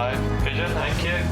Bye. Pigeon, thank you.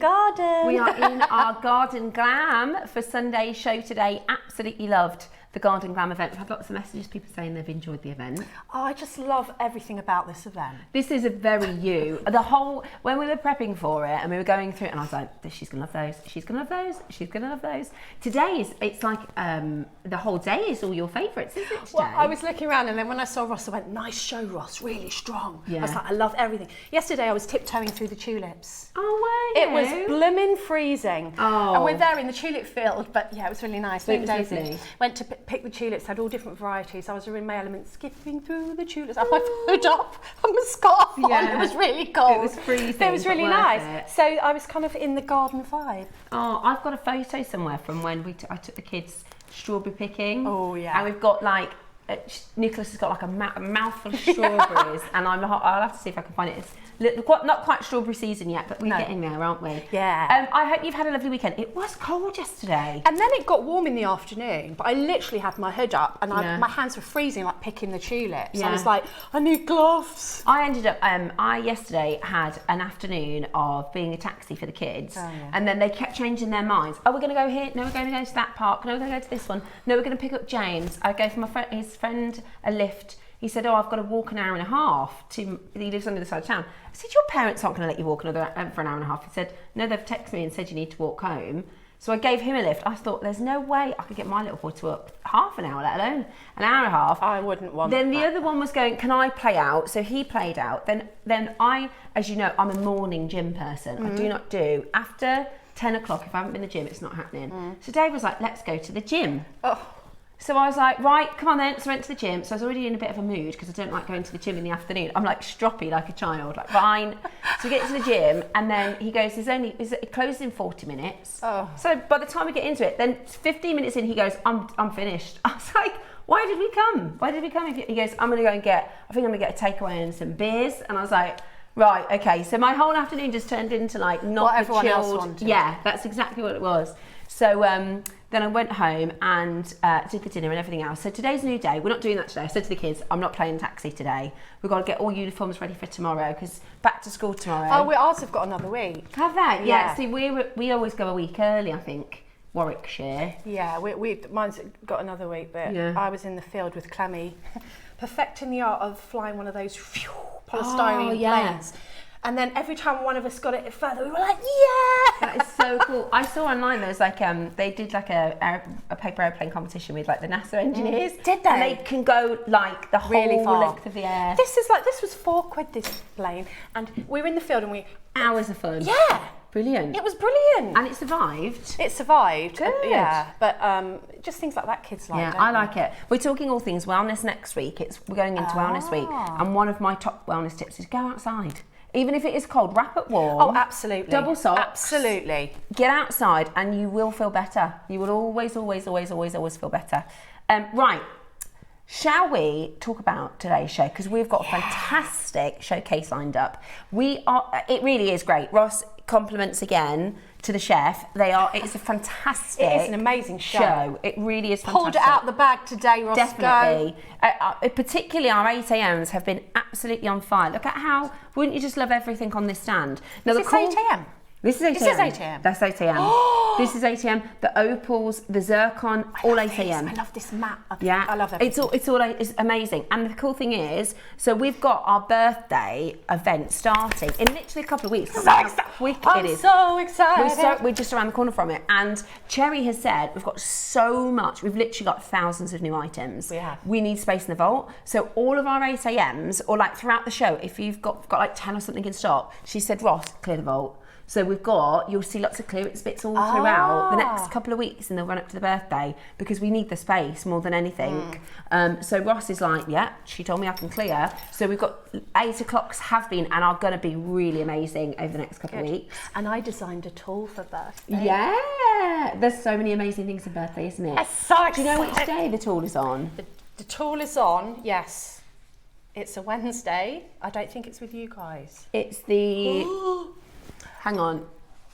Garden. We are in our Garden Glam for Sunday's show today. Absolutely loved the Garden Glam event. We've had lots of messages, people saying they've enjoyed the event. Oh, I just love everything about this event. This is a very you. The whole, when we were prepping for it and we were going through it, and I was like, she's gonna love those, she's gonna love those, she's gonna love those. Today it's like the whole day is all your favourites, isn't it today? Well, I was looking around and then when I saw Ross, I went, nice show, Ross, really strong. Yeah. I was like, I love everything. Yesterday I was tiptoeing through the tulips. Oh, were you? It was blooming freezing. Oh. And we're there in the tulip field, but yeah, it was really nice. It was Daisy lovely. went to pick the tulips, had all different varieties. I was in my element, skipping through the tulips. I had my hood up and my scarf on. Yeah. It was really cold. It was freezing. It was really nice. So I was kind of in the garden vibe. Oh, I've got a photo somewhere from when I took the kids strawberry picking. Oh, yeah. And we've got like, Nicholas has got like a mouthful of strawberries, and I'll have to see if I can find it. It's not quite strawberry season yet, but we're getting there, aren't we? Yeah. I hope you've had a lovely weekend. It was cold yesterday. And then it got warm in the afternoon, but I literally had my hood up and my hands were freezing, like picking the tulips. Yeah. I was like, I need gloves. I ended up, I yesterday had an afternoon of being a taxi for the kids, and then they kept changing their minds. Oh, we're going to go here. No, we're going to go to that park. No, we're going to go to this one. No, we're going to pick up James. I gave his friend a lift. He said, oh, I've got to walk an hour and a half to, he lives on the other side of town. I said, your parents aren't going to let you walk for an hour and a half. He said, no, they've texted me and said you need to walk home. So I gave him a lift. I thought, there's no way I could get my little boy to walk half an hour, let alone an hour and a half. I wouldn't want Then that. the other one was going, can I play out? So he played out. Then I, as you know, I'm a morning gym person. I do not do, after 10 o'clock, if I haven't been to the gym, it's not happening. So Dave was like, let's go to the gym. Oh. So I was like, right, come on then. So I went to the gym. So I was already in a bit of a mood because I don't like going to the gym in the afternoon. I'm like stroppy like a child, like fine. So we get to the gym and then he goes, it closes in 40 minutes. Oh. So by the time we get into it, then 15 minutes in, he goes, I'm finished. I was like, why did we come? Why did we come? He goes, I think I'm going to get a takeaway and some beers. And I was like, right, okay. So my whole afternoon just turned into like not what everyone chilled. else wanted. Yeah, that's exactly what it was. So then I went home and did the dinner and everything else. So today's a new day. We're not doing that today. I said to the kids, I'm not playing taxi today. We've got to get all uniforms ready for tomorrow because back to school tomorrow. Oh, ours have got another week. Have they? Yeah. See, we always go a week early, I think. Warwickshire. Yeah, mine's got another week, but I was in the field with Clemmy, perfecting the art of flying one of those polystyrene planes. And then every time one of us got it further, we were like, yeah! That is so cool. I saw online there's like they did like a paper airplane competition with like the NASA engineers. Did they? And they can go like the Really whole far. length of the air. This was £4 this plane, and we were in the field and we Hours of fun. Yeah. Brilliant. It was brilliant. And it survived. It survived. Good. Yeah, but just things like that kids like. Yeah, don't I they? like it. We're talking all things wellness next week. We're going into Wellness Week, and one of my top wellness tips is go outside. Even if it is cold, wrap it warm. Oh, absolutely. Double socks. Absolutely. Get outside and you will feel better. You will always feel better. Right. Shall we talk about today's show? Because we've got a fantastic showcase lined up. It really is great. Ross, compliments again to the chef. It's a fantastic. It is an amazing show. It really is fantastic. Pulled it out the bag today, Roscoe. Definitely. Particularly our 8 a.m s have been absolutely on fire. Look at how, wouldn't you just love everything on this stand? Now, Is this 8 a.m? This is 8 a.m. This is 8 a.m. That's 8 a.m. This is 8 a.m. The opals, the zircon, all 8 a.m. I love this map. Yeah, I love everything. It's amazing. And the cool thing is, so we've got our birthday event starting in literally a couple of weeks. So How excited. quick I'm it is. so excited. We're just around the corner from it. And Cherry has said we've got so much. We've literally got thousands of new items. We have. We need space in the vault. So all of our 8 a.m s, or like throughout the show, if you've got like 10 or something in stock, she said, Ross, clear the vault. So you'll see lots of clearance bits all throughout the next couple of weeks in the run up to the birthday, because we need the space more than anything. So Ross is like, yeah, she told me I can clear. So we've got 8 o'clocks have been and are going to be really amazing over the next couple of weeks. And I designed a tool for birthday. Yeah, there's so many amazing things for birthday, isn't it? It's so exciting. Do you know which day the tool is on? The tool is on, yes. It's a Wednesday. I don't think it's with you guys. It's the... Hang on.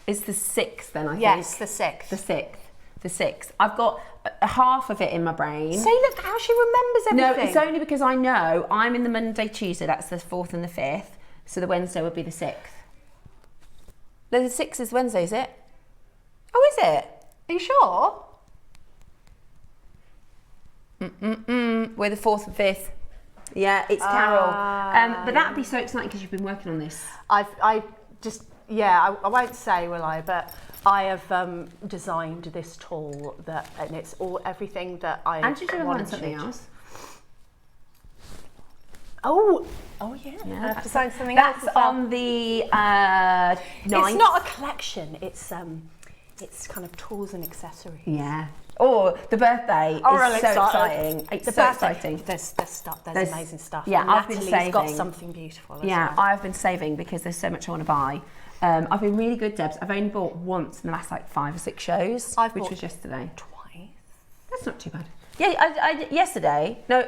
It's the 6th then, I think. Yes, the 6th. The 6th. I've got half of it in my brain. See, look how she remembers everything. No, it's only because I know I'm in the Monday, Tuesday. That's the 4th and the 5th. So the Wednesday would be the 6th. No, the 6th is Wednesday, is it? Oh, is it? Are you sure? We're the 4th and 5th. Yeah, it's Carol. But that'd be so exciting because you've been working on this. I won't say, will I? But I have designed this tool and it's everything that I And did you want something else? Oh yeah. I've designed something else. That's on the 9th. It's not a collection. It's kind of tools and accessories. Yeah. Oh, the birthday is so exciting. It's so exciting. There's stuff. There's amazing stuff. Yeah, and I've been Natalie's saving. got something beautiful. Yeah, I've been saving because there's so much I want to buy. I've been really good, Debs. I've only bought once in the last 5 or 6 shows, which was yesterday. Twice. That's not too bad. Yeah, I yesterday. No,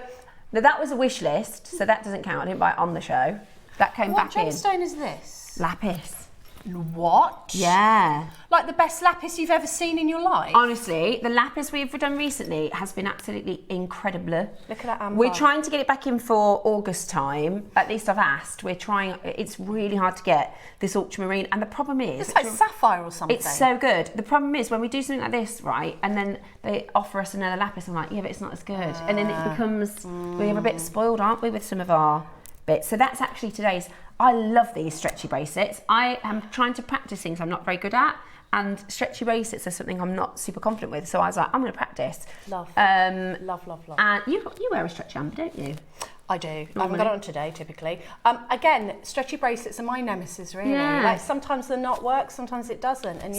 that was a wish list, so that doesn't count. I didn't buy it on the show. That came back in. What gemstone is this? Lapis. What? Yeah. Like the best lapis you've ever seen in your life? Honestly, the lapis we've done recently has been absolutely incredible. Look at that amber. We're trying to get it back in for August time. At least I've asked. We're trying. It's really hard to get this ultramarine, and the problem is it's like sapphire or something. It's so good. The problem is when we do something like this, right, and then they offer us another lapis, I'm like, yeah, but it's not as good, and then it becomes we're a bit spoiled, aren't we, with some of our bits. So that's actually today's. I love these stretchy bracelets. I am trying to practice things I'm not very good at, and stretchy bracelets are something I'm not super confident with. So I was like, I'm going to practice. Love. Love. And you wear a stretchy amber, don't you? I do. I haven't got it on today, typically. Again, stretchy bracelets are my nemesis, really. Yeah. Like, sometimes the knot works, sometimes it doesn't. And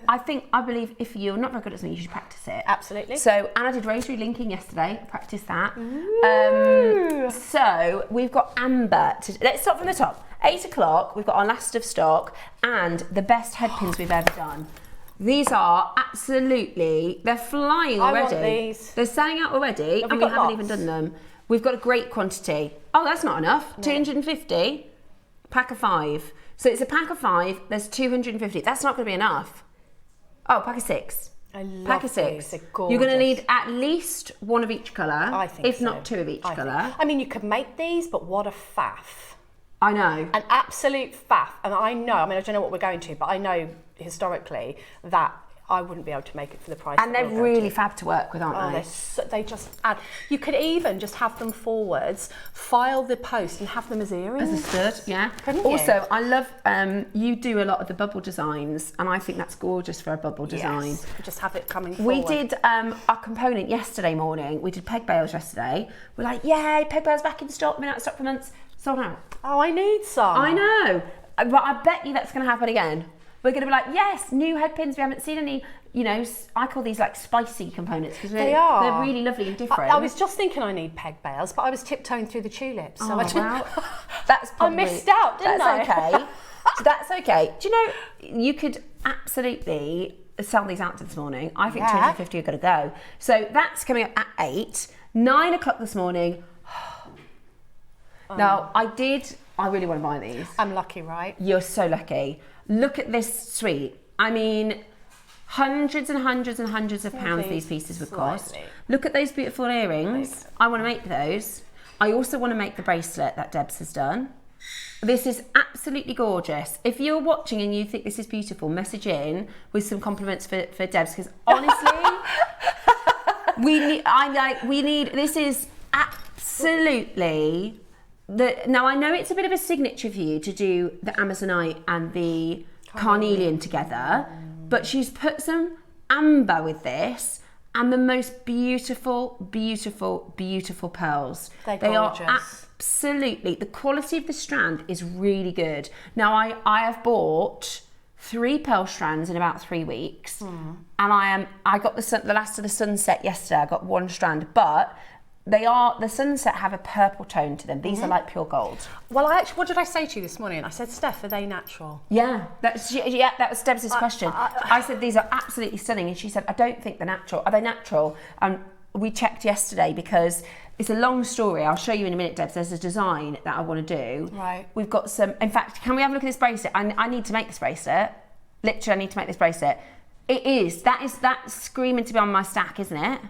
I believe if you're not very good at something, you should practice it. Absolutely. So, and I did rosary linking yesterday. Practice that. So we've got amber. Let's start from the top. 8 o'clock. We've got our last of stock and the best head pins we've ever done. These are absolutely. They're flying already. I want these. They're selling out already, and we haven't even done them. We've got a great quantity. Oh, that's not enough. No. 250, pack of 5. So it's a pack of 5, there's 250. That's not going to be enough. Oh, pack of 6. I love pack of 6. These. They're gorgeous. You're going to need at least 1 of each colour. I think if so. not 2 of each colour. I mean, you could make these, but what a faff. I know. An absolute faff. And I know, I don't know what we're going to, but I know historically that I wouldn't be able to make it for the price. And they're really fab to work with, aren't they? They just add. You could even just have them forwards, file the post, and have them as earrings. As a stud, yeah. Couldn't you? Also, I love you do a lot of the bubble designs, and I think that's gorgeous for a bubble design. Yes. Just have it coming forward. We did our component yesterday morning. We did peg bales yesterday. We're like, yay, peg bales back in stock. Been out of stock for months. Sold out. Oh, I need some. I know, but I bet you that's going to happen again. We're going to be like, yes, new head pins. We haven't seen any, I call these like spicy components because they're really lovely and different. I was just thinking I need peg bales, but I was tiptoeing through the tulips. So That's probably, I missed out, didn't I? That's okay. So that's okay. Do you know, you could absolutely sell these out this morning. I think 250 are going to go. So that's coming up at 8. 9 o'clock this morning. Now, I really want to buy these. I'm lucky, right? You're so lucky. Look at this suite. I mean, hundreds and hundreds and hundreds of pounds these pieces would cost. Look at those beautiful earrings. I want to make those. I also want to make the bracelet that Debs has done. This is absolutely gorgeous. If you're watching and you think this is beautiful, message in with some compliments for Debs, because honestly, this is absolutely... Now, I know it's a bit of a signature for you to do the Amazonite and the carnelian together, but she's put some amber with this and the most beautiful, beautiful, beautiful pearls. They are absolutely, the quality of the strand is really good. Now, I have bought 3 pearl strands in about 3 weeks. And I got the last of the sunset yesterday. I got 1 strand, but the sunset have a purple tone to them. These are like pure gold. Well, what did I say to you this morning? I said, Steph, are they natural? Yeah, that was Deb's question. I said, these are absolutely stunning. And she said, I don't think they're natural. Are they natural? And we checked yesterday because it's a long story. I'll show you in a minute, Debs. There's a design that I want to do. Right. We've got some, in fact, can we have a look at this bracelet? I need to make this bracelet. Literally, I need to make this bracelet. That's screaming to be on my stack, isn't it?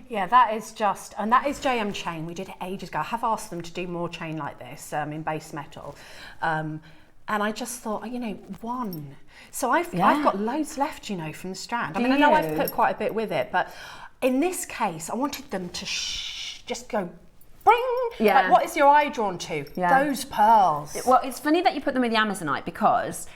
Yeah, that is JM chain. We did it ages ago. I have asked them to do more chain like this in base metal. And I just thought, 1. So I've got loads left, from the strand. I know I've put quite a bit with it, but in this case, I wanted them to just go, bring. Yeah. Like, what is your eye drawn to? Yeah. Those pearls. Well, it's funny that you put them with the Amazonite because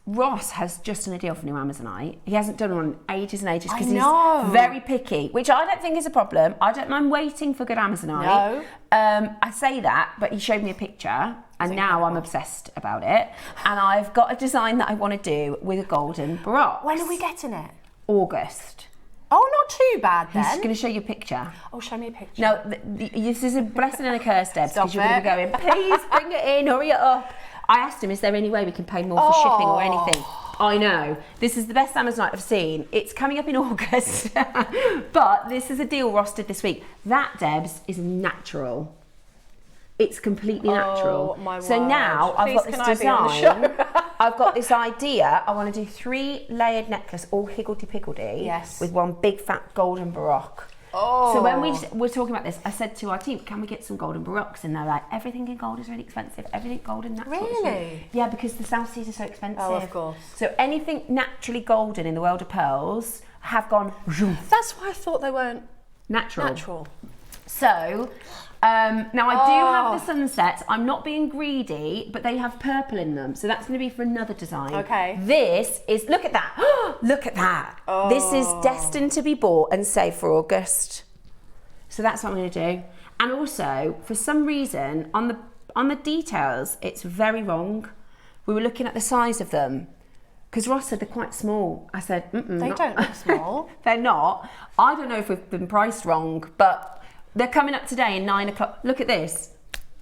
Ross has just done a deal for new Amazonite. He hasn't done one in ages and ages because he's very picky, which I don't think is a problem. I don't mind waiting for good Amazonite. No. I say that, but he showed me a picture and now I'm obsessed about it. And I've got a design that I want to do with a golden baroque. When are we getting it? August. Oh, not too bad then. He's just going to show you a picture. Oh, show me a picture. No, this is a blessing and a curse, Debs, because you're going to be going, please bring it in, hurry it up. I asked him, is there any way we can pay more for shipping or anything? I know. This is the best Amazonite I've seen. It's coming up in August. But this is a deal Ross did this week. That, Debs, is natural. It's completely natural. My so word. now I've got this design. I've got this idea. I want to do 3 layered necklace, all higgledy-piggledy, with 1 big fat golden baroque. So when we were talking about this, I said to our team, can we get some golden baroques? And they're like, everything in gold is really expensive. Everything gold and natural. Really? Yeah, because the South Seas are so expensive. Oh, of course. So anything naturally golden in the world of pearls have gone. That's why I thought they weren't natural. So now I do have the sunsets. I'm not being greedy, but they have purple in them. So that's going to be for another design. Okay. This is, look at that. Look at that. Oh. This is destined to be bought and saved for August. So that's what I'm going to do. And also, for some reason, on the details, it's very wrong. We were looking at the size of them. Because Ross said they're quite small. I said, they don't look small. They're not. I don't know if we've been priced wrong, but they're coming up today in 9 o'clock. Look at this.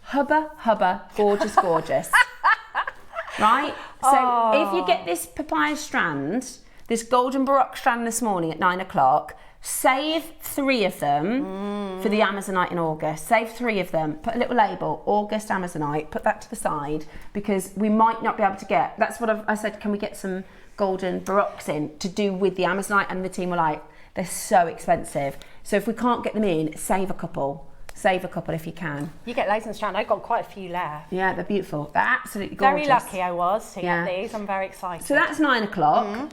Hubba, gorgeous, gorgeous. Right? So if you get this papaya strand, this golden baroque strand this morning at 9 o'clock, save 3 of them for the Amazonite in August. Save 3 of them. Put a little label, August Amazonite. Put that to the side because we might not be able to get. That's what I said. Can we get some golden baroques in to do with the Amazonite? And the team were like, they're so expensive. So if we can't get them in, save a couple. Save a couple if you can. You get loads in the strand. I've got quite a few left. Yeah, they're beautiful. They're absolutely gorgeous. Very lucky I was to get these. I'm very excited. So that's 9 o'clock.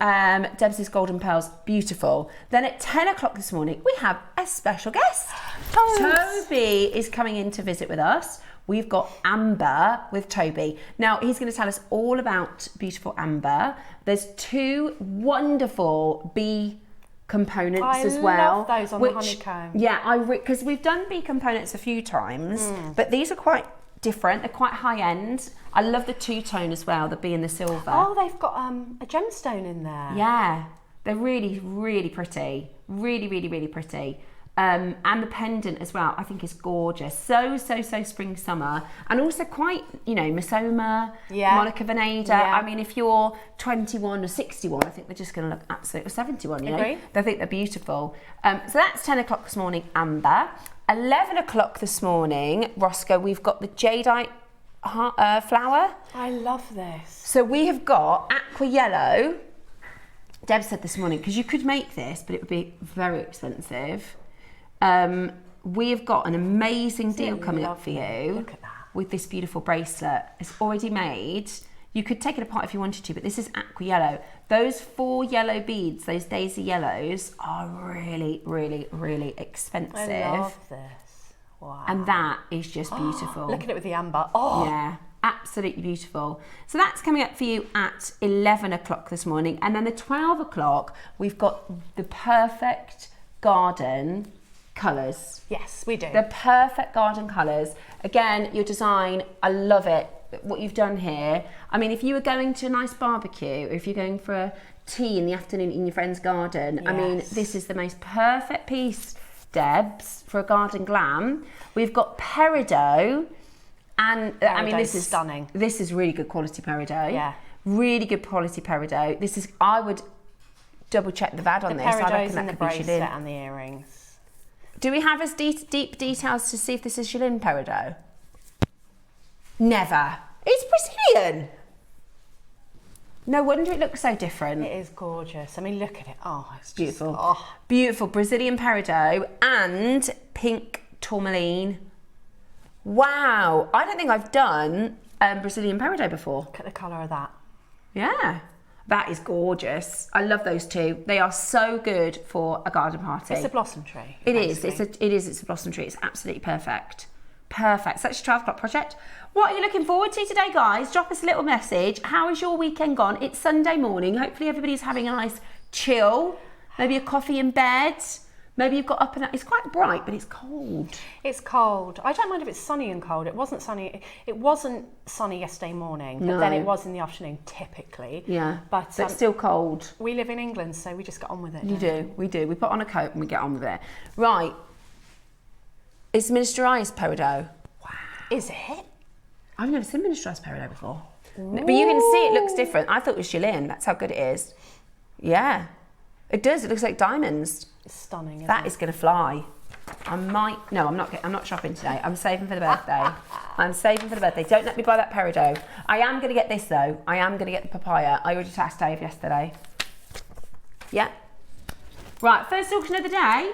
Debs' Golden Pearls, beautiful. Then at 10 o'clock this morning, we have a special guest. Toby is coming in to visit with us. We've got Amber with Toby. Now, he's going to tell us all about beautiful Amber. There's 2 wonderful bee components as well. I love those on the honeycomb. Yeah, because we've done bee components a few times, but these are quite different. They're quite high end. I love the 2-tone as well, the bee and the silver. Oh, they've got a gemstone in there. Yeah, they're really, really pretty. Really, really, really pretty. And the pendant as well, I think is gorgeous. So spring, summer. And also quite, Misoma, Monica Veneda. Yeah. I mean, if you're 21 or 61, I think they're just going to look absolutely, or 71, Agree. They think they're beautiful. So that's 10 o'clock this morning, Amber. 11 o'clock this morning, Roscoe, we've got the jadeite flower. I love this. So we have got aqua yellow. Deb said this morning, because you could make this, but it would be very expensive. We have got an amazing deal coming up for you. Look at that. With this beautiful bracelet. It's already made. You could take it apart if you wanted to, but this is aqua yellow. Those 4 yellow beads, those daisy yellows, are really, really, really expensive. I love this. Wow. And that is just beautiful. Look at it with the amber. Oh. Yeah, absolutely beautiful. So that's coming up for you at 11 o'clock this morning. And then at 12 o'clock, we've got the perfect garden colours. Yes, we do. The perfect garden colours. Again, your design, I love it. what you've done here. I mean, if you were going to a nice barbecue, or if you're going for a tea in the afternoon in your friend's garden, yes. I mean, this is the most perfect piece, Debs, for a garden glam. We've got peridot, and I mean, this is stunning. This is really good quality peridot. Yeah. Really good quality peridot. This is, I would double check the VAD on this. I reckon that and the could be bracelet chalin. and the earrings. Do we have as deep details to see if this is chalin peridot? Never. It's Brazilian. No wonder it looks so different. It is gorgeous. I mean, look at it. Oh, it's just beautiful. Oh. Beautiful Brazilian peridot and pink tourmaline. Wow. I don't think I've done Brazilian peridot before. Look at the colour of that. Yeah. That is gorgeous. I love those two. They are so good for a garden party. It's a blossom tree. It is. It's a blossom tree. It's absolutely perfect. Perfect. So that's your 12 o'clock project. What are you looking forward to today, guys? Drop us a little message. How is your weekend gone? It's Sunday morning. Hopefully everybody's having a nice chill. Maybe a coffee in bed. Maybe you've got up and out. It's quite bright, but it's cold. It's cold. I don't mind if it's sunny and cold. It wasn't sunny. It wasn't sunny yesterday morning, but then it was in the afternoon, typically. Yeah, but still cold. We live in England, so we just get on with it. You do. We do. We put on a coat and we get on with it. Right. It's miniaturised peridot. Wow. Is it? I've never seen miniaturised peridot before. Ooh. But you can see it looks different. I thought it was chalin. That's how good it is. Yeah. It does. It looks like diamonds. It's stunning, isn't That it? is going to fly. I'm not shopping today. I'm saving for the birthday. I'm saving for the birthday. Don't let me buy that peridot. I am going to get this though. I am going to get the papaya. I already asked Dave yesterday. Yeah. Right, first auction of the day.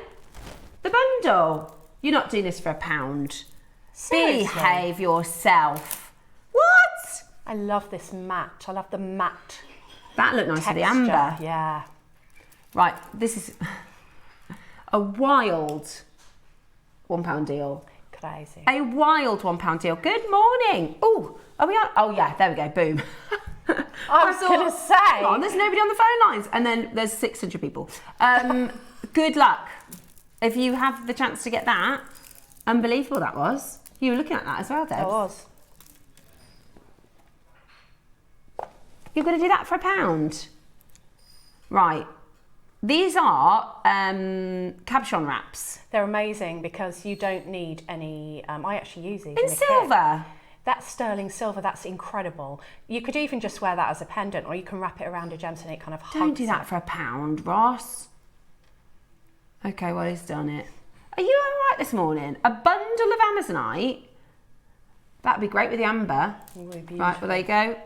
The bundle. You're not doing this for £1. Seriously? Behave yourself. What? I love this matte. I love the matte. That looked nice texture. with the amber. Yeah. Right, this is a wild £1 deal. Crazy. A wild £1 deal. Good morning. Oh, are we on? Oh yeah, there we go. Boom. I was going to say. Come on, there's nobody on the phone lines, and then there's 600 people. Good luck if you have the chance to get that. Unbelievable that was. You were looking at that as well, Deb. I was. You're going to do that for £1? Right. These are cabochon wraps. They're amazing because you don't need any. I actually use these in silver. Kit. That's sterling silver. That's incredible. You could even just wear that as a pendant, or you can wrap it around a gem so it kind of hugs. Don't do that for £1, Ross. Okay, well, he's done it. Are you all right this morning? A bundle of Amazonite. That'd be great with the amber. Right, well, there you go.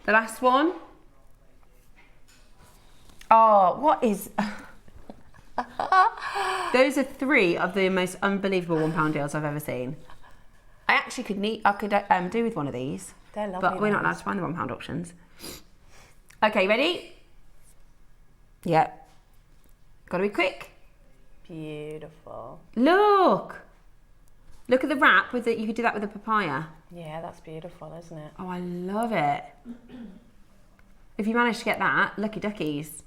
The last one. Oh, what is... Those are 3 of the most unbelievable £1 deals I've ever seen. I actually could do with one of these. They're lovely. But we're not allowed to find the £1 auctions. Okay, ready? Yep. Got to be quick. Beautiful. Look at the wrap with it. You could do that with a papaya. Yeah, that's beautiful, isn't it? Oh, I love it. If you manage to get that, lucky duckies.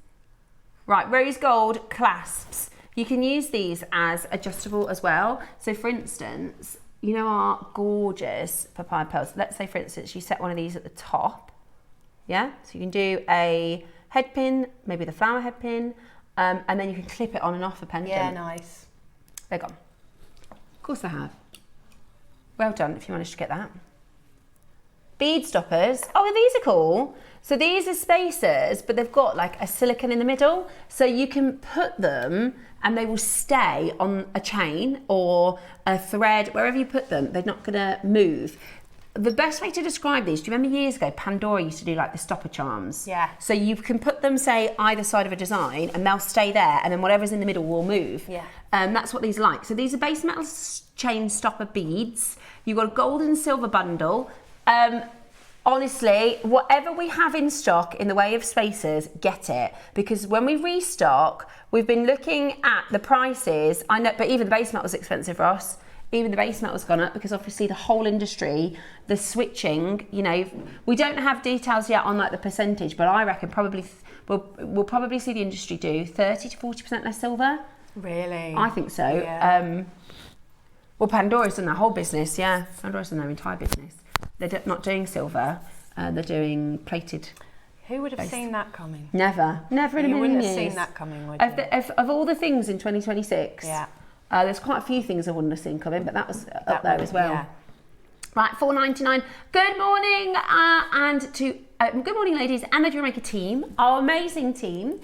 Right, rose gold clasps. You can use these as adjustable as well. So for instance, you know our gorgeous papaya pearls. Let's say for instance, you set one of these at the top. Yeah, so you can do a head pin, maybe the flower head pin, and then you can clip it on and off a pendant. Yeah, nice. They're gone. Of course I have. Well done if you managed to get that. Bead stoppers. Oh, these are cool. So these are spacers, but they've got like a silicone in the middle. So you can put them and they will stay on a chain or a thread, wherever you put them, they're not gonna move. The best way to describe these, do you remember years ago, Pandora used to do like the stopper charms? Yeah. So you can put them, say, either side of a design and they'll stay there and then whatever's in the middle will move. Yeah. That's what these are like. So these are base metal chain stopper beads. You've got a gold and silver bundle. Honestly, whatever we have in stock in the way of spacers, get it. Because when we restock, we've been looking at the prices. I know, but even the base metal's expensive, Ross. Even the base metal's gone up because obviously the whole industry, the switching, you know, we don't have details yet on like the percentage, but I reckon probably we'll probably see the industry do 30 to 40% less silver. Really? I think so. Yeah. Well, Pandora's done their whole business, yeah. Pandora's done their entire business. They're not doing silver. They're doing plated. Who would have seen that coming? Never in a million years. You wouldn't have seen that coming, would you? Of all the things in 2026, there's quite a few things I wouldn't have seen coming, but that was up there as well. Yeah. Right, $4.99. Good morning, good morning, ladies, and the JewelleryMaker team, our amazing team.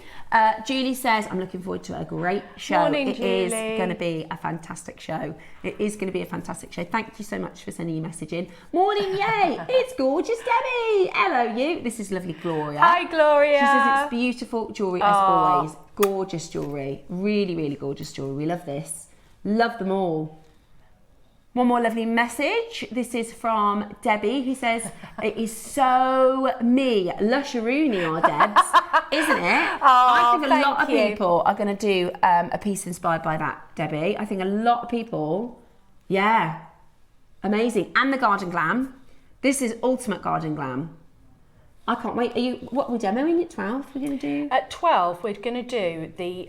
Julie says, I'm looking forward to a great show. Morning, Julie. It is going to be a fantastic show. It is going to be a fantastic show. Thank you so much for sending your message in. Morning, yay! It's gorgeous, Debbie. Hello, you. This is lovely, Gloria. Hi, Gloria. She says it's beautiful jewellery as always. Gorgeous jewellery. Really, really gorgeous jewellery. We love this. Love them all. One more lovely message. This is from Debbie, who says, it is so me. Lusharoony, our Debs, isn't it? I think a lot of people are going to do a piece inspired by that, Debbie. I think a lot of people, amazing. And the Garden Glam. This is ultimate Garden Glam. I can't wait. What we're demoing at 12? We're going to do? At 12, we're going to do the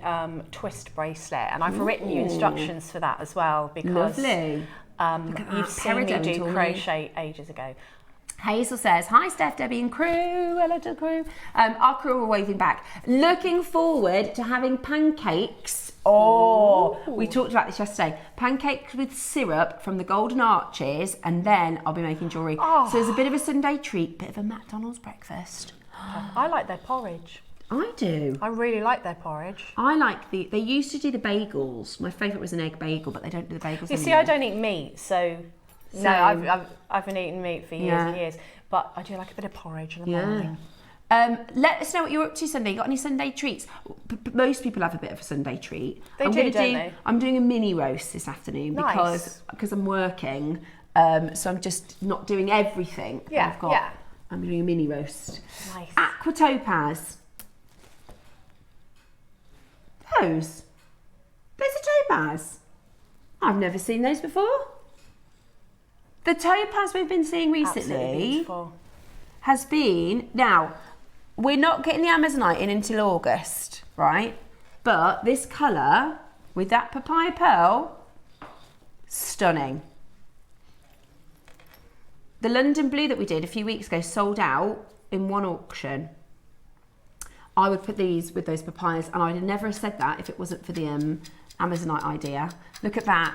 twist bracelet, and I've written you instructions for that as well because lovely. You've seen me do crochet ages ago. Hazel says, hi Steph, Debbie and crew, hello to the crew. Our crew are waving back. Looking forward to having pancakes. We talked about this yesterday. Pancakes with syrup from the Golden Arches, and then I'll be making jewellery. So there's a bit of a Sunday treat, bit of a McDonald's breakfast. I like their porridge. I do. I really like their porridge. I like they used to do the bagels. My favourite was an egg bagel, but they don't do the bagels anymore. See, I don't eat meat, so no, I've been eating meat for years and years, but I do like a bit of porridge in the morning. Let us know what you're up to Sunday. You got any Sunday treats? Most people have a bit of a Sunday treat. Don't they? I'm doing a mini roast this afternoon because I'm working, so I'm just not doing everything. I'm doing a mini roast. Nice. Aqua Topaz. There's a topaz. I've never seen those before. The topaz we've been seeing recently has been, now we're not getting the Amazonite in until August, right? But this colour with that papaya pearl, stunning. The London blue that we did a few weeks ago sold out in one auction. I would put these with those papayas, and I'd never have said that if it wasn't for the Amazonite idea. Look at that.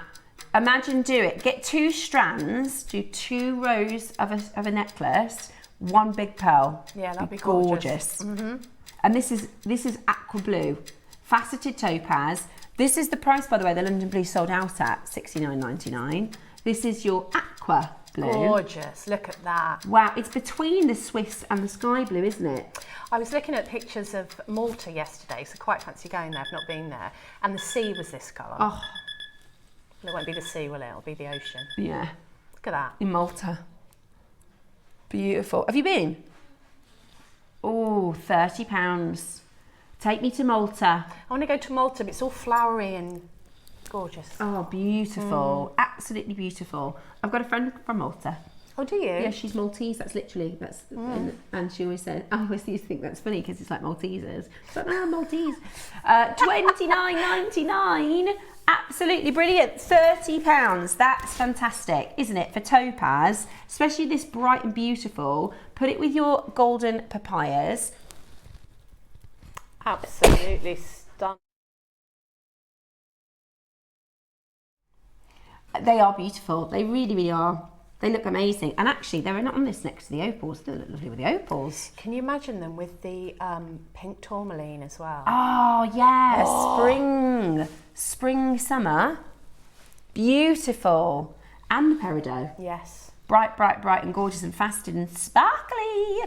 Imagine get 2 strands, do 2 rows of a necklace, 1 big pearl. Yeah, that'd be gorgeous. Mm-hmm. And this is aqua blue, faceted topaz. This is the price, by the way, the London blue sold out at $69.99. This is your aqua blue. Gorgeous, look at that. Wow, it's between the Swiss and the sky blue, isn't it? I was looking at pictures of Malta yesterday, so quite fancy going there. I've not been there. And the sea was this colour. Oh. It won't be the sea, will it? It'll be the ocean. Yeah. Look at that. In Malta. Beautiful. Have you been? Oh, £30. Take me to Malta. I want to go to Malta, but it's all flowery and gorgeous. Oh, beautiful. Absolutely beautiful. I've got a friend from Malta. Oh, do you? Yeah, she's Maltese. That's literally, and she always said, I always used to think that's funny because it's like Maltesers. It's like, Maltese. $29.99. Absolutely brilliant. £30. That's fantastic, isn't it? For topaz, especially this bright and beautiful. Put it with your golden papayas. Absolutely stunning. They are beautiful. They really, really are. They look amazing. And actually, they're not on this next to the opals. They look lovely with the opals. Can you imagine them with the pink tourmaline as well? Oh, yeah. Oh. Spring, summer. Beautiful. And the peridot. Yes. Bright, bright, bright and gorgeous and faceted and sparkly.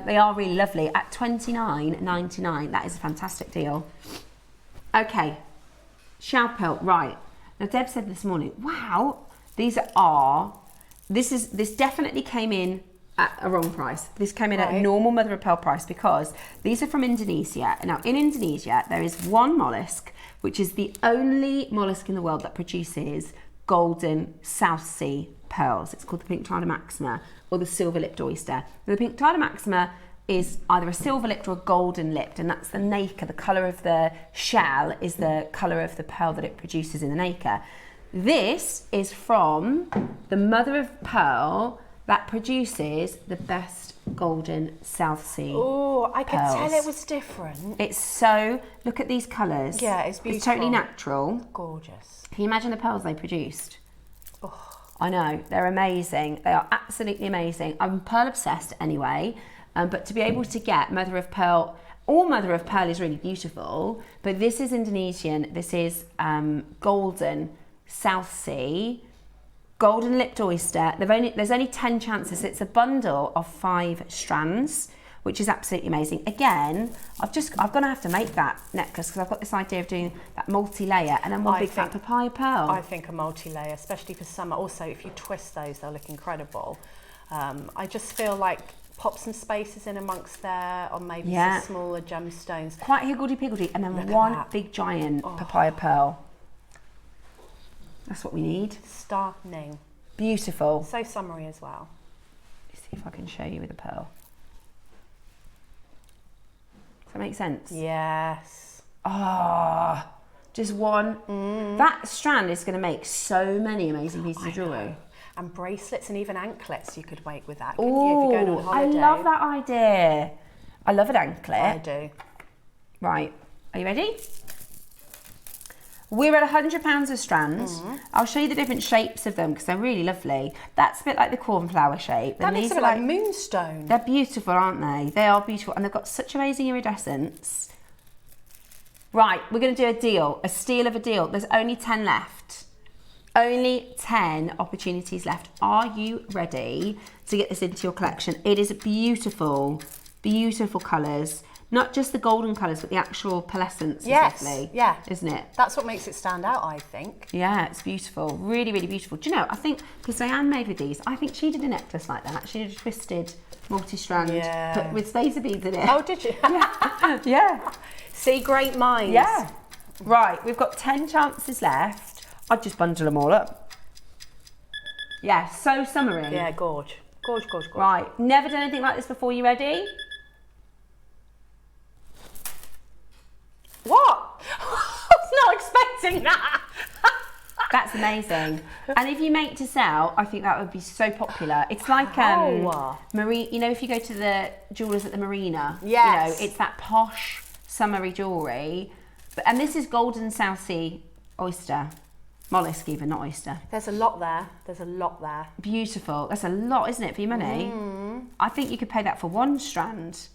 They are really lovely. At $29.99. That is a fantastic deal. Okay. Chalpelt, right. Now, Deb said this morning, wow, this definitely came in at a wrong price. This came in at a normal mother of pearl price because these are from Indonesia. Now, in Indonesia, there is one mollusk, which is the only mollusk in the world that produces golden South Sea pearls. It's called the pink Trident maxima or the silver-lipped oyster. The pink Trident maxima is either a silver-lipped or a golden-lipped, and that's the nacre. The colour of the shell is the colour of the pearl that it produces in the nacre. This is from the mother of pearl that produces the best golden South Sea Oh, I could pearls. tell it was different. It's so, look at these colours. Yeah, it's beautiful. It's totally natural. Gorgeous. Can you imagine the pearls they produced? Oh. I know, they're amazing. They are absolutely amazing. I'm pearl obsessed anyway, but to be able to get mother of pearl, all mother of pearl is really beautiful, but this is Indonesian. This is golden South Sea, golden lipped oyster. There's only 10 chances. It's a bundle of 5 strands, which is absolutely amazing. Again, I'm gonna have to make that necklace because I've got this idea of doing that multi-layer and then one big fat papaya pearl. I think a multi-layer, especially for summer. Also, if you twist those, they'll look incredible. I just feel like pop some spaces in amongst there, or maybe some smaller gemstones. Quite higgledy-piggledy, and then one big giant papaya pearl. That's what we need. Stunning. Beautiful. So summery as well. Let's see if I can show you with a pearl. Does that make sense? Yes. Ah, just one. That strand is going to make so many amazing pieces of jewellery. And bracelets and even anklets you could make with that. Oh, if you're going on holiday. I love that idea. I love an anklet. I do. Right, are you ready? We're at £100 a strand. I'll show you the different shapes of them because they're really lovely. That's a bit like the cornflower shape. That looks a bit like moonstone. They're beautiful, aren't they? They are beautiful and they've got such amazing iridescence. Right, we're going to do a deal, a steal of a deal. There's only 10 left. Only 10 opportunities left. Are you ready to get this into your collection? It is beautiful, beautiful colours. Not just the golden colours, but the actual pearlescence is lovely. Yeah. Isn't it? That's what makes it stand out, I think. Yeah, it's beautiful. Really, really beautiful. Do you know, I think, because Diane made with these, I think she did a necklace like that. She did a twisted multi-strand with laser beads in it. Oh, did you? Yeah. Yeah. See, great minds. Yeah. Right, we've got 10 chances left. I'd just bundle them all up. Yeah, so summery. Yeah, gorge. Gorge, gorge, gorge. Right, never done anything like this before. You ready? What? I was not expecting that. That's amazing. And if you make to sell, I think that would be so popular. It's like marine. You know, if you go to the jewellers at the marina, you know, it's that posh summery jewellery. And this is golden South Sea oyster, mollusk even, not oyster. There's a lot there. There's a lot there. Beautiful. That's a lot, isn't it, for your money? I think you could pay that for 1 strand.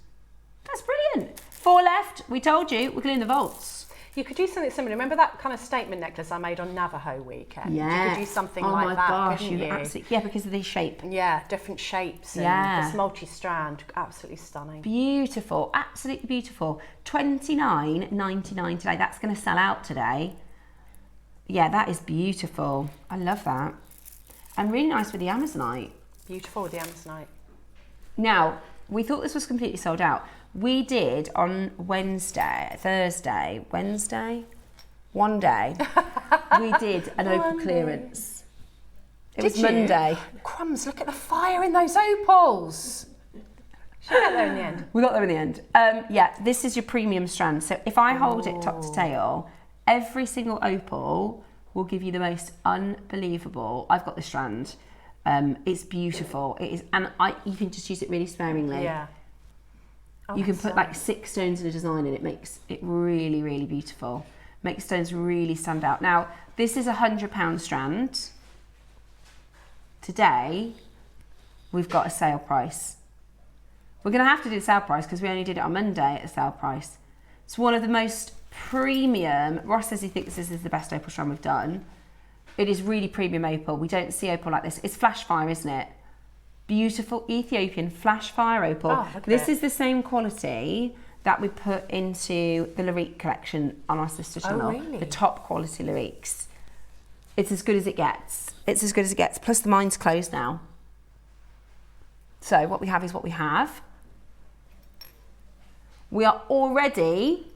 That's brilliant. 4 left. We told you we're going in the vaults. You could do something similar. Remember that kind of statement necklace I made on Navajo weekend? Yeah. You could do something like that, couldn't you? Absolutely, yeah, because of the shape. Yeah, different shapes. And this multi-strand, absolutely stunning. Beautiful, absolutely beautiful. $29.99 today. That's going to sell out today. Yeah, that is beautiful. I love that. And really nice with the Amazonite. Beautiful with the Amazonite. Now, we thought this was completely sold out. We did on one day, we did an opal clearance. It was Monday. Crumbs, look at the fire in those opals. Should we get there in the end? We got there in the end. Yeah, this is your premium strand. So if I hold it top to tail, every single opal will give you the most unbelievable. I've got the strand. It's beautiful. It is, and you can just use it really sparingly. Yeah. You can put like 6 stones in a design and it makes it really, really beautiful. Makes stones really stand out. Now, this is a £100 strand. Today, we've got a sale price. We're going to have to do the sale price because we only did it on Monday at a sale price. It's one of the most premium. Ross says he thinks this is the best opal strand we've done. It is really premium opal. We don't see opal like this. It's flash fire, isn't it? Beautiful Ethiopian flash fire opal. Oh, this is the same quality that we put into the Lyrique collection on our sister channel. Oh, really? The top quality Lyriques. It's as good as it gets. It's as good as it gets. Plus the mine's closed now. So what we have is what we have. We are already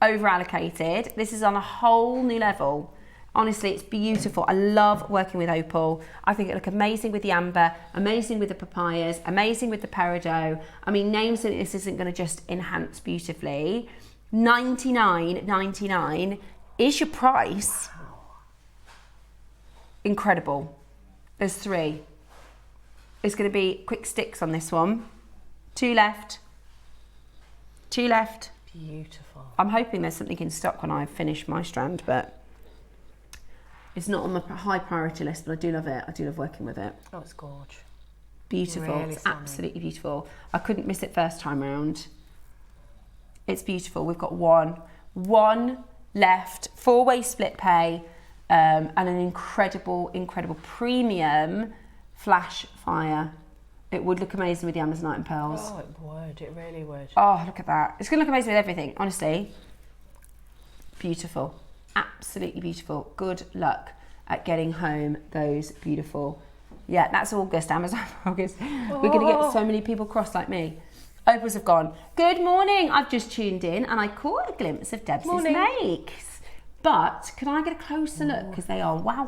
over allocated. This is on a whole new level. Honestly, it's beautiful. I love working with opal. I think it look amazing with the amber, amazing with the papayas, amazing with the peridot. I mean, names that this isn't going to just enhance beautifully. $99.99 is your price. Wow. Incredible. There's 3. It's going to be quick sticks on this one. 2 left. 2 left. Beautiful. I'm hoping there's something in stock when I finish my strand, but it's not on my high priority list, but I do love it. I do love working with it. Oh, it's gorgeous. Beautiful. Really it's stunning. Absolutely beautiful. I couldn't miss it first time round. It's beautiful. We've got one left, 4-way split pay, and an incredible premium flash fire. It would look amazing with the Amazonite and pearls. Oh, it would. It really would. Oh, look at that. It's going to look amazing with everything, honestly. Beautiful. Absolutely beautiful. Good luck at getting home those beautiful. Yeah, that's August, Amazon August. We're going to get so many people cross like me. Opals have gone, good morning. I've just tuned in and I caught a glimpse of Deb's makes. But can I get a closer look? Because they are wow.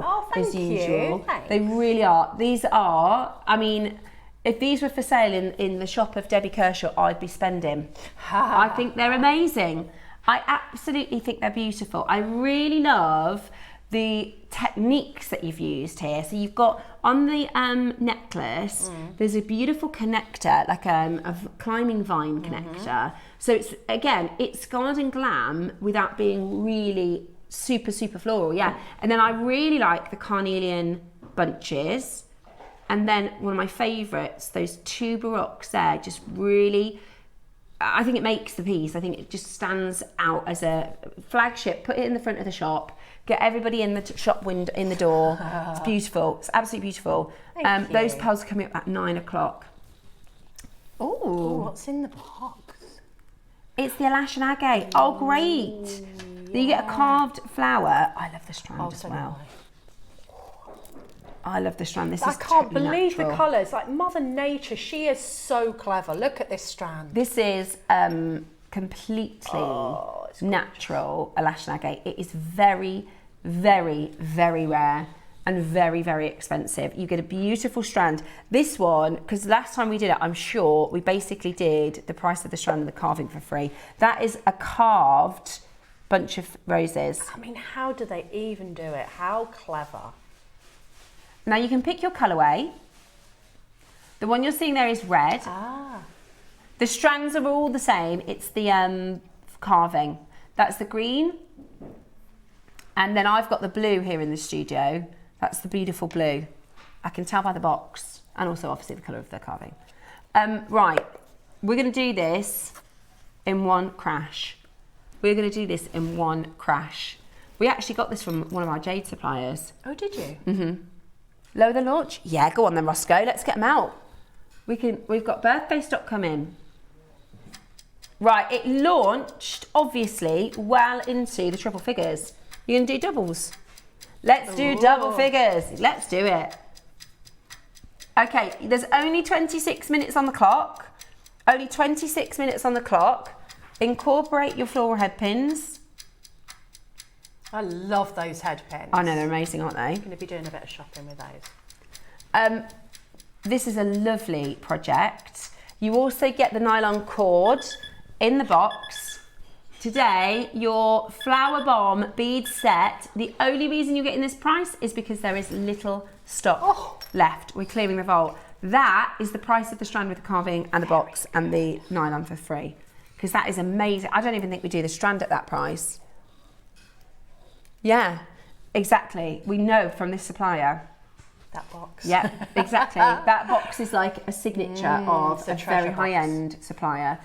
Oh, thank as usual. you. Thanks. They really are. These are, I mean, if these were for sale in the shop of Debbie Kershaw, I'd be spending. I think they're amazing. I absolutely think they're beautiful. I really love the techniques that you've used here. So you've got on the necklace, there's a beautiful connector, like a climbing vine connector. So it's Garden Glam without being really super floral, yeah. And then I really like the carnelian bunches. And then one of my favourites, those 2 baroques there, just really, I think it makes the piece. I think it just stands out as a flagship. Put it in the front of the shop. Get everybody in the shop window, in the door. It's beautiful. It's absolutely beautiful. Thank you. Those pearls are coming up at 9 o'clock. Oh, what's in the box? It's the Alash and Agate. Oh, great. Then you get a carved flower. I love the strand as well. I love the strand. This is can't totally believe natural. the colours. Like Mother Nature, she is so clever. Look at this strand. This is completely natural Alash and Agate. It is very rare and very expensive. You get a beautiful strand. This one, because last time we did it, I'm sure we basically did the price of the strand and the carving for free. That is a carved bunch of roses. I mean, how do they even do it? How clever. Now you can pick your colourway. The one you're seeing there is red. The strands are all the same. It's the carving. That's the green. And then I've got the blue here in the studio. That's the beautiful blue. I can tell by the box and also obviously the colour of the carving. Right, we're going to do this in one crash. We're going to do this in one crash. We actually got this from one of our jade suppliers. Oh, did you? Mm-hmm. Lower the launch? Yeah, go on then, Roscoe. Let's get them out. We've got birthday stock coming. Right, it launched, obviously, well into the triple figures. You're going to do doubles? Let's do double figures. Let's do it. Okay, there's only 26 minutes on the clock. Only 26 minutes on the clock. Incorporate your floral head pins. I love those head pins. I know, they're amazing, aren't they? I'm going to be doing a bit of shopping with those. This is a lovely project. You also get the nylon cord in the box. Today, your flower bomb bead set, the only reason you're getting this price is because there is little stock left. We're clearing the vault. That is the price of the strand with the carving and the box and the nylon for free. Because that is amazing. I don't even think we do the strand at that price. Yeah, exactly. We know from this supplier. That box. Yeah, exactly. That box is like a signature of a very high-end supplier.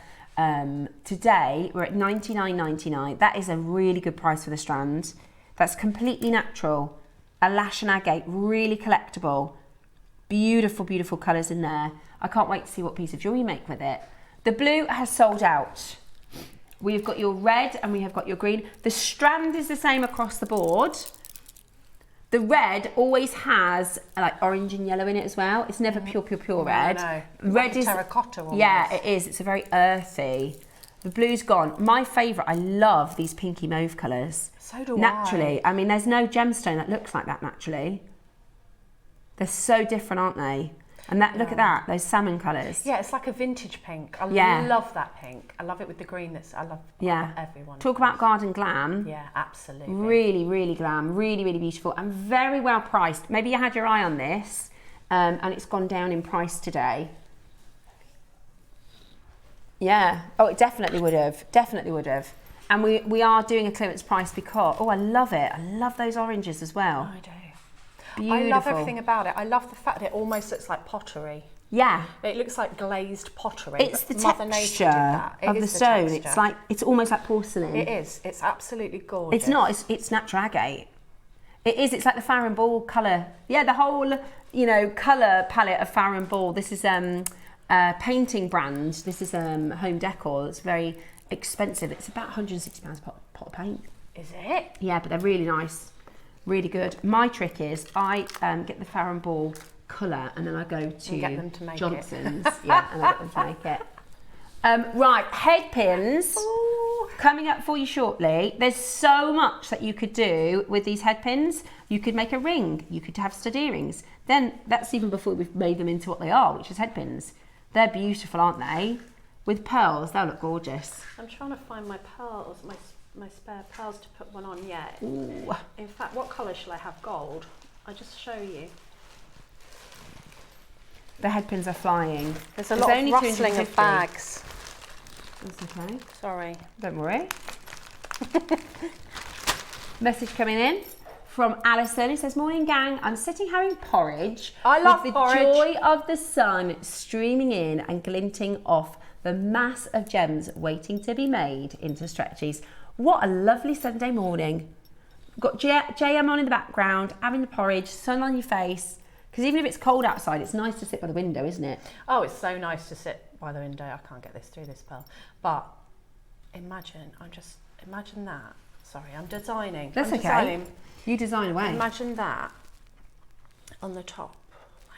Today, we're at $99.99. That is a really good price for the strand. That's completely natural. Alash and Agate, really collectible. Beautiful, beautiful colours in there. I can't wait to see what piece of jewellery you make with it. The blue has sold out. We've got your red and we have got your green. The strand is the same across the board. The red always has like orange and yellow in it as well. It's never pure red. No. Red is terracotta almost. Yeah, it is. It's a very earthy. The blue's gone. My favourite, I love these pinky mauve colours. So do naturally. I mean, there's no gemstone that looks like that naturally. They're so different, aren't they? And that look at that, those salmon colours. Yeah, it's like a vintage pink. I love that pink. I love it with the green. I love everyone. Talk about garden glam. Yeah, absolutely. Really, really glam. Really, really beautiful and very well priced. Maybe you had your eye on this and it's gone down in price today. Yeah. Oh, it definitely would have. Definitely would have. And we are doing a clearance price because, I love it. I love those oranges as well. I do. Beautiful. I love everything about it. I love the fact that it almost looks like pottery. Yeah. It looks like glazed pottery. It's the texture of the stone. It's almost like porcelain. It is. It's absolutely gorgeous. It's not. It's natural agate. It is. It's like the Farrow & Ball colour. Yeah, the whole, colour palette of Farrow & Ball. This is painting brand. This is home decor. It's very expensive. It's about £160 pot of paint. Is it? Yeah, but they're really nice. Really good. My trick is I get the Farrow & Ball colour and then I go to Johnson's and I get them to make it. Right, head pins coming up for you shortly. There's so much that you could do with these head pins. You could make a ring, you could have stud earrings. Then that's even before we've made them into what they are, which is head pins. They're beautiful, aren't they? With pearls, they'll look gorgeous. I'm trying to find my pearls, my spare pearls to put one on yet. Ooh. In fact, what colour shall I have? Gold. I'll just show you. The head pins are flying. There's lot of rustling of bags. That's okay. Sorry. Don't worry. Message coming in from Alison. It says, morning gang, I'm sitting having porridge. I love with porridge. The joy of the sun streaming in and glinting off the mass of gems waiting to be made into stretchies. What a lovely Sunday morning. Got JM on in the background, having the porridge, sun on your face. Because even if it's cold outside, it's nice to sit by the window, isn't it? Oh, it's so nice to sit by the window. I can't get this through this pearl. But imagine that. Sorry, I'm designing. That's okay. You design away. Imagine that on the top.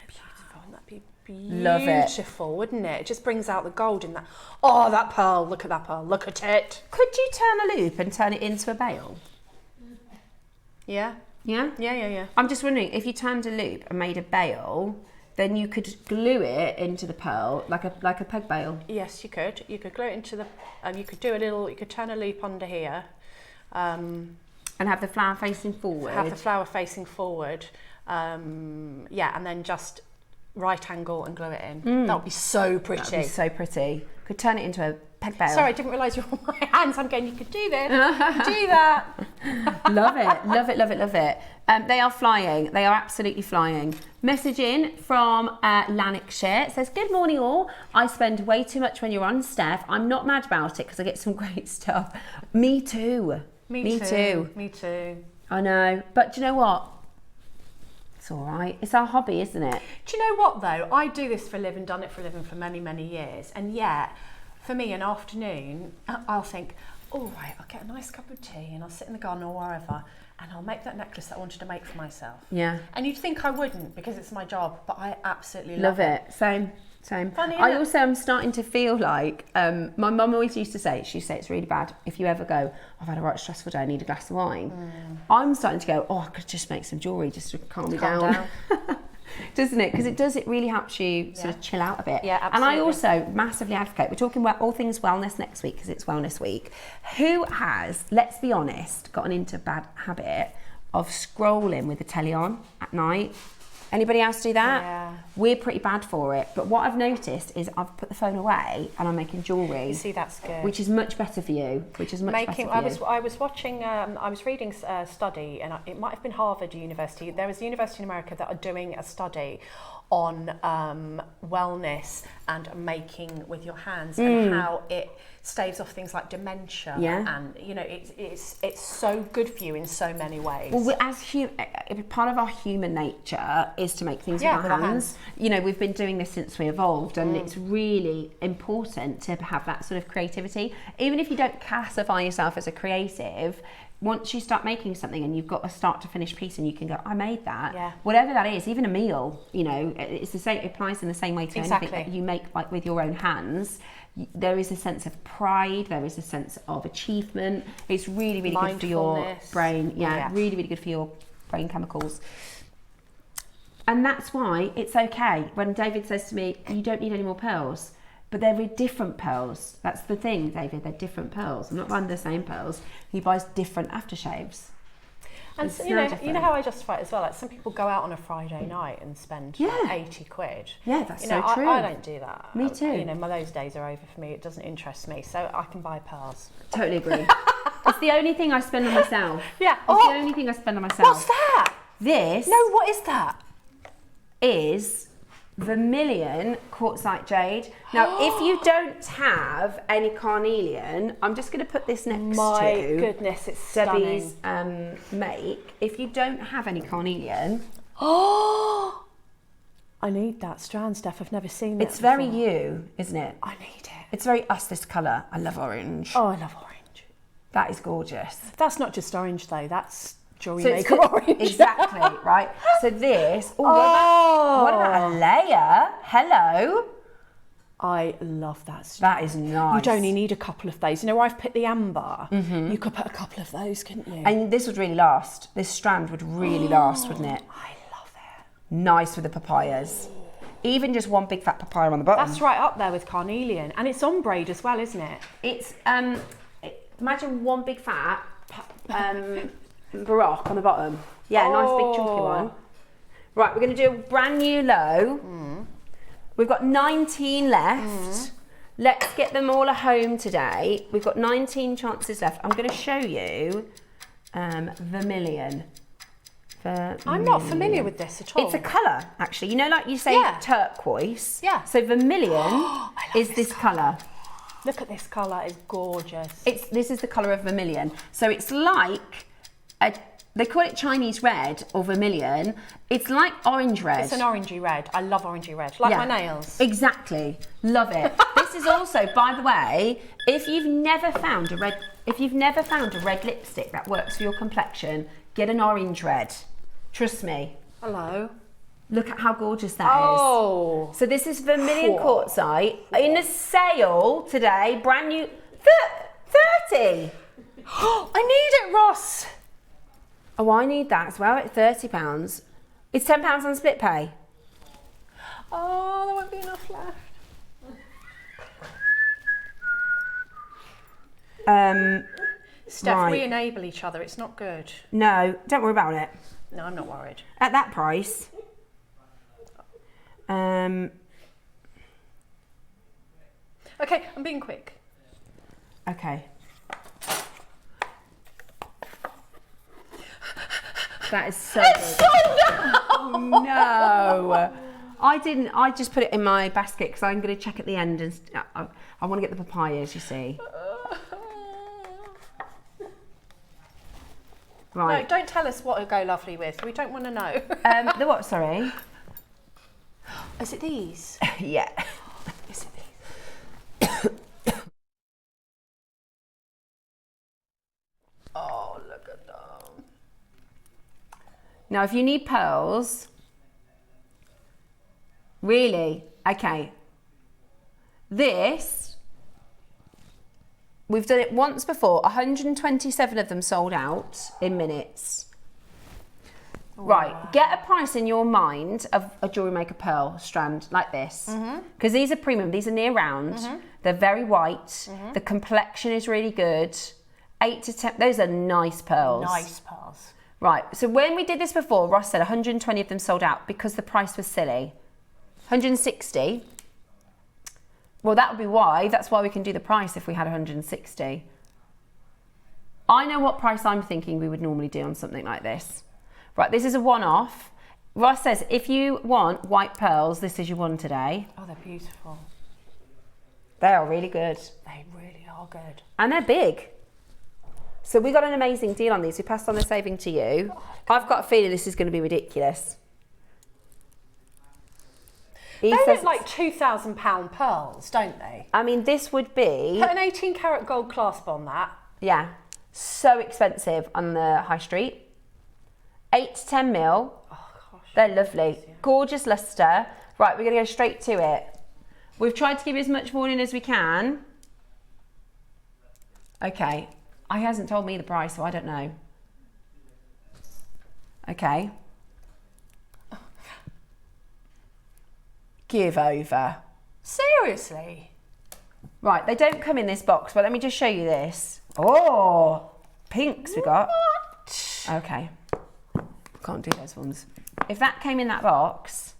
Beautiful. That'd be beautiful, Love it. Wouldn't it? It just brings out the gold in that. Oh, that pearl. Look at that pearl. Look at it. Could you turn a loop and turn it into a bail? Yeah. Yeah? Yeah. I'm just wondering, if you turned a loop and made a bail, then you could glue it into the pearl like a peg bail. Yes, you could. You could glue it into the. You could do a little. You could turn a loop under here. And have the flower facing forward. Have the flower facing forward. Yeah, and then just right angle and glue it in. That would be so pretty. That would be so pretty. Could turn it into a peg bail. Sorry, I didn't realise you were on my hands. I'm going, you could do this. Do that. Love it, love it, love it, love it. They are flying. They are absolutely flying. Message in from Lanarkshire. It says, good morning all. I spend way too much when you're on, Steph. I'm not mad about it because I get some great stuff. Me too. Me too. I know. But do you know what? It's all right. It's our hobby, isn't it? Do you know what though? I do this for a living, done it for a living for many, many years. And yet, for me, an afternoon, I'll think, all right, I'll get a nice cup of tea and I'll sit in the garden or wherever and I'll make that necklace that I wanted to make for myself. Yeah. And you'd think I wouldn't because it's my job, but I absolutely love it. Same. Funny, I also am starting to feel like, my mum always used to say, she'd say it's really bad if you ever go, I've had a right stressful day, I need a glass of wine. I'm starting to go, I could just make some jewellery just to calm me down. Doesn't it? Because it really helps you sort of chill out a bit. Yeah, absolutely. And I also massively advocate, we're talking about all things wellness next week because it's Wellness Week. Who has, let's be honest, gotten into a bad habit of scrolling with the telly on at night? Anybody else do that? Yeah. We're pretty bad for it. But what I've noticed is I've put the phone away and I'm making jewellery. You see, that's good. Which is much better for you. I was watching, I was reading a study, and it might have been Harvard University. There was a university in America that are doing a study on wellness and making with your hands and how it staves off things like dementia. Yeah. And it's so good for you in so many ways. Well, part of our human nature is to make things with our hands. You know, we've been doing this since we evolved, and it's really important to have that sort of creativity. Even if you don't classify yourself as a creative, once you start making something and you've got a start to finish piece and you can go, I made that. Yeah. Whatever that is, even a meal, you know, it's the same. It applies in the same way to anything that you make, like with your own hands. There is a sense of pride. There is a sense of achievement. It's really, really good for your brain. Yeah, really, really good for your brain chemicals. And that's why it's okay when David says to me, you don't need any more pearls. But they're different pearls. That's the thing, David, they're different pearls. I'm not buying the same pearls. He buys different aftershaves. And so, you know how I justify it as well. Like some people go out on a Friday night and spend like 80 quid. Yeah, that's so true. I don't do that. Me too. You know, those days are over for me. It doesn't interest me, so I can buy pearls. Totally agree. It's the only thing I spend on myself. Yeah. It's the only thing I spend on myself. What's that? This. No, what is that? Is vermilion quartzite jade. Now, if you don't have any carnelian, I'm just going to put this next to My goodness, it's Debbie's stunning. make. If you don't have any carnelian, I need that strand stuff. I've never seen it. It's very you, isn't it? I need it. It's very us, this colour. I love orange. Oh, I love orange. That is gorgeous. That's not just orange though. That's JewelleryMaker orange. Exactly, right? So this, what about a layer? Hello. I love that stuff. That is nice. You'd only need a couple of those. You know where I've put the amber? You could put a couple of those, couldn't you? And this would really last. This strand would really last, wouldn't it? I love it. Nice with the papayas. Even just one big fat papaya on the bottom. That's right up there with carnelian. And it's on braid as well, isn't it? It's, imagine one big fat baroque on the bottom. Yeah, nice big chunky one. Right, we're going to do a brand new low. We've got 19 left. Let's get them all home today. We've got 19 chances left. I'm going to show you vermilion. I'm not familiar with this at all. It's a colour, actually. You know, like you say turquoise? Yeah. So vermilion is this colour. Look at this colour, it's gorgeous. This is the colour of vermilion. So it's like, they call it Chinese red or vermilion. It's like orange red. It's an orangey red. I love orangey red, like my nails. Exactly, love it. This is also, by the way, if you've never found a red lipstick that works for your complexion, get an orange red. Trust me. Hello. Look at how gorgeous that is. So this is vermilion quartzite in a sale today, brand new, 30. I need it, Ross. Oh, I need that as well at £30. It's £10 on split pay. Oh, there won't be enough left. Steph, we enable each other. It's not good. No, don't worry about it. No, I'm not worried. At that price. Okay, I'm being quick. Okay. That is so good. So No. I didn't. I just put it in my basket because I'm going to check at the end and I want to get the papayas, you see. Right. No, don't tell us what to go lovely with. We don't want to know. The what, sorry? Is it these? Yeah. Is it these? Oh, look at them. Now, if you need pearls, really, okay. This, we've done it once before. 127 of them sold out in minutes. Right, get a price in your mind of a JewelleryMaker pearl strand like this. Because these are premium, these are near round. They're very white. The complexion is really good. 8 to 10, those are nice pearls. Nice pearls. Right, so when we did this before, Ross said 120 of them sold out because the price was silly. 160. Well, that would be why. That's why we can do the price if we had 160. I know what price I'm thinking we would normally do on something like this. Right, this is a one-off. Ross says, if you want white pearls, this is your one today. Oh, they're beautiful. They are really good. They really are good. And they're big. So we got an amazing deal on these. We passed on the saving to you. I've got a feeling this is going to be ridiculous. They look like £2,000 pearls, don't they? I mean, this would be... Put an 18 karat gold clasp on that. Yeah. So expensive on the high street. 8 to 10 mil. Oh, gosh. They're lovely. Yeah. Gorgeous luster. Right, we're going to go straight to it. We've tried to give you as much warning as we can. Okay. He hasn't told me the price, so I don't know. Okay. Give over. Seriously? Right, they don't come in this box, but let me just show you this. Oh, pinks we got. What? Okay, can't do those ones. If that came in that box,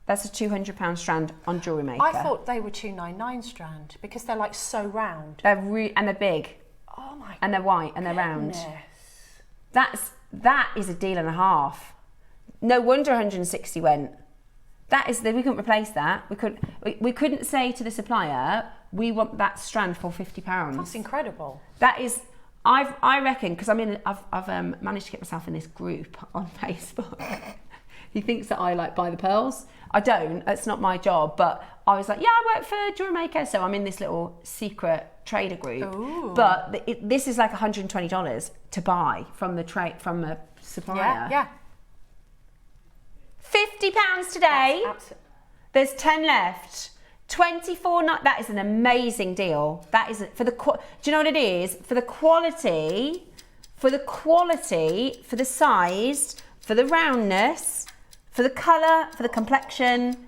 that's a £200 strand on JewelleryMaker. I thought they were $299 strand because they're like so round. They're and they're big. Oh my. And they're white and they're round. Goodness. That is a deal and a half. No wonder 160 went. That is, we couldn't replace that. We couldn't say to the supplier, we want that strand for £50. That's incredible. That is, I reckon, because I've managed to get myself in this group on Facebook. He thinks that I like buy the pearls. I don't, it's not my job, but I was like, yeah, I work for JewelleryMaker, so I'm in this little secret trader group. Ooh. But this is like $120 to buy from the supplier. Yeah. £50 today. There's 10 left. 24. That is an amazing deal. That is for the. Do you know what it is? For the quality, for the size, for the roundness, for the colour, for the complexion.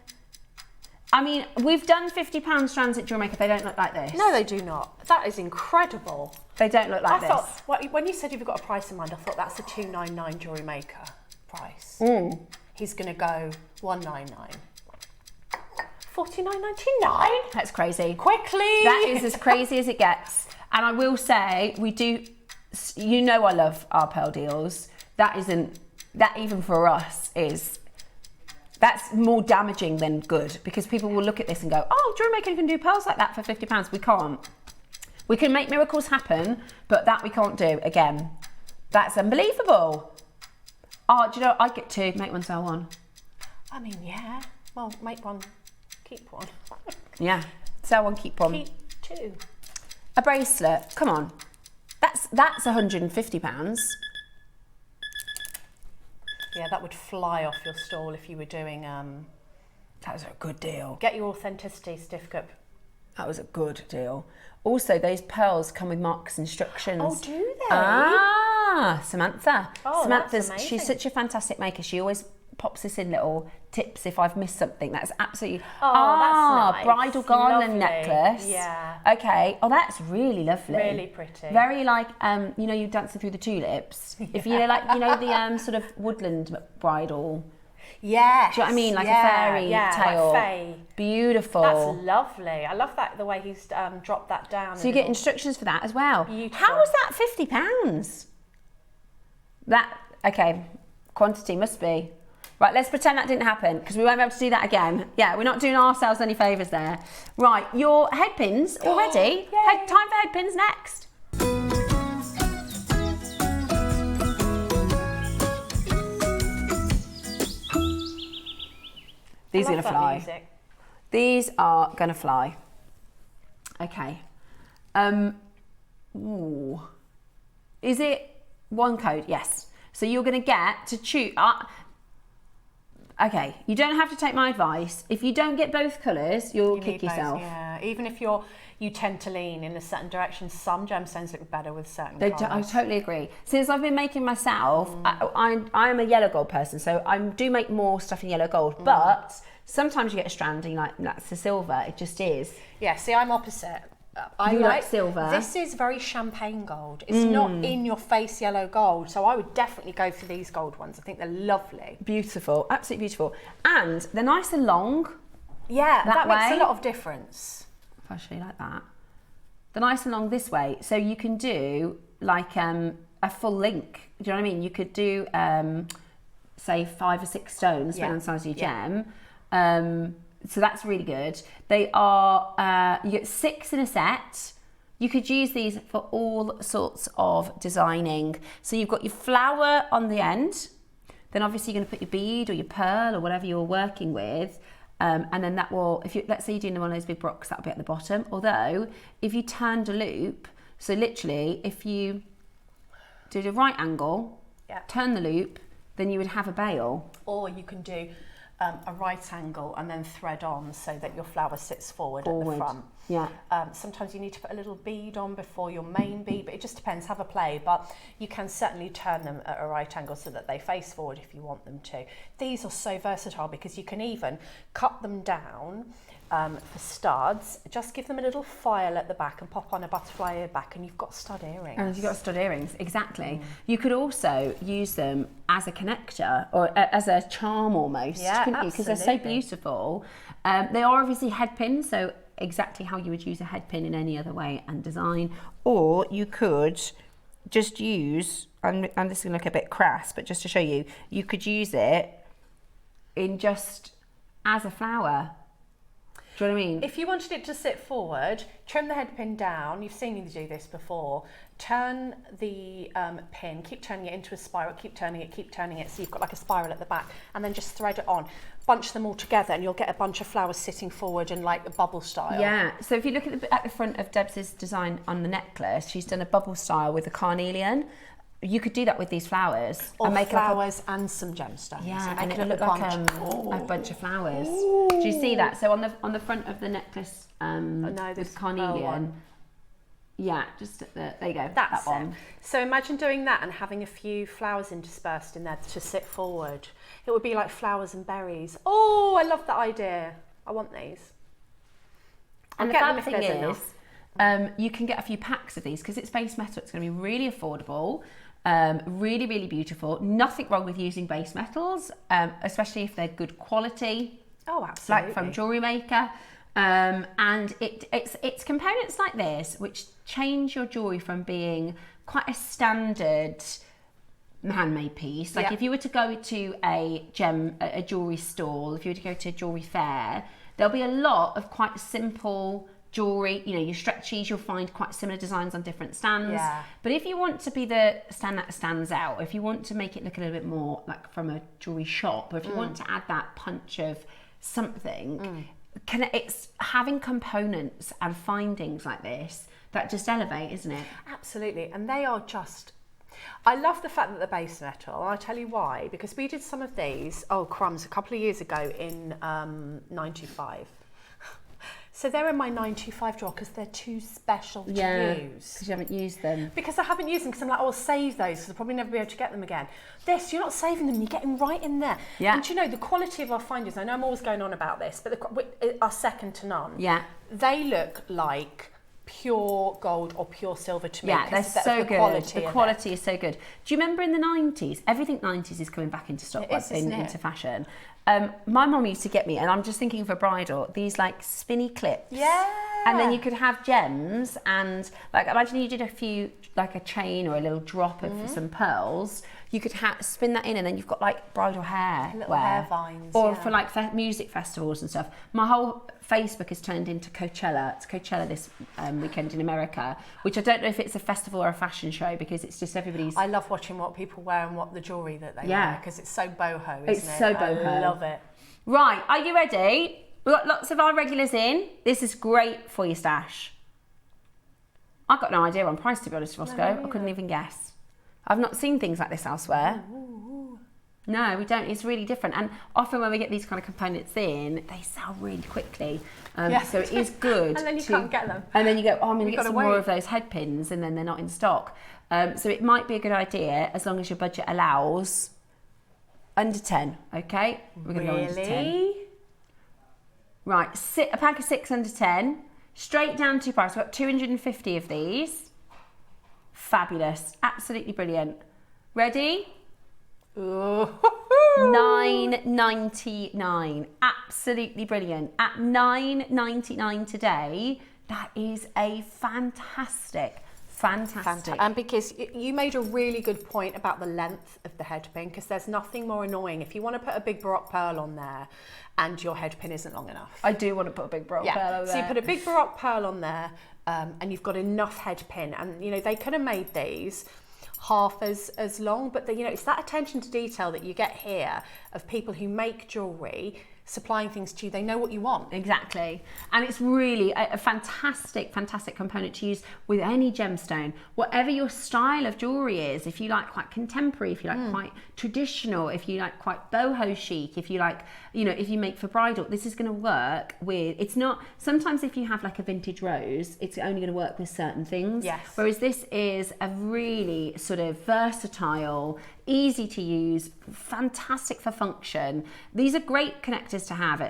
I mean, we've done £50 strands at JewelleryMaker. They don't look like this. No, they do not. That is incredible. They don't look like this. I thought, when you said you've got a price in mind, I thought that's a $299 JewelleryMaker price. He's going to go $199. $49.99. That's crazy. Quickly. That is as crazy as it gets. And I will say, we do, you know, I love our pearl deals. That even for us that's more damaging than good, because people will look at this and go, oh, JewelleryMaker can do pearls like that for £50. We can't. We can make miracles happen, but that we can't do. Again, that's unbelievable. Oh, do you know, I'd get two, make one, sell one. I mean, yeah. Well, make one, keep one. Yeah, sell one, keep one. Keep two. A bracelet, come on. That's £150. Yeah, that would fly off your stall if you were doing... That was a good deal. Get your authenticity certificate. That was a good deal. Also, those pearls come with Mark's instructions. Oh, do they? Samantha. Oh, Samantha's, that's amazing. she's such a fantastic maker. She always pops us in little tips if I've missed something. That's absolutely... that's nice. Bridal garland Lovely. necklace. Yeah. Okay. Oh, that's really lovely. Really pretty. Very like, you know, you dancing through the tulips. Yeah. If you like, you know, the sort of woodland bridal... Yes. Do you know what I mean? Like a fairy tale. Like fae. Beautiful. That's lovely. I love that, the way he's dropped that down. So you get instructions for that as well. Beautiful. How is that £50? That, okay, quantity must be. Right, let's pretend that didn't happen, because we won't be able to do that again. Yeah, we're not doing ourselves any favours there. Right, your head pins already. Time for head pins next. These are going to fly. Music. These are going to fly. Okay. Ooh. Is it one code? Yes. So you're going to get to choose. Okay. You don't have to take my advice. If you don't get both colours, you'll kick yourself. Yeah. Even if you tend to lean in a certain direction, some gemstones look better with certain colours. I totally agree. Since I've been making myself, I am a yellow gold person, so I do make more stuff in yellow gold, but sometimes you get a strand and you're like, that's the silver, it just is. Yeah, see, I'm opposite. I like silver. This is very champagne gold. It's not in your face yellow gold, so I would definitely go for these gold ones. I think they're lovely. Beautiful, absolutely beautiful. And they're nice and long. Yeah, that makes a lot of difference. If I show you like that. They're nice and long this way, so you can do like a full link. Do you know what I mean? You could do, say, 5 or 6 stones, depending on the size of your gem. So that's really good. They are, you get 6 in a set. You could use these for all sorts of designing. So you've got your flower on the end. Then obviously you're going to put your bead or your pearl or whatever you're working with. And then that will, let's say you're doing one of those big brocks, that'll be at the bottom. Although, if you turned a loop, so literally, if you did a right angle, turn the loop, then you would have a bail. Or you can do a right angle and then thread on so that your flower sits forward at the front. Yeah. Sometimes you need to put a little bead on before your main bead, but it just depends, have a play. But you can certainly turn them at a right angle so that they face forward if you want them to. These are so versatile because you can even cut them down for studs. Just give them a little file at the back and pop on a butterfly ear back, and you've got stud earrings. And you've got stud earrings, exactly. You could also use them as a connector or as a charm almost, couldn't you? Because they're so beautiful. They are obviously head pins, so exactly how you would use a head pin in any other way and design. Or you could just use, and this is going to look a bit crass, but just to show you, you could use it in just as a flower. Do you know what I mean? If you wanted it to sit forward, trim the head pin down. You've seen me do this before. Turn the pin, keep turning it into a spiral, keep turning it, so you've got like a spiral at the back, and then just thread it on. Bunch them all together and you'll get a bunch of flowers sitting forward in like a bubble style. Yeah, so if you look at the front of Deb's design on the necklace, she's done a bubble style with a carnelian. You could do that with these flowers. Or and make flowers and some gemstones. Yeah, and it would look like a bunch of flowers. Ooh. Do you see that? So on the front of the necklace with carnelian. Yeah, just at there you go. That's that one. So imagine doing that and having a few flowers interspersed in there to sit forward. It would be like flowers and berries. Oh, I love that idea. I want these. And the fab thing is, you can get a few packs of these because it's base metal. It's going to be really affordable. Really, really beautiful. Nothing wrong with using base metals, especially if they're good quality. Oh, absolutely. Like from JewelleryMaker. And it's components like this which change your jewellery from being quite a standard handmade piece. Like if you were to go to a jewellery stall, if you were to go to a jewellery fair, there'll be a lot of quite simple jewellery, you know, your stretchies, you'll find quite similar designs on different stands. Yeah. But if you want to be the stand that stands out, if you want to make it look a little bit more like from a jewellery shop, or if you want to add that punch of something, it's having components and findings like this that just elevate, isn't it? Absolutely. And they are just, I love the fact that they're base metal. I'll tell you why, because we did some of these, a couple of years ago in 925. So they're in my 925 drawer because they're too special to use. Because you haven't used them. Because I haven't used them, because I'm like, I'll save those because I'll probably never be able to get them again. This, you're not saving them, you're getting right in there. Yeah. And you know, the quality of our findings, I know I'm always going on about this, but are second to none. Yeah. They look like pure gold or pure silver to me. Yeah, they're so good. The quality is so good. Do you remember in the 90s? Everything 90s is coming back into stock, into fashion. My mum used to get me, and I'm just thinking for bridal, these like spinny clips. Yeah. And then you could have gems, and like imagine you did a few, like a chain or a little drop of some pearls. You could spin that in, and then you've got like bridal hair, little hair vines, or for like music festivals and stuff. My whole Facebook has turned into Coachella. It's Coachella this weekend in America, which I don't know if it's a festival or a fashion show because it's just everybody's. I love watching what people wear and what the jewellery that they wear because it's so boho, isn't it? It's so boho. I love it. Right, are you ready? We've got lots of our regulars in. This is great for your stash. I've got no idea on price, to be honest, Roscoe. I couldn't even guess. I've not seen things like this elsewhere. Ooh. No, we don't. It's really different. And often when we get these kind of components in, they sell really quickly. So it is good. And then you can't get them. And then you go, I'm going to get some more of those head pins, and then they're not in stock. So it might be a good idea, as long as your budget allows, under 10, okay? We're going to go under 10. Right, a pack of 6 under 10. Straight down to price. We've got 250 of these. Fabulous. Absolutely brilliant. Ready? $9.99. Absolutely brilliant. At $9.99 today, that is a fantastic. And because you made a really good point about the length of the head pin, because there's nothing more annoying if you want to put a big Baroque pearl on there and your head pin isn't long enough. I do want to put a big Baroque pearl on there. So you put a big Baroque pearl on there and you've got enough head pin, and you know they could have made these half as long, but you know it's that attention to detail that you get here of people who make jewellery supplying things to you, they know what you want. Exactly. And it's really a fantastic, fantastic component to use with any gemstone. Whatever your style of jewellery is, if you like quite contemporary, if you like quite traditional, if you like quite boho chic, if you like, you know, if you make for bridal, this is going to work with, it's not, sometimes if you have like a vintage rose, it's only going to work with certain things. Yes. Whereas this is a really sort of versatile, easy to use, fantastic for function. These are great connectors to have,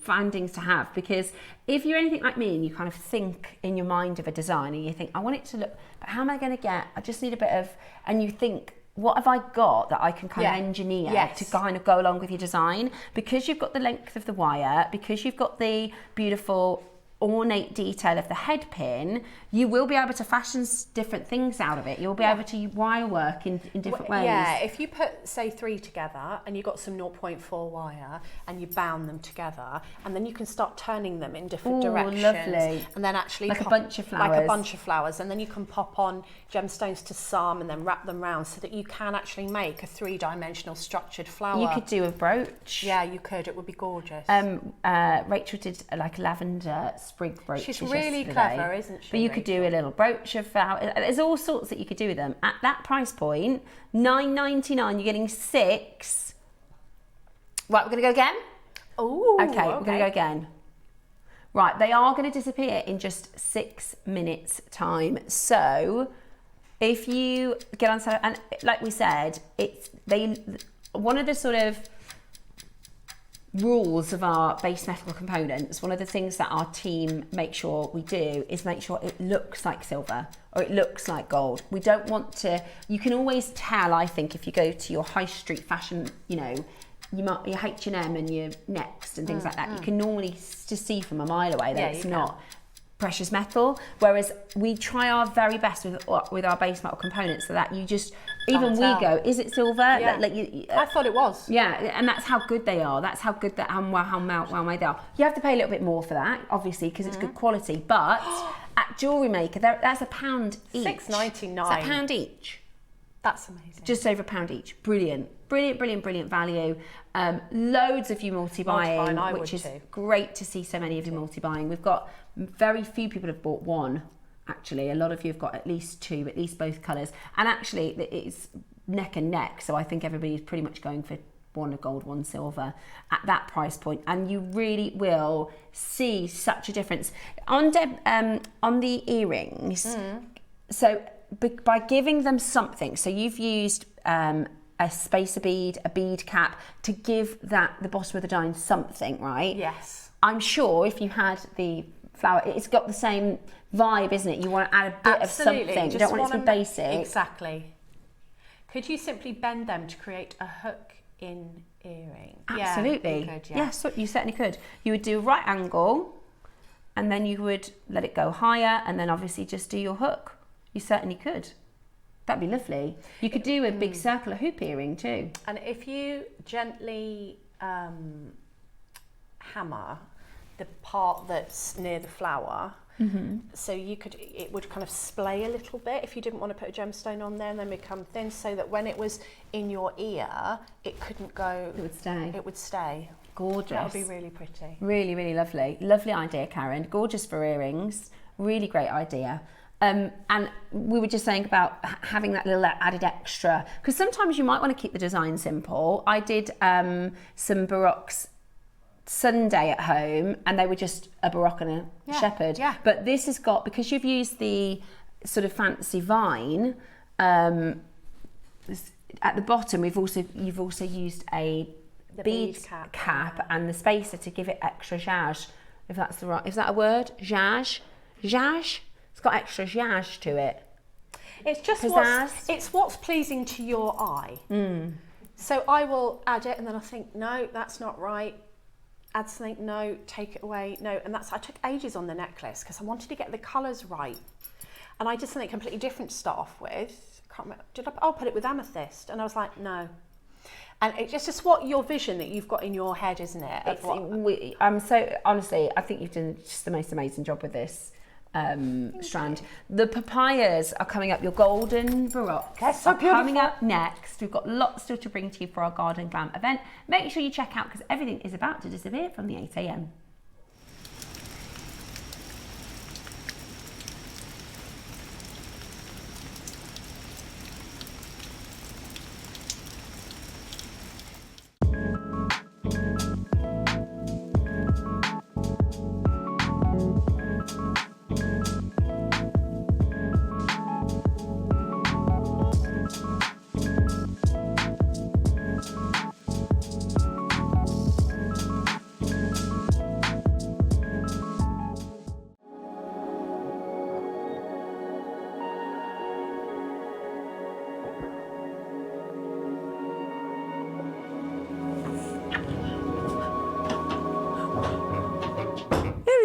findings to have, because if you're anything like me and you kind of think in your mind of a design and you think, I want it to look, but how am I going to get, I just need a bit of, and you think, what have I got that I can kind of engineer to kind of go along with your design? Because you've got the length of the wire, because you've got the beautiful ornate detail of the head pin, you will be able to fashion different things out of it. You'll be able to wire work in different ways. Yeah, if you put, say, 3 together and you've got some 0.4 wire and you bound them together, and then you can start turning them in different directions. Lovely. And then actually like a bunch of flowers. Like a bunch of flowers. And then you can pop on gemstones to some and then wrap them round so that you can actually make a 3-dimensional structured flower. You could do a brooch. Yeah, you could. It would be gorgeous. Rachel did like a lavender sprig brooch. She's really clever, isn't she? But you could do a little brooch of flowers. There's all sorts that you could do with them. At that price point, $9.99, you're getting 6. Right, we're going to go again? Oh, okay, we're going to go again. Right, they are going to disappear in just 6 minutes time. So if you get on sale, and like we said, one of the sort of rules of our base metal components, one of the things that our team make sure we do is make sure it looks like silver or it looks like gold. We don't want to, you can always tell, I think, if you go to your high street fashion, you know, your H&M and your Next and things like that, you can normally just see from a mile away that it's not precious metal, whereas we try our very best with our base metal components so that you just, even we go, is it silver? Yeah. I thought it was. Yeah, and that's how good they are. That's how good that, how well made they are. You have to pay a little bit more for that, obviously, because it's good quality, but at JewelleryMaker, that's £1 each. $6.99. It's £1 each. That's amazing. Just over £1 each. Brilliant. Brilliant value. Loads of you multi-buying, which is great to see so many of you multi-buying. We've got very few people have bought one, actually. A lot of you have got at least 2, at least both colours. And actually, it's neck and neck. So I think everybody's pretty much going for one gold, one silver at that price point. And you really will see such a difference. On the earrings, so by giving them something, so you've used a spacer bead, a bead cap, to give the bottom of the dime something, right? Yes. I'm sure if you had the flower, it's got the same vibe, isn't it? You want to add a bit of something. You don't want it to be basic. Exactly. Could you simply bend them to create a hook-in earring? Absolutely. Yeah, you could, Yes, you certainly could. You would do a right angle, and then you would let it go higher, and then obviously just do your hook. You certainly could. That'd be lovely. You could do a big circular hoop earring too. And if you gently hammer the part that's near the flower, so it would kind of splay a little bit if you didn't want to put a gemstone on there and then become thin, so that when it was in your ear, it couldn't go. It would stay. It would stay. Gorgeous. That would be really pretty. Really, really lovely. Lovely idea, Karen. Gorgeous for earrings. Really great idea. And we were just saying about having that little added extra, because sometimes you might want to keep the design simple. I did some Baroques Sunday at home, and they were just a Baroque and a shepherd. Yeah. But this has got, because you've used the sort of fancy vine at the bottom, you've also used the bead cap and the spacer to give it extra zhazh. If that's is that a word? Zhazh? It's got extra zhazh to it. It's just what's pleasing to your eye. So I will add it, and then I think, no, that's not right. Add something, no, take it away, no. And I took ages on the necklace because I wanted to get the colours right. And I did something completely different to start off with. Can't remember. I'll put it with amethyst. And I was like, no. And it's just what your vision that you've got in your head, isn't it? I'm so, honestly, I think you've done just the most amazing job with this. strand. The papayas are coming up. Your golden baroques They're so beautiful. coming up next. We've got lots still to bring to you for our Garden Glam event. Make sure you check out because everything is about to disappear from the 8 a.m.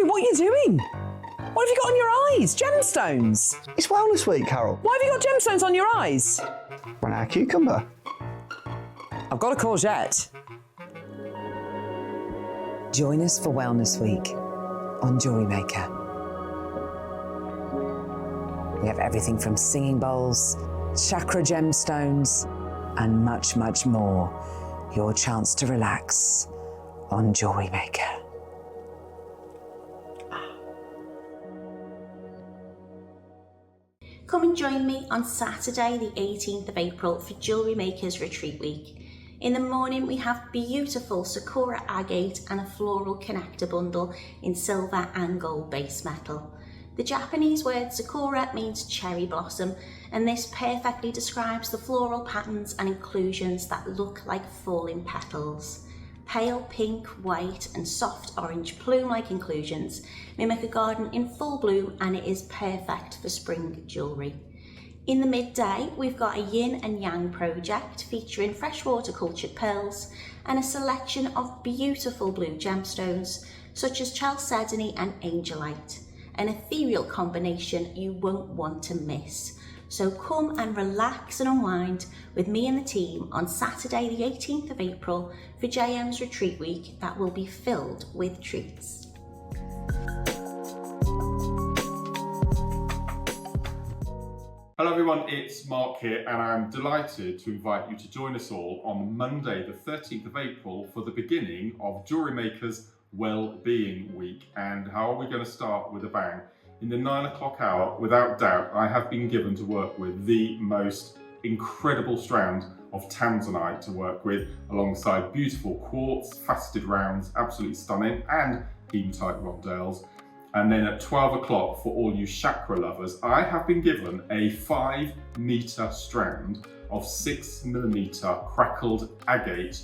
What are you doing? What have you got on your eyes? Gemstones. It's Wellness Week, Carol. Why have you got gemstones on your eyes? Run out of cucumber. I've got a courgette. Join us for Wellness Week on JewelleryMaker. We have everything from singing bowls, chakra gemstones, and much, much more. Your chance to relax on JewelleryMaker. Come and join me on Saturday the 18th of April for Jewellery Makers Retreat Week. In the morning we have beautiful Sakura agate and a floral connector bundle in silver and gold base metal. The Japanese word Sakura means cherry blossom, and this perfectly describes the floral patterns and inclusions that look like falling petals. Pale pink, white and soft orange plume-like inclusions mimic a garden in full bloom, and it is perfect for spring jewellery. In the midday, we've got a yin and yang project featuring freshwater cultured pearls and a selection of beautiful blue gemstones such as chalcedony and angelite, an ethereal combination you won't want to miss. So come and relax and unwind with me and the team on Saturday the 18th of April for JM's Retreat Week that will be filled with treats. Hello everyone, it's Mark here and I'm delighted to invite you to join us all on Monday the 13th of April for the beginning of Jewellery Maker's Wellbeing Week. And how are we going to start with a bang? In the 9 o'clock hour, without doubt, I have been given to work with the most incredible strand of tanzanite to work with, alongside beautiful quartz, faceted rounds, absolutely stunning, and hematite rondelles. And then at 12 o'clock, for all you chakra lovers, I have been given a 5-metre strand of 6mm crackled agate,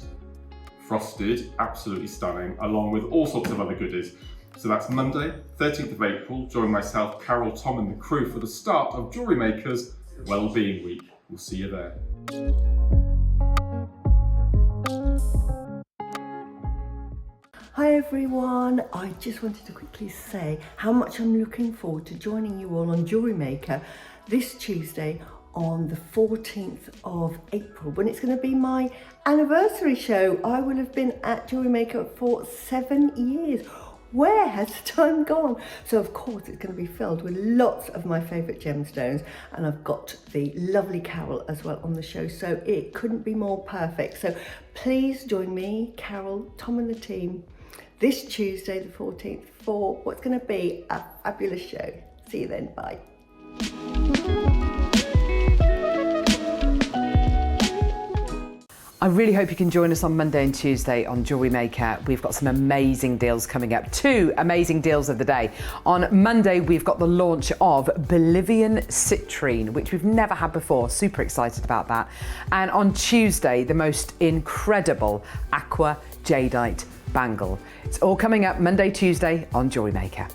frosted, absolutely stunning, along with all sorts of other goodies. So that's Monday, 13th of April. Join myself, Carol, Tom and the crew for the start of Jewellery Maker's Wellbeing Week. We'll see you there. Hi everyone, I just wanted to quickly say how much I'm looking forward to joining you all on Jewellery Maker this Tuesday on the 14th of April, when it's going to be my anniversary show. I will have been at Jewellery Maker for 7 years. Where has the time gone? So of course it's going to be filled with lots of my favourite gemstones, and I've got the lovely Carol as well on the show, so it couldn't be more perfect. So please join me, Carol, Tom and the team this Tuesday the 14th for what's going to be a fabulous show. See you then, bye. I really hope you can join us on Monday and Tuesday on Jewellery Maker. We've got some amazing deals coming up. 2 amazing deals of the day. On Monday, we've got the launch of Bolivian citrine, which we've never had before. Super excited about that. And on Tuesday, the most incredible aqua jadeite bangle. It's all coming up Monday, Tuesday on Jewellery Maker.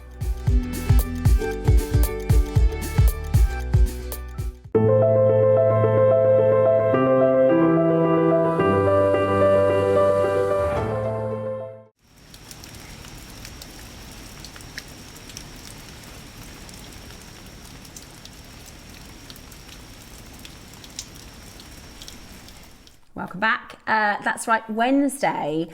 Welcome back. That's right, Wednesday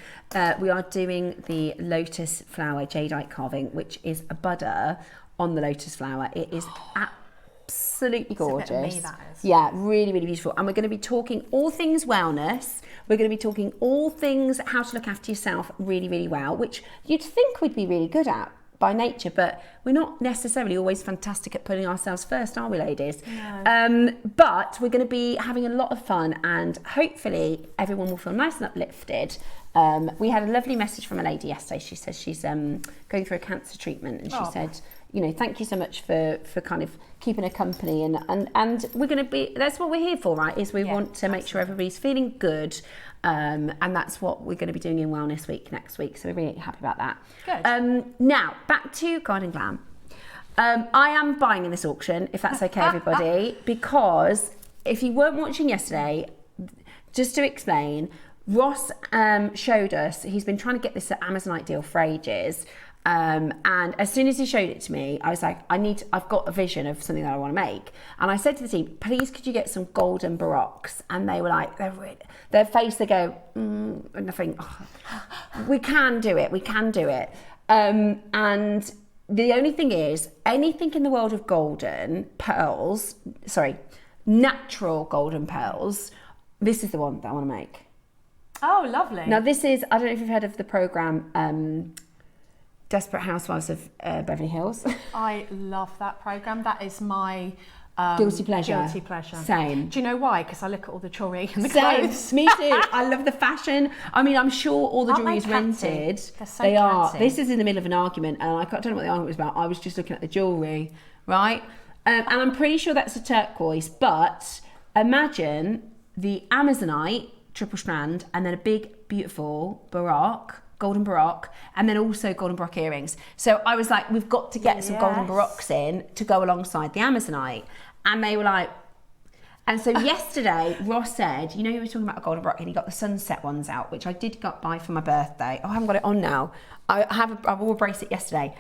we are doing the lotus flower jadeite carving, which is a budder on the lotus flower. It is absolutely gorgeous. It's a bit of me, that is. Yeah, really, really beautiful. And we're going to be talking all things wellness. We're going to be talking all things how to look after yourself really, really well, which you'd think we'd be really good at by nature, but we're not necessarily always fantastic at putting ourselves first, are we, ladies? No. But we're going to be having a lot of fun, and hopefully everyone will feel nice and uplifted. We had a lovely message from a lady yesterday. She says she's going through a cancer treatment, and she said, you know, thank you so much for kind of keeping her company, and we're going to be, that's what we're here for, right? Is we want to make sure everybody's feeling good, and that's what we're going to be doing in Wellness Week next week. So we're really happy about that. Good. Now back to Garden Glam. I am buying in this auction, if that's okay, everybody, because if you weren't watching yesterday, just to explain, Ross showed us, he's been trying to get this Amazonite deal for ages. And as soon as he showed it to me, I was like, I've got a vision of something that I want to make. And I said to the team, please could you get some golden baroques? And they were like, their face, they go, and I think, we can do it. And the only thing is, anything in the world of natural golden pearls, this is the one that I want to make. Oh, lovely. Now this is, I don't know if you've heard of the programme, Desperate Housewives of Beverly Hills. I love that programme. That is my guilty pleasure. Guilty pleasure. Same. Do you know why? Because I look at all the jewellery and the Same. clothes. Me too. I love the fashion. I mean, I'm sure all the jewellery is rented. They're so they are. catty. This is in the middle of an argument, and I don't know what the argument was about. I was just looking at the jewellery, right? And I'm pretty sure that's a turquoise, but imagine the Amazonite triple strand and then a big, beautiful baroque, golden baroque, and then also golden baroque earrings. So I was like, we've got to get some golden baroques in to go alongside the Amazonite. And they were like, and so yesterday Ross said, you know, he was talking about a golden baroque and he got the sunset ones out, which I did buy for my birthday. Oh, I haven't got it on now. I wore a bracelet yesterday.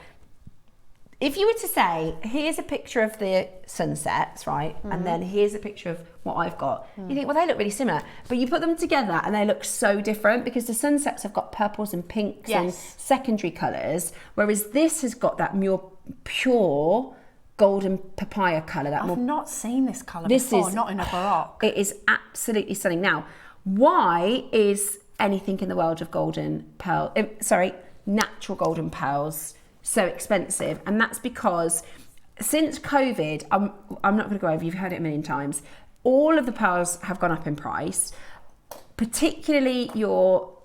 If you were to say, here's a picture of the sunsets, right? And then here's a picture of what I've got. You think, well, they look really similar. But you put them together and they look so different because the sunsets have got purples and pinks and secondary colours, whereas this has got that more pure golden papaya colour. I've not seen this colour before, not in a baroque. It is absolutely stunning. Now, why is anything in the world of natural golden pearls so expensive? And that's because since COVID, I'm not going to go over, you've heard it a million times, all of the pearls have gone up in price, particularly your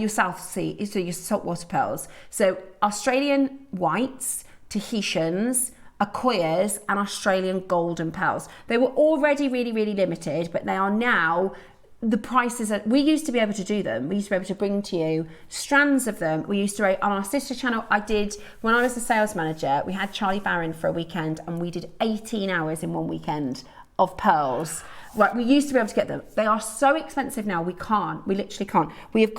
South Sea, so your saltwater pearls. So Australian whites, Tahitians, Akoyas and Australian golden pearls. They were already really, really limited, but they are now, the prices are, we used to be able to do them. We used to be able to bring to you strands of them. We used to, on our sister channel, when I was a sales manager, we had Charlie Barron for a weekend and we did 18 hours in one weekend of pearls. Right, we used to be able to get them. They are so expensive now, we literally can't. We've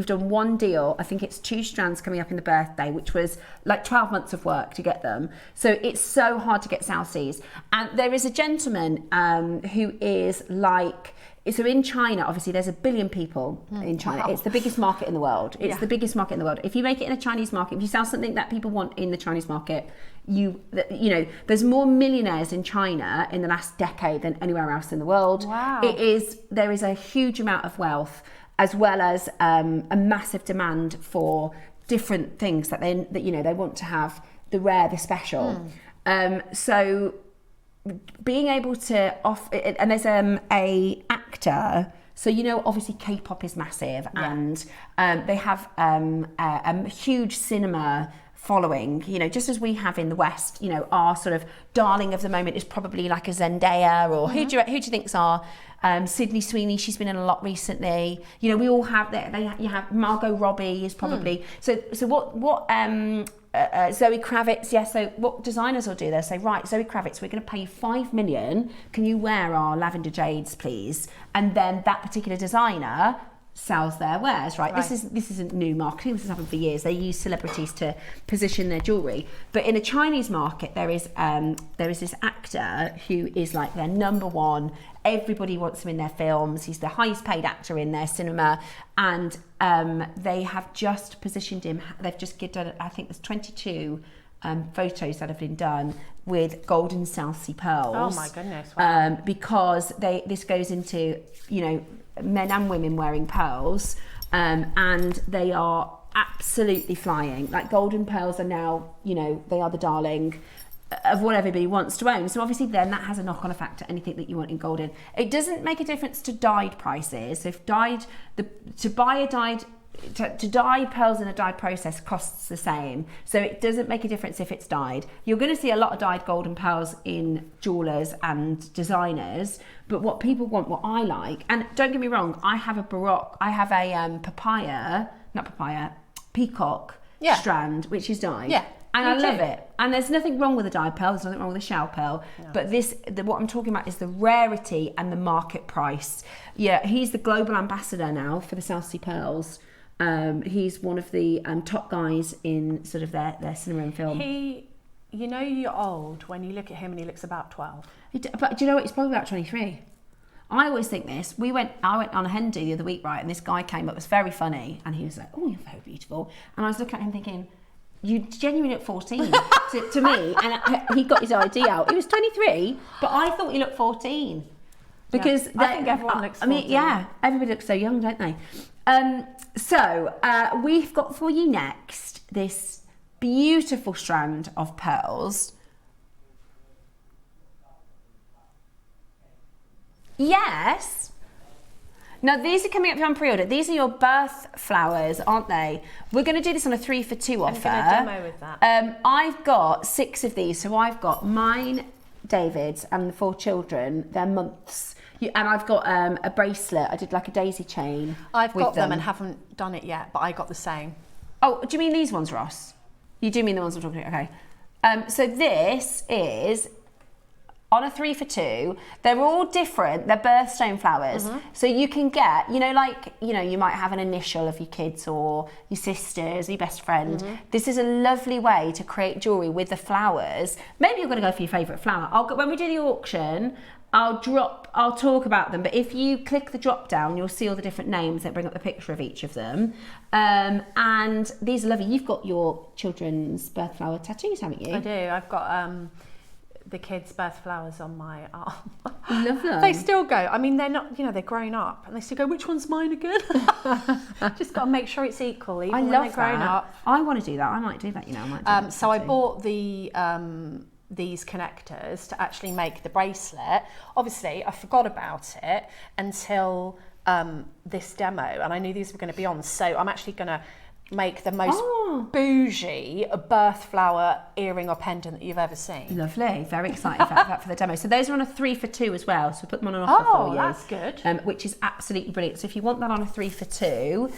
done one deal, I think it's 2 strands coming up in the birthday, which was like 12 months of work to get them. So it's so hard to get South Seas. And there is a gentleman who is like, so in China, obviously there's 1 billion people in China. Wow. It's the biggest market in the world. It's the biggest market in the world. If you make it in a Chinese market, if you sell something that people want in the Chinese market, you know, there's more millionaires in China in the last decade than anywhere else in the world. Wow. There is a huge amount of wealth, as well as a massive demand for different things that they want to have, the rare, the special. So being able to offer, and there's a actor, so obviously K-pop is massive, and they have a huge cinema following, just as we have in the West. Our sort of darling of the moment is probably like a Zendaya, or who do you think's our Sydney Sweeney? She's been in a lot recently. We all have that. You have Margot Robbie is probably so what Zoe Kravitz. So what designers will do, they'll say, right, Zoe Kravitz, we're going to pay you $5 million. Can you wear our lavender jades, please? And then that particular designer sells their wares, right? This isn't new marketing. This has happened for years. They use celebrities to position their jewelry. But in a Chinese market, there is this actor who is like their number one. Everybody wants him in their films. He's the highest paid actor in their cinema, and they have just positioned him. They've just done, I think there's 22 photos that have been done with golden South Sea pearls. Oh my goodness! Wow. Because this goes into, you know, men and women wearing pearls, and they are absolutely flying. Like, golden pearls are now, you know, they are the darling of what everybody wants to own. So obviously then that has a knock-on effect to anything that you want in golden. It doesn't make a difference to dyed prices. So if to dye pearls in a dyed process costs the same, so it doesn't make a difference if it's dyed. You're going to see a lot of dyed golden pearls in jewelers and designers, but what people want, what I like, and don't get me wrong, I have a peacock strand which is dyed, and I love it, and there's nothing wrong with a dyed pearl, there's nothing wrong with a shell pearl, but what I'm talking about is the rarity and the market price. He's the global ambassador now for the South Sea pearls. He's one of the top guys in sort of their cinema and film. You know you're old when you look at him and he looks about 12. But do you know what? He's probably about 23. I always think this. I went on a hen do the other week, right? And this guy came up, it was very funny, and he was like, "Oh, you're very beautiful." And I was looking at him thinking, "You genuinely look 14 to me." And he got his ID out. He was 23, but I thought he looked 14. Because I think everyone looks 14. I mean, everybody looks so young, don't they? So we've got for you next this beautiful strand of pearls. Yes. Now these are coming up on pre-order. These are your birth flowers, aren't they? We're going to do this on a 3-for-2 offer. I'm going to demo with that. I've got 6 of these. So I've got mine, David's, and the 4 children. They're months. And I've got a bracelet. I did like a daisy chain. I've got them and haven't done it yet, but I got the same. Oh, do you mean these ones, Ross? You do mean the ones I'm talking about? Okay. So this is on a 3-for-2. They're all different. They're birthstone flowers. Mm-hmm. So you can get, you might have an initial of your kids or your sisters or your best friend. Mm-hmm. This is a lovely way to create jewellery with the flowers. Maybe you're going to go for your favourite flower. When we do the auction, I'll talk about them, but if you click the drop down, you'll see all the different names that bring up the picture of each of them. And these are lovely. You've got your children's birth flower tattoos, haven't you? I do. I've got the kids' birth flowers on my arm. Love them. They still go. I mean, they're not, they're grown up, and they still go, which one's mine again? Just got to make sure it's equal, even when they're grown up. I want to do that. I might do that, So I bought these connectors to actually make the bracelet. Obviously, I forgot about it until this demo, and I knew these were going to be on. So I'm actually going to make the most bougie birth flower earring or pendant that you've ever seen. Lovely. Very excited about that for the demo. So those are on a 3-for-2 as well. So put them on an offer for you. Oh, that's good. Which is absolutely brilliant. So if you want that on a 3-for-2,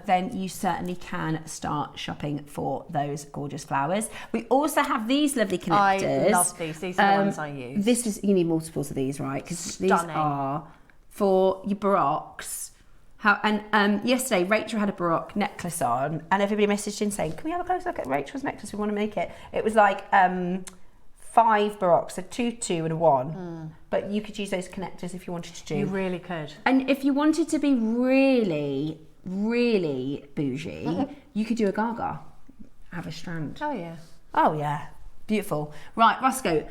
then you certainly can start shopping for those gorgeous flowers. We also have these lovely connectors. I love these. These are the ones I use. You need multiples of these, right? Because these are for your baroques. Yesterday, Rachel had a baroque necklace on, and everybody messaged in saying, "Can we have a close look at Rachel's necklace? We want to make it." It was like 5 baroques, so 2, 2, and a 1. But you could use those connectors if you wanted to do. You really could. And if you wanted to be really, really bougie, you could do a gaga. Have a strand. Oh yeah. Oh yeah. Beautiful. Right, Roscoe,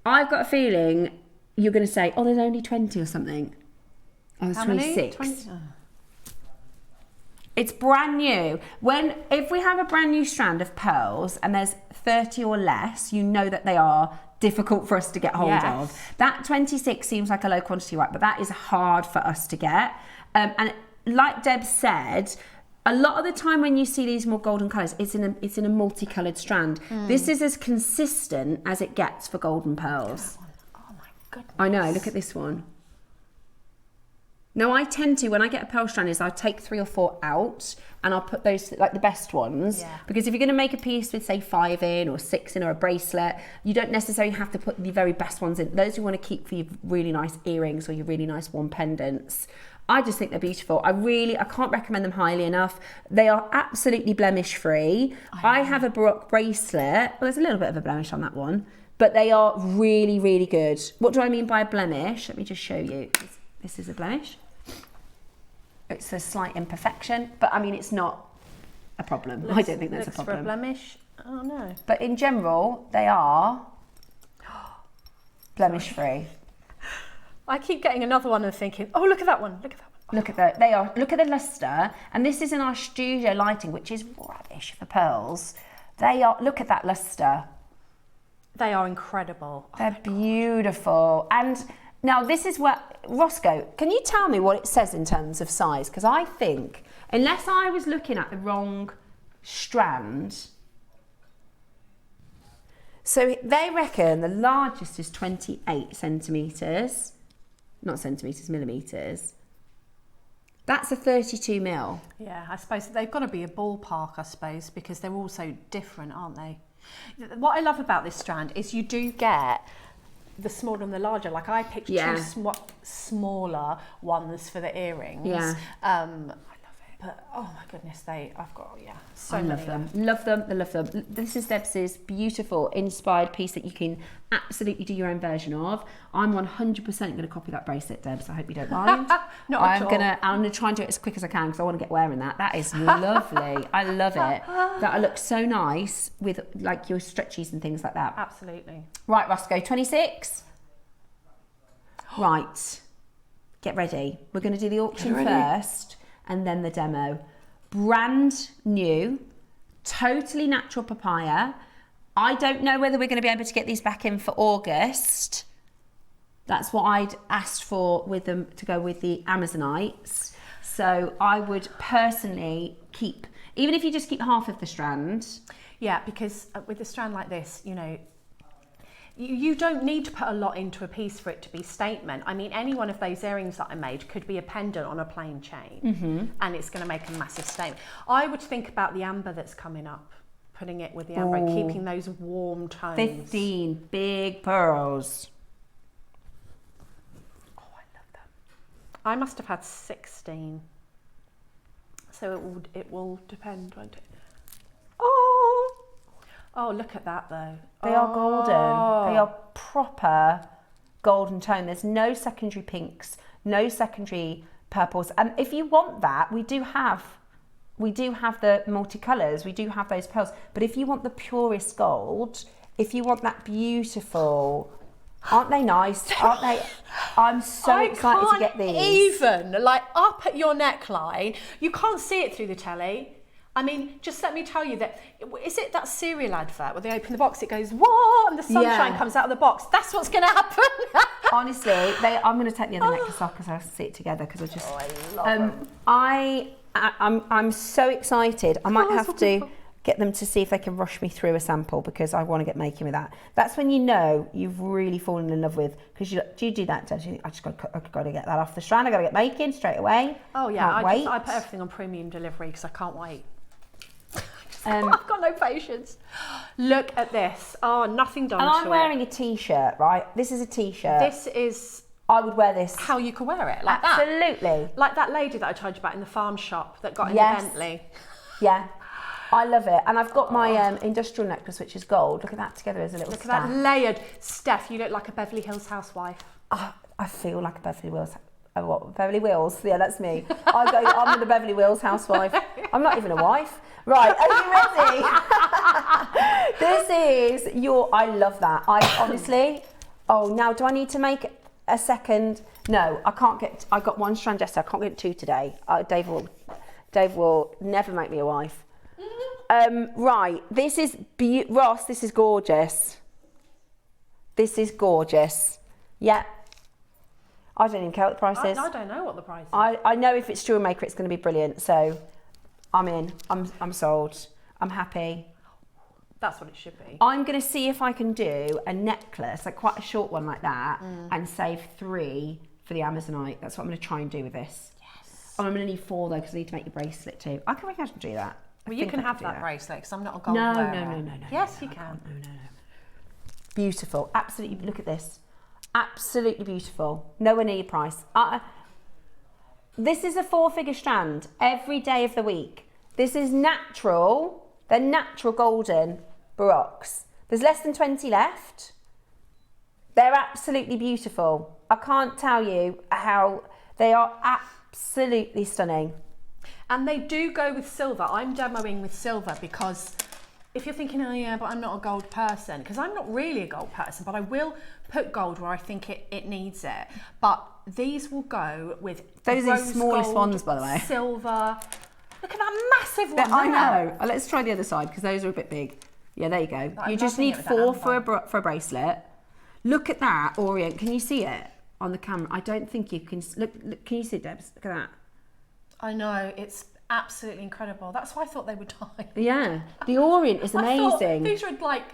I've got a feeling you're going to say, "Oh, there's only 20 or something." Oh, there's 26. 20? Oh. It's brand new. If we have a brand new strand of pearls and there's 30 or less, you know that they are difficult for us to get hold of. That 26 seems like a low quantity, right? But that is hard for us to get. And like Deb said, a lot of the time when you see these more golden colours, it's in a multicoloured strand. This is as consistent as it gets for golden pearls. Oh my goodness. I know, look at this one. Now I tend to, when I get a pearl strand, I'll take 3 or 4 out and I'll put those, like the best ones. Yeah. Because if you're going to make a piece with say 5 in or 6 in or a bracelet, you don't necessarily have to put the very best ones in. Those you want to keep for your really nice earrings or your really nice one pendants. I just think they're beautiful. I can't recommend them highly enough. They are absolutely blemish free. I have a Baroque bracelet. Well, there's a little bit of a blemish on that one, but they are really, really good. What do I mean by a blemish? Let me just show you. This is a blemish. It's a slight imperfection, but I mean, it's not a problem. I don't think that's a problem. For a blemish? Oh no. But in general, they are blemish free. I keep getting another one and thinking, oh, look at that one, look at that one. Look at that. They are. Look at the luster, and this is in our studio lighting, which is rubbish for pearls. They are. Look at that luster. They are incredible. They're beautiful. And now this is what Roscoe. Can you tell me what it says in terms of size? Because I think, unless I was looking at the wrong strand. So they reckon the largest is 28 centimetres. Not centimetres, millimetres. That's a 32 mil. Yeah, I suppose they've got to be a ballpark, I suppose, because they're all so different, aren't they? What I love about this strand is you do get the smaller and the larger. Like I picked two smaller ones for the earrings. Yeah. I love it. But oh my goodness, I've got so many. Love them. Love them. I love them. This is Deb's beautiful inspired piece that you can absolutely do your own version of. I'm 100% going to copy that bracelet, Deb, so I hope you don't mind. I'm gonna try and do it as quick as I can because I want to get wearing that. That is lovely. I love it. That'll look so nice with like your stretchies and things like that. Absolutely. Right, Roscoe, 26. Right. Get ready. We're going to do the auction first and then the demo. Brand new, totally natural papaya. I don't know whether we're going to be able to get these back in for August. That's what I'd asked for with them to go with the Amazonites. So I would personally keep, even if you just keep half of the strand. Yeah, because with a strand like this, you know, you don't need to put a lot into a piece for it to be statement. I mean, any one of those earrings that I made could be a pendant on a plain chain, and it's going to make a massive statement. I would think about the amber that's coming up, putting it with the amber and keeping those warm tones. 15 big pearls. Oh, I love them. I must have had 16. So it will depend, won't it? Oh, look at that though. They are golden. They are proper golden tone. There's no secondary pinks, no secondary purples. And if you want that, we do have the multicolours, we do have those pearls. But if you want the purest gold, if you want that beautiful, aren't they nice? Aren't they? I'm so excited to get these. Even like up at your neckline, you can't see it through the telly. I mean, just let me tell you that, is it that cereal advert where they open the box, it goes, whoa, and the sunshine comes out of the box? That's what's going to happen. Honestly, I'm going to take the other necklace off because I see it together because I just... I love them. I'm so excited. I might have to get them to see if they can rush me through a sample because I want to get making with that. That's when you know you've really fallen in love with, because do you do that, don't you? I just got to get that off the strand. I got to get making straight away. Oh yeah, I put everything on premium delivery because I can't wait. I've got no patience. Look at this. Oh, nothing done to it. And I'm wearing a t-shirt, right? This is a t-shirt. This is... I would wear this. How you could wear it, like Absolutely. that. Like that lady that I told you about in the farm shop that got in the Bentley. Yeah. I love it. And I've got my industrial necklace, which is gold. Look at that together as a little staff. Look at that layered. Steph, you look like a Beverly Hills housewife. I feel like a Beverly Hills. What? Beverly Wills? Yeah, that's me. I'm the Beverly Wills housewife. I'm not even a wife. Right, are you ready? This is I love that. I honestly, now do I need to make a second? No, I can't get, I got one strand yesterday, I can't get two today. Dave will never make me a wife. Right, this is, Ross, this is gorgeous. This is gorgeous. Yeah. I don't even care what the price is. I don't know what the price is. I know if it's JewelleryMaker, it's going to be brilliant. So I'm in. I'm sold. I'm happy. That's what it should be. I'm going to see if I can do a necklace, like quite a short one like that, and save 3 for the Amazonite. That's what I'm going to try and do with this. Yes. I'm going to need 4 though, because I need to make your bracelet too. I can do that. Well, you can have that bracelet because I'm not a gold wearer. No. Yes, you can. No. Beautiful. Absolutely. Look at this. Absolutely beautiful. Nowhere near your price. This is a 4-figure strand every day of the week. This is natural. They're natural golden baroques. There's less than 20 left. They're absolutely beautiful. I can't tell you how they are absolutely stunning. And they do go with silver. I'm demoing with silver because if you're thinking, oh yeah, but I'm not a gold person, because I'm not really a gold person, but I will put gold where I think it needs it. But these will go with those are the smallest gold, ones, by the way. Silver. Look at that massive one. I know. Let's try the other side because those are a bit big. Yeah, there you go. You just need 4 for a bracelet. Look at that orient. Can you see it on the camera? I don't think you can. Look, can you see it, Debs? Look at that. I know, it's absolutely incredible. That's why I thought they would die. Yeah, the orient is amazing. These are like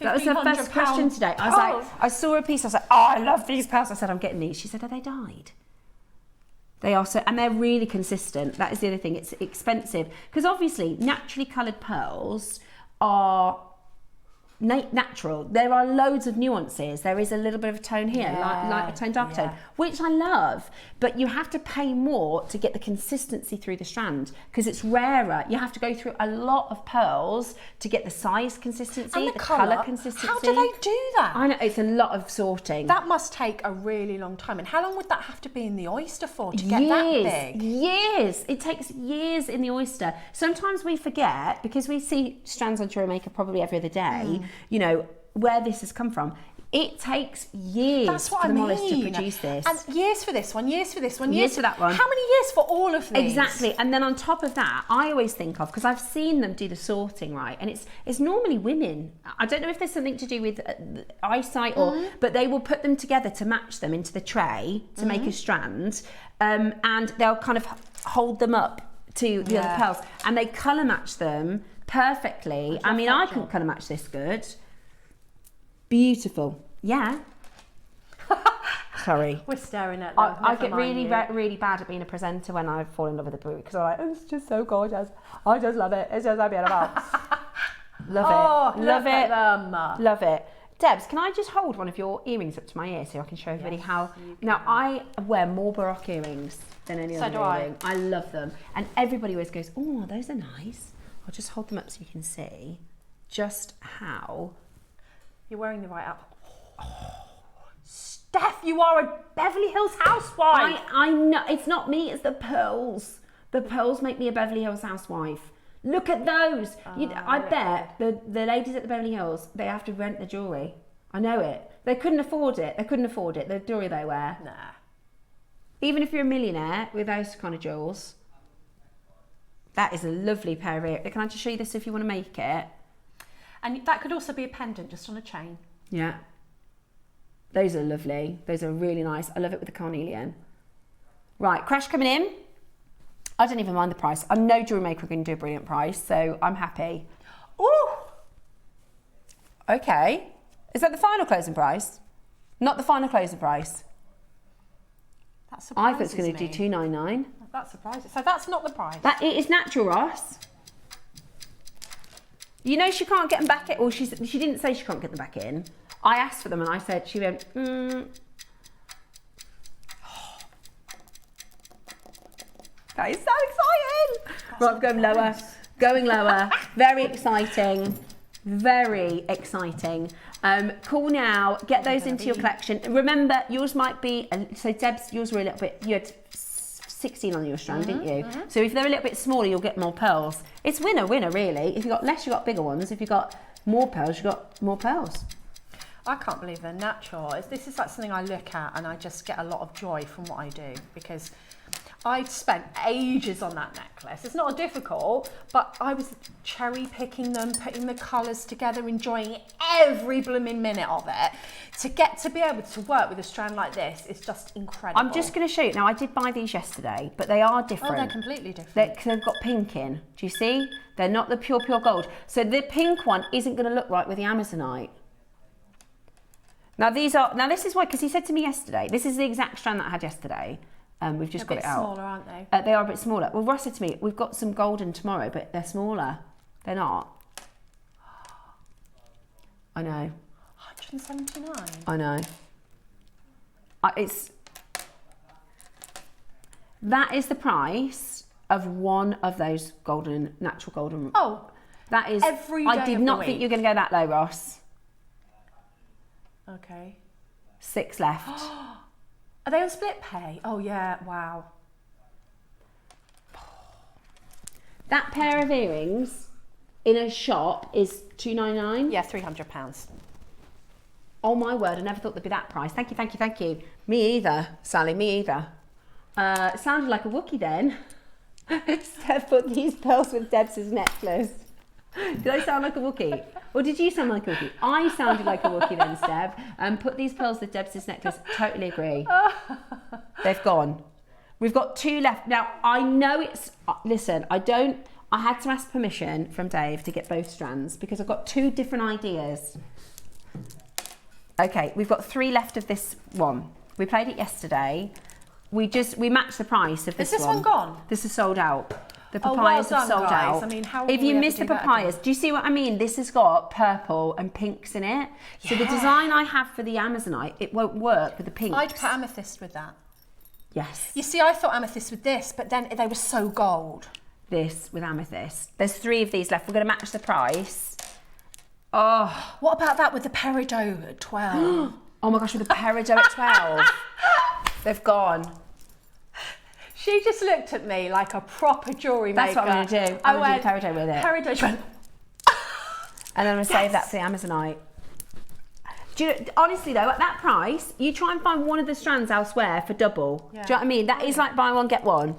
that was her first question today. I was like, I saw a piece. I was like, oh, I love these pearls. I said, I'm getting these. She said, are they dyed? They are so, and they're really consistent. That is the other thing. It's expensive because obviously naturally coloured pearls are natural. There are loads of nuances. There is a little bit of a tone here, light tone, dark tone, which I love. But you have to pay more to get the consistency through the strand because it's rarer. You have to go through a lot of pearls to get the size consistency, and the colour consistency. How do they do that? I know, it's a lot of sorting. That must take a really long time. And how long would that have to be in the oyster for to get that big? Years. It takes years in the oyster. Sometimes we forget because we see strands on JewelleryMaker probably every other day. You know, where this has come from. It takes years for the mollets to produce this. And years for this one, years for this one, years for that one. How many years for all of these? Exactly. And then on top of that, I always think of, because I've seen them do the sorting, right? And it's normally women. I don't know if there's something to do with eyesight or, but they will put them together to match them into the tray to make a strand. And they'll kind of hold them up to the other pearls and they colour match them perfectly. I mean, I couldn't colour match this good. Beautiful. Yeah. Sorry. We're staring at them. I get really bad at being a presenter when I fall in love with a book because I'm like, oh, it's just so gorgeous. I just love it. It's just so beautiful. Love it. Love it. Love it. Debs, can I just hold one of your earrings up to my ear so I can show everybody how... Now, I wear more baroque earrings than any other earring. I love them. And everybody always goes, oh, those are nice. I'll just hold them up so you can see just how... You're wearing the right up. Oh, Steph, you are a Beverly Hills housewife. I know. It's not me, it's the pearls. The pearls make me a Beverly Hills housewife. Look at those. I bet the ladies at the Beverly Hills, they have to rent the jewellery. I know it. They couldn't afford it. The jewellery they wear. Nah. Even if you're a millionaire with those kind of jewels. That is a lovely pair of earrings. Can I just show you this if you want to make it? And that could also be a pendant just on a chain. Yeah. Those are lovely. Those are really nice. I love it with the carnelian. Right, Crash coming in. I don't even mind the price. I know JewelleryMaker are going to do a brilliant price, so I'm happy. Ooh! Okay. Is that the final closing price? Not the final closing price. That surprises me. I thought it's going to do $299. That surprises. So that's not the price. It is natural, Ross. You know she can't get them back in, or she didn't say she can't get them back in. I asked for them and I said, she went, That is so exciting. Right, going lower, going lower. Very exciting, very exciting. Cool now, get those into your collection. Remember, yours might be, so Deb's, yours were a little bit, you had 16 on your strand, didn't you? So if they're a little bit smaller, you'll get more pearls. It's winner, really. If you've got less, you've got bigger ones. If you've got more pearls, you've got more pearls. I can't believe they're natural. This is like something I look at and I just get a lot of joy from what I do because I spent ages on that necklace. It's not difficult, but I was cherry picking them, putting the colours together, enjoying every blooming minute of it. To get to be able to work with a strand like this is just incredible. I'm just going to show you. Now, I did buy these yesterday, but they are different. Oh, they're completely different. They've got pink in. Do you see? They're not the pure gold. So the pink one isn't going to look right with the Amazonite. Now, this is why, because he said to me yesterday, this is the exact strand that I had yesterday. We've just got it out. They're a bit smaller, aren't they? They are a bit smaller. Well, Ross said to me, we've got some golden tomorrow, but they're smaller. They're not. I know. 179. I know. That is the price of one of those natural golden. Oh, that is. every day I did of the not think week. you were going to go that low, Ross. Okay. 6 left. Are they on split pay? Oh yeah, wow. That pair of earrings in a shop is £299. Yeah, £300. Oh my word, I never thought they'd be that price. Thank you, thank you, thank you. Me either, Sally, me either. It sounded like a Wookiee then. Steph put these pearls with Deb's necklace. Did I sound like a Wookiee? Or did you sound like a Wookiee? I sounded like a Wookiee then, Steph. Put these pearls with Deb's necklace. Totally agree. They've gone. We've got 2 left. Now, I know it's... Listen, I had to ask permission from Dave to get both strands because I've got 2 different ideas. Okay, we've got 3 left of this one. We played it yesterday. We matched the price of this one. Is this one gone? This is sold out. The Oh, papayas well have done, sold guys. out. I mean, how if will you we miss the ever do that papayas, again? do you see what I mean? This has got purple and pinks in it. So the design I have for the Amazonite, it won't work with the pinks. I'd put amethyst with that. Yes. You see, I thought amethyst with this, but then they were so gold. This with amethyst. There's 3 of these left. We're going to match the price. Oh. What about that with the peridot at 12? Oh my gosh, with the peridot at 12. They've gone. She just looked at me like a proper jewellery maker. That's what I'm going to do. I'm going to do the peridot with it. Peridot, she went... And then I'm going to save that for the Amazonite. Do you, honestly though, at that price, you try and find one of the strands elsewhere for double. Yeah. Do you know what I mean? That is like buy one, get one.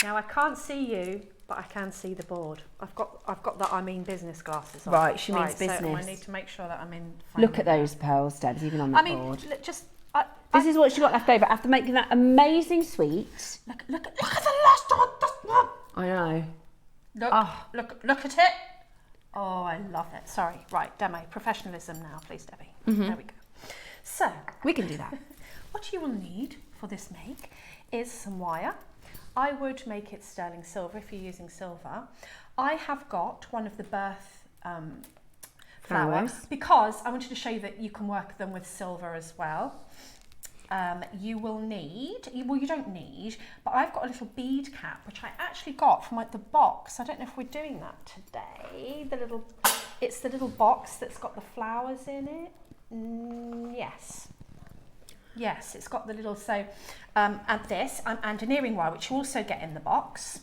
Now I can't see you, but I can see the board. I've got the I mean business glasses on. Right, she means So business. I need to make sure that I'm in. Look at those pearls, Debs, even on that I mean, board. look, just. This is what she got left over after making that amazing sweet. Look at the last one. I know. Look at it. Oh, I love it. Sorry. Right, demo. Professionalism now, please, Debbie. There we go. So, We can do that. what you will need for this make is some wire. I would make it sterling silver if you're using silver. I have got one of the birth flowers because I wanted to show you that you can work them with silver as well. You will need, well you don't need, but I've got a little bead cap which I actually got from like the box. I don't know if we're doing that today. It's the little box that's got the flowers in it. Yes, it's got the little, and this, and an earring wire which you also get in the box.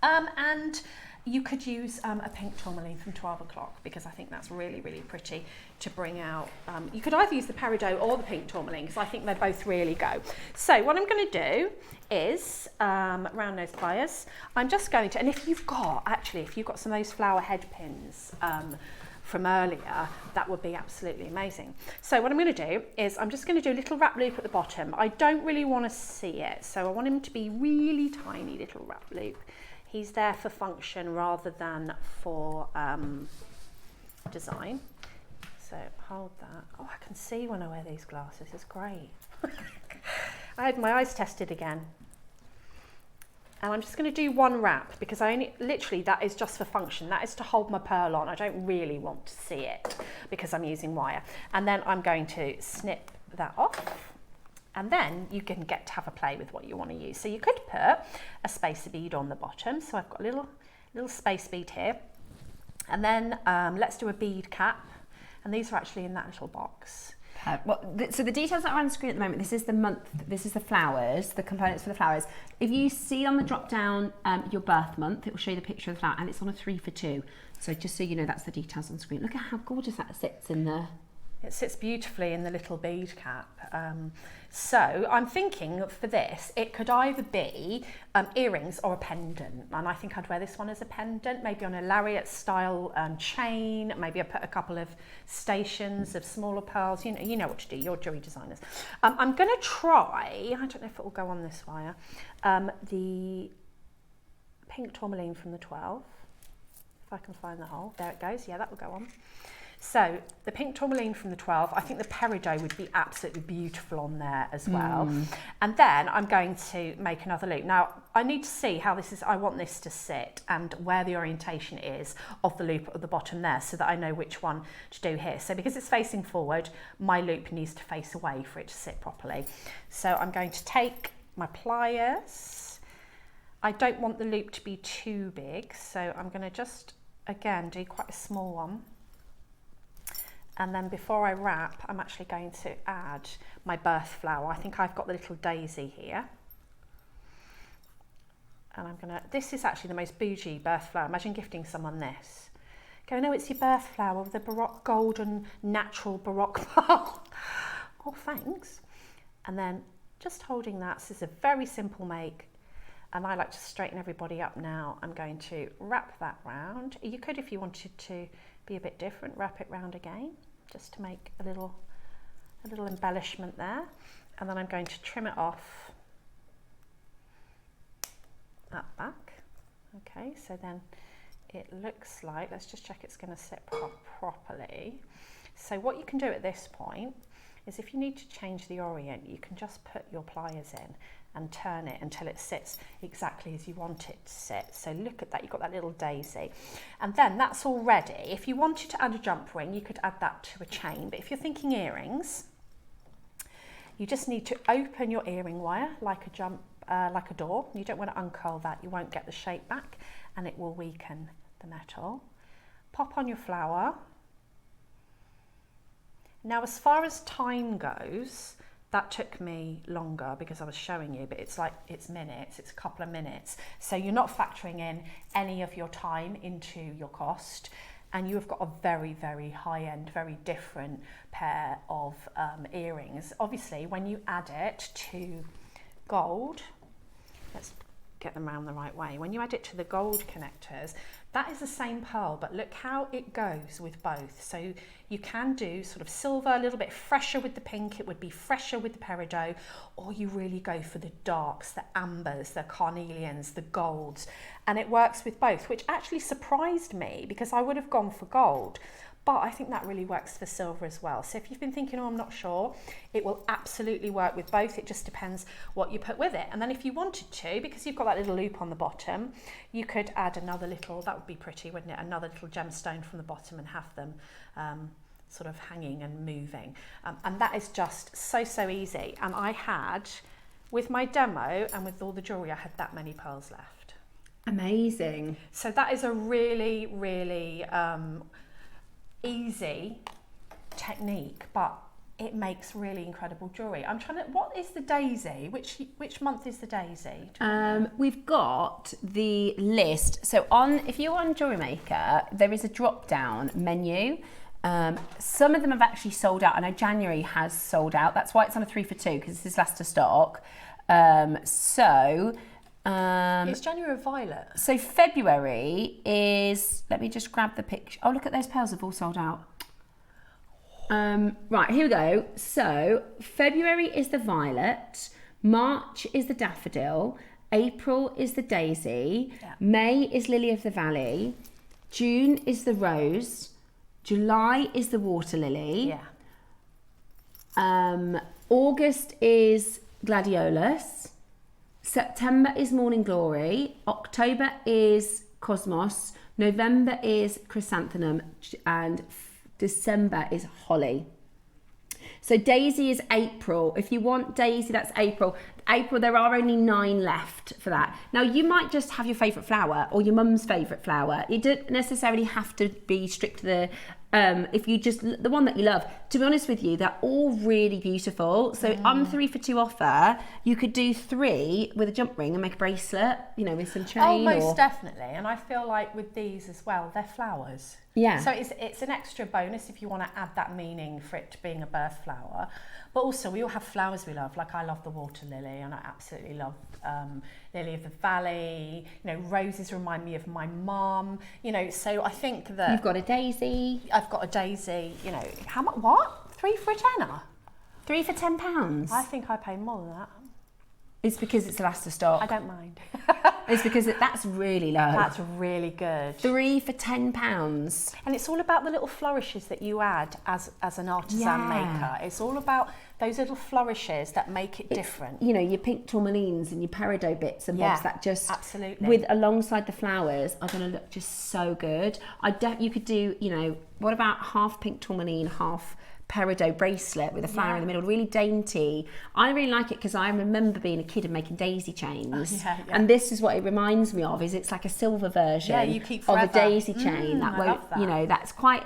And you could use a pink tourmaline from 12 o'clock because I think that's really, really pretty to bring out. You could either use the peridot or the pink tourmaline because I think they both really go. So what I'm going to do is round nose pliers. I'm just going to, and if you've got some of those flower head pins from earlier, that would be absolutely amazing. So what I'm going to do is I'm just going to do a little wrap loop at the bottom. I don't really want to see it, so I want him to be really tiny little wrap loop. He's there for function rather than for design. So hold that. Oh, I can see when I wear these glasses. It's great. I had my eyes tested again. And I'm just going to do one wrap because literally that is just for function. That is to hold my pearl on. I don't really want to see it because I'm using wire. And then I'm going to snip that off. And then you can get to have a play with what you want to use. So you could put a spacer bead on the bottom. So I've got a little space bead here. And then let's do a bead cap. And these are actually in that little box. So the details that are on the screen at the moment, this is the month, this is the flowers, the components for the flowers. If you see on the drop down your birth month, it will show you the picture of the flower and it's on a 3 for 2. So just so you know, that's the details on screen. Look at how gorgeous that sits in there. It sits beautifully in the little bead cap. So I'm thinking for this, it could either be earrings or a pendant. And I think I'd wear this one as a pendant, maybe on a lariat style chain. Maybe I put a couple of stations of smaller pearls. You know what to do, you're jewelry designers. I'm gonna try, I don't know if it will go on this wire, the pink tourmaline from the 12. If I can find the hole, there it goes, yeah, that will go on. So the pink tourmaline from the 12, I think the peridot would be absolutely beautiful on there as well. And then I'm going to make another loop. Now I need to see how this is, I want this to sit and where the orientation is of the loop at the bottom there so that I know which one to do here. So because it's facing forward, my loop needs to face away for it to sit properly. So I'm going to take my pliers. I don't want the loop to be too big, so I'm going to just, again, do quite a small one. And then before I wrap, I'm actually going to add my birth flower. I think I've got the little daisy here. And I'm gonna, this is actually the most bougie birth flower. Imagine gifting someone this. Go, no, it's your birth flower with the Baroque golden natural Baroque pearl. Oh, thanks. And then just holding that, this is a very simple make. And I like to straighten everybody up now. I'm going to wrap that round. You could, if you wanted to be a bit different, wrap it round again, just to make a little embellishment there. And then I'm going to trim it off at back. Okay, so then it looks like, let's just check it's going to sit properly. So what you can do at this point is if you need to change the orient, you can just put your pliers in and turn it until it sits exactly as you want it to sit. So look at that, you've got that little daisy. And then that's all ready. If you wanted to add a jump ring, you could add that to a chain. But if you're thinking earrings, you just need to open your earring wire like a door. You don't want to uncurl that, you won't get the shape back and it will weaken the metal. Pop on your flower. Now, as far as time goes, that took me longer because I was showing you, but it's minutes, it's a couple of minutes. So you're not factoring in any of your time into your cost, and you have got a very, very high-end, very different pair of earrings. Obviously, when you add it to gold, let's get them around the right way. When you add it to the gold connectors, that is the same pearl, but look how it goes with both. So you can do sort of silver, a little bit fresher with the pink, it would be fresher with the peridot, or you really go for the darks, the ambers, the carnelians, the golds, and it works with both, which actually surprised me because I would have gone for gold. But I think that really works for silver as well. So if you've been thinking, oh, I'm not sure, it will absolutely work with both. It just depends what you put with it. And then if you wanted to, because you've got that little loop on the bottom, you could add another little, that would be pretty, wouldn't it? Another little gemstone from the bottom and have them sort of hanging and moving. And that is just so, so easy. And I had, with my demo and with all the jewellery, I had that many pearls left. Amazing. So that is a really, really easy technique, but it makes really incredible jewellery. I'm trying to, what is the daisy? Which month is the daisy? We've got the list. So if you're on JewelleryMaker, there is a drop-down menu. Some of them have actually sold out. I know January has sold out. That's why it's on a 3 for 2, because this is last to stock. Is January violet? So February is, let me just grab the picture. Oh, look at those pearls have all sold out. Right, here we go. So February is the violet, March is the daffodil, April is the daisy, May is lily of the valley, June is the rose, July is the water lily, August is gladiolus, September is morning glory, October is cosmos, November is chrysanthemum, and December is holly. So daisy is April. If you want daisy, that's April. April, there are only 9 left for that. Now, you might just have your favourite flower or your mum's favourite flower. It doesn't necessarily have to be strict to the, if you just, the one that you love. To be honest with you, they're all really beautiful. So on 3 for 2 offer, you could do 3 with a jump ring and make a bracelet, you know, with some chain. Oh, most definitely. And I feel like with these as well, they're flowers. Yeah. So it's an extra bonus if you want to add that meaning for it to being a birth flower. But also we all have flowers we love. Like I love the water lily and I absolutely love lily of the valley. You know, roses remind me of my mum. You know, so I think that... You've got a daisy. I've got a daisy. You know, how much? What? 3 for a tenner? 3 for £10. I think I pay more than that. It's because it's the last to stock. I don't mind. It's because that's really low. That's really good. 3 for £10. And it's all about the little flourishes that you add as an artisan maker. It's all about those little flourishes that make it different. You know, your pink tourmalines and your peridot bits and bobs that just absolutely with alongside the flowers are going to look just so good. You could do, you know, what about half pink tourmaline, half peridot bracelet with a flower in the middle, really dainty. I really like it because I remember being a kid and making daisy chains, and this is what it reminds me of. Is it's like a silver version of a daisy chain that won't, you know, that's quite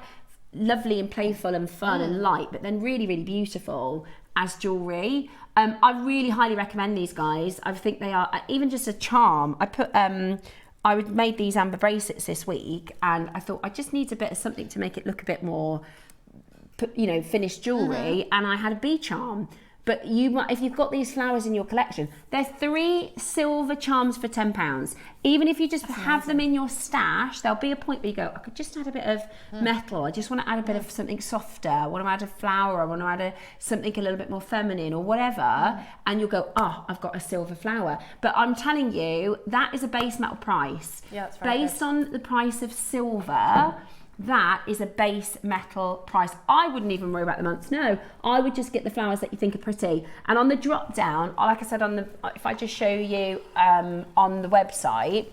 lovely and playful and fun and light, but then really, really beautiful as jewellery. I really highly recommend these guys. I think they are even just a charm. I made these amber bracelets this week, and I thought I just need a bit of something to make it look a bit more, you know, finished jewellery, and I had a bee charm. But if you've got these flowers in your collection, there's 3 silver charms for £10. Even if you just have them in your stash, there'll be a point where you go, I could just add a bit of metal. I just want to add a bit of something softer. I want to add a flower. I want to add something a little bit more feminine or whatever. And you'll go, oh, I've got a silver flower. But I'm telling you, that is a base metal price. Yeah, that's very Based on the price of silver, that is a base metal price. I wouldn't even worry about the months. No, I would just get the flowers that you think are pretty. And on the drop down, like I said, if I just show you on the website,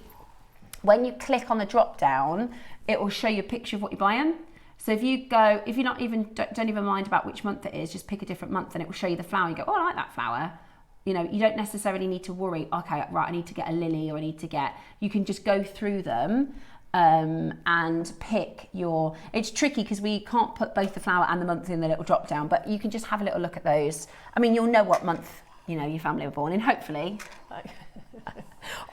when you click on the drop down, it will show you a picture of what you're buying. So if you don't even mind about which month it is, just pick a different month and it will show you the flower. You go, oh, I like that flower. You know, you don't necessarily need to worry, okay, right, I need to get a lily, or you can just go through them and pick your, it's tricky because we can't put both the flower and the month in the little drop down, but you can just have a little look at those. I mean, you'll know what month, you know, your family were born in, hopefully.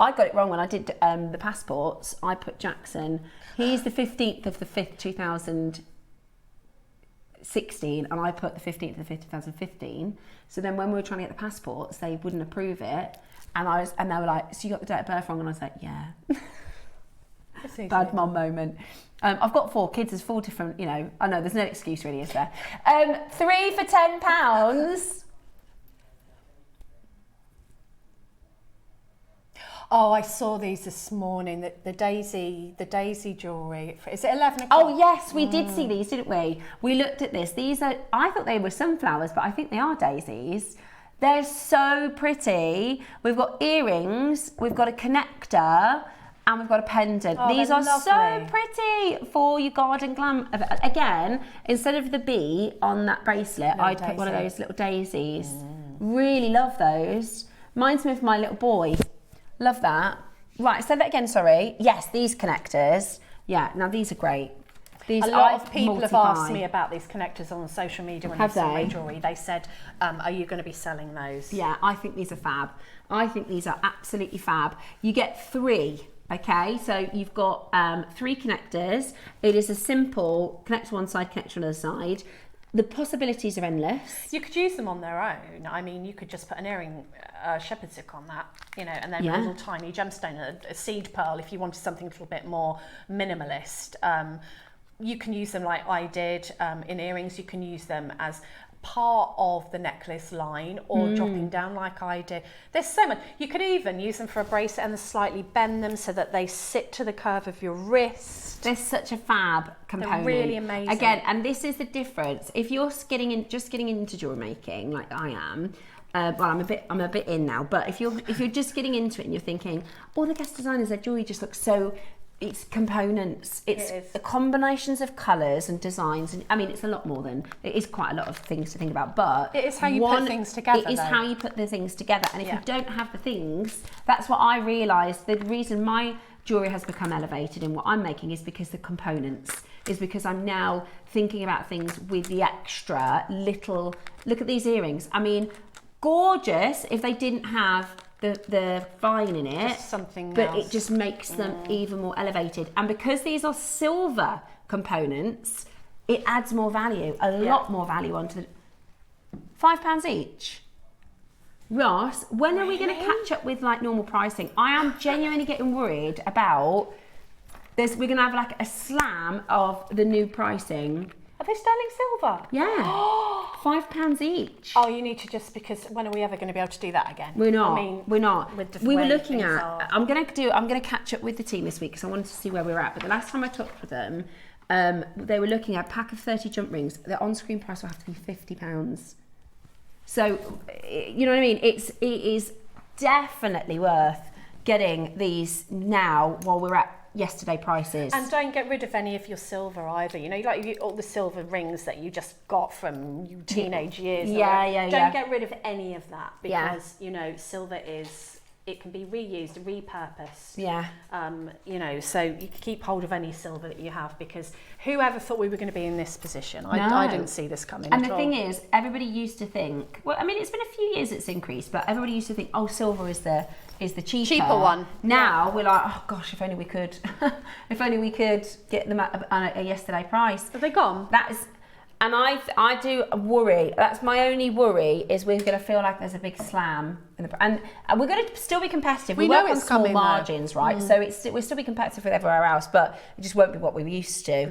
I got it wrong when I did the passports. I put Jackson, he's the 15th of the 5th, 2016, and I put the 15th of the 5th, 2015. So then when we were trying to get the passports, they wouldn't approve it. And they were like, so you got the date of birth wrong? And I was like, yeah. Bad mom moment. I've got 4 kids, there's 4 different, you know, I know there's no excuse really, is there? 3 for £10. Oh, I saw these this morning, the Daisy jewellery. Is it 11 o'clock? Oh yes, we did see these, didn't we? We looked at this. These are, I thought they were sunflowers, but I think they are daisies. They're so pretty. We've got earrings, we've got a connector, and we've got a pendant. Oh, these are lovely. so pretty for your Garden Glam. Again, instead of the bee on that bracelet, I'd put one of those little daisies. Really love those. Mine's with my little boy. Love that. Right, say that again, sorry. Yes, these connectors. Yeah, now these are great. These a lot of people have asked me about these connectors on social media when they saw my jewellery. They said, are you going to be selling those? Yeah, I think these are fab. I think these are absolutely fab. You get 3. Okay, so you've got 3 connectors. It is a simple connector one side, connector on the other side. The possibilities are endless. You could use them on their own. I mean, you could just put an earring, shepherd's hook on that, you know, and then a little tiny gemstone, a seed pearl if you wanted something a little bit more minimalist. You can use them like I did in earrings. You can use them as part of the necklace line or dropping down like I did. There's so much. You could even use them for a bracelet and slightly bend them so that they sit to the curve of your wrist. They're such a fab component. They're really amazing. Again, and this is the difference. If you're just getting into jewelry making like I am, well, I'm a bit in now, but if you're just getting into it and you're thinking, oh, the guest designers, their jewelry just looks so, it's components, it's the combinations of colours and designs, and I mean it's a lot more than, it is quite a lot of things to think about, but it is how you put things together. It is how you put the things together, and if you don't have the things, that's what I realised. The reason my jewellery has become elevated in what I'm making is because the components, is because I'm now thinking about things with the extra little, look at these earrings, I mean gorgeous if they didn't have the vine in it, just something but else. It just makes them even more elevated. And because these are silver components, it adds more value, a lot more value onto the £5 each. Ross, when are we going to catch up with like normal pricing? I am genuinely getting worried about this. We're going to have like a slam of the new pricing. Are they sterling silver? Yeah. £5 each. Oh, you need to just, because when are we ever going to be able to do that again? We're not. I mean, we're not. We were looking at. are. I'm going to catch up with the team this week because I wanted to see where we were at. But the last time I talked with them, they were looking at a pack of 30 jump rings. The on-screen price will have to be £50. So, you know what I mean? It is definitely worth getting these now while we're at yesterday prices. And don't get rid of any of your silver either. You know, like all the silver rings that you just got from your teenage years. Don't get rid of any of that because, you know, silver it can be reused, repurposed. Yeah. You know, so you can keep hold of any silver that you have because whoever thought we were going to be in this position? I didn't see this coming And at the all. thing is, everybody used to think, well, I mean, it's been a few years it's increased, but everybody used to think, oh, silver is the cheaper one. Now we're like, oh gosh, if only we could, get them at a yesterday price. Are they gone? That is, and I do worry. That's my only worry is we're going to feel like there's a big slam, and we're going to still be competitive. We know work on it's small coming, margins, right? So we'll still be competitive with everywhere else, but it just won't be what we were used to.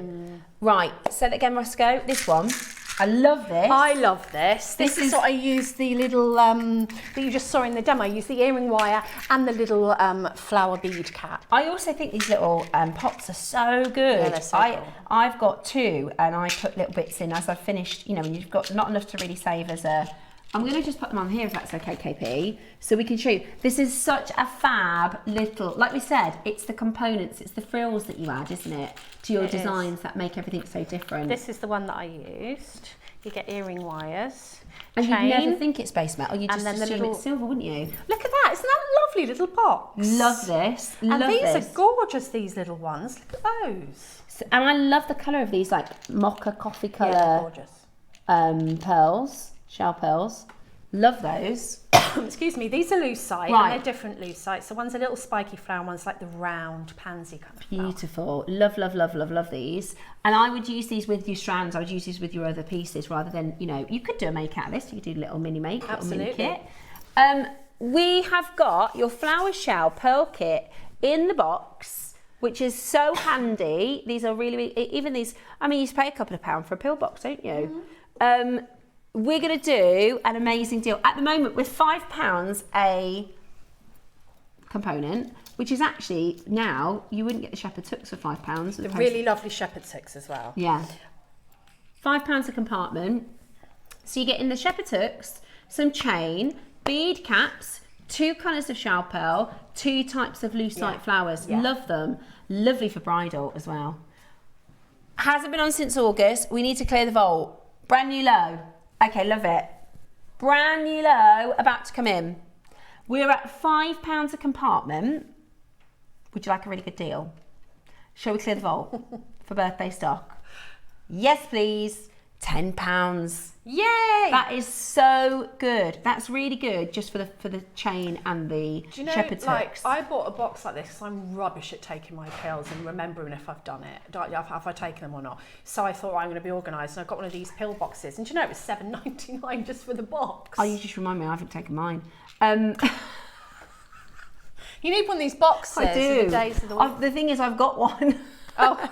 Right. Say that again, Roscoe. This one. I love this. I love this. This is what I use the little, that you just saw in the demo. I use the earring wire and the little flower bead cap. I also think these little pots are so good. Yeah, they're so cool. I've got two and I put little bits in as I've finished, you know, when you've got not enough to really save as a... I'm going to just put them on here if that's okay, KP, so we can show you. This is such a fab little, like we said, it's the components, it's the frills that you add, isn't it, to your designs that make everything so different. This is the one that I used. You get earring wires, and chain, you'd never think it's base metal, you just assume it's silver, wouldn't you? Look at that, isn't that a lovely little box? Love this, and these are gorgeous, these little ones. Look at those. So, and I love the colour of these, like mocha coffee colour. Yeah, gorgeous. Pearls, shell pearls. Love those. Excuse me, these are lucite, and they're different lucite. So one's a little spiky flower, one's like the round pansy kind of flower. Beautiful. Love, love, love, love, love these. And I would use these with your strands. I would use these with your other pieces rather than, you know, you could do a make out of this. You could do a little mini make, little mini kit. We have got your flower shell pearl kit in the box, which is so handy. These are really, even these, I mean, you pay a couple of pounds for a pill box, don't you? We're going to do an amazing deal. At the moment, with £5 a component, which is actually now, you wouldn't get the shepherd's hooks for £5. The really lovely shepherd's hooks as well. Yeah. £5 a compartment. So you get in the shepherd's hooks, some chain, bead caps, 2 colours of shell pearl, 2 types of lucite flowers. Yeah. Love them. Lovely for bridal as well. Hasn't been on since August. We need to clear the vault. Brand new low. Okay, love it. Brand new low, about to come in. We're at £5 a compartment. Would you like a really good deal? Shall we clear the vault for birthday stock? Yes, please. £10. Yay! That is so good. That's really good just for the chain and the shepherd's hooks. I bought a box like this because I'm rubbish at taking my pills and remembering if I've done it, have I taken them or not. So I thought I'm going to be organised, and I got one of these pill boxes. And do you know it was $7.99 just for the box? Oh, you just remind me, I haven't taken mine. You need one of these boxes. I do. The days of the week. The thing is, I've got one. Oh.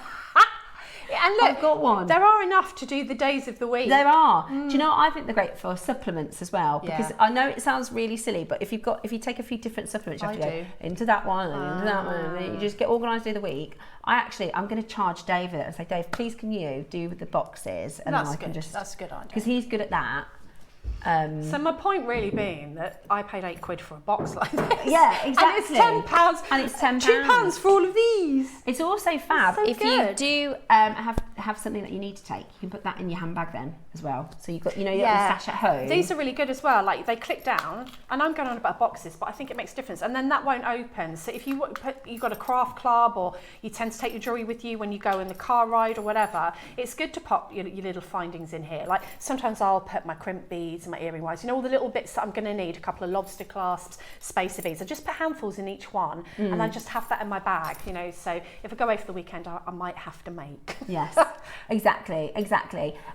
And look, I've got one. There are enough to do the days of the week. There are. Do you know what I think they're great for? Supplements as well. Because I know it sounds really silly, but if you take a few different supplements, you have to go into that one and into that one, and you just get organised through the week. I'm going to charge David and say, Dave, please can you do the boxes? And that's then I can good. just... That's a good idea. Because he's good at that. So my point really being that I paid £8 for a box like this. Yeah, exactly. And it's £10. And it's £10. £2 for all of these. It's also fab so if good. you do have something that you need to take. You can put that in your handbag then as well. So you've got your little stash at home. These are really good as well. Like they click down, and I'm going on about boxes, but I think it makes a difference. And then that won't open. So if you've got a craft club, or you tend to take your jewellery with you when you go in the car ride or whatever, it's good to pop your little findings in here. Like sometimes I'll put my crimp beads and my earring wires. You know, all the little bits that I'm going to need, a couple of lobster clasps, spacer beads. I just put handfuls in each one, and I just have that in my bag, you know. So if I go away for the weekend, I might have to make. Yes. Exactly.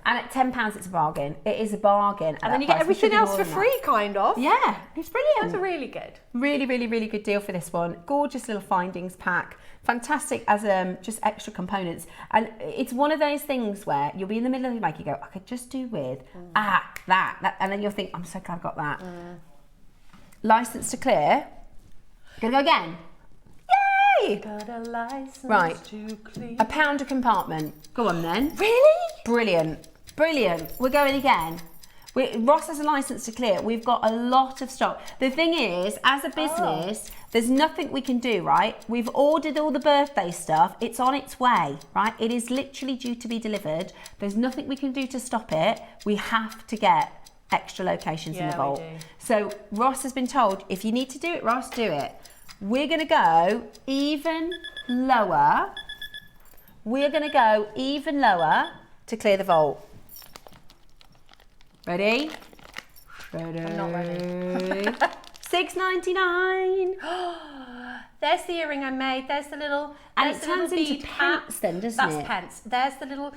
And at £10, it's a bargain. It is a bargain. And then you get everything else for free, kind of. Yeah, it's brilliant. That's really good. Really, really, really good deal for this one. Gorgeous little findings pack. Fantastic as just extra components. And it's one of those things where you'll be in the middle of your make, you go, I could just do with that. And then you'll think, I'm so glad I got that. License to clear. Gonna go again. Yay! Got a license Right. to clear. £1 a compartment. Go on then. Really? Brilliant. We're going again. Ross has a license to clear. We've got a lot of stock. The thing is, as a business, there's nothing we can do, right? We've ordered all the birthday stuff. It's on its way, right? It is literally due to be delivered. There's nothing we can do to stop it. We have to get extra locations in the vault. We do. So Ross has been told, if you need to do it, Ross, do it. We're going to go even lower. We're going to go even lower to clear the vault. Ready? I'm not ready. $6.99. There's the earring I made. There's the little. And there's it the turns little into bead hat. pence then, doesn't That's it? pence. There's the little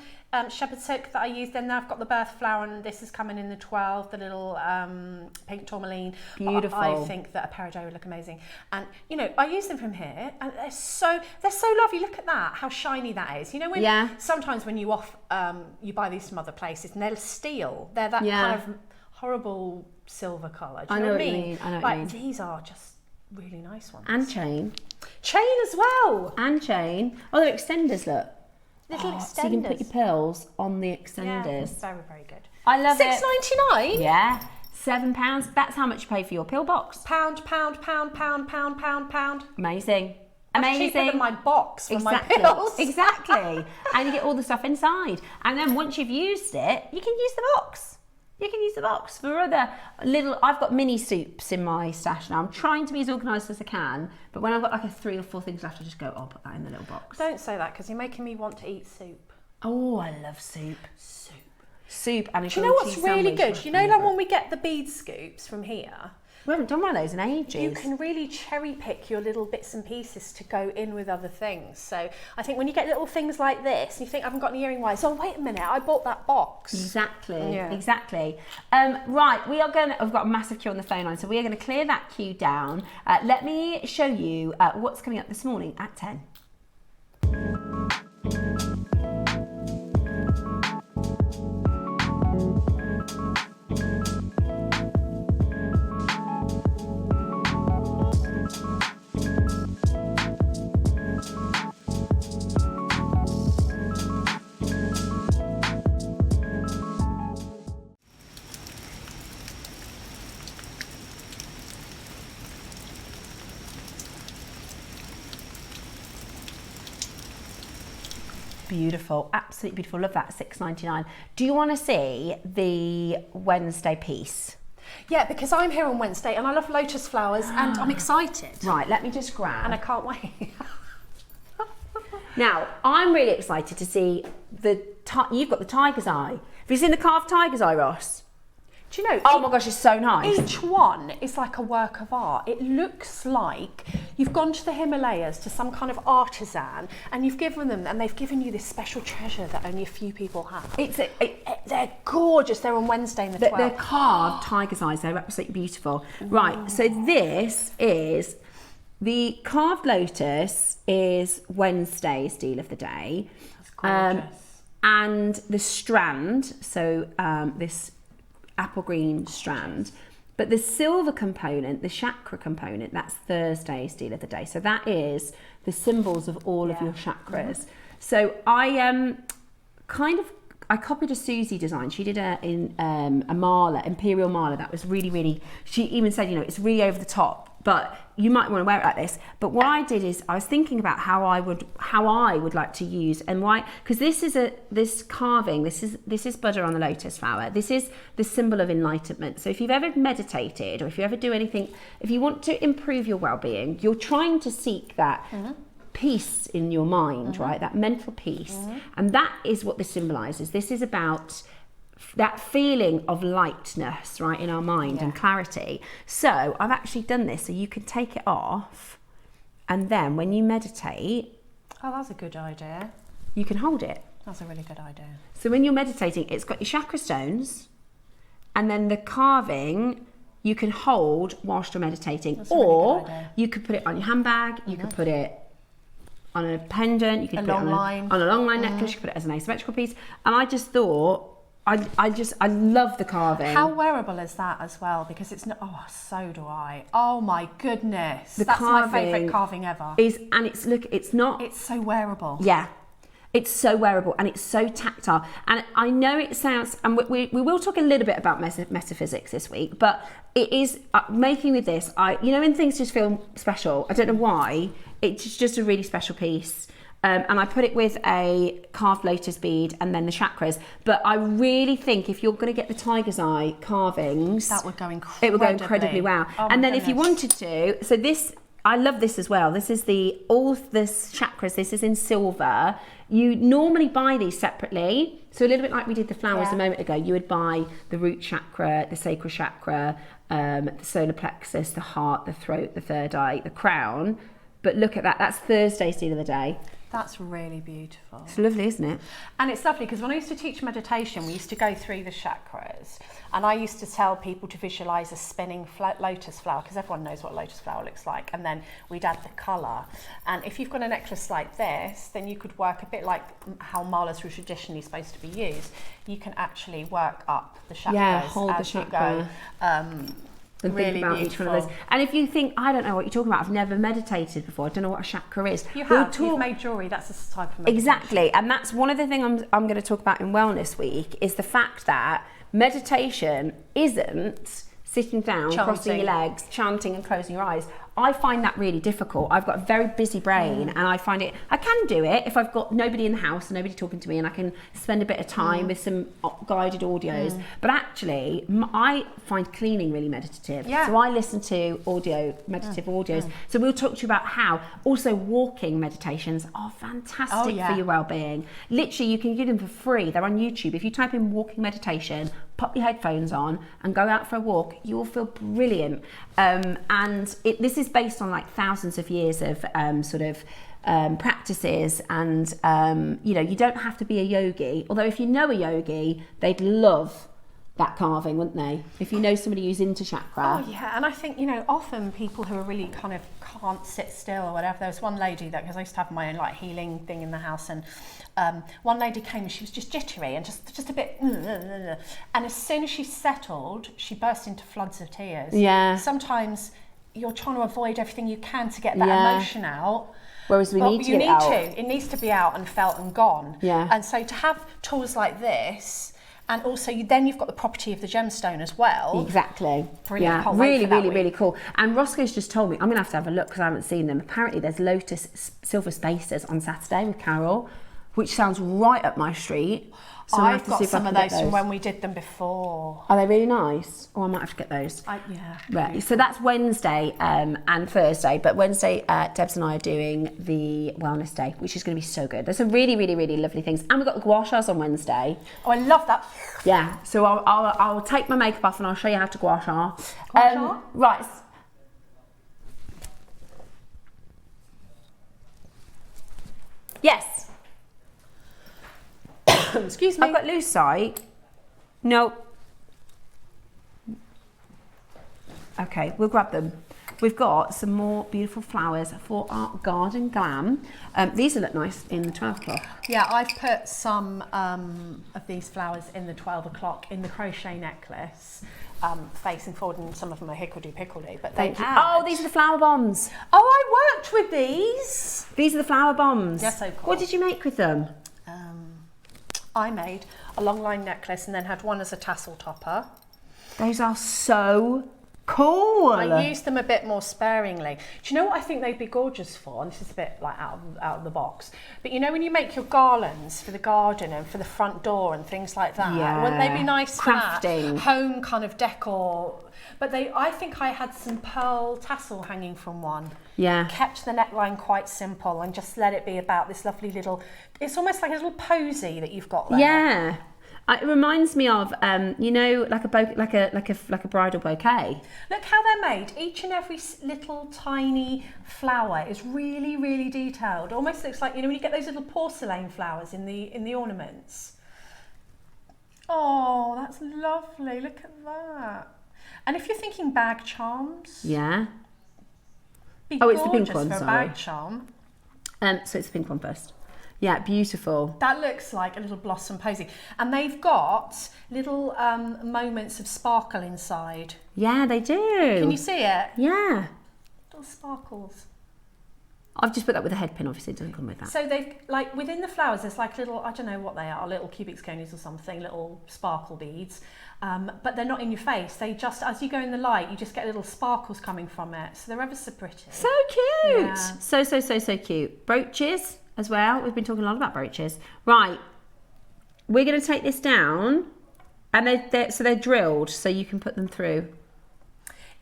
shepherd silk that I used. Then I've got the birth flower, and this is coming in the 12. The little pink tourmaline. Beautiful. I think that a peridot would look amazing. And you know, I use them from here, and they're so lovely. Look at that, how shiny that is. You know, when sometimes when you you buy these from other places, and they're steel. They're that kind of horrible silver colour. Do you know what I mean? I know what you mean. These are just really nice ones. And chain. Chain as well. And chain. Oh, they're extenders, look. Little extenders. So you can put your pearls on the extenders. Yeah, very, very good. I love it. $6.99? Yeah. £7. That's how much you pay for your pill box. Pound. Amazing. That's cheaper than my box for my Exactly. pills. Exactly. And you get all the stuff inside. And then once you've used it, you can use the box. You can use the box for other little. I've got mini soups in my stash now. I'm trying to be as organised as I can, but when I've got like 3 or 4 things left, I just go, I'll put that in the little box. Don't say that because you're making me want to eat soup. Oh, I love soup. Soup and a Do you know grilled what's cheese really sandwich, good? my You know, like favourite. when we get the bead scoops from here, We haven't done one of those in ages. you can really cherry pick your little bits and pieces to go in with other things. So I think when you get little things like this, and you think, I haven't got any earring wires. Oh, wait a minute, I bought that box. Exactly, Yeah. exactly. Right, we are going to, I've got a massive queue on the phone line, so we are going to clear that queue down. Let me show you what's coming up this morning at 10. Beautiful, absolutely beautiful. Love that, $6.99. Do you want to see the Wednesday piece? Yeah, because I'm here on Wednesday and I love lotus flowers and I'm excited. Right, let me just grab. And I can't wait. Now, I'm really excited to see you've got the tiger's eye. Have you seen the carved tiger's eye, Ross? Do you know? Oh my gosh, it's so nice. Each one is like a work of art. It looks like you've gone to the Himalayas to some kind of artisan and you've given them, and they've given you this special treasure that only a few people have. They're gorgeous. They're on Wednesday in the 12th. They're carved tiger's eyes. They're absolutely beautiful. Right, so this is the carved lotus is Wednesday's deal of the day. That's gorgeous. And the strand, so this apple green strand, but the silver component, the chakra component, that's Thursday's deal of the day. So that is the symbols of all of your chakras. So I I copied a Susie design. She did a mala, imperial mala. That was really, really, she even said, you know, it's really over the top, but you might want to wear it like this. But what I did is I was thinking about how I would like to use, and why, because this carving, this is butter on the lotus flower. This is the symbol of enlightenment. So if you've ever meditated, or if you ever do anything, if you want to improve your well-being, you're trying to seek that peace in your mind, right? That mental peace. And that is what this symbolizes. This is about that feeling of lightness, right, in our mind and clarity. So I've actually done this so you can take it off, and then when you meditate, Oh, that's a good idea. you can hold it. That's a really good idea. So when you're meditating, it's got your chakra stones, and then the carving you can hold whilst you're meditating. That's a really or good idea. you could put it on your handbag, you could put it on a pendant, you could put it on a long line necklace, you could put it as an asymmetrical piece. And I just thought, I love the carving. How wearable is that as well? Because it's not, oh, so do I. Oh my goodness. The That's carving my favourite carving ever. It's not. It's so wearable. Yeah. It's so wearable and it's so tactile. And I know it sounds, and we will talk a little bit about metaphysics this week, but it is, making with this, when things just feel special, I don't know why, it's just a really special piece. And I put it with a carved lotus bead and then the chakras. But I really think if you're going to get the tiger's eye carvings, that would go incredibly. It would go incredibly well. Oh, and then if you wanted to, so this, I love this as well. This is all this chakras. This is in silver. You normally buy these separately. So a little bit like we did the flowers a moment ago. You would buy the root chakra, the sacral chakra, the solar plexus, the heart, the throat, the third eye, the crown. But look at that. That's Thursday's deal of the day. That's really beautiful. It's lovely, isn't it? And it's lovely because when I used to teach meditation, we used to go through the chakras, and I used to tell people to visualize a spinning lotus flower, because everyone knows what a lotus flower looks like, and then we'd add the color. And if you've got a necklace like this, then you could work a bit like how malas were traditionally supposed to be used. You can actually work up the chakras hold as the you chakra. go. And really think about beautiful. each one of those. And if you think, I don't know what you're talking about, I've never meditated before, I don't know what a chakra is. You've made jewellery, that's a type of meditation. Exactly, and that's one of the things I'm going to talk about in Wellness Week, is the fact that meditation isn't sitting down, crossing your legs, chanting and closing your eyes. I find that really difficult. I've got a very busy brain and I find I can do it if I've got nobody in the house and nobody talking to me, and I can spend a bit of time with some guided audios. But actually, I find cleaning really meditative. Yeah. So I listen to meditative audios. So we'll talk to you about how also walking meditations are fantastic for your well-being. Literally, you can get them for free. They're on YouTube. If you type in walking meditation, pop your headphones on and go out for a walk, you will feel brilliant. And this is based on like thousands of years of practices, and you don't have to be a yogi, although if you know a yogi, they'd love that carving, wouldn't they? If you know somebody who's into chakra. Oh yeah, and I think, often people who are really kind of can't sit still or whatever. There was one lady because I used to have my own like healing thing in the house, and one lady came and she was just jittery and just a bit, and as soon as she settled, she burst into floods of tears. Yeah. Sometimes you're trying to avoid everything you can to get that emotion out. Whereas we need to get it out. It needs to be out and felt and gone. Yeah. And so to have tools like this, and also you've got the property of the gemstone as well. Exactly. Brilliant. Yeah, really cool. And Roscoe's just told me, I'm going to have a look because I haven't seen them. Apparently there's Lotus Silver Spacers on Saturday with Carol, which sounds right up my street. So I've got some of those from when we did them before. Are they really nice? Oh, I might have to get those. Yeah. Right. So that's Wednesday and Thursday. But Wednesday, Debs and I are doing the Wellness Day, which is going to be so good. There's some really, really, really lovely things. And we've got the gua shas on Wednesday. Oh, I love that. Yeah. So I'll take my makeup off and I'll show you how to gua sha. Gua sha? Right. Yes. Excuse me. I've got lucite. No. Okay, we'll grab them. We've got some more beautiful flowers for our Garden Glam. These will look nice in the 12 o'clock. Yeah, I've put some of these flowers in the 12 o'clock in the crochet necklace, facing forward, and some of them are hickledy-pickledy, but they add. Oh, these are the flower bombs. Oh, I worked with these. These are the flower bombs. They're so cool. What did you make with them? I made a long line necklace and then had one as a tassel topper. Those are so cool. I used them a bit more sparingly. Do you know what I think they'd be gorgeous for? And this is a bit like out of the box. But when you make your garlands for the garden and for the front door and things like that, wouldn't they be nice crafting? For that? Home kind of decor. But I think I had some pearl tassel hanging from one. Yeah. Kept the neckline quite simple and just let it be about this lovely little, it's almost like a little posy that you've got there. Yeah. It reminds me of, you know, like a bridal bouquet. Look how they're made. Each and every little tiny flower is really, really detailed. Almost looks like, you know, when you get those little porcelain flowers in the ornaments. Oh, that's lovely. Look at that. And if you're thinking bag charms, yeah. Oh, it's the pink one. For a sorry. bag charm. So it's the pink one first. Yeah, beautiful. That looks like a little blossom posy. And they've got little moments of sparkle inside. Yeah, they do. Can you see it? Yeah. Little sparkles. I've just put that with a head pin, obviously it doesn't come with that. So they've, like, within the flowers, there's like little, I don't know what they are, little cubic zirconias or something, little sparkle beads. But they're not in your face. They just, as you go in the light, you just get little sparkles coming from it. So they're ever so pretty. So cute. Yeah. So cute. Brooches as well. We've been talking a lot about brooches. Right. We're going to take this down, and they're drilled, so you can put them through.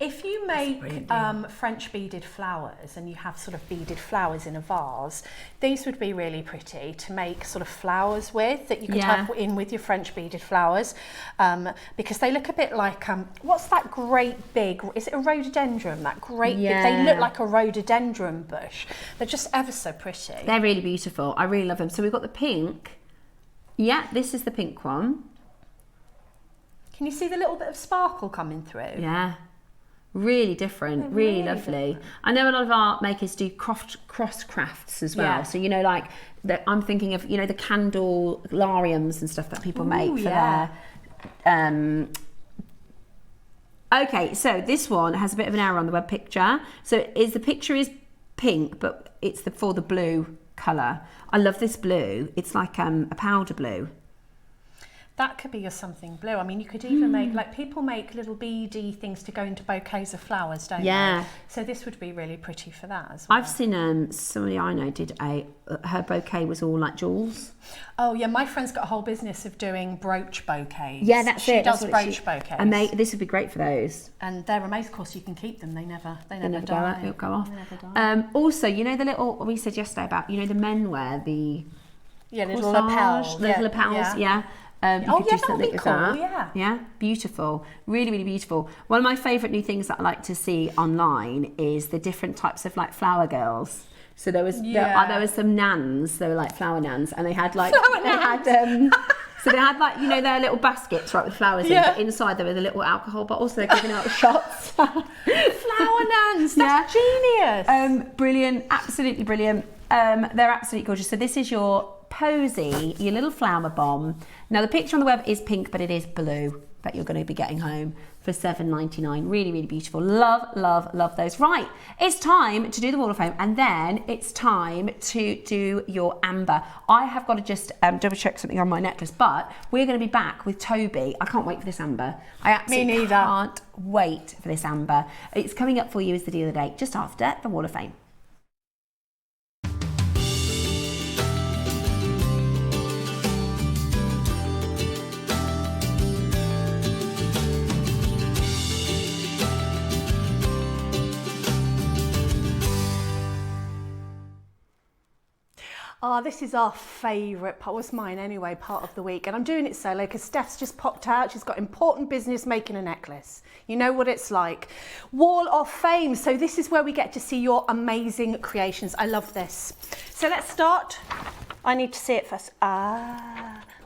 If you make French beaded flowers and you have sort of beaded flowers in a vase, these would be really pretty to make sort of flowers with, that you could have in with your French beaded flowers, because they look a bit like, what's that great big, is it a rhododendron? That great big, they look like a rhododendron bush. They're just ever so pretty. They're really beautiful. I really love them. So we've got the pink. Yeah, this is the pink one. Can you see the little bit of sparkle coming through? Yeah. Really different, really lovely. Different. I know a lot of art makers do cross crafts as well. Yeah. So, you know, like, I'm thinking of, you know, the candelariums and stuff that people make for their... Okay, so this one has a bit of an error on the web picture. So the picture is pink, but it's for the blue colour. I love this blue. It's like a powder blue. That could be your something blue. I mean, you could even make, like, people make little beady things to go into bouquets of flowers, don't they? So this would be really pretty for that as well. I've seen somebody I know did her bouquet was all like jewels. Oh yeah, my friend's got a whole business of doing brooch bouquets. Yeah, that's it. She does brooch bouquets. And this would be great for those. And they're amazing. Of course, you can keep them. They never die. They'll go off. They never die. Also, you know the little, we said yesterday about, you know, the men wear the... Yeah, little lapels. Little lapels, yeah. You could do something with cool, that. Yeah, beautiful, really, really beautiful. One of my favourite new things that I like to see online is the different types of, like, flower girls. So there was some nans, they were like flower nans, and they had like so they had, like, you know, their little baskets, right, with flowers in, but inside there were the little alcohol bottles, so they're giving out shots. Flower nans, that's genius. Brilliant, absolutely brilliant. They're absolutely gorgeous. So this is your posy, your little flower bomb. Now the picture on the web is pink, but it is blue that you're going to be getting home for $7.99. Really, really beautiful. Love, love, love those. Right, it's time to do the wall of fame, and then it's time to do your amber. I have got to just double check something on my necklace, but we're going to be back with Toby. I can't wait for this amber. I absolutely can't wait for this amber. It's coming up for you as the deal of the day, just after the wall of fame. Oh, this is our favourite part, was mine anyway, part of the week. And I'm doing it solo because Steph's just popped out. She's got important business making a necklace. You know what it's like. Wall of Fame. So this is where we get to see your amazing creations. I love this. So let's start. I need to see it first.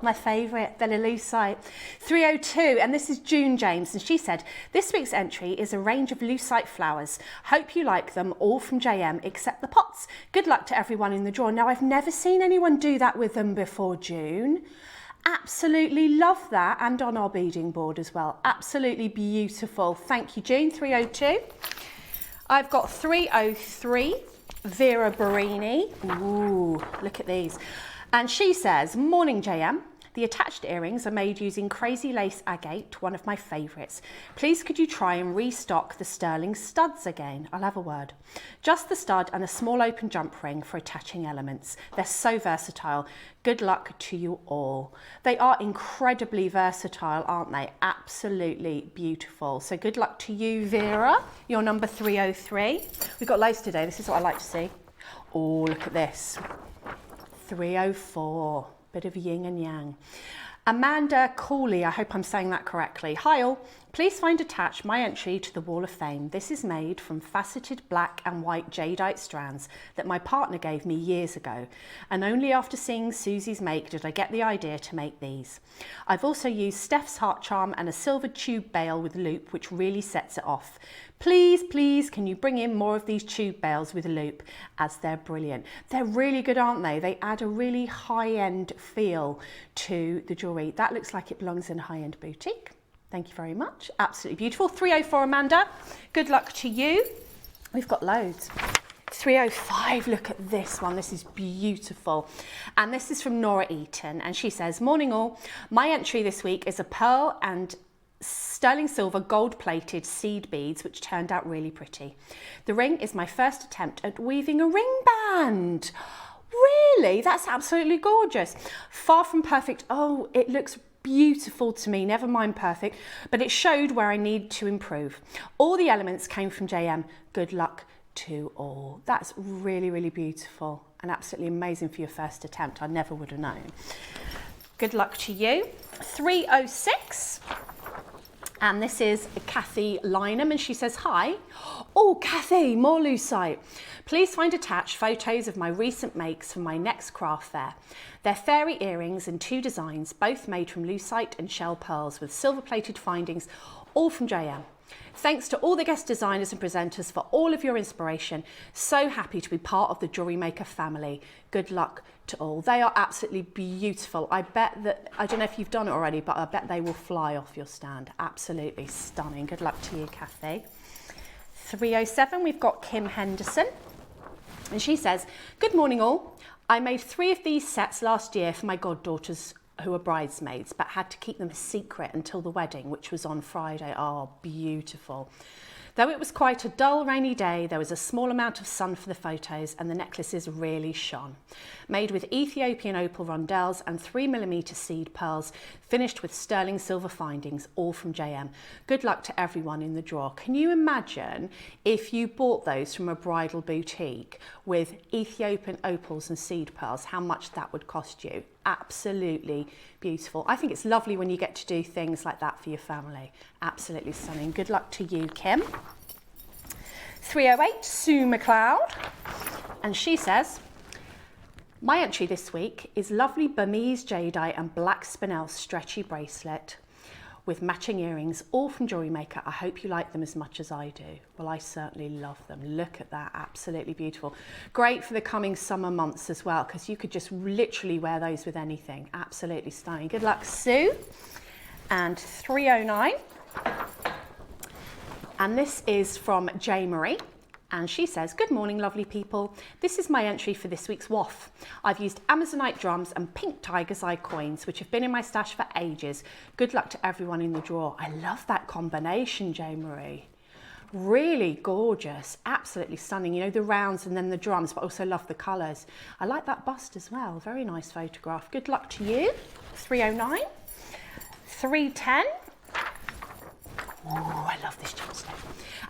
My favourite, the lucite. 302, and this is June James, and she said, this week's entry is a range of lucite flowers. Hope you like them, all from JM, except the pots. Good luck to everyone in the draw. Now, I've never seen anyone do that with them before, June. Absolutely love that, and on our beading board as well. Absolutely beautiful. Thank you, June. 302. I've got 303, Vera Barini. Ooh, look at these. And she says, morning JM, the attached earrings are made using crazy lace agate, one of my favourites. Please could you try and restock the sterling studs again? I'll have a word. Just the stud and a small open jump ring for attaching elements. They're so versatile. Good luck to you all. They are incredibly versatile, aren't they? Absolutely beautiful. So good luck to you, Vera. You're number 303. We've got loads today. This is what I like to see. Oh, look at this. 304, bit of yin and yang. Amanda Cooley, I hope I'm saying that correctly. Hi all, please find attached my entry to the Wall of Fame. This is made from faceted black and white jadeite strands that my partner gave me years ago. And only after seeing Susie's make did I get the idea to make these. I've also used Steph's heart charm and a silver tube bail with loop, which really sets it off. Please, please, can you bring in more of these tube bails with a loop, as they're brilliant. They're really good, aren't they? They add a really high-end feel to the jewellery. That looks like it belongs in a high-end boutique. Thank you very much. Absolutely beautiful. 304 Amanda, good luck to you. We've got loads. 305, look at this one. This is beautiful. And this is from Nora Eaton. And she says, morning all. My entry this week is a pearl and sterling silver gold plated seed beads, which turned out really pretty. The ring is my first attempt at weaving a ring band. Really? That's absolutely gorgeous. Far from perfect. Oh, it looks beautiful to me, never mind perfect, but it showed where I need to improve. All the elements came from JM. Good luck to all. That's really, really beautiful and absolutely amazing for your first attempt. I never would have known. Good luck to you. 306. And this is Kathy Lynham, and she says, hi. Oh, Kathy, more lucite. Please find attached photos of my recent makes for my next craft fair. They're fairy earrings in 2 designs, both made from lucite and shell pearls with silver-plated findings, all from JM. Thanks to all the guest designers and presenters for all of your inspiration. So happy to be part of the Jewellery Maker family. Good luck to all. They are absolutely beautiful. I bet that, I don't know if you've done it already, but I bet they will fly off your stand. Absolutely stunning. Good luck to you, Kathy. 307, we've got Kim Henderson. And she says, good morning all. I made 3 of these sets last year for my goddaughters who were bridesmaids, but had to keep them a secret until the wedding, which was on Friday. Oh, beautiful. Though it was quite a dull, rainy day, there was a small amount of sun for the photos and the necklaces really shone. Made with Ethiopian opal rondelles and 3mm seed pearls, finished with sterling silver findings, all from JM. Good luck to everyone in the draw. Can you imagine if you bought those from a bridal boutique with Ethiopian opals and seed pearls, how much that would cost you? Absolutely beautiful. I think it's lovely when you get to do things like that for your family. Absolutely stunning. Good luck to you, Kim. 308, Sue McLeod. And she says, my entry this week is lovely Burmese jadeite and black spinel stretchy bracelet with matching earrings, all from Jewellery Maker. I hope you like them as much as I do. Well, I certainly love them. Look at that, absolutely beautiful. Great for the coming summer months as well, because you could just literally wear those with anything. Absolutely stunning. Good luck, Sue. And 309. And this is from J. Marie. And she says, good morning, lovely people. This is my entry for this week's WAF. I've used Amazonite drums and pink tiger's eye coins, which have been in my stash for ages. Good luck to everyone in the draw. I love that combination, Jo Marie. Really gorgeous, absolutely stunning. You know, the rounds and then the drums, but also love the colours. I like that bust as well. Very nice photograph. Good luck to you. 309. 310. Oh, I love this gemstone.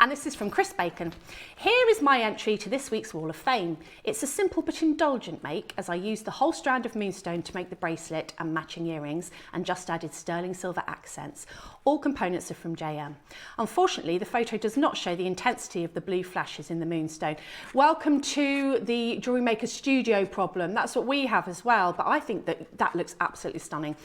And this is from Chris Bacon. Here is my entry to this week's Wall of Fame. It's a simple but indulgent make, as I used the whole strand of moonstone to make the bracelet and matching earrings and just added sterling silver accents. All components are from JM. Unfortunately, the photo does not show the intensity of the blue flashes in the moonstone. Welcome to the Jewellery Maker studio problem. That's what we have as well, but I think that looks absolutely stunning.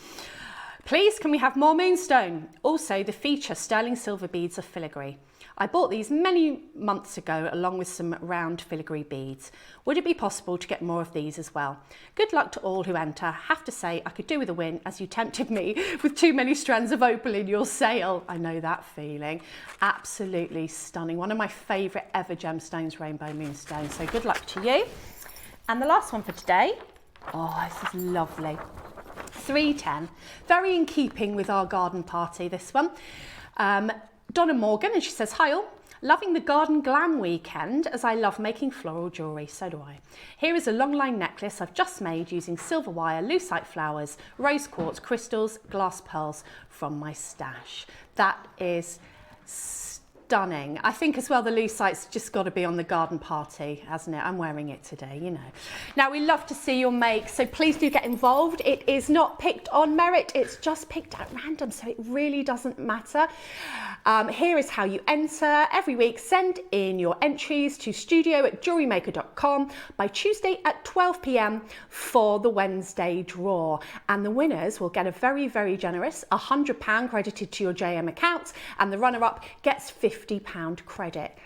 Please, can we have more moonstone? Also, the feature sterling silver beads of filigree. I bought these many months ago along with some round filigree beads. Would it be possible to get more of these as well? Good luck to all who enter. Have to say I could do with a win, as you tempted me with too many strands of opal in your sale. I know that feeling. Absolutely stunning. One of my favourite ever gemstones, rainbow moonstone. So good luck to you. And the last one for today. Oh, this is lovely. 310, very in keeping with our garden party, this one. Donna Morgan, and she says, hi all, loving the Garden Glam weekend as I love making floral jewellery, so do I. Here is a long line necklace I've just made using silver wire, lucite flowers, rose quartz, crystals, glass pearls from my stash. That is stunning. I think as well the lucite's just got to be on the garden party, hasn't it? I'm wearing it today, you know. Now, we love to see your make, so please do get involved. It is not picked on merit, it's just picked at random, so it really doesn't matter. Here is how you enter. Every week, send in your entries to studio@jewellerymaker.com by Tuesday at 12 p.m. for the Wednesday draw. And the winners will get a very, very generous £100 credited to your JM account, and the runner-up gets £50 credit.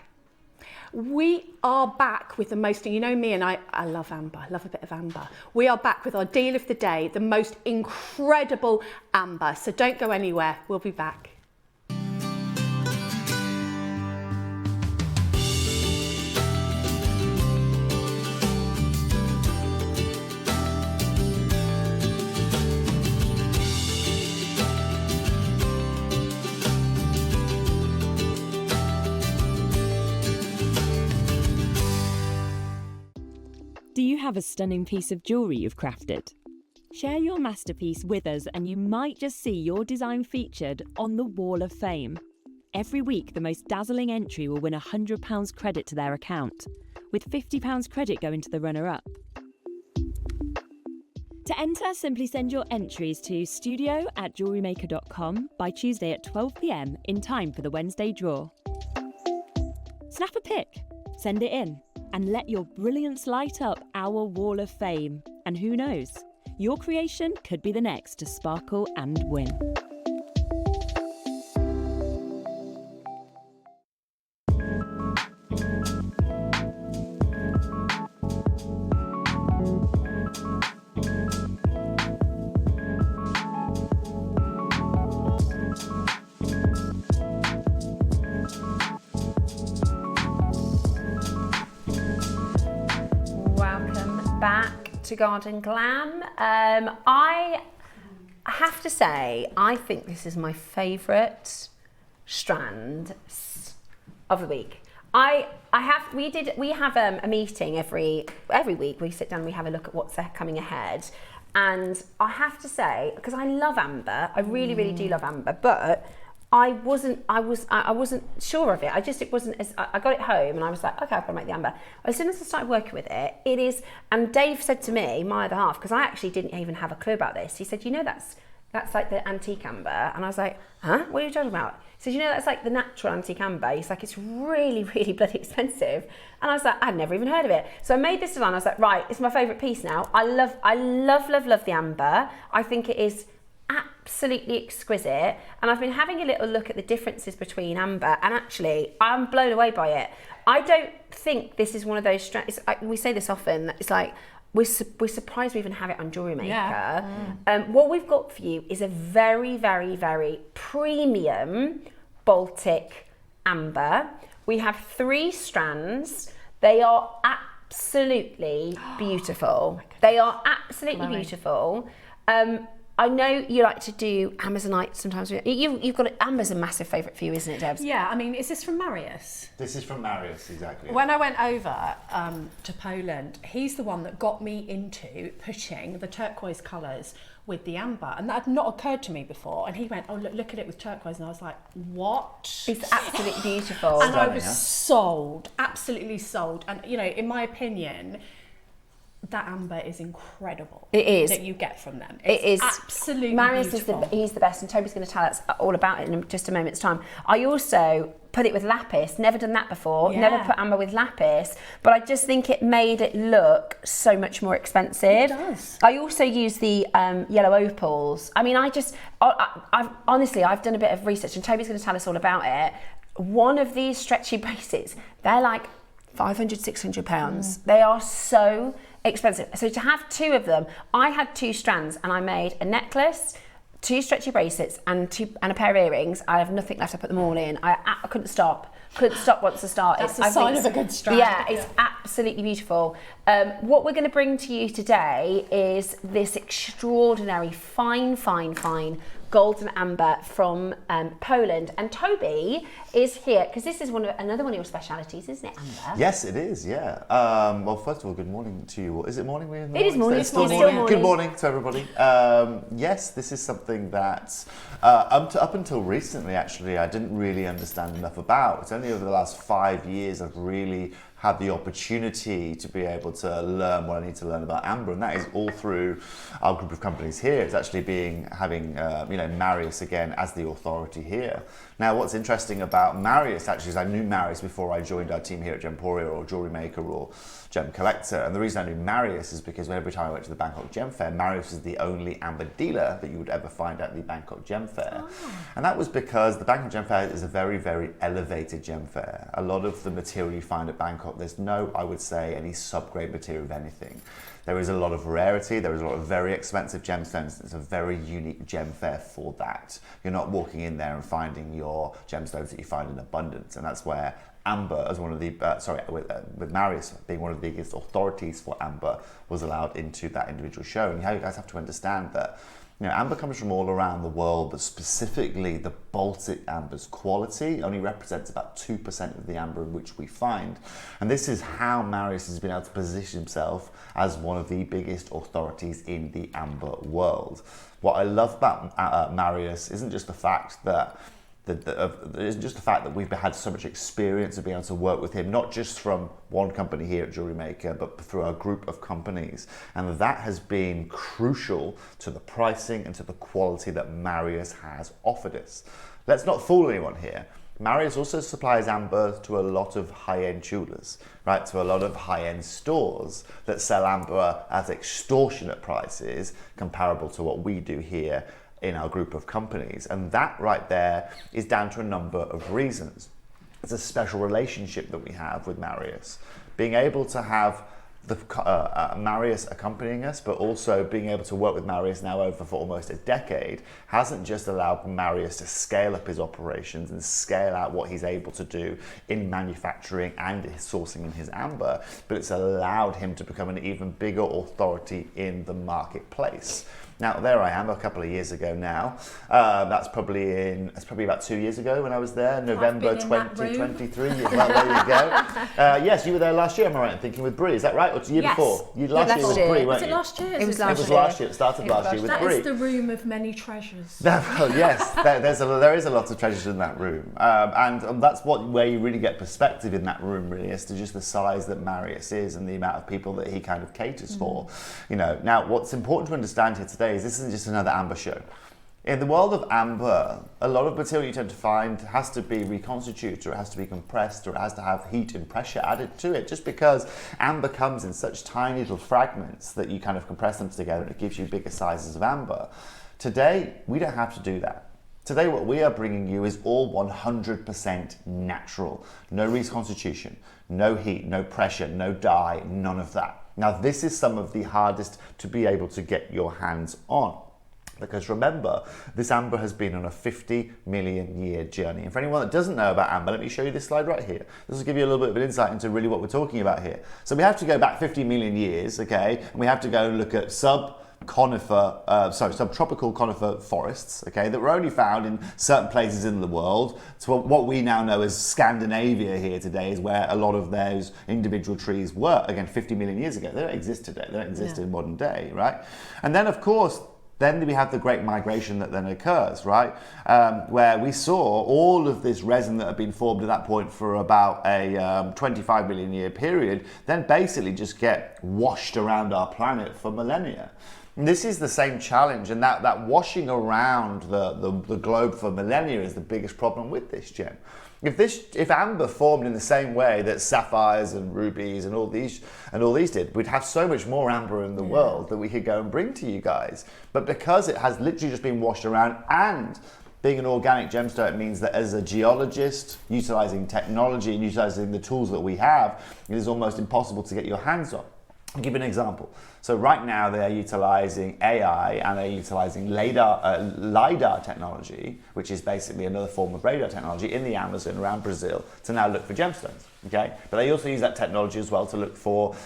We are back with the most, you know me and I love amber, I love a bit of amber. We are back with our deal of the day, the most incredible amber. So don't go anywhere, we'll be back. Do you have a stunning piece of jewellery you've crafted? Share your masterpiece with us and you might just see your design featured on the Wall of Fame. Every week, the most dazzling entry will win £100 credit to their account, with £50 credit going to the runner-up. To enter, simply send your entries to studio@jewellerymaker.com by Tuesday at 12 p.m. in time for the Wednesday draw. Snap a pic, send it in, and let your brilliance light up our Wall of Fame. And who knows, your creation could be the next to sparkle and win. Back to Garden Glam. I have to say, I think this is my favourite strand of the week. We have a meeting every week. We sit down and we have a look at what's coming ahead. And I have to say, because I love amber, I really, really do love amber, but I wasn't sure of it. It wasn't as, I got it home and I was like, okay, I've got to make the amber. As soon as I started working with it, it is, and Dave said to me, my other half, because I actually didn't even have a clue about this, he said, you know, that's like the antique amber. And I was like, huh? What are you talking about? He said, you know, that's like the natural antique amber. He's like, it's really, really bloody expensive. And I was like, I'd never even heard of it. So I made this design. I was like, right, it's my favourite piece now. I love the amber. I think it is absolutely exquisite, and I've been having a little look at the differences between amber, and actually I'm blown away by it. I don't think this is one of those strands, we say this often, it's like we're surprised we even have it on JewelleryMaker. Yeah. What we've got for you is a very, very, very premium Baltic amber. We have 3 strands. They are absolutely beautiful. They are absolutely beautiful. I know you like to do Amazonite sometimes. You've got amber's a massive favourite for you, isn't it, Debs? Yeah, I mean, is this from Marius? This is from Marius, exactly. When I went over to Poland, he's the one that got me into putting the turquoise colours with the amber, and that had not occurred to me before. And he went, oh, look at it with turquoise, and I was like, what? It's absolutely beautiful. And I was sold, absolutely sold. And, you know, in my opinion, that amber is incredible. It is. That you get from them. It is. Absolutely Marius beautiful. he's the best, and Toby's going to tell us all about it in just a moment's time. I also put it with lapis, never done that before, never put amber with lapis, but I just think it made it look so much more expensive. It does. I also use the yellow opals. I mean, I've honestly, I've done a bit of research, and Toby's going to tell us all about it. One of these stretchy bracelets, they're like £500, £600. They are so expensive. So to have 2 of them, I had 2 strands and I made a necklace, 2 stretchy bracelets and a pair of earrings. I have nothing left. I put them all in. I couldn't stop once I started. That's a sign of a good strand. Yeah, it's absolutely beautiful. What we're going to bring to you today is this extraordinary fine golden amber from Poland. And Toby is here because this is another one of your specialities, isn't it, amber? Yes, it is. Yeah. Well, first of all, good morning to you all. Is it morning? It is morning. It's still morning. Good morning to everybody. Yes, this is something that up until recently, actually, I didn't really understand enough about. It's only over the last 5 years I've really had the opportunity to be able to learn what I need to learn about amber, and that is all through our group of companies here. It's actually having Marius again as the authority here. Now, what's interesting about Marius actually is I knew Marius before I joined our team here at Gemporia or JewelleryMaker or Gem Collector, and the reason I knew Marius is because every time I went to the Bangkok Gem Fair, Marius is the only amber dealer that you would ever find at the Bangkok Gem Fair. And that was because the Bangkok Gem Fair is a very, very elevated gem fair. A lot of the material you find at Bangkok, there's no, I would say, any sub-grade material of anything. There is a lot of rarity, there is a lot of very expensive gemstones. It's a very unique gem fair for that. You're not walking in there and finding your gemstones that you find in abundance, and that's where amber, as one of the, with Marius being one of the biggest authorities for amber, was allowed into that individual show. And you guys have to understand that amber comes from all around the world, but specifically the Baltic amber's quality only represents about 2% of the amber in which we find. And this is how Marius has been able to position himself as one of the biggest authorities in the amber world. What I love about Marius isn't just the fact that we've had so much experience of being able to work with him, not just from one company here at JewelleryMaker, but through our group of companies. And that has been crucial to the pricing and to the quality that Marius has offered us. Let's not fool anyone here. Marius also supplies amber to a lot of high-end jewelers, right? To a lot of high-end stores that sell amber at extortionate prices comparable to what we do here in our group of companies. And that right there is down to a number of reasons. It's a special relationship that we have with Marius. Being able to have Marius accompanying us, but also being able to work with Marius now over for almost a decade, hasn't just allowed Marius to scale up his operations and scale out what he's able to do in manufacturing and his sourcing in his amber, but it's allowed him to become an even bigger authority in the marketplace. Now, there I am a couple of years ago now. That's probably about 2 years ago when I was there, November 2023. Well, there you go. Yes, you were there last year, am I right in thinking, with Brie? Is that right? Or the year before? Last year with Brie, weren't you? Was it last year? It was last year. It started last year with Brie. That is the room of many treasures. Well, yes, there is a lot of treasures in that room. And that's where you really get perspective in that room, really, as to just the size that Marius is and the amount of people that he kind of caters for. Now, what's important to understand here today is this isn't just another amber show. In the world of amber, a lot of material you tend to find has to be reconstituted, or it has to be compressed, or it has to have heat and pressure added to it, just because amber comes in such tiny little fragments that you kind of compress them together and it gives you bigger sizes of amber. Today, we don't have to do that. Today, what we are bringing you is all 100% natural. No reconstitution, no heat, no pressure, no dye, none of that. Now, this is some of the hardest to be able to get your hands on. Because remember, this amber has been on a 50 million year journey. And for anyone that doesn't know about amber, let me show you this slide right here. This will give you a little bit of an insight into really what we're talking about here. So we have to go back 50 million years, okay? And we have to go and look at subtropical conifer forests, okay, that were only found in certain places in the world. So what we now know as Scandinavia here today is where a lot of those individual trees were, again, 50 million years ago. They don't exist today. They don't exist in modern day, right? And then, of course, then we have the great migration that then occurs, right? Where we saw all of this resin that had been formed at that point for about a 25 million year period, then basically just get washed around our planet for millennia. And this is the same challenge, and that washing around the globe for millennia is the biggest problem with this gem. If amber formed in the same way that sapphires and rubies and all these did, we'd have so much more amber in the world that we could go and bring to you guys. But because it has literally just been washed around, and being an organic gemstone, it means that as a geologist, utilizing technology and utilizing the tools that we have, it is almost impossible to get your hands on. I'll give you an example. So right now they are utilizing AI and they're utilizing LiDAR technology, which is basically another form of radar technology in the Amazon around Brazil, to now look for gemstones, okay? But they also use that technology as well to look for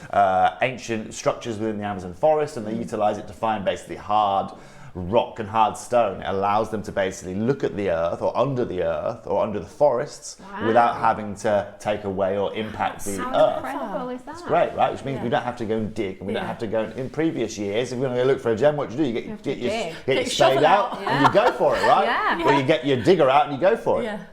ancient structures within the Amazon forest, and they utilize it to find basically hard rock and hard stone. It allows them to basically look at the earth or under the forests without having to take away or impact the earth. How incredible is that? It's great, right? Which means we don't have to go and dig, and we don't have to go. In previous years, if you're going to go look for a gem, what do? You get your spade out and you go for it, right? Or you get your digger out and you go for it. Yeah.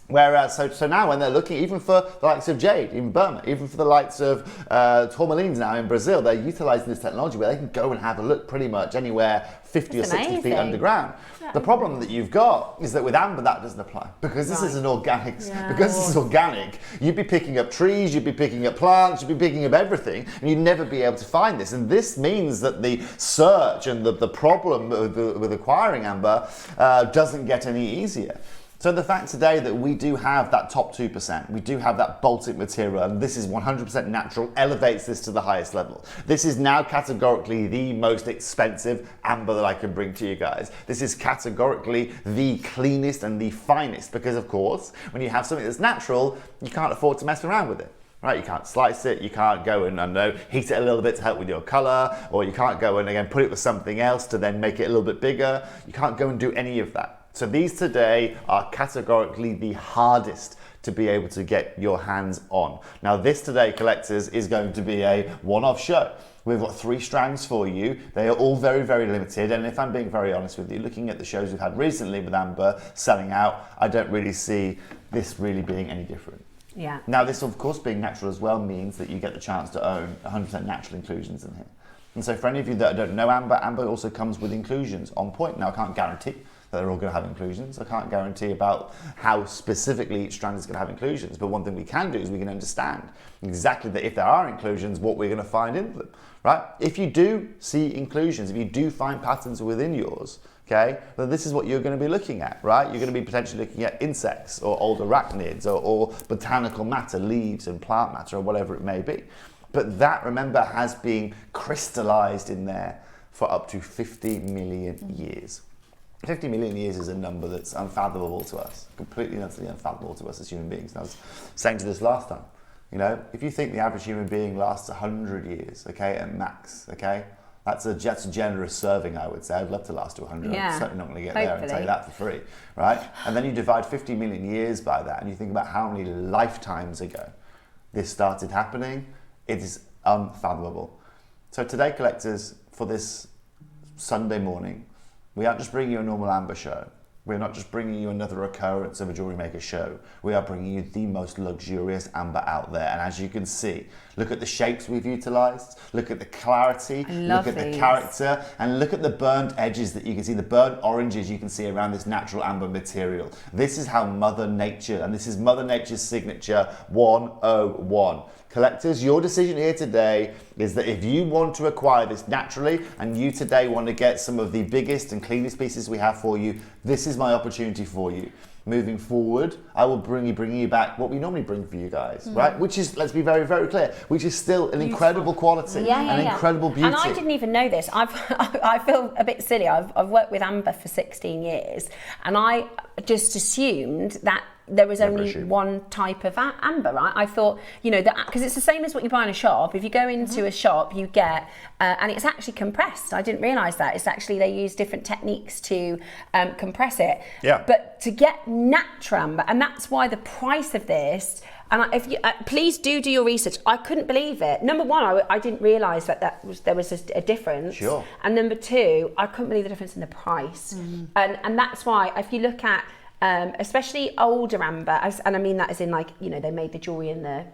Whereas, so now when they're looking, even for the likes of jade in Burma, even for the likes of tourmalines now in Brazil, they're utilising this technology where they can go and have a look pretty much anywhere 50 or 60 feet underground. The problem that you've got is that with amber that doesn't apply, because this is an organic. Because this is organic, you'd be picking up trees, you'd be picking up plants, you'd be picking up everything, and you'd never be able to find this. And this means that the search and the problem with acquiring amber doesn't get any easier. So the fact today that we do have that top 2%, we do have that Baltic material, and this is 100% natural, elevates this to the highest level. This is now categorically the most expensive amber that I can bring to you guys. This is categorically the cleanest and the finest, because of course, when you have something that's natural, you can't afford to mess around with it. Right, you can't slice it, you can't go and heat it a little bit to help with your colour, or you can't go and again put it with something else to then make it a little bit bigger. You can't go and do any of that. So these today are categorically the hardest to be able to get your hands on. Now this today, collectors, is going to be a one-off show. We've got 3 strands for you. They are all very, very limited. And if I'm being very honest with you, looking at the shows we've had recently with amber selling out, I don't really see this really being any different. Yeah. Now this, of course, being natural as well means that you get the chance to own 100% natural inclusions in here. And so for any of you that don't know amber, amber also comes with inclusions on point. Now I can't guarantee that they're all going to have inclusions. I can't guarantee about how specifically each strand is going to have inclusions, but one thing we can do is we can understand exactly that if there are inclusions, what we're going to find in them, right? If you do see inclusions, if you do find patterns within yours, okay, then this is what you're going to be looking at, right? You're going to be potentially looking at insects or old arachnids or botanical matter, leaves and plant matter or whatever it may be. But that, remember, has been crystallized in there for up to 50 million years. 50 million years is a number that's unfathomable to us, completely and utterly unfathomable to us as human beings. And I was saying to this last time, you know, if you think the average human being lasts 100 years, okay, at max, okay, that's a generous serving, I would say. I'd love to last to 100. Yeah, I'm certainly not going to get there and tell you that for free, right? And then you divide 50 million years by that, and you think about how many lifetimes ago this started happening. It is unfathomable. So today, collectors, for this Sunday morning, we aren't just bringing you a normal amber show. We're not just bringing you another occurrence of a Jewellery Maker show. We are bringing you the most luxurious amber out there. And as you can see, look at the shapes we've utilised, look at the clarity, look at the character, and look at the burnt edges that you can see, the burnt oranges you can see around this natural amber material. This is how Mother Nature, and this is Mother Nature's signature 101. Collectors, your decision here today is that if you want to acquire this naturally and you today want to get some of the biggest and cleanest pieces we have for you, this is my opportunity for you. Moving forward, I will bring you back what we normally bring for you guys, right? Which is, let's be very, very clear, which is still an incredible quality, an incredible beauty. And I didn't even know this. I feel a bit silly. I've worked with amber for 16 years, and I just assumed that there was only one type of amber, right? I thought, you know, because it's the same as what you buy in a shop. If you go into a shop, you get, and it's actually compressed. I didn't realise that. It's actually, they use different techniques to compress it. Yeah. But to get natural amber, and that's why the price of this, and if you please do your research. I couldn't believe it. Number one, I didn't realise that there was a difference. Sure. And number two, I couldn't believe the difference in the price. And that's why, if you look at especially older amber, and I mean that as in, like, you know, they made the jewellery in the,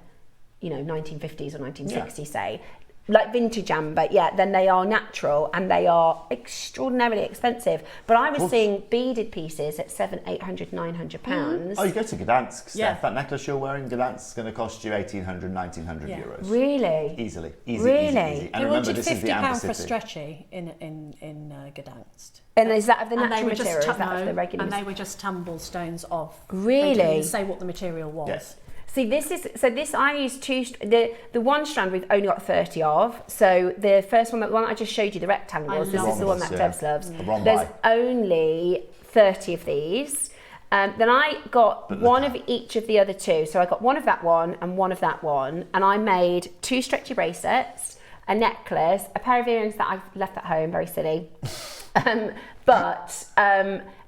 you know, 1950s or 1960s, say, like vintage amber, then they are natural and they are extraordinarily expensive. But I was seeing beaded pieces at £700, £800, £900. Oh, you go to Gdansk, Steph. That necklace you're wearing, Gdansk, is going to cost you €1,800, €1,900 euros. Really? Easy. And remember, this is the amber £50 for city. stretchy in Gdansk. And is that of the natural material? Is that of the regular? And they were just tumble stones of. Really? They didn't even say what the material was. Yes. See, this I used the one strand we've only got 30 of. So the first one, the one I just showed you, the rectangles, this is the one that Debs loves. There's only 30 of these. Then I got one of each of the other two. So I got one of that one and one of that one. And I made 2 stretchy bracelets, a necklace, a pair of earrings that I've left at home, very silly. But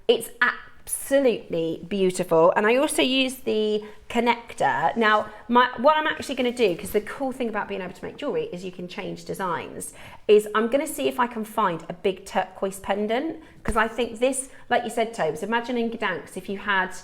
it's absolutely beautiful. And I also use the connector. Now, what I'm actually going to do, because the cool thing about being able to make jewellery is you can change designs, is I'm going to see if I can find a big turquoise pendant, because I think this, like you said, Tobes, imagine in Gdansk if you had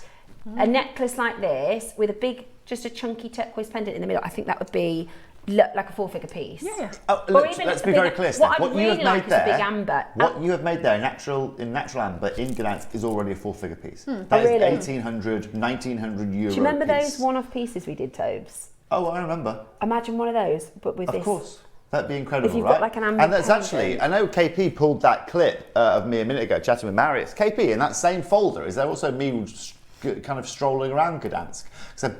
a necklace like this with a big, just a chunky turquoise pendant in the middle. I think that would be look like a 4-figure piece. Yeah. Oh, look, let's be very clear. What What I'd you really have like made is a big there, amber. what you have made there in natural amber in Gdansk is already a 4-figure piece. That Oh, is really? 1800, 1900 euro. Do you remember piece. those one-off pieces we did, Tobes? Oh, I remember. Imagine one of those, but with this. Of course. That'd be incredible, If you've right? got like an amber and that's actually, I know KP pulled that clip of me a minute ago chatting with Marius. KP, in that same folder, is there also me kind of strolling around Gdansk? So,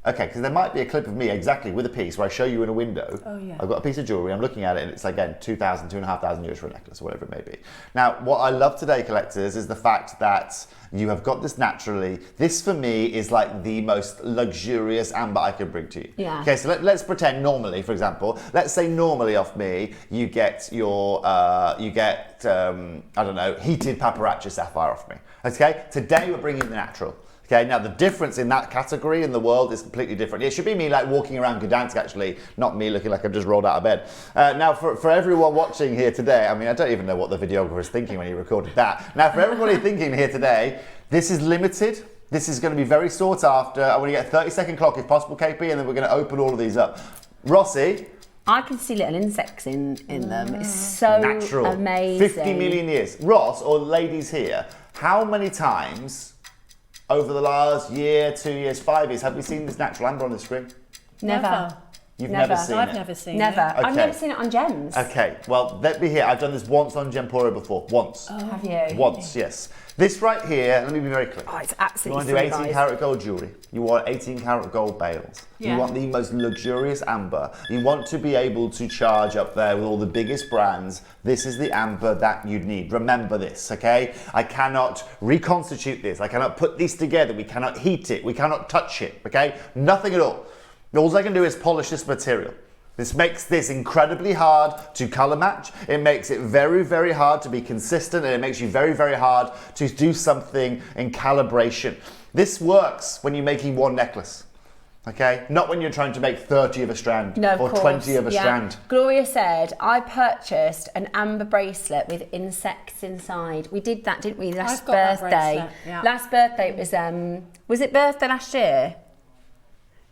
okay, because there might be a clip of me exactly with a piece where I show you in a window. Oh, yeah. I've got a piece of jewellery, I'm looking at it, and it's again 2,000, 2,500 euros for a necklace or whatever it may be. Now, what I love today, collectors, is the fact that you have got this naturally. This for me is like the most luxurious amber I could bring to you. Yeah. Okay, so let's pretend normally, for example, let's say normally off me, you get your, I don't know, heated paparazzi sapphire off me. Okay, today we're bringing the natural. Okay, now the difference in that category in the world is completely different. It should be me like walking around Gdansk actually, not me looking like I've just rolled out of bed. Now for everyone watching here today, I mean, I don't even know what the videographer was thinking when he recorded that. Now for everybody thinking here today, this is limited. This is going to be very sought after. I want to get a 30-second clock if possible, KP, and then we're going to open all of these up. Rossi. I can see little insects in them. It's so Natural. amazing. 50 million years. Ross, or ladies here, how many times over the last year, 2 years, 5 years, have we seen this natural amber on the screen? Never. You've Never. never seen I've it? never seen Never. it. I've never seen it on gems. Okay, well, let me hear. I've done this once on Gemporia before. Once. Have you? Once, yes. This right here, let me be very clear. Oh, it's You absolutely want to do 18 karat gold jewellery. You want 18 karat gold bales. Yeah. You want the most luxurious amber. You want to be able to charge up there with all the biggest brands. This is the amber that you need. Remember this, okay? I cannot reconstitute this. I cannot put these together. We cannot heat it. We cannot touch it, okay? Nothing at all. All I can do is polish this material. This makes this incredibly hard to colour match. It makes it very, very hard to be consistent, and it makes you very, very hard to do something in calibration. This works when you're making one necklace, okay? Not when you're trying to make 30 of a strand or 20 of a strand. Gloria said, I purchased an amber bracelet with insects inside. We did that, didn't we, last I've got that birthday? bracelet, yeah. Last birthday was it birthday last year?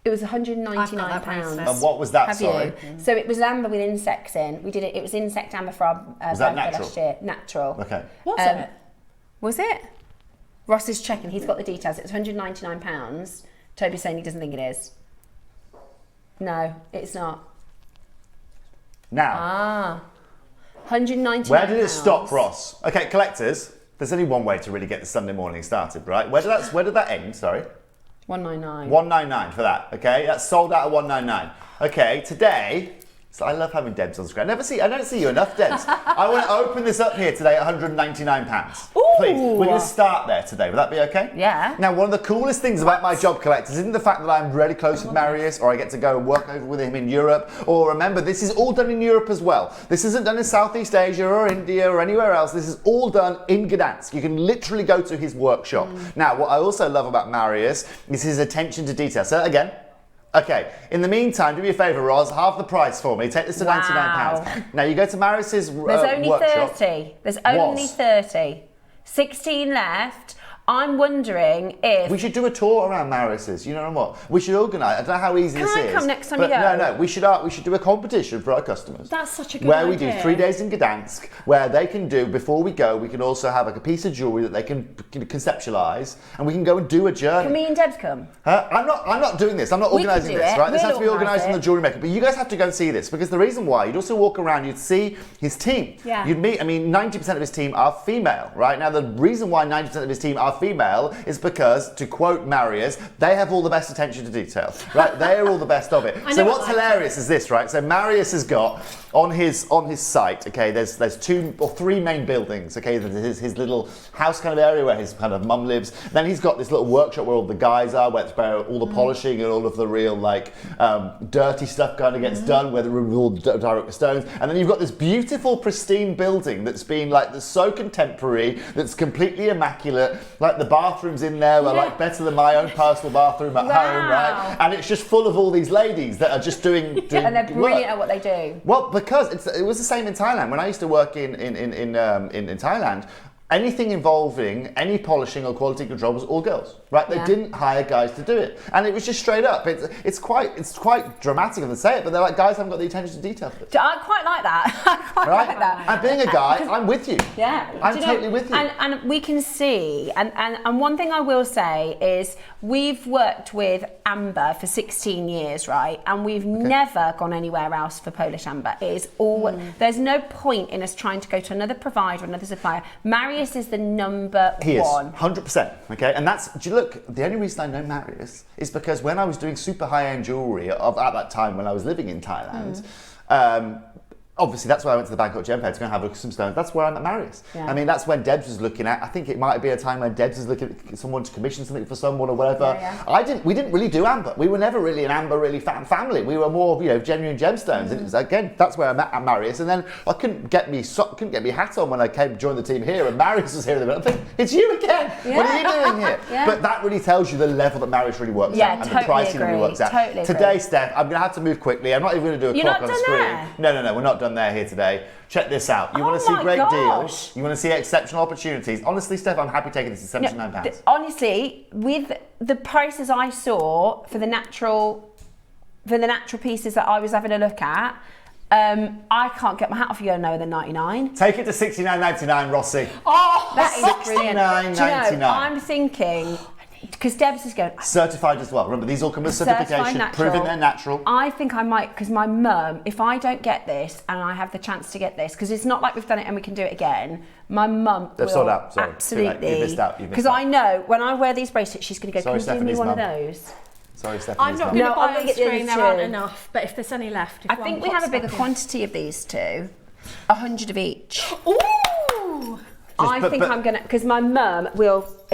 It was £199. I've got that bracelet. And what was that, Have sorry? you? So it was amber with insects in. We did it. It was insect amber for our Was that birthday natural? last year. Natural. Okay. Was it? Was it? Ross is checking. He's got the details. It was £199. Toby's saying he doesn't think it is. No, it's not. Now, £199. where did it stop, Ross? Okay, collectors, there's only one way to really get the Sunday morning started, right? Where did that end, sorry? 199. 199 for that, okay? That's sold out at 199. Okay, today, so I love having Debs on screen. I don't see you enough, Debs. I want to open this up here today at £199. Please, we're going to start there today. Would that be okay? Yeah. Now, one of the coolest things about my job, collectors, isn't the fact that I'm really close with Marius, or I get to go and work over with him in Europe, or remember, this is all done in Europe as well. This isn't done in Southeast Asia or India or anywhere else. This is all done in Gdansk. You can literally go to his workshop. Now, what I also love about Marius is his attention to detail. So again, okay, in the meantime, do me a favour, Roz, half the price for me. Take this to £99. Now, you go to Marius's There's only workshop. 30. There's only 30. 16 left. I'm wondering if... We should do a tour around Marius's, you know what? We should organise, I don't know how easy this is. Can I come next time but you go? No, we should do a competition for our customers. That's such a good where idea. we do 3 days in Gdansk, where they can do, before we go, we can also have like a piece of jewellery that they can conceptualise, and we can go and do a journey. Can me and Debs come? I'm not doing this. I'm not We can organising do this, it. right? This We'll has to be organise organised on it. the Jewellery Maker. But you guys have to go and see this, because the reason why, you'd also walk around, you'd see his team. Yeah. You'd meet, 90% of his team are female, right? Now, the reason why 90% of his team are female is because, to quote Marius, they have all the best attention to detail, right? They are all the best of it. So what's hilarious is this, right? So Marius has got on his site, okay, there's 2 or 3 main buildings, okay, there's his little house kind of area where his kind of mum lives. Then he's got this little workshop where all the guys are, where all the polishing and all of the real like dirty stuff kind of gets done, where they remove all the direct stones. And then you've got this beautiful, pristine building that's been like so contemporary, that's completely immaculate. Like the bathrooms in there are like better than my own personal bathroom at home, right? And it's just full of all these ladies that are just doing and they're brilliant work. at what they do. Well, because it was the same in Thailand. When I used to work in Thailand, anything involving any polishing or quality control was all girls, right? They didn't hire guys to do it, and it was just straight up. It's quite dramatic of them to say it, but they're like, guys haven't got the attention to detail for this. I quite like that. I quite like that. And being a guy, I'm with you. Yeah, I'm totally with you. And we can see, and one thing I will say is we've worked with Amber for 16 years, right? And we've never gone anywhere else for Polish Amber. It is all. There's no point in us trying to go to another provider, another supplier. Marius is the number one. He is, 100%, okay? And that's, do you look, the only reason I know Marius is because when I was doing super high-end jewellery at that time when I was living in Thailand, obviously that's where I went to the Bangkok Gem Fair to go and have a look at some stones. That's where I met Marius. Yeah. I mean, that's when Debs was looking at, I think it might be a time when Debs was looking at someone to commission something for someone or whatever. We didn't really do amber. We were never really an amber family. We were more, genuine gemstones. And it was, again, that's where I met Marius. And then I couldn't get me hat on when I came to join the team here, and Marius was here. And I think, it's you again. What are you doing here? But that really tells you the level that Marius really works at, and totally the pricing really works at. Totally Today, Steph, I'm going to have to move quickly. I'm not even going to do a clock on screen. No, we're not done there here today. Check this out. You want to see great deals? You want to see exceptional opportunities? Honestly, Steph, I'm happy taking this at £79. Honestly, with the prices I saw for the natural pieces that I was having a look at, I can't get my hat off you no than 99. Take it to £69.99, Rossi. Oh, that is brilliant. £69.99. I'm thinking, because Debs is going... Certified as well. Remember, these all come with certification, proving they're natural. I think I might, because my mum, if I don't get this and I have the chance to get this, because it's not like we've done it and we can do it again, my mum will sold out. Sorry. Absolutely. You missed out. Because I know when I wear these bracelets, she's going to go, can you do me one of those? Sorry, Stephanie's I'm not going to buy on screen, there aren't enough, but if there's any left... I think we have a bigger quantity of these too. 100 of each. Ooh! I'm going to, because my mum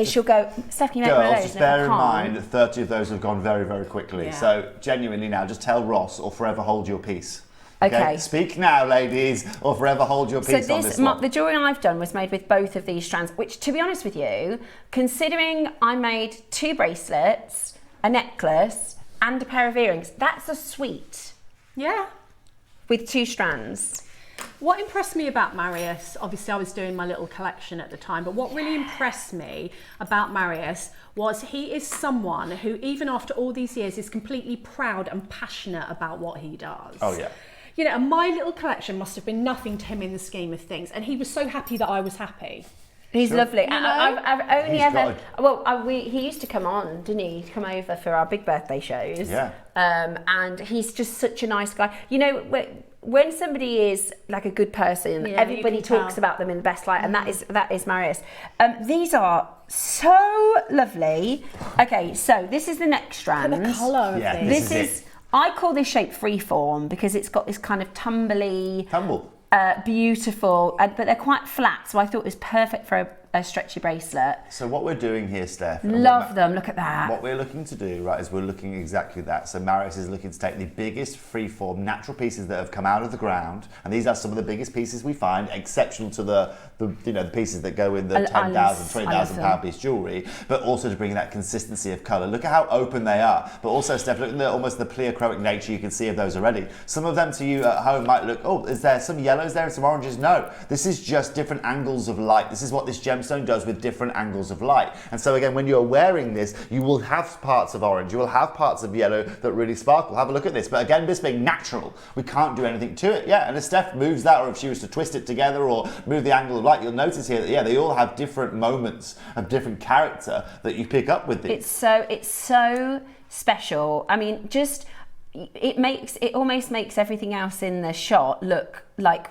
she'll go, Stephanie, make one of those. Just bear in mind that 30 of those have gone very, very quickly. Yeah. So genuinely now, just tell Ross or forever hold your peace. Okay. Speak now, ladies, or forever hold your peace on this one. The jewellery I've done was made with both of these strands, which, to be honest with you, considering I made 2 bracelets, a necklace, and a pair of earrings, that's a suite. Yeah. With 2 strands. What impressed me about Marius, obviously I was doing my little collection at the time, but what really impressed me about Marius was he is someone who, even after all these years, is completely proud and passionate about what he does. Oh, yeah. And my little collection must have been nothing to him in the scheme of things, and he was so happy that I was happy. He's lovely. I've only he used to come on, didn't he? He'd come over for our big birthday shows. Yeah. And he's just such a nice guy. When somebody is like a good person, everybody talks about them in the best light, and that is Marius. These are so lovely. Okay, so this is the next strand. Look at the colour of this is I call this shape freeform because it's got this kind of tumble. Beautiful, but they're quite flat, so I thought it was perfect for a stretchy bracelet. So what we're doing here, Steph... Love them, look at that. What we're looking to do, right, is we're looking exactly that. So Marius is looking to take the biggest freeform natural pieces that have come out of the ground, and these are some of the biggest pieces we find, exceptional to the pieces that go in the £10,000, £20,000 piece jewellery, but also to bring that consistency of colour. Look at how open they are, but also, Steph, look at almost the pleochroic nature you can see of those already. Some of them to you at home might look, oh, is there some yellows there and some oranges? No, this is just different angles of light. This is what this gemstone does with different angles of light. And so again, when you're wearing this, you will have parts of orange, you will have parts of yellow that really sparkle. Have a look at this. But again, this being natural, we can't do anything to it. Yeah, and if Steph moves that, or if she was to twist it together or move the angle of light, you'll notice here that, they all have different moments of different character that you pick up with these. It's so special. I mean, it almost makes everything else in the shot look like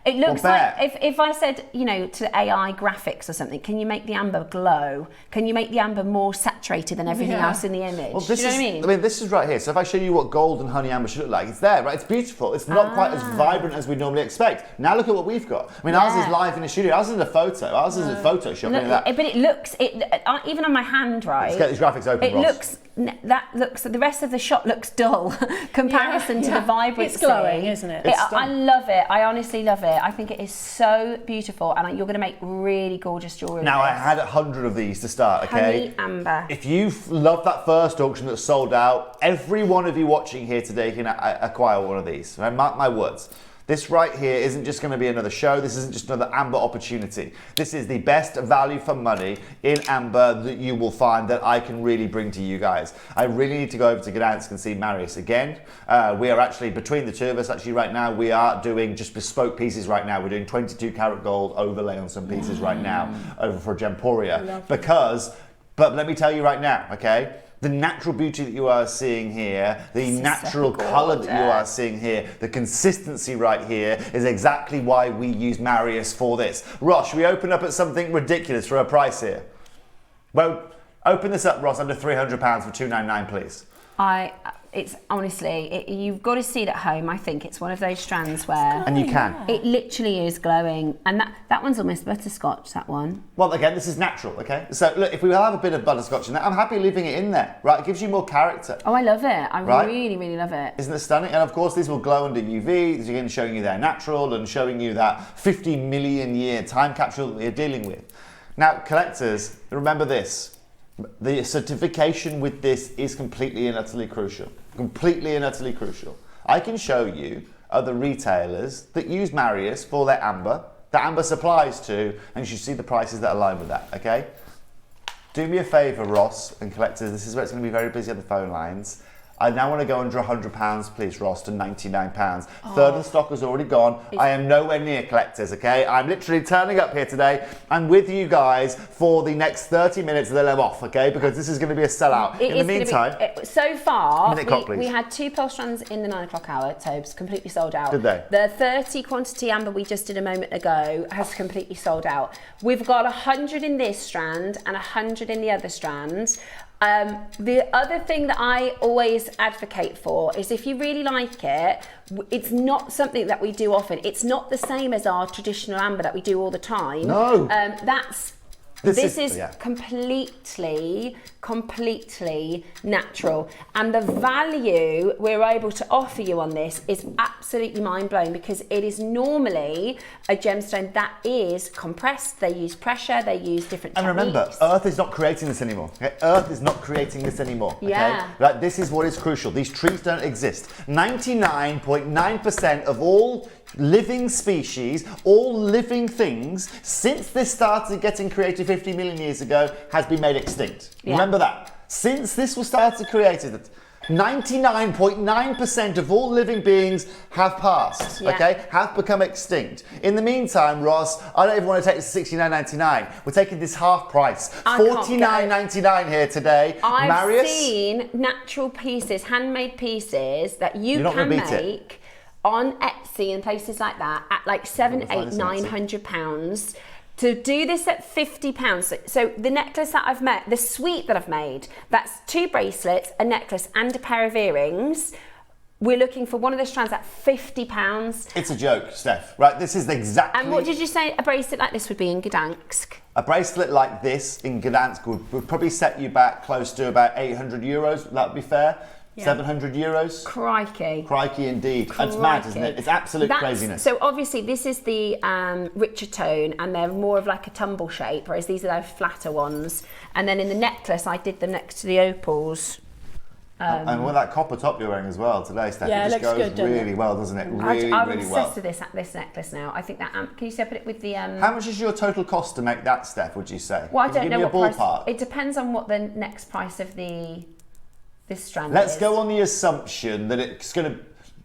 It looks like if I said, you know, to AI graphics or something, can you make the amber glow? Can you make the amber more saturated than everything else in the image? Well, this Do you know what I mean? I mean, this is right here. So if I show you what gold and honey amber should look like, it's there, right? It's beautiful. It's not quite as vibrant as we normally expect. Now look at what we've got. I mean, ours is live in the studio. Ours is a photo. Ours is a Photoshop. But it looks, even on my hand, right? Let's get these graphics open, Ross. The rest of the shot looks dull comparison to the vibrancy. It's glowing, isn't it? I love it. I honestly love it. I think it is so beautiful, and you're going to make really gorgeous jewellery. Now, I had 100 of these to start, okay? Honey amber. If you love that first auction that sold out, every one of you watching here today can acquire one of these. Right? Mark my words. This right here isn't just going to be another show. This isn't just another amber opportunity. This is the best value for money in amber that you will find that I can really bring to you guys. I really need to go over to Gdansk and see Marius again. We are actually, between the two of us, actually right now, we are doing just bespoke pieces right now. We're doing 22 karat gold overlay on some pieces right now over for Gemporia. But let me tell you right now, okay? The natural beauty that you are seeing here, the natural colour that you are seeing here, the consistency right here is exactly why we use Marius for this. Ross, should we open up at something ridiculous for a price here? Well, open this up, Ross, under £300 for $299, please. It's honestly, you've got to see it at home. I think it's one of those strands where... And you can. It literally is glowing. And that one's almost butterscotch, that one. Well, again, this is natural, okay? So, look, if we have a bit of butterscotch in there, I'm happy leaving it in there, right? It gives you more character. Oh, I love it. I really, really love it. Isn't it stunning? And, of course, these will glow under UV. These are again showing you they're natural and showing you that 50 million year time capsule that we're dealing with. Now, collectors, remember this. The certification with this is completely and utterly crucial. Completely and utterly crucial. I can show you other retailers that use Marius for their amber, that amber supplies to, and you should see the prices that align with that, okay? Do me a favour, Ross and collectors, this is where it's going to be very busy on the phone lines. I now want to go under £100, please, Ross, to £99. Third of the stock has already gone. I am nowhere near collectors, okay? I'm literally turning up here today. I'm with you guys for the next 30 minutes and then I'm off, okay? Because this is going to be a sellout. In the meantime... So far, we had 2 pearl strands in the 9 o'clock hour, Tobes, completely sold out. Did they? The 30 quantity amber we just did a moment ago has completely sold out. We've got 100 in this strand and 100 in the other strands. The other thing that I always advocate for is if you really like it, it's not something that we do often. It's not the same as our traditional amber that we do all the time. No. This is completely natural, and the value we're able to offer you on this is absolutely mind-blowing because it is normally a gemstone that is compressed. They use pressure, they use different techniques. And remember, Earth is not creating this anymore. Okay? Earth is not creating this anymore. Okay? Yeah. Right? This is what is crucial. These trees don't exist. 99.9% of all living species, all living things, since this started getting created 50 million years ago, has been made extinct. Yeah. Remember that. Since this was started created, 99.9% of all living beings have passed, okay? Have become extinct. In the meantime, Ross, I don't even want to take this to $69.99. We're taking this half price. $49.99 here today. I've seen natural pieces, handmade pieces that you can make on Etsy and places like that at like £700, £800, £900. To do this at £50, so the necklace that I've made, the suite that I've made, that's 2 bracelets, a necklace and a pair of earrings. We're looking for one of the strands at £50. It's a joke, Steph, right? This is exactly... And what did you say a bracelet like this would be in Gdansk? A bracelet like this in Gdansk would probably set you back close to about €800. That would be fair. Yeah. €700. Crikey. Crikey indeed. It's mad, isn't it? It's absolute craziness. So obviously this is the richer tone and they're more of like a tumble shape, whereas these are those flatter ones. And then in the necklace, I did them next to the opals. And with that copper top you're wearing as well today, Steph, it just goes really well, doesn't it? I'm obsessed with this necklace now. I think that, can you say put it with the... How much is your total cost to make that, Steph, would you say? Well, I don't know what price. It depends on what the next price of this strand Let's go on the assumption that it's going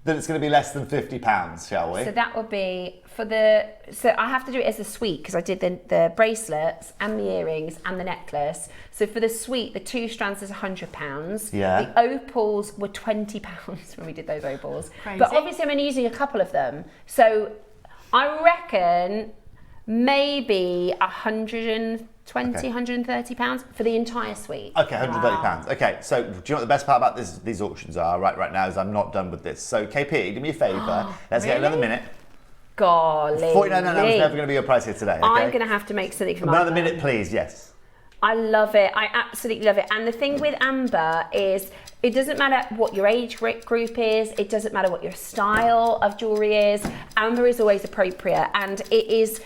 to be less than £50, shall we? So that would be so I have to do it as a suite because I did the bracelets and the earrings and the necklace. So for the suite, the 2 strands is £100. Yeah. The opals were £20 when we did those opals. Crazy. But obviously I'm only using a couple of them. So I reckon maybe 120, £130 for the entire suite. Okay, £130. Okay, so do you know what the best part about these auctions are right now is I'm not done with this. So KP, do me a favour. Let's get another minute. Golly. £49 is never going to be your price here today. Okay? I'm going to have to make something for my Another minute, please. Yes. I love it. I absolutely love it. And the thing with amber is it doesn't matter what your age group is. It doesn't matter what your style of jewellery is. Amber is always appropriate, and it's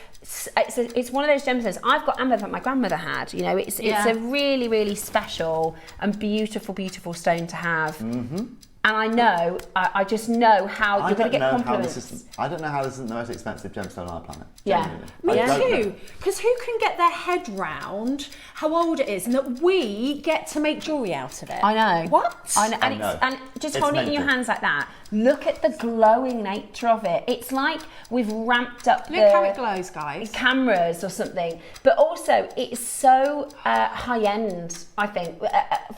one of those gemstones. I've got amber that my grandmother had. You know, it's a really, really special and beautiful, beautiful stone to have. Mm-hmm. And I just know how you're going to get compliments. I don't know how this isn't the most expensive gemstone on our planet. Yeah. Me too. Because who can get their head round how old it is and that we get to make jewellery out of it? I know. What? I know. And just holding it in your hands like that, look at the glowing nature of it. It's like we've ramped up Look how it glows, guys. Cameras or something. But also, it's so high-end, I think,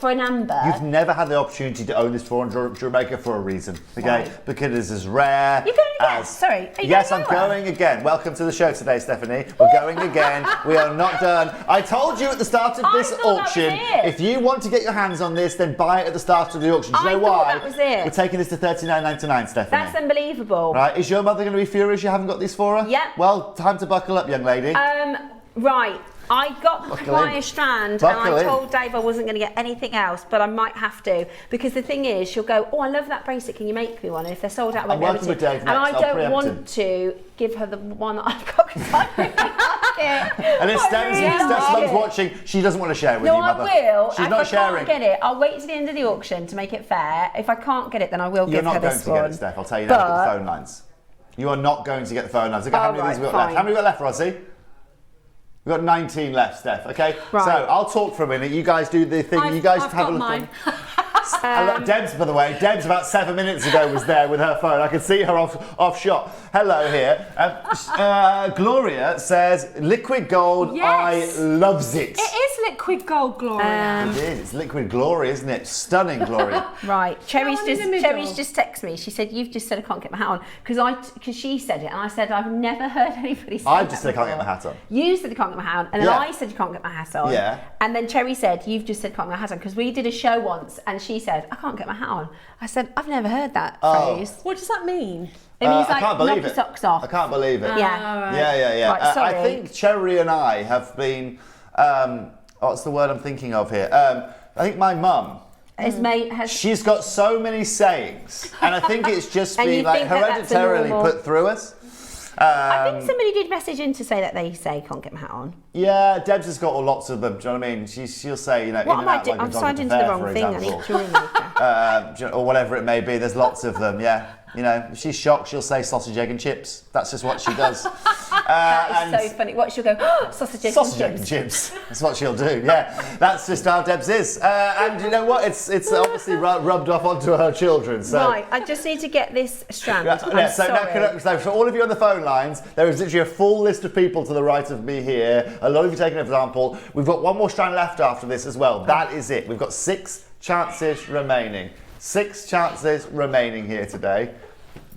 for an amber. You've never had the opportunity to own this for JewelleryMaker for a reason, okay? Right. Because it's as rare. You're going again? Sorry. Yes, I'm going again. Welcome to the show today, Stephanie. We're going again. We are not done. I told you at the start of this auction, if you want to get your hands on this, then buy it at the start of the auction. Do you know why? That was it. We're taking this to $39.99, Stephanie. That's unbelievable. Right? Is your mother going to be furious you haven't got these for her? Yeah. Well, time to buckle up, young lady. Right. I got to buy a strand and I told Dave I wasn't going to get anything else, but I might have to, because the thing is, she'll go, oh, I love that bracelet, can you make me one? And if they're sold out, I won't be able to. With Dave next. And I don't want to give her the one that I've got because I really like it. And if Steph's mum's watching, she doesn't want to share it with you, Mother. No, I will. She's not sharing. If I can't get it, I'll wait to the end of the auction to make it fair. If I can't get it, then I will give her this one. You're not going to get it, Steph. I'll tell you now, get the phone lines. You are not going to get the phone lines. Look at how many of these we've got left. How many we've got left, Rossi? We've got 19 left, Steph, okay? Right. So I'll talk for a minute. You guys do the thing. You guys have a look. Mine. Debs, by the way. Debs about 7 minutes ago was there with her phone. I could see her off shot. Hello here. Gloria says, liquid gold, yes. I loves it. It is liquid gold, Gloria. It is. It's liquid glory, isn't it? Stunning, Gloria. Right. Cherry's just texted me. She said, you've just said I can't get my hat on. Because she said it, and I said, I've never heard anybody say I've just said I can't get my hat on. You said you can't get my hat on, and then I said you can't get my hat on. Yeah. And then Cherry said, you've just said can't get my hat on, because we did a show once, and she said, I can't get my hat on. I said, I've never heard that phrase. What does that mean? It means like knock your socks off. I can't believe it. Yeah. Right. Yeah. Right, sorry. I think Cherry and I have been, what's the word I'm thinking of here? I think my mum, she's got so many sayings, and I think it's just been like hereditarily put through us. I think somebody did message in to say that they say can't get my hat on. Yeah, Debs has got lots of them. Do you know what I mean? She'll say, you know, what am I doing? I'm signed into the wrong thing. I need JewelleryMaker. Or whatever it may be. There's lots of them. Yeah. You know, if she's shocked, she'll say sausage, egg and chips. That's just what she does. That is so funny. What she'll go, oh, sausage, egg and chips. That's what she'll do. Yeah, that's just how Debs is. And you know what? It's obviously rubbed off onto her children. So. Right, I just need to get this strand. So for all of you on the phone lines, there is literally a full list of people to the right of me here. A lot of you taking an example. We've got one more strand left after this as well. That is it. We've got 6 chances remaining. 6 chances remaining here today.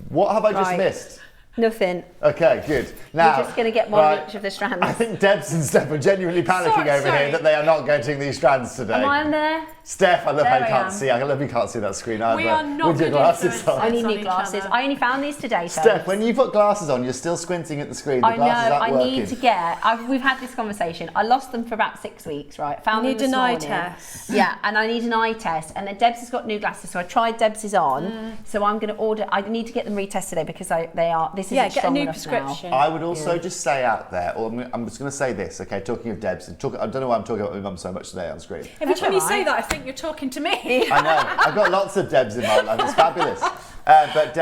What have I just missed? Nothing. Okay, good. Now, you're just going to get one each of the strands. I think Debs and Steph are genuinely panicking over here that they are not getting these strands today. Am I on there? Steph, I love how you can't see. I love you can't see that screen either. We are not with your glasses on. I need new glasses. I only found these today. Steph, when you put glasses on, you're still squinting at the screen. The glasses aren't working. I need to get. We've had this conversation. I lost them for about 6 weeks, right? Found them this morning. Need an eye test. Yeah, and I need an eye test. And then Debs has got new glasses, so I tried Debs's on. So I'm going to order. I need to get them retested today because they are. This isn't strong enough prescription. I would also just say out there, or I'm just going to say this, okay? Talking of Debs, I don't know why I'm talking about my mum so much today on screen. Every time you say that, I think you're talking to me. I know. I've got lots of Debs in my life. It's fabulous. But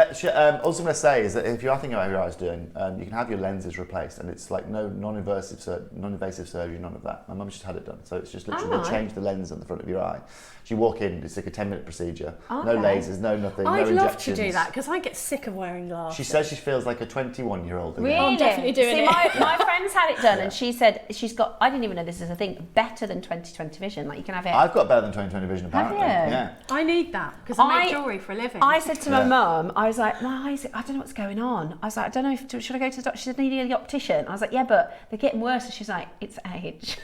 also I'm going to say is that if you are thinking about your eyes doing, you can have your lenses replaced, and it's like no non-invasive surgery, none of that. My mum just had it done, so it's just literally they change the lens on the front of your eye. You walk in, it's like a 10-minute procedure. Okay. No lasers, no nothing, no injections. I'd love to do that because I get sick of wearing glasses. She says she feels like a 21-year-old. Really? I'm definitely doing it. My friend's had it done, and she said she's got. I didn't even know this is a thing. Better than 20/20 vision. Like you can have it. I've got better than 20/20 vision apparently. Have you? Yeah. I need that because I make jewellery for a living. I said to my mum, I was like, why is it? I don't know what's going on. I was like, I don't know if should I go to the doctor? She said, need the optician. I was like, yeah, but they're getting worse. And she's like, it's age.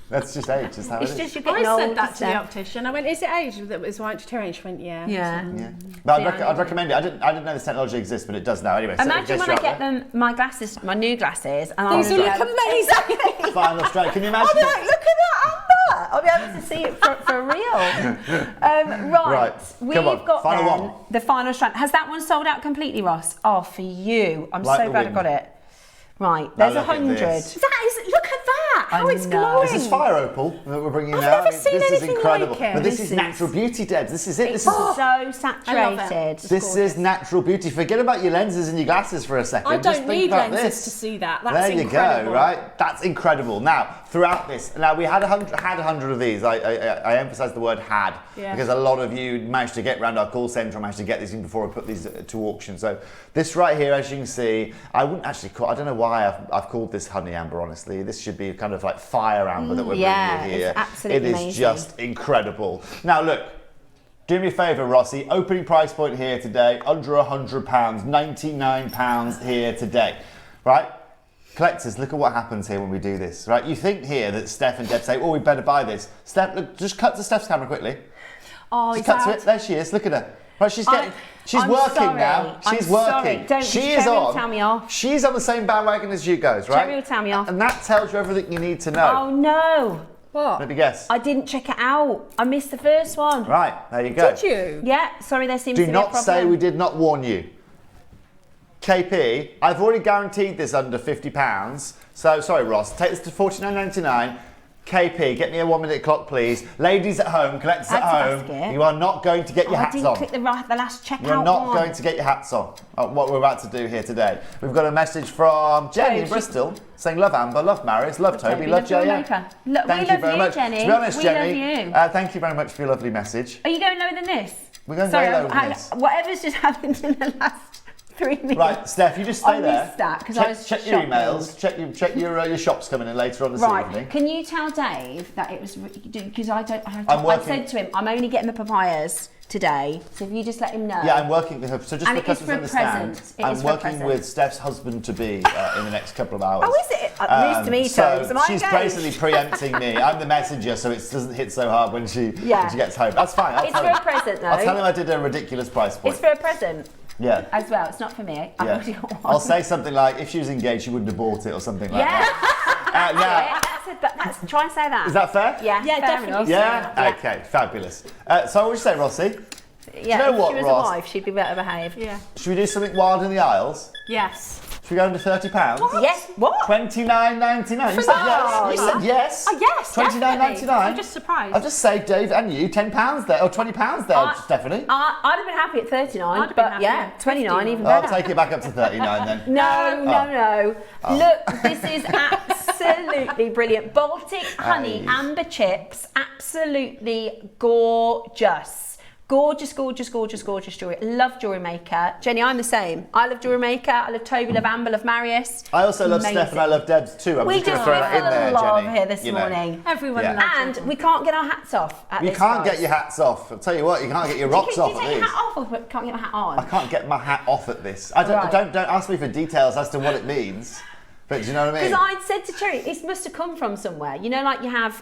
That's just age. Just how it is. It's just you're getting I old. said that to the optician. I went, is it age that was why deteriorating? She went, yeah. Yeah. But I'd recommend it. I didn't know this technology exists, but it does now. Anyway, Imagine when I get them my glasses, my new glasses, and These will look amazing. Exactly. Final strike. Can you imagine? I'll be like, look at that, Amber. I'll be able to see it for real. Right. We've got final then one. the final strand. Has that one sold out completely, Ross? Oh, for you. I'm Like so the glad wind. I got it. Right. There's Now look at 100. this. That is, look at that. How I it's know. glowing. This is fire opal that we're bringing I've now. never seen this is anything incredible. like it. But this This is is- natural beauty, Debs. This is it. It's This is so saturated. This is natural beauty. Forget about your lenses and your glasses for a second. I Just don't think need about lenses this. to see that. That's There you incredible. go, right? That's incredible. Now, throughout this, we had 100 of these. I emphasise the word had because a lot of you managed to get round our call centre and managed to get these in before I put these to auction. So this right here, as you can see, I wouldn't actually call. I don't know why I've called this honey amber. Honestly, this should be kind of like fire amber that we're bringing here. It's absolutely It is amazing. just incredible. Now look. Do me a favour, Rossi. Opening price point here today, under £100, £99 here today, right? Collectors, look at what happens here when we do this, right? You think here that Steph and Deb say, oh, we better buy this. Steph, look, just cut to Steph's camera quickly. Oh, Just cut to it. There she is. Look at her. Right, she's working sorry. now. She's I'm working. sorry. Don't- She Cherry is will on. tell me off. She's on the same bandwagon as you guys, right? Cherry will tell me off. And that tells you everything you need to know. Oh no. What? Let me guess. I didn't check it out. I missed the first one. Right, there you go. Did you? Yeah, sorry, there seems Do to be a not problem. say we did not warn you. KP, I've already guaranteed this under £50. So, sorry Ross, take this to $49.99. KP, get me a 1 minute clock please. Ladies at home, collectors at That's home, basket. you are not going to get your I hats didn't on. click the last checkout You're not one. going to get your hats on. What we're about to do here today. We've got a message from Jenny in Toby. Bristol saying love Amber, love Marius, love Toby, love Toby, JIA. love JewelleryMaker. Look, Thank we you love very you, much. Jenny. To be honest, We Jenny, love you. thank you very much for your lovely message. Are you going lower than this? We're going Sorry, way lower than this. Whatever's just happened in the last 3 minutes. Right, Steph, you just stay I there. missed that because I was check your shopping. emails. Check your shops coming in later on this Right, evening. can you tell Dave that it was because I working- said to him I'm only getting the papayas today, so if you just let him know. Yeah, I'm working with her. So just And for it is for a customers understand, present. It I'm is for a working present. with Steph's husband to be in the next couple of hours. Oh, is it? News to me, Tobes. Am I she's engaged? basically preempting me. I'm the messenger, so it doesn't hit so hard when she gets home. That's fine. I'll It's tell for him. a present though. I'll tell him I did a ridiculous price point. It's for a present Yeah. as well. It's not for me. I've Yeah. already got one. I'll say something like, if she was engaged, she wouldn't have bought it, or something like Yeah. that. Now, That's try and say that. is that fair? Yeah, Yeah, fair definitely. enough. Yeah? Okay, fabulous. So what would you say, Rossi? Yeah, know if what, she was Ross? a wife, she'd be better behaved. Yeah. Should we do something wild in the aisles? Yes. Should we go under £30? Yes. What? $29.99. You said yes. You said yes. Oh, yes, $29.99. I'm just surprised. I've just saved Dave and you £10 there, or £20 there, Stephanie. I'd have been happy at 39, I'd have been but happy yeah, at 29 even I'll better. take it back up to 39 then. No. Look, this is absolutely brilliant. Baltic honey amber chips, absolutely gorgeous. Gorgeous jewellery. Love JewelleryMaker. Jenny, I'm the same. I love JewelleryMaker. I love Toby, love Amber, love Marius. I also love Amazing. Steph and I love Debs too. I'm We just going just to throw that in full there, of love Jenny. here this You know. morning. Everyone Yeah. loves And we can't get our hats off at You this can't price. get your hats off. I'll tell you what, you can't get your rocks Do off you at take your these. hat off or can't get my hat on? I can't get my hat off at this. I don't, Right. don't ask me for details as to what it means. But do you know what I mean? Because I'd said to Cherry, this must have come from somewhere. You know, like you have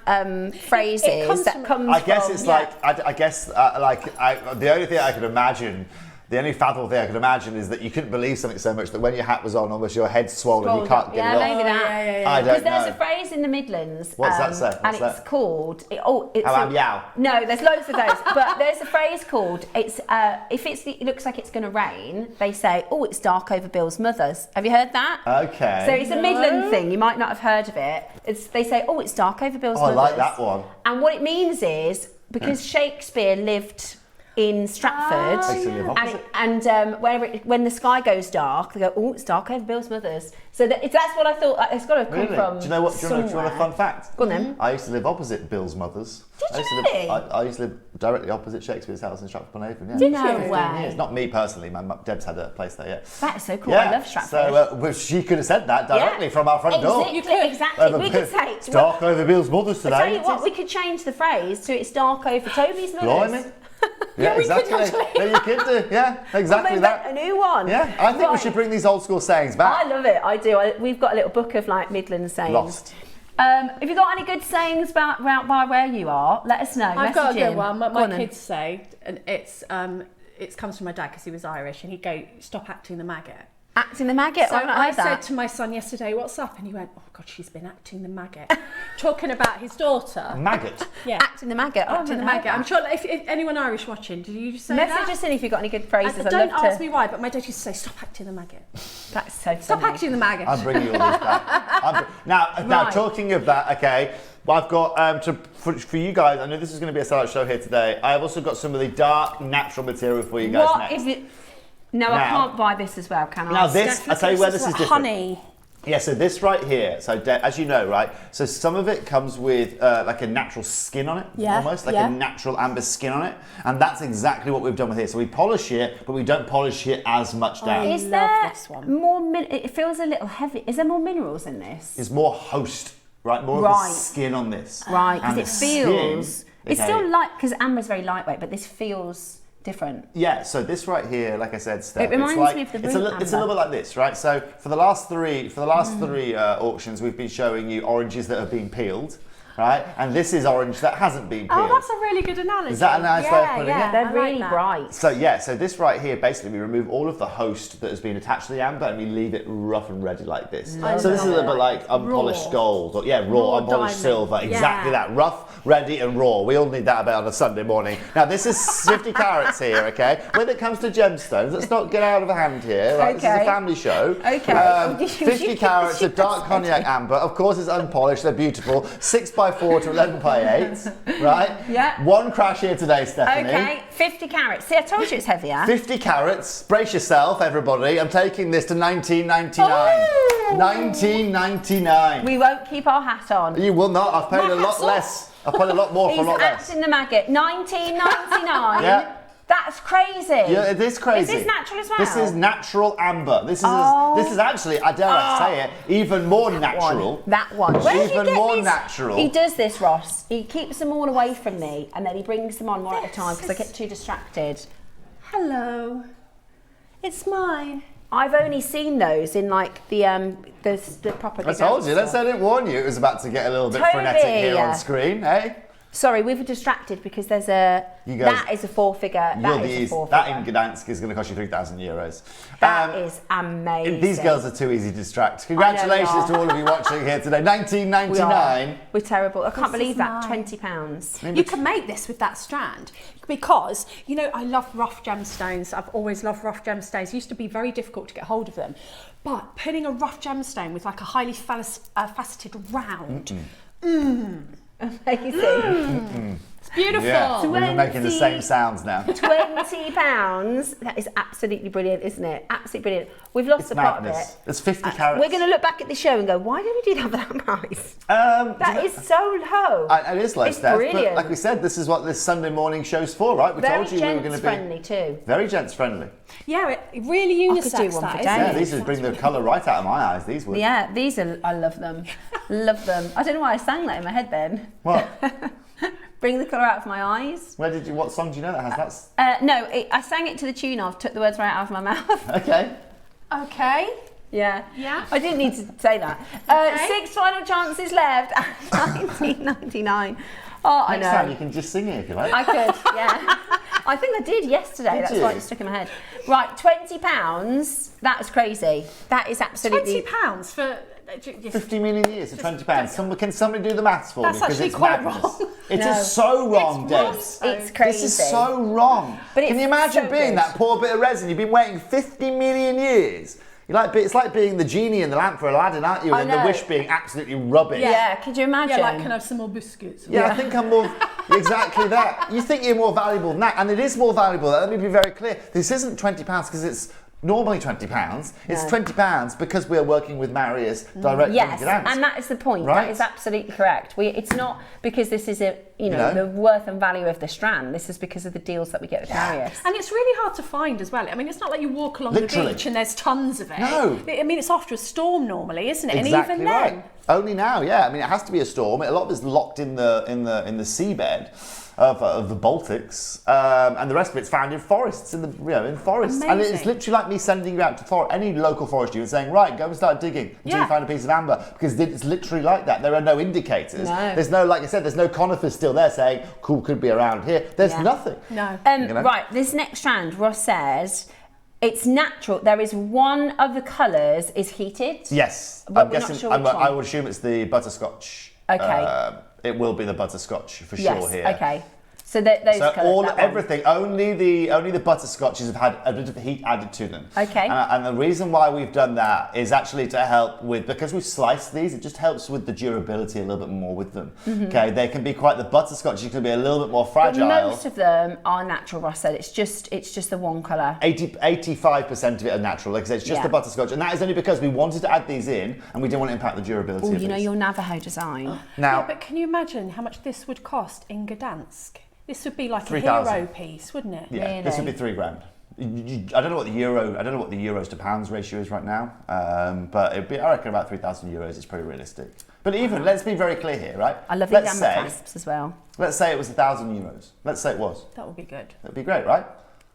phrases comes that from- comes I guess from, it's like, I guess, the only thing I could imagine, the only fathomable thing I could imagine is that you couldn't believe something so much that when your hat was on, almost your head's swollen, you can't get yeah, it off. maybe that. I don't Because there's know. a phrase in the Midlands. What's that say? and What's it's that? called. It's How am yow? No, there's loads of those. But there's a phrase called. It's if it looks like it's going to rain, they say, "Oh, it's dark over Bill's mother's." Have you heard that? Okay. So it's a Midland thing. You might not have heard of it. They say, "Oh, it's dark over Bill's Oh, I mother's." like that one. And what it means is because Shakespeare lived in Stratford, when the sky goes dark, they go, "Oh, it's dark over Bill's mother's." So that's what I thought. It's got to come Really? from. Do you know what? Do you want a fun fact? Go on then. I used to live opposite Bill's mother's. Did you really? I used to live directly opposite Shakespeare's house in Stratford-upon-Avon. Yeah. Did you? 15 way. years. Not me personally. My Deb's had a place there. Yeah. That is so cool. Yeah. I love Stratford. So well, she could have said that directly from our front door. Exactly. We could say It's dark over Bill's mother's today. I tell you what, we could change the phrase to "It's dark over Toby's mother's." Blimey. Yeah, we could exactly. actually. Yeah, you could do. Yeah, exactly We'll that. invent a new one. Yeah, I think we should bring these old school sayings back. I love it. I do. We've got a little book of like Midland sayings. Lost. Have you got any good sayings about by where you are? Let us know. I've got a Message good in. one. Go My on then. kids say, and it comes from my dad because he was Irish, and he'd go, "Stop acting the maggot." Acting the maggot. So I've not I heard said that. to my son yesterday, "What's up?" And he went, "Oh God, she's been acting the maggot," talking about his daughter. Maggot. Yeah, Acting the maggot. Oh, acting the maggot. I'm sure if anyone Irish watching, did you say Message that? us in if you've got any good phrases. I'd Don't love ask to. me why, but my dad used to say, "Stop acting the maggot." That's so funny. Stop acting the maggot. I'm bringing all this back. Now, Right. talking of that, okay, well, I've got, for you guys, I know this is going to be a sellout show here today. I've also got some of the dark, natural material for you guys What next. if it? No, I Now- can't buy this as well, can I? Now this, I'll tell you where this is different. Honey. Yeah, so this right here, so as you know, right, so some of it comes with like a natural skin on it, almost, like a natural amber skin on it, and that's exactly what we've done with here. So we polish it, but we don't polish it as much down. Is love there this one. more? It feels a little heavy. Is there more minerals in this? It's more host, right, more of Right. the skin on this. Right, because And it the feels. skin, It's okay. still light because amber's very lightweight, but this feels different. Yeah, so this right here, like I said, Steph, It reminds it's like, me of the it's root it's a little bit like this, right? So for the last three auctions, we've been showing you oranges that have been peeled, right? And this is orange that hasn't been peeled. Oh, that's a really good analogy. Is that a nice way of putting it? They're I like really that. bright. So yeah, so this right here, basically we remove all of the host that has been attached to the amber and we leave it rough and ready like this. So this is a little bit like unpolished Raw. gold, or raw, Raw unpolished diamond. silver, exactly Yeah. that, rough, ready and raw. We all need that a bit on a Sunday morning. Now this is 50 carats here, okay? When it comes to gemstones, let's not get out of hand here, right? This is a Okay. family show. Okay. 50 carats of dark cognac amber, of course it's unpolished, they're beautiful, 6x4 to 11x8. Right? Yeah. One crash here today, Stephanie. Okay, 50 carats. See, I told you it's heavier. 50 carats. Brace yourself, everybody. I'm taking this to 19.99. Oh! 19.99. We won't keep our hat on. You will not. I've paid My a lot hat's less. I've paid a lot more for He's a lot less. acting the maggot. 19.99. Yeah. That's crazy. Yeah, it is crazy. Is this natural as well? This is natural amber. This is actually, I dare I say it, even more natural. That one. Where did you Even get more these? natural. He does this, Ross. He keeps them all away from me, and then he brings them on one at a time because I get too distracted. Hello. It's mine. I've only seen those in like the proper. I told you, let's say I didn't warn you. It was about to get a little bit frenetic here on screen, eh? Sorry, we were distracted because there's a. You guys- that is a four-figure. That is a four-figure. That in Gdansk is going to cost you €3,000. That is amazing. These girls are too easy to distract. Congratulations to all of you watching here today. $19.99. We're terrible. I can't This believe is that. mine. £20. You can make this with that strand because, you know, I love rough gemstones. I've always loved rough gemstones. It used to be very difficult to get hold of them. But putting a rough gemstone with like a highly faceted round, Amazing. it's beautiful. Yeah, we're making the same sounds now. £20. That is absolutely brilliant, isn't it? Absolutely brilliant. We've lost It's the plot madness. bit. It's 50 carats. We're going to look back at the show and go, why did we do that for that price? Do you That know- is so low. It is low, It's Steph, brilliant. but like we said, this is what this Sunday morning show's for, right? We Very told you we were going to be friendly too. very gents friendly. Yeah, it really I could unisex. do one that, for isn't days. Yeah, it? these would bring the colour right out of my eyes. These would. Yeah, these are, I love them. Love them. I don't know why I sang that in my head then. What? Bring the colour out of my eyes. What song do you know that has that? No, I sang it to the tune of, took the words right out of my mouth. Okay. Okay. Yeah. Yeah. I didn't need to say that. Okay. 6 final chances left at 19.99. Oh, I Next know. time you can just sing it if you like. I could, yeah. I think I did yesterday. Did That's you? why it stuck in my head. Right, £20. That is crazy. That is absolutely. £20 for. 50 million years for £20. Can somebody do the maths for That's me? Because actually it's quite madness. wrong. It No. is so wrong, It's wrong. Debs. It's crazy. This is so wrong. But Can it's you imagine so being good. that poor bit of resin? You've been waiting 50 million years. It's like being the genie in the lamp for Aladdin, aren't you? I And the know. wish being absolutely rubbish. Yeah, could you imagine? Yeah, like, can I have some more biscuits? Yeah, I think I'm more exactly that. You think you're more valuable than that, and it is more valuable. Let me be very clear. This isn't £20 because it's normally £20. It's £20 because we are working with Marius directly. Yes, in Gdansk. and that is the point. Right? That is absolutely correct. It's not because this is you know, the worth and value of the strand. This is because of the deals that we get with Marius. And it's really hard to find as well. I mean, it's not like you walk along the beach and there's tons of it. No. I mean, it's after a storm normally, isn't it? Exactly and even right. then. Only now, yeah. I mean, it has to be a storm. A lot of it's locked in the seabed of the Baltics, and the rest of it's found in forests, in forests. Amazing. And it's literally like me sending you out to any local forestry and saying, right, go and start digging until you find a piece of amber, because it's literally like that. There are no indicators. No. There's no, like I said, there's no conifers still there saying, cool, could be around here. There's nothing. No. Right, this next strand, Ross says, it's natural. There is one of the colours is heated. Yes, but I'm we're guessing. not sure which one. I would assume it's the butterscotch. Okay. It will be the butterscotch for sure Yes, here. okay. So those So colours, everything, only the butterscotches have had a bit of heat added to them. Okay. And the reason why we've done that is actually to help with, because we've sliced these, it just helps with the durability a little bit more with them. Okay, they can be the butterscotches can be a little bit more fragile. But most of them are natural, Ross said. It's just the one colour. 85% of it are natural, like I said, it's just the butterscotch, and that is only because we wanted to add these in and we didn't want to impact the durability Oh, of you know these. your Navajo design. Now, Yeah, but can you imagine how much this would cost in Gdansk? This would be like 3,000. a hero piece, wouldn't it? yeah, Really? this would be $3,000. I don't know what the euros to pounds ratio is right now, but it'd be, I reckon, about 3,000 euros is pretty realistic. But even, let's be very clear here, right? I love these amber clasps as well. Let's say it was 1,000 euros. Let's say it was. That would be good. That'd be great, right?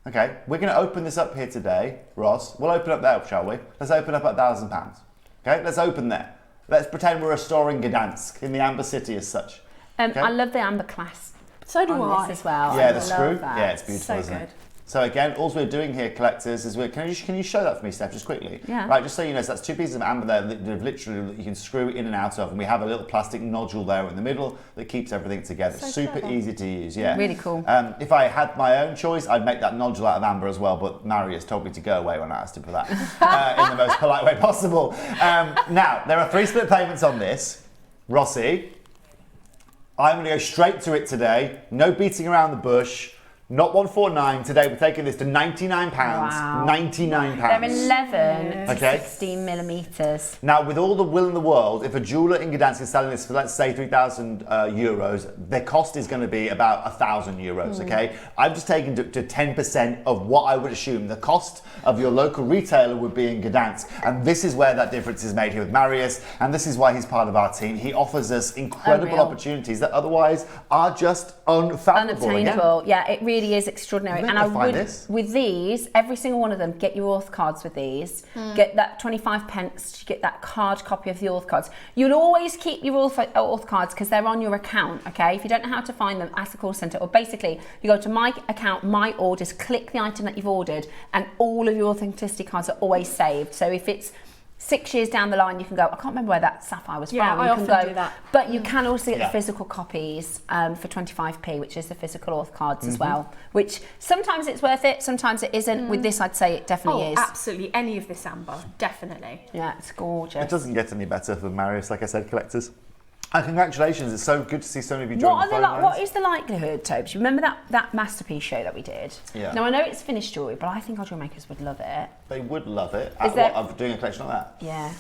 Okay, we're going to open this up here today, Ross. We'll open up there, shall we? Let's open up at £1,000. Okay, let's open there. Let's pretend we're a store in Gdansk, in the Amber City as such. Okay? I love the amber clasp. So do on I. this as well. Yeah, I the love screw. that. Yeah, it's beautiful, So isn't good. it? So again, all we're doing here, collectors, is can you show that for me, Steph, just quickly? Yeah. Right, just so you know, so that's two pieces of amber there that literally that you can screw in and out of, and we have a little plastic nodule there in the middle that keeps everything together. So Super clever. easy to use, yeah. Really cool. If I had my own choice, I'd make that nodule out of amber as well, but Marius told me to go away when I asked him for that in the most polite way possible. Now, there are 3 split payments on this. Rossi, I'm going to go straight to it today. No beating around the bush. Not 149 today. We're taking this to £99. Wow. £99. They're 11 to Okay. 16 millimetres. Now, with all the will in the world, if a jeweller in Gdansk is selling this for, let's say, 3,000 euros, their cost is going to be about 1,000 euros, okay? I've just taken to 10% of what I would assume the cost of your local retailer would be in Gdansk. And this is where that difference is made here with Marius, and this is why he's part of our team. He offers us incredible Unreal. opportunities that otherwise are just unfathomable. Unobtainable. Yeah, it really is extraordinary. I think And I I find would, this. with these, every single one of them, get your auth cards with these. Get that 25 pence to get that card copy of the auth cards. You'll always keep your auth cards because they're on your account, okay? If you don't know how to find them, ask the call centre. Or basically, you go to my account, my orders, click the item that you've ordered, and all of your authenticity cards are always saved. So if it's 6 years down the line, you can go, I can't remember where that sapphire was Yeah, from. I You can often go, do that. But you can also get Yeah. the physical copies for 25p, which is the physical auth cards as well, which sometimes it's worth it, sometimes it isn't. With this, I'd say it definitely is. Absolutely. Any of this amber, definitely. Yeah, it's gorgeous. It doesn't get any better for Marius, like I said, collectors. And congratulations, it's so good to see so many of you join the phone lines. What is the likelihood, Tobes? You remember that masterpiece show that we did? Yeah. Now, I know it's finished jewellery, but I think our jewellery makers would love it. They would love it. Is there- Of doing a collection like that. Yeah.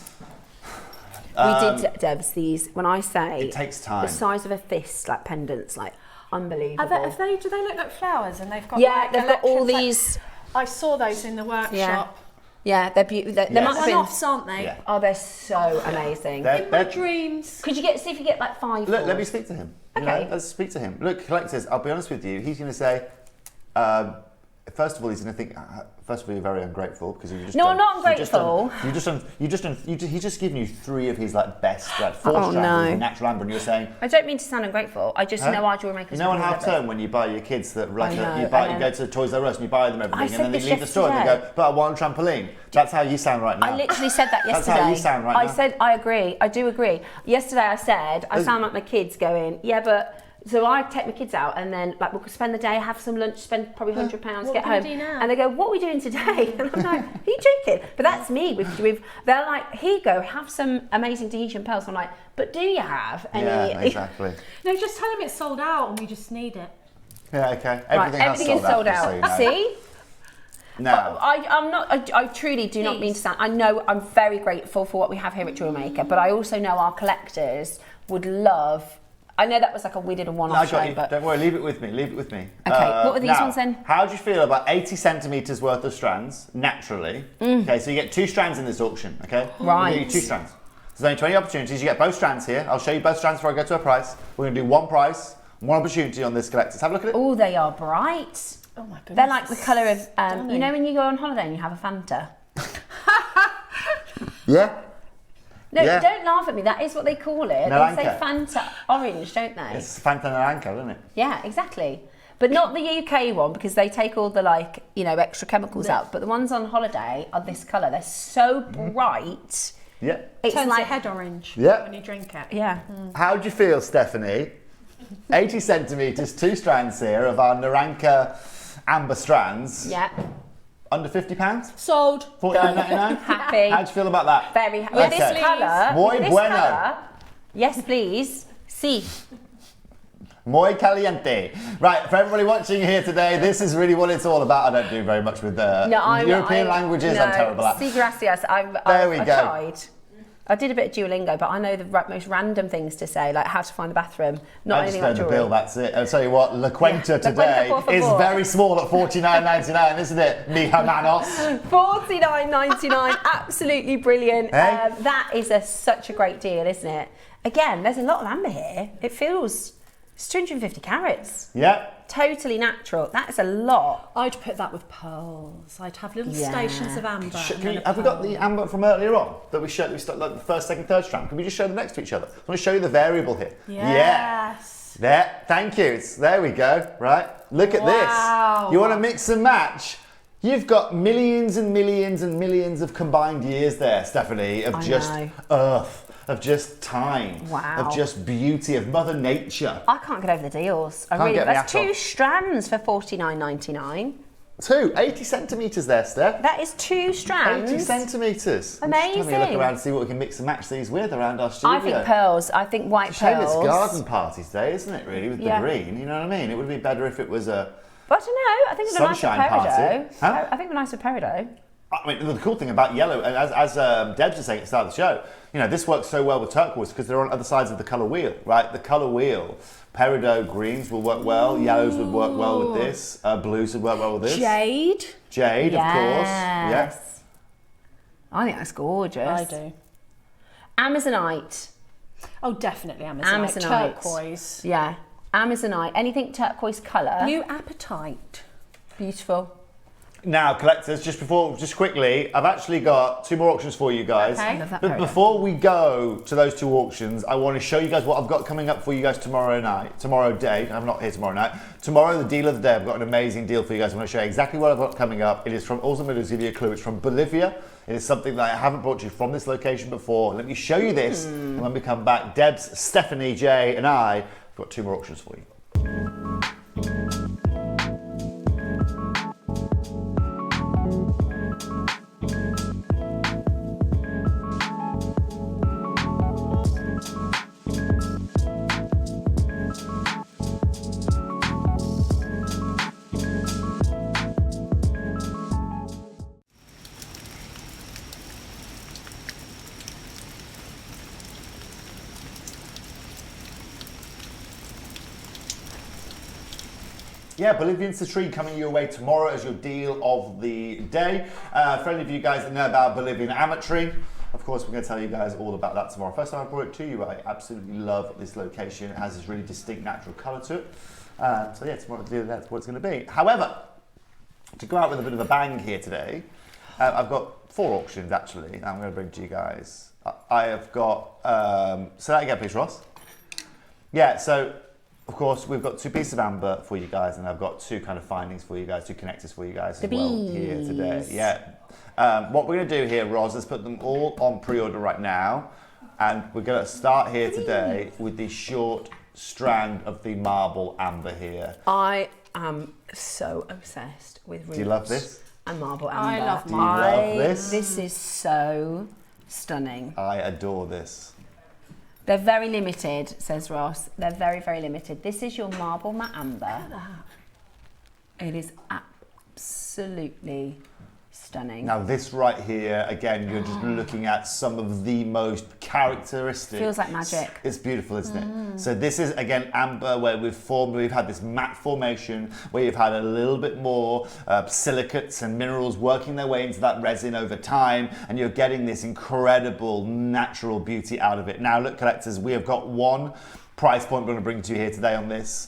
We did, Debs, these, when I say... It takes time. The size of a fist, like pendants, like unbelievable. Do they look like flowers? And they've got Yeah, like they've got all electric, like- these... I saw those in the workshop. Yeah, they're beautiful. They Yes. might have been... One-offs, aren't they? Yeah. Oh, they're so amazing. They're- In my they're- dreams. Could you see if you get like 5? Look, let me speak to him. You Okay. know, let's speak to him. Look, collectors, I'll be honest with you. He's going to say, first of all, he's going to think, first of all, you're very ungrateful because you just. No, done, I'm not ungrateful. He's just given you 3 of his like best, like 4 Oh, strands no. of natural amber, and you're saying. I don't mean to sound ungrateful. I just know our jewellery makers. You know, on really half love it. term when you buy your kids that like I know, you go to Toys R Us and you buy them everything, said and then they this leave the store and they yesterday. go, "But I want a trampoline." That's how you sound right now. I literally said that That's yesterday. how you sound right I now. said, I agree. I do agree. Yesterday I said, I sound like my kids going, yeah, but... So I take my kids out and then like we'll spend the day, have some lunch, spend probably £100, What get are we home. gonna do now? And they go, what are we doing today? And I'm like, are you joking? But that's me. They're like, here you go, have some amazing Tahitian pearls. I'm like, but do you have any? Yeah, exactly. No, just tell them it's sold out and we just need it. Yeah, okay. Right, everything is sold just so out. you know. See? No. I'm not. I truly do not mean to sound. I know I'm very grateful for what we have here at JewelleryMaker, but I also know our collectors would love I know that was like we did a one-off show, but... Don't worry, leave it with me, leave it with me. Okay, what were these ones then? How do you feel about 80 centimetres worth of strands, naturally? Okay, so you get 2 strands in this auction, okay? Right. You get 2 strands. There's only 20 opportunities, you get both strands here. I'll show you both strands before I go to a price. We're going to do one price, one opportunity on this collectors. Have a look at it. Oh, they are bright. Oh my goodness. They're like the colour of, you know when you go on holiday and you have a Fanta? Yeah. No, Yeah. don't laugh at me. That is what they call it. Naranka. They say Fanta orange, don't they? It's Fanta Naranka, isn't it? Yeah, exactly. But not the UK one because they take all the extra chemicals out. But the ones on holiday are this colour. They're so bright. Yeah. It's Turns like your head orange when you drink it. Yeah. How do you feel, Stephanie? 80 centimetres, 2 strands here of our Naranka amber strands. Yeah. Under £50? Sold. $49.99? Happy. How do you feel about that? Very happy. Okay. This colour. Muy this bueno. colour. Yes, please. See. Muy caliente. Right, for everybody watching here today, this is really what it's all about. I don't do very much with European languages. I'm terrible at. Sí, gracias. I go. tried. I did a bit of Duolingo, but I know the most random things to say, like how to find the bathroom. Not anything like jewellery. the bill, that's it. I'll tell you what, La Cuenta La today cuenta, por is favor. very small at $49.99, isn't it, mija manos? $49.99, absolutely brilliant. Hey? That is such a great deal, isn't it? Again, there's a lot of amber here. It's 250 carats. Yeah. Totally natural. That is a lot. I'd put that with pearls. I'd have little Yeah. stations of amber. Have we got the amber from earlier on that we showed? We started like the first, second, third strand. Can we just show them next to each other? I want to show you the variable here. Yes. Yeah. There. Thank you. There we go. Right. Look at Wow. this. You want to mix and match? You've got millions and millions and millions of combined years there, Stephanie, of just earth, of just time, Wow. of just beauty, of Mother Nature. I can't get over the deals. That's 2 strands for $49.99. 80 centimetres there, Steph. That is 2 strands. 80 centimetres. Amazing. Just having a look around and see what we can mix and match these with around our studio. I think pearls. I think white It's a shame pearls. it's garden party today, isn't it, really, with the green? You know what I mean? It would be better if it was a But I don't know. I think it's a nice sunshine party. peridot. Huh? I think the nice peridot. I mean, the cool thing about yellow, as Debs was saying at the start of the show, you know, this works so well with turquoise because they're on other sides of the colour wheel, right? The colour wheel, peridot greens will work well, yellows would work well with this, blues would work well with this. Jade. Jade, of course. Yes. I think that's gorgeous. I do. Amazonite. Oh, definitely Amazonite. Turquoise. Yeah. Amazonite. Anything turquoise colour. Blue apatite. Beautiful. Now, collectors, just quickly, I've actually got 2 more auctions for you guys. Okay. I love that But peridot. before we go to those 2 auctions, I want to show you guys what I've got coming up for you guys tomorrow day. I'm not here tomorrow night. Tomorrow, the deal of the day, I've got an amazing deal for you guys. I'm going to show you exactly what I've got coming up. It is from, also I'm going to give you a clue, it's from Bolivia. It is something that I haven't brought you from this location before. Let me show you this, and when we come back, Debs, Stephanie, Jay, and I have got 2 more auctions for you. Yeah, Bolivian citrine coming your way tomorrow as your deal of the day. For any of you guys that know about Bolivian ametrine, of course, we're going to tell you guys all about that tomorrow. First time I brought it to you, I absolutely love this location. It has this really distinct natural colour to it. So yeah, tomorrow that's what it's going to be. However, to go out with a bit of a bang here today, I've got 4 auctions actually I'm going to bring to you guys. I have got, say that again please, Ross. Yeah, so of course, we've got 2 pieces of amber for you guys, and I've got 2 kind of findings for you guys, 2 connectors for you guys as well here today. Yeah. What we're going to do here, Roz, is put them all on pre-order right now, and we're going to start here today with the short strand of the marble amber here. I am so obsessed with roots. Do you love this? And marble amber. I love Do you love this? This is so stunning. I adore this. They're very limited, says Ross. They're very, very limited. This is your marble matte amber. It is absolutely Stunning. Now this right here, again, you're just looking at some of the most characteristic. Feels like magic. It's beautiful, isn't it? So this is, again, amber, where we've had this matte formation, where you've had a little bit more silicates and minerals working their way into that resin over time, and you're getting this incredible natural beauty out of it. Now look, collectors, we have got one price point we're going to bring to you here today on this.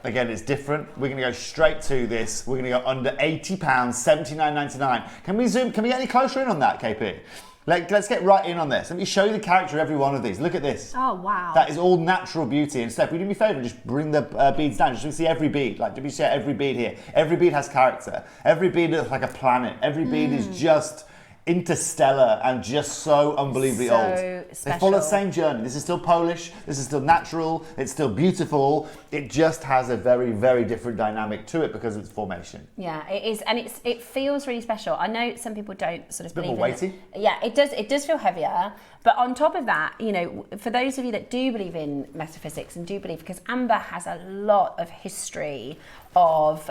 Again, it's different. We're going to go straight to this. We're going to go under £80, $79.99. Can we zoom? Can we get any closer in on that, KP? Let's get right in on this. Let me show you the character of every one of these. Look at this. Oh, wow. That is all natural beauty. And Steph, would you do me a favour and just bring the beads down, just so we see every bead. Like, did we see every bead here? Every bead has character. Every bead looks like a planet. Every bead is just interstellar and just so unbelievably old. They follow the same journey. This is still Polish, this is still natural, it's still beautiful. It just has a very, very different dynamic to it because of its formation. Yeah, it is, and it feels really special. I know some people don't sort of believe in it. It's a bit more weighty. Yeah, it does feel heavier. But on top of that, you know, for those of you that do believe in metaphysics and do believe, because amber has a lot of history of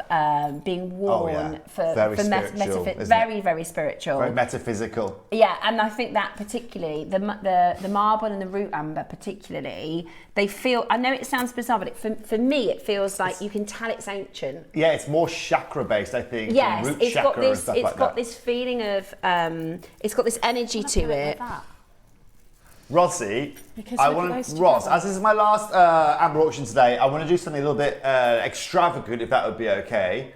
being worn for very spiritual, very metaphysical. Yeah, and I think that particularly the marble and the root amber particularly, they feel. I know it sounds bizarre, but for me it feels like you can tell it's ancient. Yeah, it's more chakra based, I think. Yes, root it's chakra got this. And stuff It's like got that. this feeling of. It's got this energy to it. Rossi, Because I look at want those Ross, together. as this is my last amber auction today, I want to do something a little bit extravagant, if that would be okay.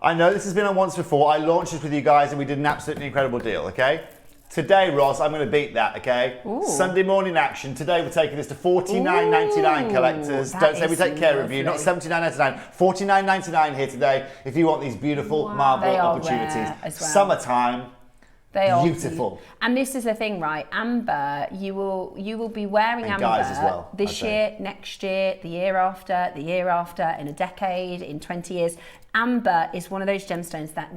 I know this has been on once before. I launched this with you guys and we did an absolutely incredible deal, okay? Today, Ross, I'm going to beat that, okay? Ooh. Sunday morning action. Today, we're taking this to $49.99, collectors. Don't say we take care of you. Not $79.99. $49.99 here today. If you want these beautiful marble They are opportunities. rare as well. Summertime. They are Beautiful. And this is the thing, right? Amber, you will be wearing And amber guys as well, this year, next year, the year after, in a decade, in 20 years. Amber is one of those gemstones that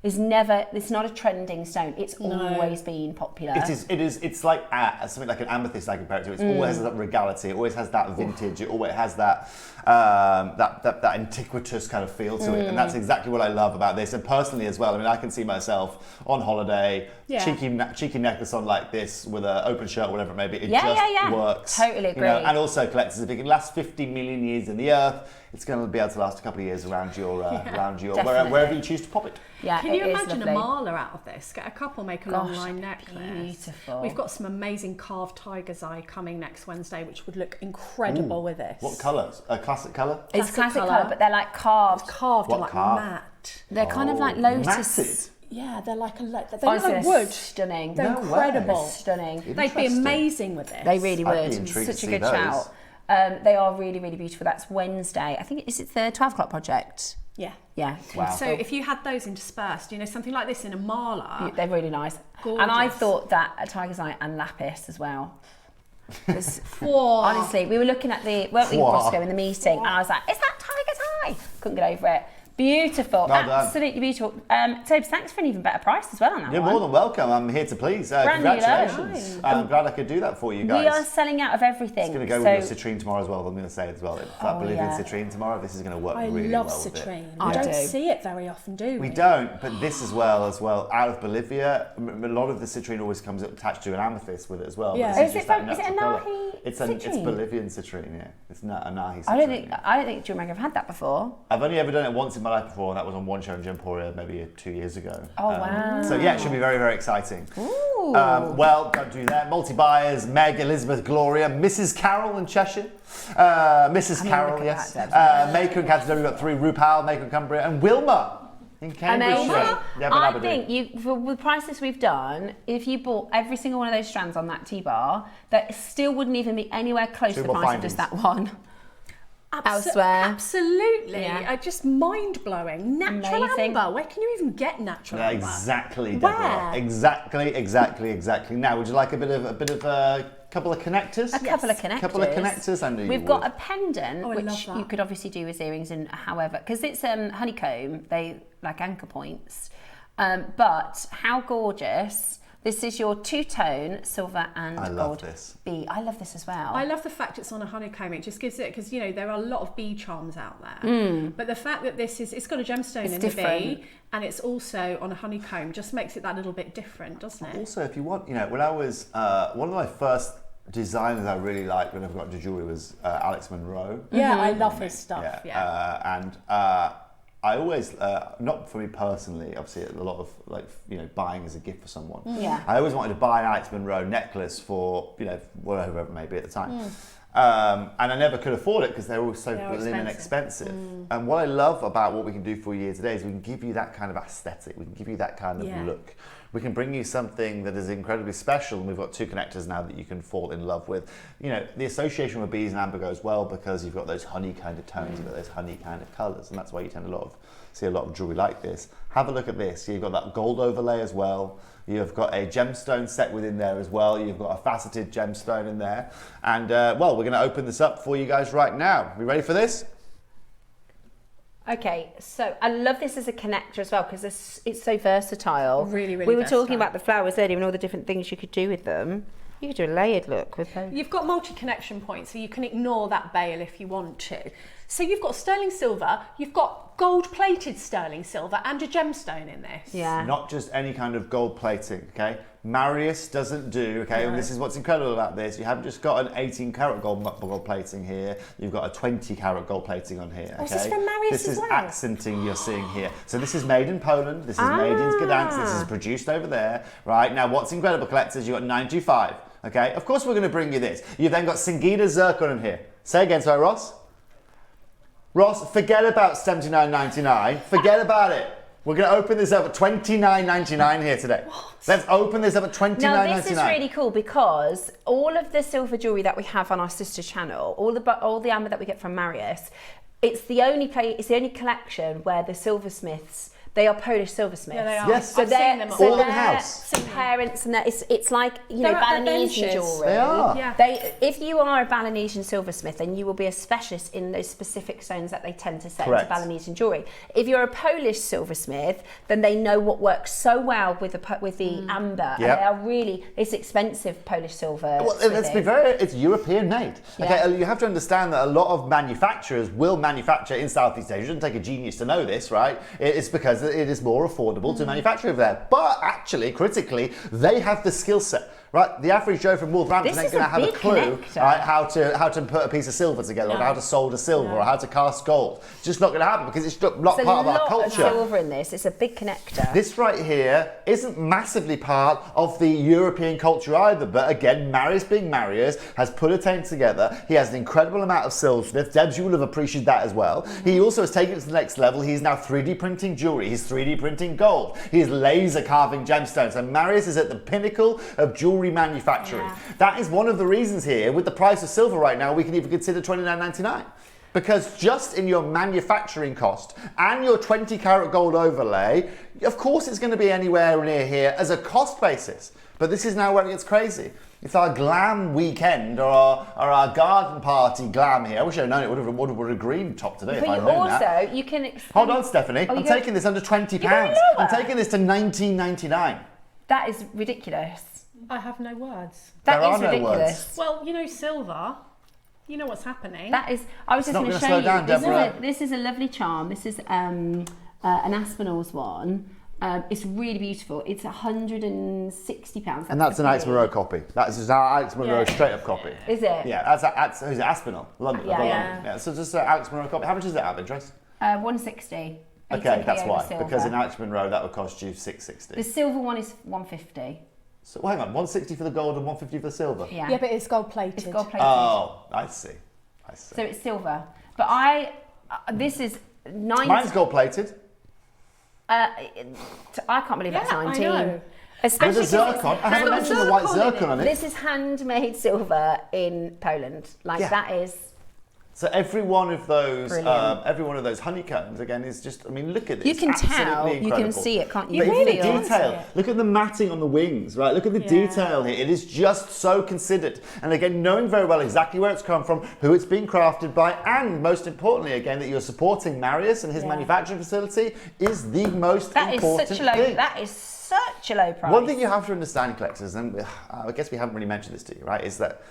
it's not a trending stone. It's always been popular. It's like something like an amethyst I compare it to. It always has that regality, it always has that vintage, it always has that that antiquitous kind of feel to it. And that's exactly what I love about this. And personally as well, I mean, I can see myself on holiday, cheeky necklace on like this with an open shirt, whatever it may be. It just works. Totally agree. You know? And also, collectors, if it can last 50 million years in the earth, it's going to be able to last a couple of years around your wherever you choose to pop it. Yeah, Can you it is imagine lovely. a mala out of this? Get a couple, make a long line necklace. Beautiful. We've got some amazing carved tiger's eye coming next Wednesday, which would look incredible with this. What colours? A classic colour? It's classic colour, but they're like carved. It's carved What and like carved? matte. They're kind of like lotus. Matted. Yeah, they're like a they're Honestly, like they're wood. stunning. They're No way. incredible. Stunning. They'd be amazing with this. They really I'd be would. intrigued to Such a see good those. shout. They are really, really beautiful. That's Wednesday. I think it's the 12 o'clock project. Yeah. Yeah. Wow. So if you had those interspersed, you know, something like this in a mala. They're really nice. Gorgeous. And I thought that a tiger's eye and lapis as well. Whoa. Honestly, we were looking at weren't we, Roscoe, in the meeting, and I was like, is that tiger's eye? Couldn't get over it. Beautiful, Well done. absolutely beautiful. Tobes, thanks for an even better price as well on that You're one. more than welcome. I'm here to please. Brand new Congratulations. I'm glad I could do that for you guys. We are selling out of everything. It's going to go with your citrine tomorrow as well. I'm going to say as well. That Bolivian citrine tomorrow. This is going to work really well with it. citrine. I We don't do. see it very often, do we? We don't, but this as well. Out of Bolivia, a lot of the citrine always comes attached to an amethyst with it as well. Yeah. But this Is just it that from- is it natural a colour. Nahi It's citrine? Bolivian citrine, yeah. It's not a Nahi citrine. I don't think JewelleryMaker have had that before. I've only ever done it once in my life before, and that was on one show in Gemporia maybe 2 years ago. Oh, wow. So yeah, it should be very, very exciting. Ooh. Well, don't do that. Multi-buyers, Meg, Elizabeth, Gloria, Mrs. Carol in Cheshire, Mrs. Carol, look at yes. that, Maker in Canterbury, we've got 3, Rupal, Maker in Cumbria, and Wilma in Cambridgeshire. Yeah, I think for the prices we've done, if you bought every single one of those strands on that T-bar, that still wouldn't even be anywhere close to the Suitable price of just that one. Elsewhere. Absolutely. Yeah. Just mind-blowing. Natural Amazing. amber. Where can you even get natural amber? Exactly, Where? Deborah. Exactly. Now, would you like a bit of a couple of connectors? A couple of connectors. Couple of connectors, I knew you We've got would. a pendant, Oh, I love which that. you could obviously do as earrings and however, because it's honeycomb, they like anchor points. But how gorgeous This is your two-tone silver and I gold love this. bee. I love this as well. I love the fact it's on a honeycomb. It just gives it, because, you know, there are a lot of bee charms out there. But the fact that this is, it's got a gemstone in the bee, and it's also on a honeycomb, just makes it that little bit different, doesn't it? Also, if you want, you know, when I was, one of my first designers I really liked when I got into jewellery was Alex Monroe. Yeah, I love his stuff. I always, not for me personally, obviously a lot of like, you know, buying as a gift for someone. Yeah. I always wanted to buy an Alex Monroe necklace for, you know, whatever it may be at the time. And I never could afford it because they're all so brilliant and expensive. And what I love about what we can do for you today is we can give you that kind of aesthetic. We can give you that kind of look. We can bring you something that is incredibly special, and we've got two connectors now that you can fall in love with. You know, the association with bees and amber goes well because you've got those honey kind of tones, you've got those honey kind of colours, and that's why you tend to see a lot of jewellery like this. Have a look at this. You've got that gold overlay as well. You've got a gemstone set within there as well. You've got a faceted gemstone in there. And, well, we're going to open this up for you guys right now. Are we ready for this? Okay, so I love this as a connector as well because it's so versatile. Really, really We were versatile. talking about the flowers earlier and all the different things you could do with them. You could do a layered look with those. You've got multi-connection points, so you can ignore that bail if you want to. So you've got sterling silver, you've got gold-plated sterling silver and a gemstone in this. Yeah. Not just any kind of gold plating, okay? Marius doesn't do, okay? And this is what's incredible about this. You haven't just got an 18 karat gold plating here. You've got a 20 karat gold plating on here, okay? Oh, is this from Marius This as is well? accenting you're seeing here. So this is made in Poland. This is made in Gdansk. This is produced over there, right? Now, what's incredible, collectors, you've got 925, okay? Of course, we're going to bring you this. You've then got Singita zircon in here. Say again, sorry, Ross? Ross, forget about $79.99. Forget about it. We're going to open this up at $29.99 here today. What? Let's open this up at $29.99. Now this is really cool because all of the silver jewellery that we have on our sister channel, all the amber that we get from Marius, it's the only collection where the silversmiths, they are Polish silversmiths. Yeah, they are. Yes. So I've seen them all in house. Some parents and that it's like, you know, They're at their Balinese benches. jewellery. They are. Yeah. If you are a Balinese silversmith, then you will be a specialist in those specific stones that they tend to set Correct. into Balinese jewellery. If you're a Polish silversmith, then they know what works so well with the amber. Yep. And they are really, it's expensive Polish silver. Well, let's be it's European made. Okay, Yeah. you have to understand that a lot of manufacturers will manufacture in Southeast Asia. It doesn't take a genius to know this, right? It's because it is more affordable to manufacture over there. But actually, critically, they have the skill set. Right, the average Joe from Wolverhampton This ain't is going to a have a big clue, connector. right, how to put a piece of silver together, or how to solder silver, or how to cast gold. It's just not going to happen because it's not part of our There's a lot culture. of silver in this. It's a big connector. This right here isn't massively part of the European culture either, but again, Marius being Marius has put a tank together. He has an incredible amount of silversmith. Debs, you will have appreciated that as well. He also has taken it to the next level. He's now 3D printing jewellery. He's 3D printing gold. He is laser carving gemstones. And Marius is at the pinnacle of jewellery manufacturing. Yeah. That is one of the reasons here, with the price of silver right now, we can even consider $29.99. Because just in your manufacturing cost and your 20 karat gold overlay, of course it's going to be anywhere near here as a cost basis. But this is now where it gets crazy. It's our glam weekend or our garden party glam here. I wish I'd known it would have a green top today if I'd known that. But also, you can extend... Hold on, Stephanie. I'm taking this under £20. I'm taking this to $19.99. That is ridiculous. I have no words. That There is are no ridiculous. words. Well, you know, silver, you know what's happening. That is, I was just not going to gonna show slow you. down, Deborah. This is a lovely charm. This is an Aspinall's one. It's really beautiful. It's £160. And that's an Alex Monroe copy. That's just our Alex Monroe straight up copy. Is it? Yeah, that's who's it? Aspinall, London. Yeah. Yeah. So just an Alex Monroe copy. How much is that out of interest? 160. Okay, that's why. Silver. Because in Alex Monroe that would cost you $660. The silver one is 150. So hang on, 160 for the gold and 150 for the silver. Yeah. Yeah, but it's gold plated. It's gold plated. Oh, I see. So it's silver. But this is 90. Mine's gold plated. I can't believe that's 19. I know. Especially With a zircon. I haven't mentioned the white zircon on it. This is handmade silver in Poland. That is. So every one of those Brilliant. honeycombs again is just. I mean, look at this. You can tell. Absolutely You incredible. can see it, can't you? But You even really the can detail. see it. Look at the matting on the wings, right? Look at the detail here. It is just so considered. And again, knowing very well exactly where it's come from, who it's been crafted by, and most importantly, again, that you're supporting Marius and his manufacturing facility is the most important thing. That is such a low price. One thing you have to understand, collectors, and I guess we haven't really mentioned this to you, right, is that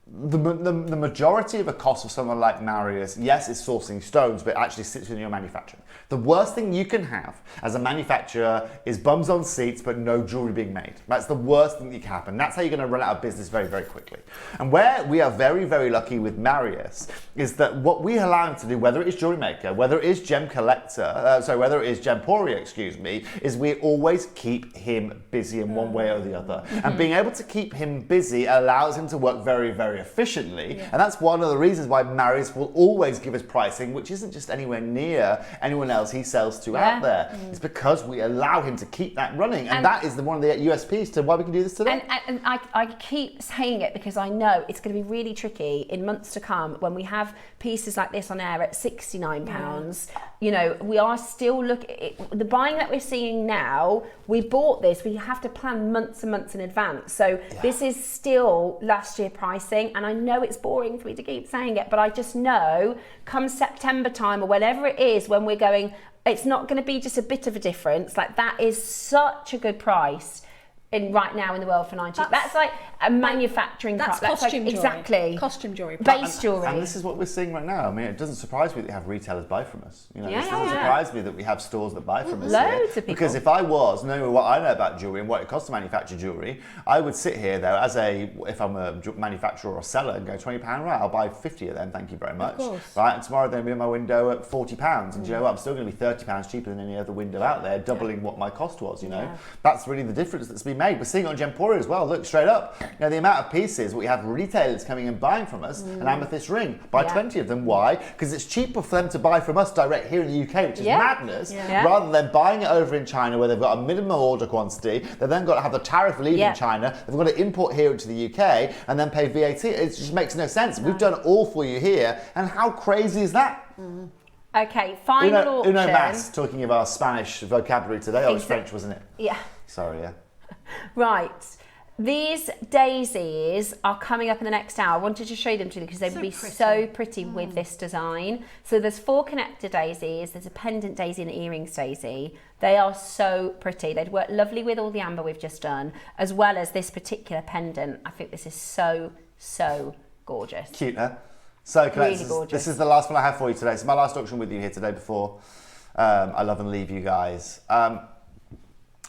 the majority of a cost of someone like Marius, yes, is sourcing stones, but it actually sits in your manufacturing. The worst thing you can have as a manufacturer is bums on seats but no jewellery being made. That's the worst thing that can happen. That's how you're going to run out of business very, very quickly. And where we are very, very lucky with Marius is that what we allow him to do, whether it is JewelleryMaker, whether it is Gem Collector, whether it is Gemporia, excuse me, is we always keep him busy in one way or the other. And being able to keep him busy allows him to work very, very efficiently. And that's one of the reasons why Marius will always give us pricing which isn't just anywhere near anyone else he sells to out there. It's because we allow him to keep that running, and that is one of the USPs to why we can do this today. And I keep saying it because I know it's going to be really tricky in months to come when we have pieces like this on air at £69. You know, we are still looking, the buying that we're seeing now, we bought this, we have to plan months and months in advance. So this is still last year pricing, and I know it's boring for me to keep saying it, but I just know come September time or whenever it is when we're going, it's not going to be just a bit of a difference. Like, that is such a good price in right now in the world for 90. That's like a manufacturing That's price. costume like, jewelry. Exactly. Costume jewelry. Base jewelry. And this is what we're seeing right now. I mean, it doesn't surprise me that we have retailers buy from us. You know, Yeah, it doesn't surprise me that we have stores that buy from us. Loads here. of people. Because if I was knowing what I know about jewelry and what it costs to manufacture jewelry, I would sit here though as if I'm a manufacturer or seller and go £20, right? I'll buy 50 of them. Thank you very much. Of course. Right, and tomorrow they'll be in my window at £40, and you know what? I'm still going to be £30 cheaper than any other window out there, doubling what my cost was. You know, that's really the difference that's been made. We're seeing it on Gemporia as well. Look straight up. You know, the amount of pieces we have retailers coming and buying from us, an amethyst ring. Buy 20 of them. Why? Because it's cheaper for them to buy from us direct here in the UK, which is madness, rather than buying it over in China where they've got a minimum order quantity. They've then got to have the tariff leaving China. They've got to import here into the UK and then pay VAT. It just makes no sense. We've done it all for you here, and how crazy is that? Okay, final auction. Uno mas, talking of our Spanish vocabulary today. Oh, it was French, wasn't it? Yeah. Sorry, yeah. Right. These daisies are coming up in the next hour. I wanted to show them to you because they would be so pretty with this design. So there's 4 connector daisies, there's a pendant daisy and an earrings daisy. They are so pretty. They'd work lovely with all the amber we've just done, as well as this particular pendant. I think this is so, so gorgeous. Cute, huh? So, collectors, Really this is the last one I have for you today. It's my last auction with you here today before I love and leave you guys.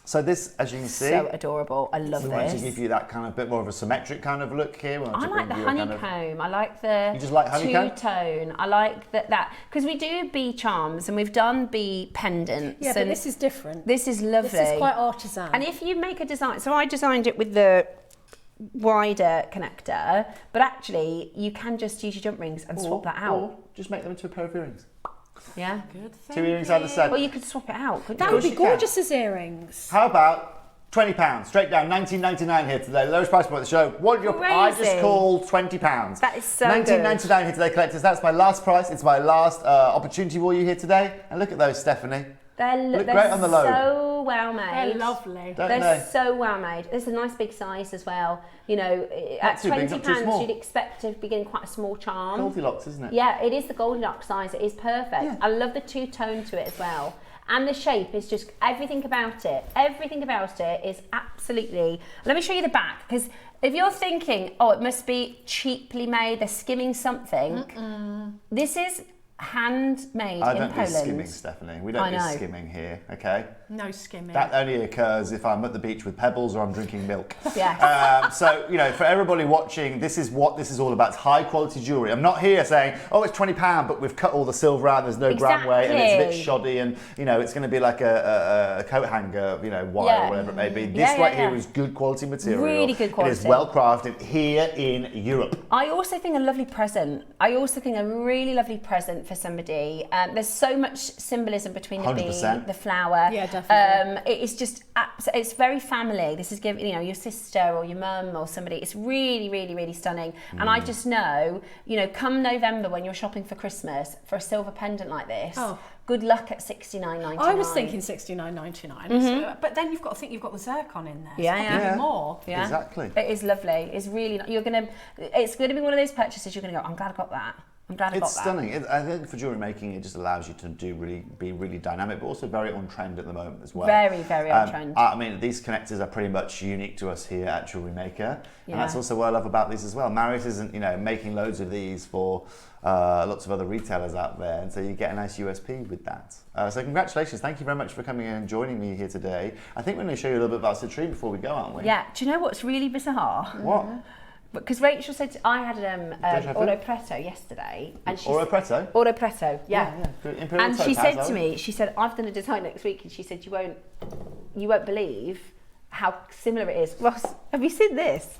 So this, as you can see, so adorable. I love we this. want to give you that kind of bit more of a symmetric kind of look here. I like the honeycomb. I like the you just like honeycomb? two-tone. I like that because we do bee charms and we've done bee pendants. Yeah, but this is different. This is lovely. This is quite artisan. And if you make a design, so I designed it with the wider connector, but actually you can just use your jump rings and swap that out. Or just make them into a pair of earrings. Yeah. Good. 2 earrings either side. Well, you could swap it out. That would be gorgeous as earrings. How about £20 straight down, $19.99 here today, lowest price point of the show. What your I just called £20. That is so $19.99 here today, collectors. That's my last price. It's my last opportunity for you here today. And look at those, Stephanie. They're great on the load. So well made. They're lovely. They're so well made. It's a nice big size as well. You know, at £20 you'd expect to be getting quite a small charm. Goldilocks, isn't it? Yeah, it is the Goldilocks size. It is perfect. Yeah. I love the two-tone to it as well. And the shape is just everything about it. Everything about it is absolutely. Let me show you the back, because if you're thinking, oh, it must be cheaply made, they're skimming something. This is handmade in Poland. I don't do skimming, Stephanie. We don't do skimming here, okay? No skimming. That only occurs if I'm at the beach with pebbles or I'm drinking milk. Yeah. So, you know, for everybody watching, this is what this is all about. It's high quality jewellery. I'm not here saying, oh, it's £20, but we've cut all the silver out, there's no gram weight, and it's a bit shoddy, and, you know, it's going to be like a coat hanger, you know, wire or whatever it may be. This here is good quality material. Really good quality. It is well crafted here in Europe. I also think a lovely present. I also think a really lovely present for somebody. There's so much symbolism between the 100%. bee, the flower. Yeah, definitely. It is just, it's very family. This is giving, you know, your sister or your mum or somebody. It's really, really, really stunning. And I just know, you know, come November when you're shopping for Christmas for a silver pendant like this, good luck at $69.99. I was thinking $69.99, but then you've got to think you've got the zircon in there. Yeah. More. Yeah. Exactly. It is lovely. It's really, it's going to be one of those purchases you're going to go, I'm glad I got that. I'm glad I got that. It's stunning. I think for jewellery making, it just allows you to be really dynamic, but also very on trend at the moment as well. Very, very on trend. I mean, these connectors are pretty much unique to us here at Jewellery Maker, and that's also what I love about these as well. Marriott isn't, making loads of these for lots of other retailers out there, and so you get a nice USP with that. So congratulations. Thank you very much for coming in and joining me here today. I think we're going to show you a little bit about citrine before we go, aren't we? Yeah. Do you know what's really bizarre? What? Because Rachel said I had Oro Preto yesterday, and she Oro Preto? Oro Preto, yeah. And she said to me, I've done a design next week, and she said you won't believe how similar it is. Ross, have you seen this?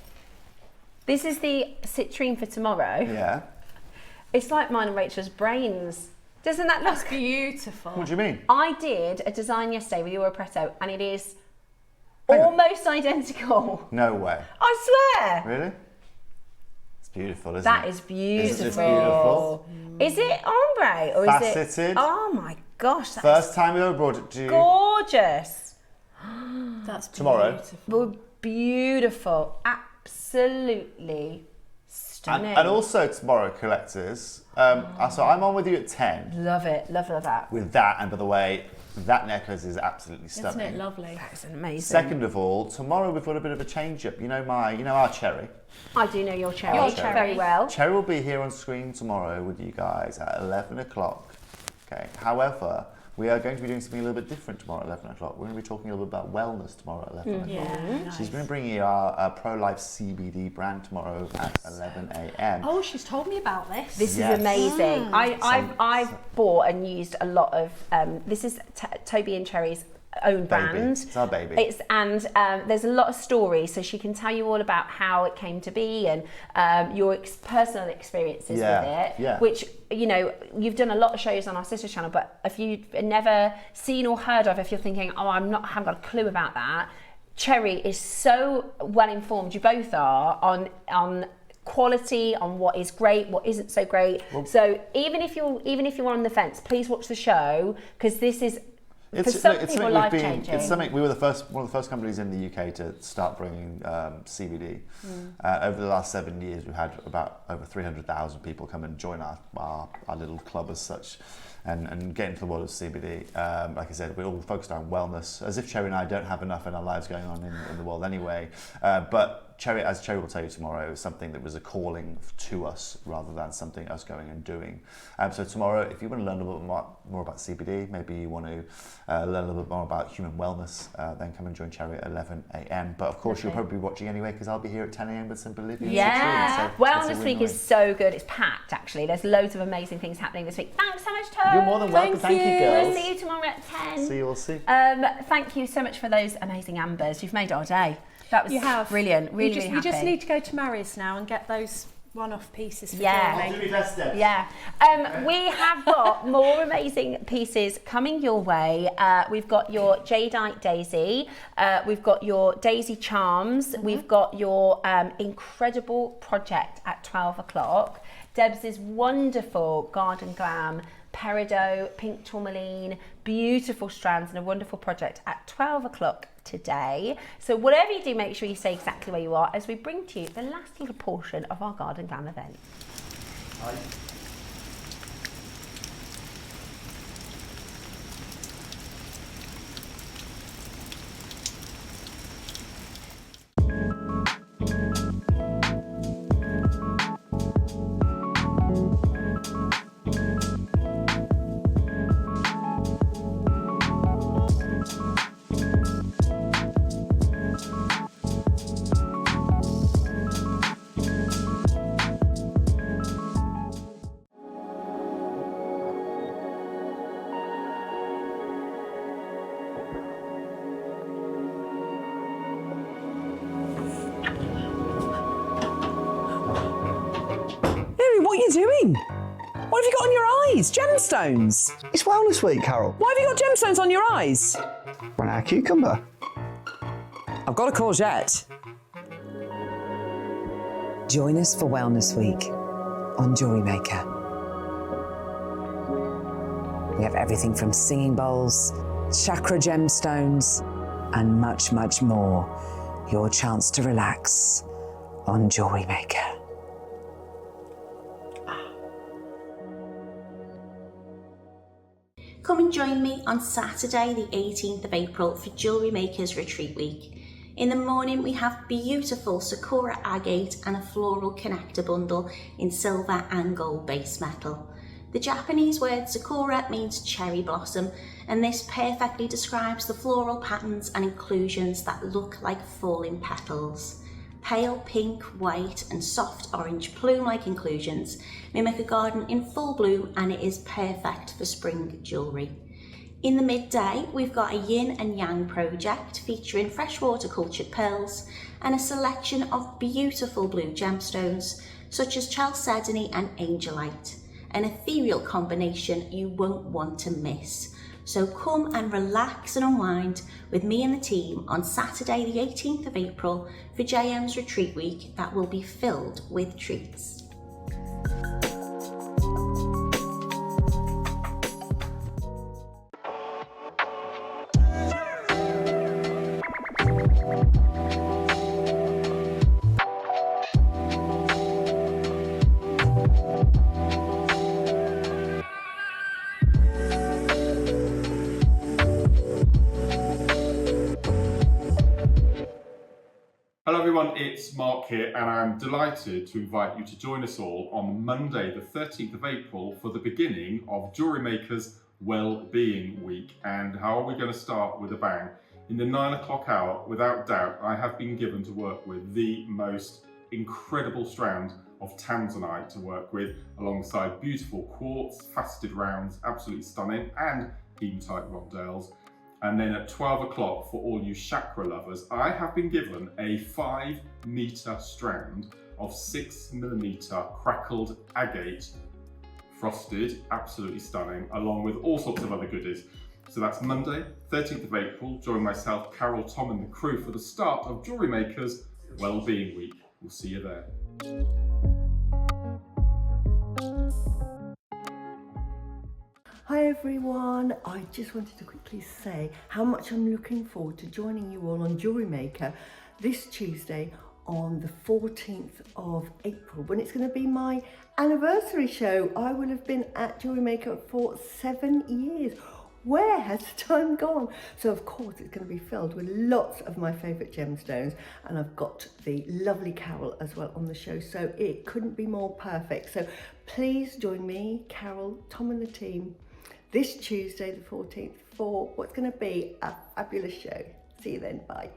This is the citrine for tomorrow. Yeah. It's like mine and Rachel's brains. Doesn't that look beautiful? What do you mean? I did a design yesterday with Oro Preto, and it is almost identical. No way. I swear. Really? Beautiful, isn't that it? is beautiful. Isn't this beautiful? Is it ombre or faceted? Is it? Oh my gosh! First time we ever brought it to you. Gorgeous. That's tomorrow. Beautiful, absolutely stunning. And also tomorrow, collectors. So I'm on with you at 10. Love it, love that. With that, and by the way, that necklace is absolutely stunning. Isn't it lovely? That's amazing. Second of all, tomorrow we've got a bit of a change up. You know our Cherry. I do know your Cherry. Very well. Cherry will be here on screen tomorrow with you guys at 11 o'clock. Okay. However, we are going to be doing something a little bit different tomorrow at 11 o'clock. We're going to be talking a little bit about wellness tomorrow at 11 o'clock. Yeah, nice. She's going to bring you our Pro-Life CBD brand tomorrow at 11 a.m. Oh, she's told me about this. This is amazing. I've bought and used a lot of, this is Toby and Cherry's own brand. It's our baby. There's a lot of stories, so she can tell you all about how it came to be and your personal experiences with it. Yeah. Which you've done a lot of shows on our sister channel, but if you've never seen or heard of, if you're thinking, I haven't got a clue about that, Cherry is so well informed. You both are on quality, on what is great, what isn't so great. Well, so even if you're on the fence, please watch the show, because this is. It's life-changing. It's something we were one of the first companies in the UK to start bringing CBD. Over the last 7 years, we've had about over 300,000 people come and join our little club as such, and get into the world of CBD. Like I said, we're all focused on wellness, as if Cherry and I don't have enough in our lives going on in the world anyway. But Cherry, as Cherry will tell you tomorrow, is something that was a calling to us rather than something us going and doing. So tomorrow, if you want to learn a little bit more about CBD, maybe you want to learn a little bit more about human wellness, then come and join Cherry at 11 a.m. But of course, you'll probably be watching anyway, because I'll be here at 10 a.m. with some Bolivian citrine. So Wellness Week is so good. It's packed, actually. There's loads of amazing things happening this week. Thanks so much, Toby. You're more than welcome. Thank you, girls. We'll see you tomorrow at 10. See you all soon. Thank you so much for those amazing ambers. You've made our day. That was brilliant. Really happy. You just need to go to Mary's now and get those one-off pieces for I'll do my best, Deb. We have got more amazing pieces coming your way. We've got your Jadeite Daisy, we've got your Daisy Charms, we've got your incredible project at 12 o'clock. Deb's wonderful Garden Glam, peridot, pink tourmaline, beautiful strands, and a wonderful project at 12 o'clock today. So whatever you do, make sure you stay exactly where you are as we bring to you the last little portion of our Garden Glam event. What are you doing? What have you got on your eyes? Gemstones? It's Wellness Week, Carol. Why have you got gemstones on your eyes? Run out of cucumber. I've got a courgette. Join us for Wellness Week on JewelleryMaker. We have everything from singing bowls, chakra gemstones, and much, much more. Your chance to relax on JewelleryMaker. Come and join me on Saturday the 18th of April for Jewellery Makers Retreat Week. In the morning we have beautiful Sakura agate and a floral connector bundle in silver and gold base metal. The Japanese word Sakura means cherry blossom, and this perfectly describes the floral patterns and inclusions that look like falling petals. Pale pink, white and soft orange plume-like inclusions mimic a garden in full bloom, and it is perfect for spring jewellery. In the midday, we've got a yin and yang project featuring freshwater cultured pearls and a selection of beautiful blue gemstones such as chalcedony and angelite, an ethereal combination you won't want to miss. So come and relax and unwind with me and the team on Saturday the 18th of April for JM's Retreat Week that will be filled with treats. Hello everyone, it's Mark here and I'm delighted to invite you to join us all on Monday the 13th of April for the beginning of JewelleryMaker's Well-Being Week. And how are we going to start with a bang? In the 9 o'clock hour, without doubt, I have been given to work with the most incredible strand of tanzanite to work with, alongside beautiful quartz, faceted rounds, absolutely stunning, and hematite rondelles. And then at 12 o'clock, for all you chakra lovers, I have been given a 5-metre strand of 6mm crackled agate, frosted, absolutely stunning, along with all sorts of other goodies. So that's Monday, 13th of April. Join myself, Carol, Tom and the crew for the start of Jewellery Makers Wellbeing Week. We'll see you there. Hi everyone, I just wanted to quickly say how much I'm looking forward to joining you all on Jewellery Maker this Tuesday on the 14th of April, when it's going to be my anniversary show. I will have been at Jewellery Maker for 7 years. Where has time gone? So of course it's going to be filled with lots of my favourite gemstones, and I've got the lovely Carol as well on the show, so it couldn't be more perfect. So please join me, Carol, Tom and the team this Tuesday the 14th for what's going to be a fabulous show. See you then, bye.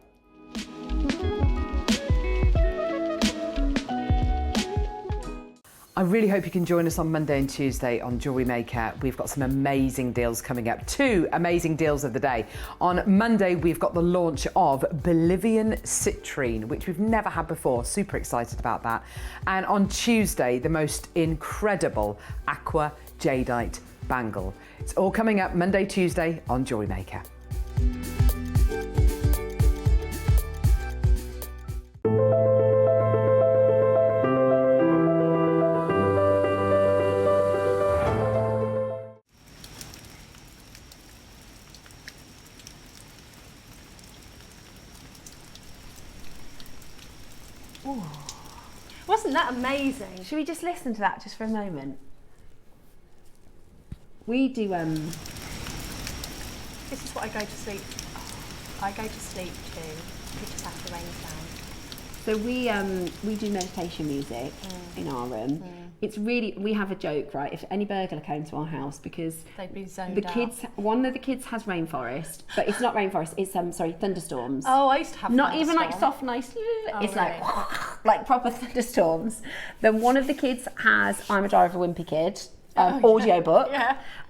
I really hope you can join us on Monday and Tuesday on Jewellery Maker. We've got some amazing deals coming up. 2 amazing deals of the day. On Monday, we've got the launch of Bolivian citrine, which we've never had before. Super excited about that. And on Tuesday, the most incredible aqua jadeite bangle. It's all coming up Monday, Tuesday on Jewellery Maker. Ooh. Wasn't that amazing? Should we just listen to that just for a moment? We do This is what I go to sleep. I go to sleep to pitter-patter rain sound. So we do meditation music in our room. It's really, we have a joke, right? If any burglar came to our house, because they'd be zoned the out. kids, one of the kids has rainforest, but it's not rainforest. It's sorry, thunderstorms. Oh, I used to have not even like soft, nice. It's really? like proper thunderstorms. Then one of the kids has I'm a Driver Wimpy Kid. Audio book,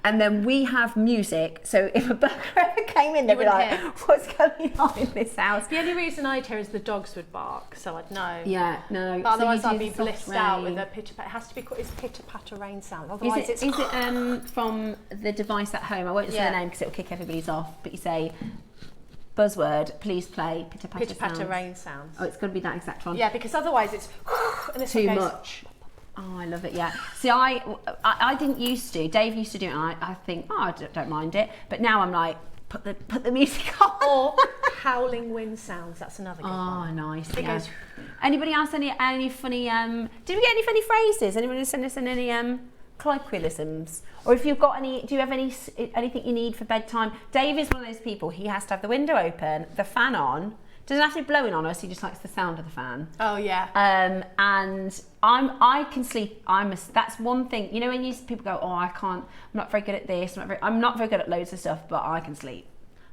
and then we have music, so if a burglar ever came in, they'd be like, what's going on in this house? The only reason I'd hear is the dogs would bark, so I'd know. Yeah, no. But otherwise I'd be blissed out with a pitter-patter. It has to be called, it's pitter-patter rain sound, otherwise is it from the device at home? I won't say the name because it'll kick everybody's off, but you say, buzzword, please play pitter-patter rain sounds. Oh, it's got to be that exact one. Yeah, because otherwise it's and this too one goes, much. Oh, I love it, yeah. See, I didn't used to. Dave used to do it, and I think, oh, I don't mind it. But now I'm like, put the music on. Or howling wind sounds, that's another good one. Oh, nice, It goes... Anybody else, any funny, did we get any funny phrases? Anybody send us in any colloquialisms, or if you've got any, do you have anything you need for bedtime? Dave is one of those people, he has to have the window open, the fan on, doesn't have to be blowing on us, he just likes the sound of the fan. Oh yeah. And I can sleep. That's one thing. You know, when people go, oh, I'm not very good at this. I'm not very good at loads of stuff, but I can sleep.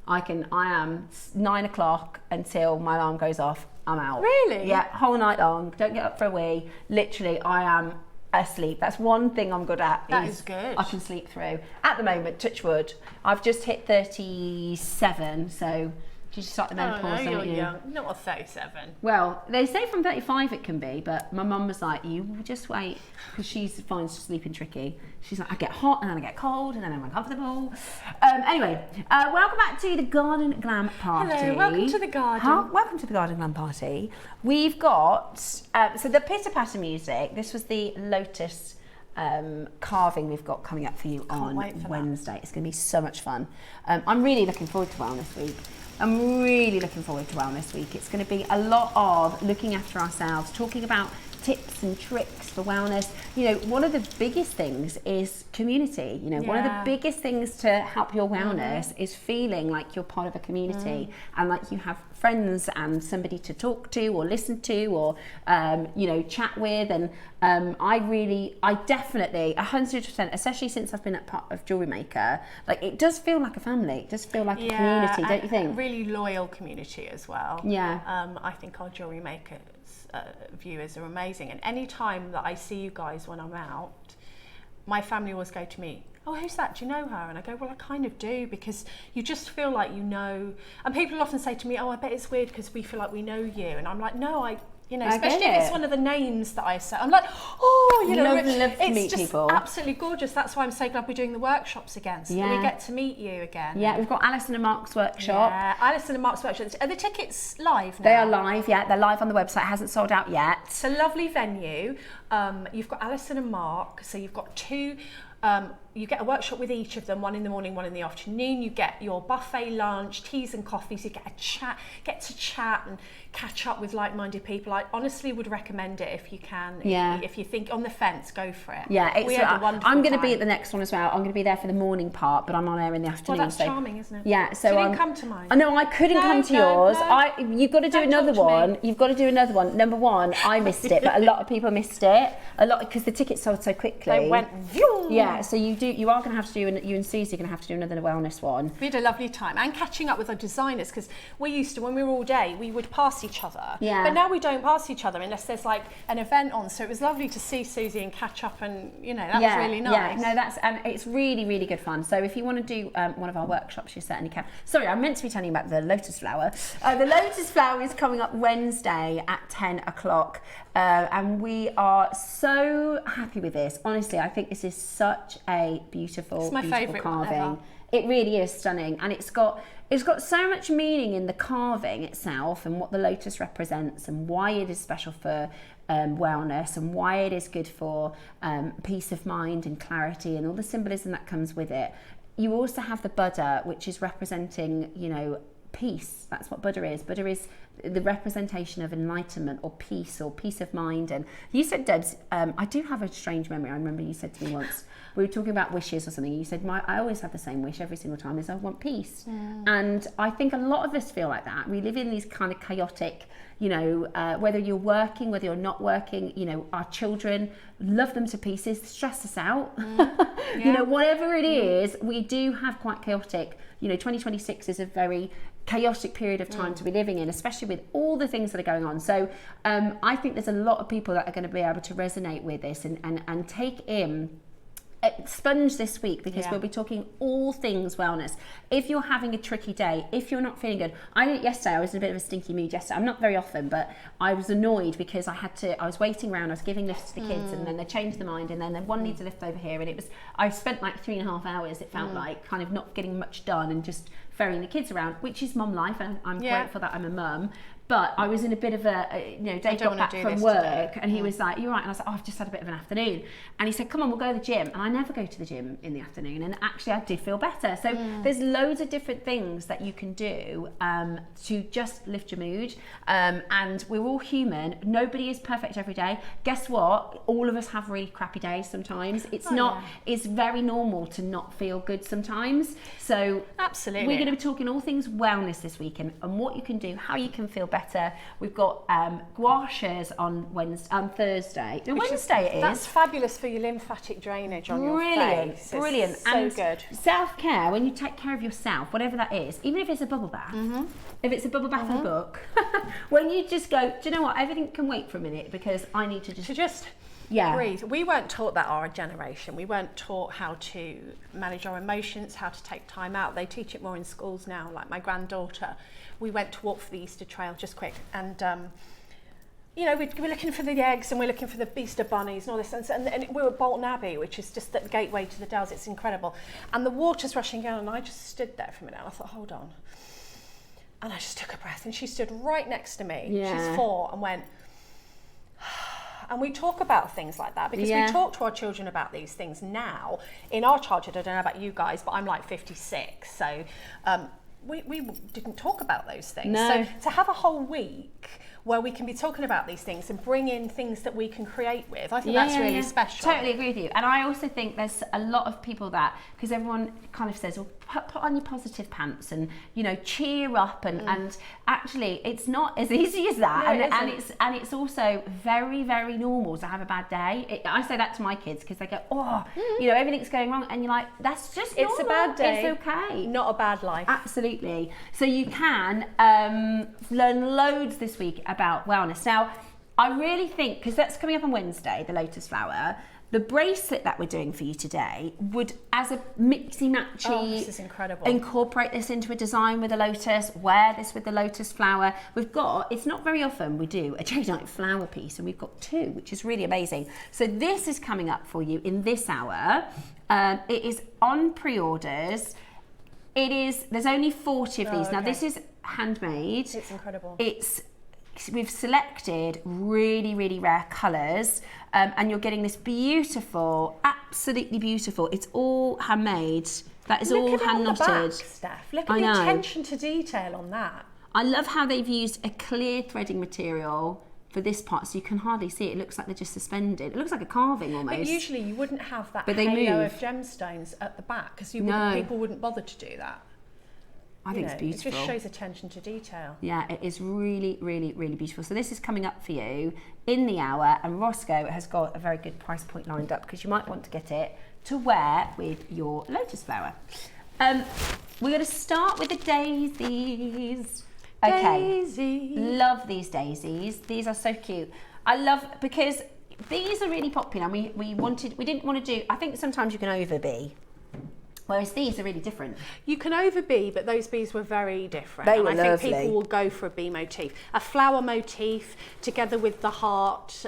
I am 9 o'clock until my alarm goes off. I'm out. Really? Yeah, whole night long. Don't get up for a wee. Literally, I am asleep. That's one thing I'm good at. That is good. I can sleep through. At the moment, touch wood, I've just hit 37, so. You start the menopause, no, don't you're you? young. Not at 37. Well, they say from 35 it can be, but my mum was like, you just wait, because she finds sleeping tricky. She's like, I get hot and then I get cold and then I'm uncomfortable. Anyway, welcome back to the Garden Glam Party. Hello, welcome to the garden. Welcome to the Garden Glam Party. We've got, so the pitter patter music, this was the Lotus carving we've got coming up for you on Wednesday. It's going to be so much fun. I'm really looking forward to Wellness Week. It's going to be a lot of looking after ourselves, talking about tips and tricks for wellness. You know, one of the biggest things is community. You know, one of the biggest things to help your wellness is feeling like you're part of a community and like you have friends and somebody to talk to or listen to or you know, chat with. And I definitely 100%, especially since I've been a part of JewelleryMaker, like it does feel like a family. It does feel like a community, don't you think? A really loyal community as well. Yeah. I think our JewelleryMakers viewers are amazing, and any time that I see you guys when I'm out, my family always go to me, oh, who's that? Do you know her? And I go, well, I kind of do, because you just feel like you know. And people often say to me, oh, I bet it's weird because we feel like we know you. And I'm like, no, you know, especially if it's one of the names that I say, I'm like, oh, you know, love to meet just people. Absolutely gorgeous. That's why I'm so glad we're doing the workshops again, so that we get to meet you again. Yeah, we've got Alison and Mark's workshop. Yeah, Alison and Mark's workshop. Are the tickets live now? They are live, yeah. They're live on the website. It hasn't sold out yet. It's a lovely venue. You've got Alison and Mark, so you've got two. You get a workshop with each of them, one in the morning, one in the afternoon. You get your buffet lunch, teas and coffees. You get to chat and catch up with like-minded people. I honestly would recommend it if you can. Yeah. If you think on the fence, go for it. Yeah, we had a wonderful I'm going to time. be at the next one as well. I'm going to be there for the morning part, but I'm on air in the afternoon. Well, that's charming, isn't it? Yeah, so you didn't come to mine. No, I couldn't come to yours. No. You've got to do another one. You've got to do another one. Number one, I missed it, but a lot of people missed it. A lot because the tickets sold so quickly. They went. Vroom. Yeah, so you are going to have to do, and you and Susie are going to have to do another wellness one. We had a lovely time, and catching up with our designers, because we used to, when we were all day, we would pass each other. Yeah. But now we don't pass each other unless there's like an event on. So it was lovely to see Susie and catch up, and you know that was really nice. Yeah, no, and it's really, really good fun. So if you want to do one of our workshops, you certainly can. Sorry, I meant to be telling you about the lotus flower. The lotus flower is coming up Wednesday at 10 o'clock. And we are so happy with this. Honestly, I think this is such a beautiful, beautiful carving. It really is stunning, and it's got so much meaning in the carving itself and what the lotus represents and why it is special for wellness and why it is good for peace of mind and clarity and all the symbolism that comes with it. You also have the Buddha, which is representing, you know, peace. That's what Buddha is. Buddha is the representation of enlightenment or peace of mind. And you said, Debs, I do have a strange memory. I remember you said to me once, we were talking about wishes or something, and you said, I always have the same wish every single time, is I want peace. And I think a lot of us feel like that. We live in these kind of chaotic, you know, whether you're working, whether you're not working, you know, our children, love them to pieces, stress us out. You know, whatever it is, we do have quite chaotic, you know, 2026 is a very chaotic period of time to be living in, especially with all the things that are going on. So I think there's a lot of people that are going to be able to resonate with this and take in sponge this week, because we'll be talking all things wellness. If you're having a tricky day, if you're not feeling good, yesterday I was in a bit of a stinky mood yesterday. I'm not very often, but I was annoyed because I was waiting around, I was giving lifts to the kids, and then they changed their mind, and then one needs a lift over here, and I spent like 3.5 hours, it felt like, kind of not getting much done and just ferrying the kids around, which is mum life, and I'm grateful that I'm a mum. But I was in a bit of a, Dave got back from work and he was like, "You're right." And I was like, "Oh, I've just had a bit of an afternoon." And he said, "Come on, we'll go to the gym." And I never go to the gym in the afternoon. And actually I did feel better. So there's loads of different things that you can do to just lift your mood. And we're all human. Nobody is perfect every day. Guess what? All of us have really crappy days sometimes. It's very normal to not feel good sometimes. So absolutely, we're going to be talking all things wellness this weekend and what you can do, how you can feel better. We've got gouaches on Thursday. No, Wednesday it is. That's fabulous for your lymphatic drainage on your face. Brilliant. So and good. Self-care, when you take care of yourself, whatever that is, even if it's a bubble bath, if it's a bubble bath and book, when you just go, do you know what, everything can wait for a minute because I need to just breathe. We weren't taught that, our generation. We weren't taught how to manage our emotions, how to take time out. They teach it more in schools now. Like my granddaughter, we went to walk for the Easter trail just quick, and we're looking for the eggs and we're looking for the Easter bunnies and all this, and we were at Bolton Abbey, which is just the gateway to the Dells. It's incredible, and the water's rushing down, and I just stood there for a minute and I thought, hold on, and I just took a breath, and she stood right next to me. She's 4, and went. And we talk about things like that because we talk to our children about these things now. In our childhood, I don't know about you guys, but I'm like 56, so we didn't talk about those things. No. So to have a whole week where we can be talking about these things and bring in things that we can create with, I think that's really special. Totally agree with you. And I also think there's a lot of people that, because everyone kind of says, well, put on your positive pants and, cheer up, and actually it's not as easy as that. No, and it's also very, very normal to have a bad day. I say that to my kids because they go, everything's going wrong, and you're like, that's just normal. It's a bad day. It's okay. Not a bad life. Absolutely. So you can learn loads this week about wellness. Now, I really think, because that's coming up on Wednesday, the lotus flower, the bracelet that we're doing for you today would, as a mixy-matchy, this is incredible. Incorporate this into a design with a lotus, wear this with the lotus flower. It's not very often we do a jadeite flower piece, and we've got 2, which is really amazing. So this is coming up for you in this hour. It is on pre-orders. There's only 40 of these. Now, this is handmade. It's incredible. We've selected really, really rare colours, and you're getting this beautiful, absolutely beautiful. It's all handmade. That is all hand knotted. Look at the back, Steph. Look at the attention to detail on that. I love how they've used a clear threading material for this part, so you can hardly see it. It looks like they're just suspended. It looks like a carving almost. But usually you wouldn't have that but halo of gemstones at the back because people wouldn't bother to do that. I think it's beautiful. It just shows attention to detail. Yeah, it is really, really, really beautiful. So this is coming up for you in the hour, and Roscoe has got a very good price point lined up because you might want to get it to wear with your lotus flower. We're going to start with the daisies. Okay, love these daisies. These are so cute. I love, because bees are really popular. We didn't want to do, I think sometimes you can over bee. Whereas these are really different. You can over bee, but those bees were very different. They were and I think people will go for a bee motif. A flower motif together with the heart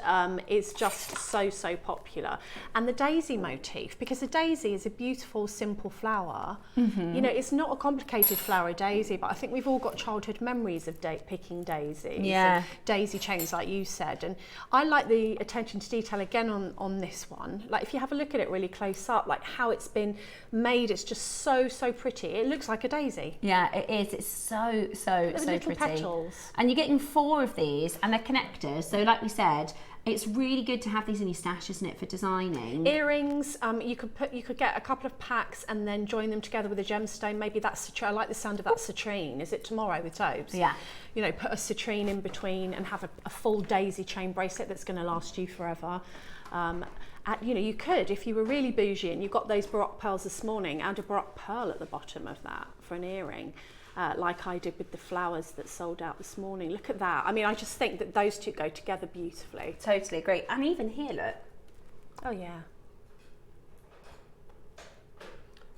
is just so popular. And the daisy motif, because a daisy is a beautiful, simple flower. It's not a complicated flower, a daisy, but I think we've all got childhood memories of picking daisies. Yeah. Daisy chains, like you said. And I like the attention to detail again on this one. Like if you have a look at it really close up, like how it's been made, it's just so pretty. It looks like a daisy. Yeah, it is. It's so little pretty. Petals. And you're getting 4 of these, and they're connectors. So like we said, it's really good to have these in your stash, isn't it, for designing? Earrings. You could get a couple of packs and then join them together with a gemstone. Maybe that's I like the sound of that citrine. Is it tomorrow with Tobes? Yeah. Put a citrine in between and have a full daisy chain bracelet that's going to last you forever. You could, if you were really bougie and you got those Baroque pearls this morning, add a Baroque pearl at the bottom of that for an earring, like I did with the flowers that sold out this morning. Look at that. I mean, I just think that those two go together beautifully. Totally agree. And even here, look. Oh, yeah.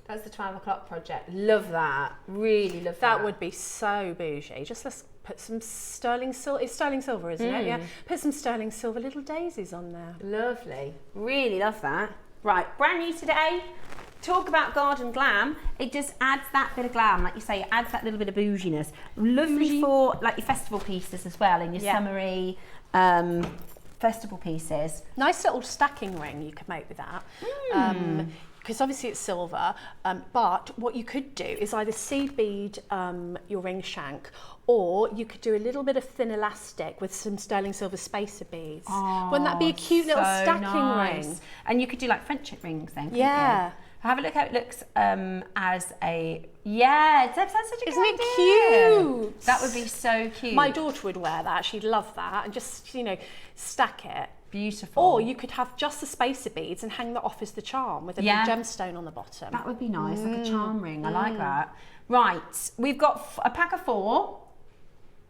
That's the 12 o'clock project. Love that. Really love that. That would be so bougie. Just let's put some sterling silver. It's sterling silver, isn't it? Yeah. Put some sterling silver little daisies on there. Lovely. Really love that. Right, brand new today. talk about Garden Glam, it just adds that bit of glam, like you say, it adds that little bit of bouginess. Lovely for like your festival pieces as well, and your summery festival pieces. Nice little stacking ring you could make with that. Because obviously it's silver, but what you could do is either seed bead your ring shank, or you could do a little bit of thin elastic with some sterling silver spacer beads. Wouldn't that be a cute little stacking ring? And you could do like friendship rings then, couldn't Yeah. you? Have a look how it looks as a, yeah, that's such a Isn't good it idea. cute? That would be so cute. My daughter would wear that, she'd love that, and just, you know, stack it. Beautiful. Or you could have just the spacer beads and hang that off as the charm with a little gemstone on the bottom. That would be nice, like a charm ring. I like that. Right, we've got a pack of 4,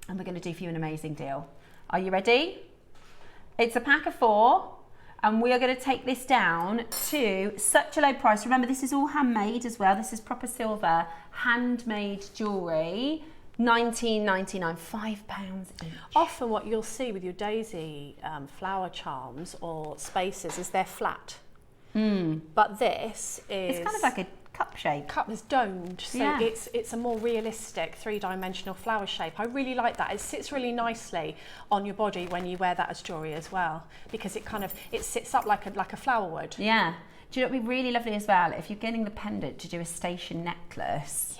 and we're going to do for you an amazing deal. Are you ready? It's a pack of 4, and we are going to take this down to such a low price. Remember, this is all handmade as well. This is proper silver, handmade jewellery. £19.99, £5 each. Often what you'll see with your daisy flower charms or spacers is they're flat. But this is... It's kind of like a cup shape. Cup is domed, so it's a more realistic 3-dimensional flower shape. I really like that. It sits really nicely on your body when you wear that as jewellery as well, because it sits up like a flower would. Yeah. Do you know what would be really lovely as well? If you're getting the pendant, to do a station necklace.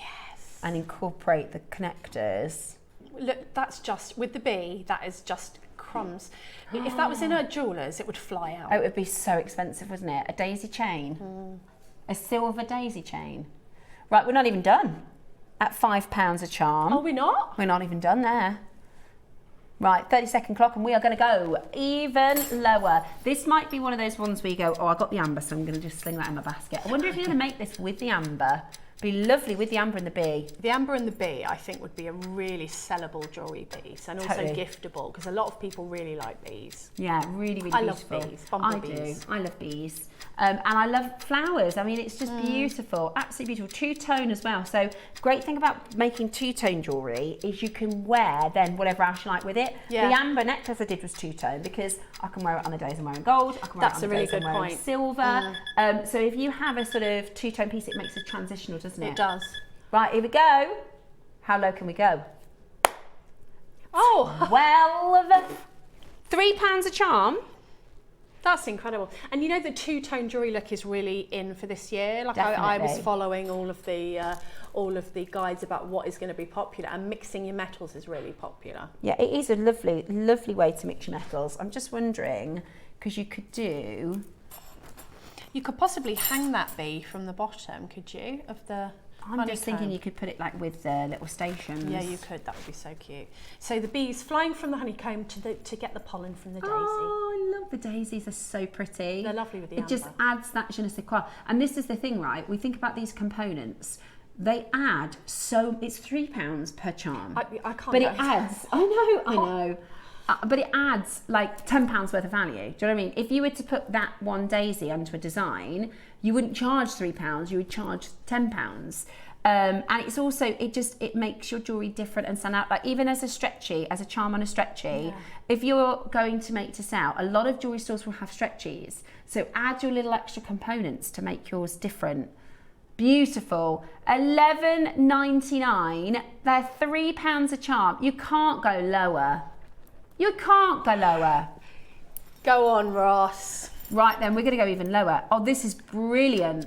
And incorporate the connectors. Look, that's just, with the bee, that is just crumbs. If that was in a jeweller's, it would fly out. Oh, it would be so expensive, wouldn't it? A daisy chain. A silver daisy chain. Right, we're not even done. At £5 a charm. Oh, we're not? We're not even done there. Right, 30-second clock, and we are going to go even lower. This might be one of those ones where you go, oh, I got the amber, so I'm going to just sling that in my basket. I wonder if you're going to make this with the amber. Be lovely with the amber and the bee. The amber and the bee, I think, would be a really sellable jewellery piece, and also giftable, because a lot of people really like bees. Yeah, really, really I beautiful. love bees, bumblebees. I do. I love bees. And I love flowers. I mean, it's just beautiful, absolutely beautiful. Two-tone as well. So great thing about making two-tone jewellery is you can wear then whatever else you like with it. Yeah. The amber necklace I did was two-tone because I can wear it on the days I'm wearing gold. I can wear it on the days I'm wearing silver. So if you have a sort of two-tone piece, it makes it transitional, doesn't it? It does. Right, here we go. How low can we go? Oh! Well, £3 a charm. That's incredible. And you know the two-tone jewellery look is really in for this year. Like I was following all of the guides about what is going to be popular, and mixing your metals is really popular. Yeah, it is a lovely, lovely way to mix your metals. I'm just wondering, because you could do... You could possibly hang that bee from the bottom, could you, of the I'm just thinking you could put it like with the little stations. Yeah, you could. That would be so cute. So the bees flying from the honeycomb to get the pollen from the daisy. Oh, I love the daisies. They're so pretty. They're lovely with the amber. It just adds that je ne sais quoi. And this is the thing, right? We think about these components. They add so... It's £3 per charm. I can't. But it adds... I know. But it adds like £10 worth of value. Do you know what I mean? If you were to put that one daisy onto a design, you wouldn't charge £3, you would charge £10. And it's also, it makes your jewellery different and stand out. Like even as a charm on a stretchy, if you're going to make this out, a lot of jewellery stores will have stretchies. So add your little extra components to make yours different. Beautiful. $11.99. They're £3 a charm. You can't go lower. You can't go lower. Go on, Ross. Right then, we're going to go even lower. Oh, this is brilliant.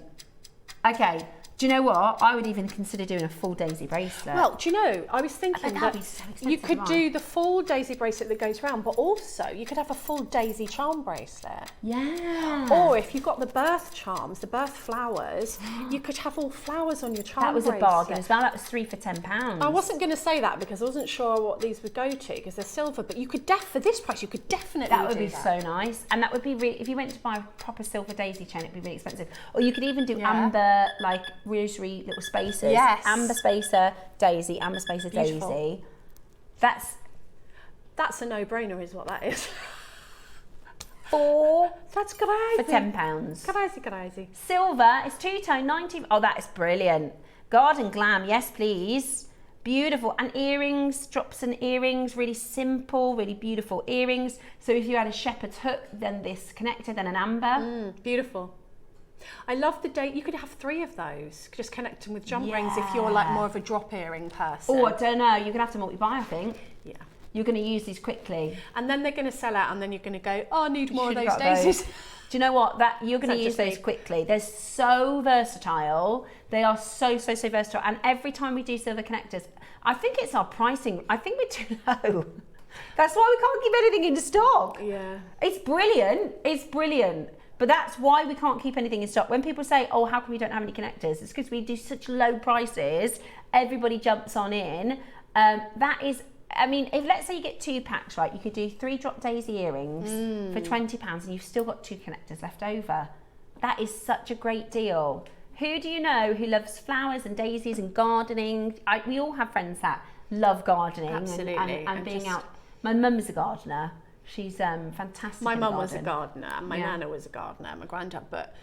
Okay, do you know what? I would even consider doing a full daisy bracelet. Well, do you know, I was thinking that so you could do the full daisy bracelet that goes round, but also you could have a full daisy charm bracelet. Yeah. Or if you've got the birth charms, the birth flowers, you could have all flowers on your charm bracelet. That was a bargain as well. That was 3 for £10. I wasn't going to say that because I wasn't sure what these would go to because they're silver, but you could for this price, you could definitely That would be so nice. And that would be really, if you went to buy a proper silver daisy chain, it'd be really expensive. Or you could even do amber, like rosary little spacers. Yes. Amber spacer, daisy, amber spacer, Beautiful. daisy. That's a no-brainer is what that is. 4 That's crazy. for £10. Crazy. Silver is two-tone, 19. Oh, that is brilliant. Garden Glam, yes please. Beautiful. And earrings, drops and earrings, really simple, really beautiful earrings. So if you had a shepherd's hook, then this connector, then an amber. Beautiful. I love the date. You could have 3 of those. Just connect them with jump rings if you're like more of a drop earring person. Oh, I don't know. You're going to have to multi-buy, I think. Yeah. You're going to use these quickly. And then they're going to sell out, and then you're going to go, oh, I need more of those daisies. Do you know what? That you're going to use those quickly. They're so versatile. They are so versatile. And every time we do silver connectors, I think it's our pricing. I think we're too low. That's why we can't keep anything in stock. Yeah. It's brilliant. It's brilliant. But that's why we can't keep anything in stock. When people say, oh, how come we don't have any connectors? It's because we do such low prices. Everybody jumps on in. That is, I mean, if let's say you get 2 packs, right? You could do 3 drop daisy earrings for £20 and you've still got 2 connectors left over. That is such a great deal. Who do you know who loves flowers and daisies and gardening? We all have friends that love gardening and being out. My mum's a gardener. She's fantastic. My mum was a gardener, and my nana was a gardener, my granddad. But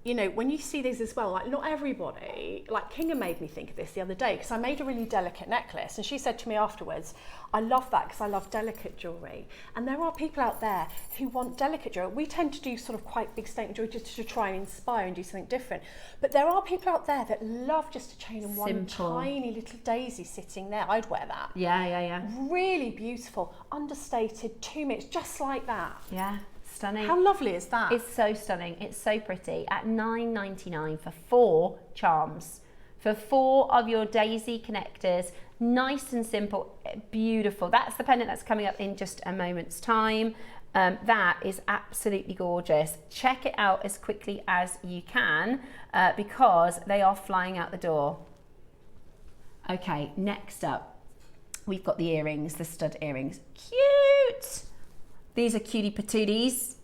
you know, when you see these as well, like not everybody, like Kinga made me think of this the other day because I made a really delicate necklace, and she said to me afterwards, I love that because I love delicate jewellery. And there are people out there who want delicate jewellery. We tend to do sort of quite big statement jewellery just to try and inspire and do something different. But there are people out there that love just a chain and one tiny little daisy sitting there. I'd wear that. Yeah. Really beautiful, understated, 2 minutes, just like that. Yeah. Stunning. How lovely is that? It's so stunning. It's so pretty. At $9.99 for 4 charms. For 4 of your daisy connectors. Nice and simple. Beautiful. That's the pendant that's coming up in just a moment's time. That is absolutely gorgeous. Check it out as quickly as you can because they are flying out the door. Okay, next up, we've got the earrings, the stud earrings. Cute! These are cutie patooties.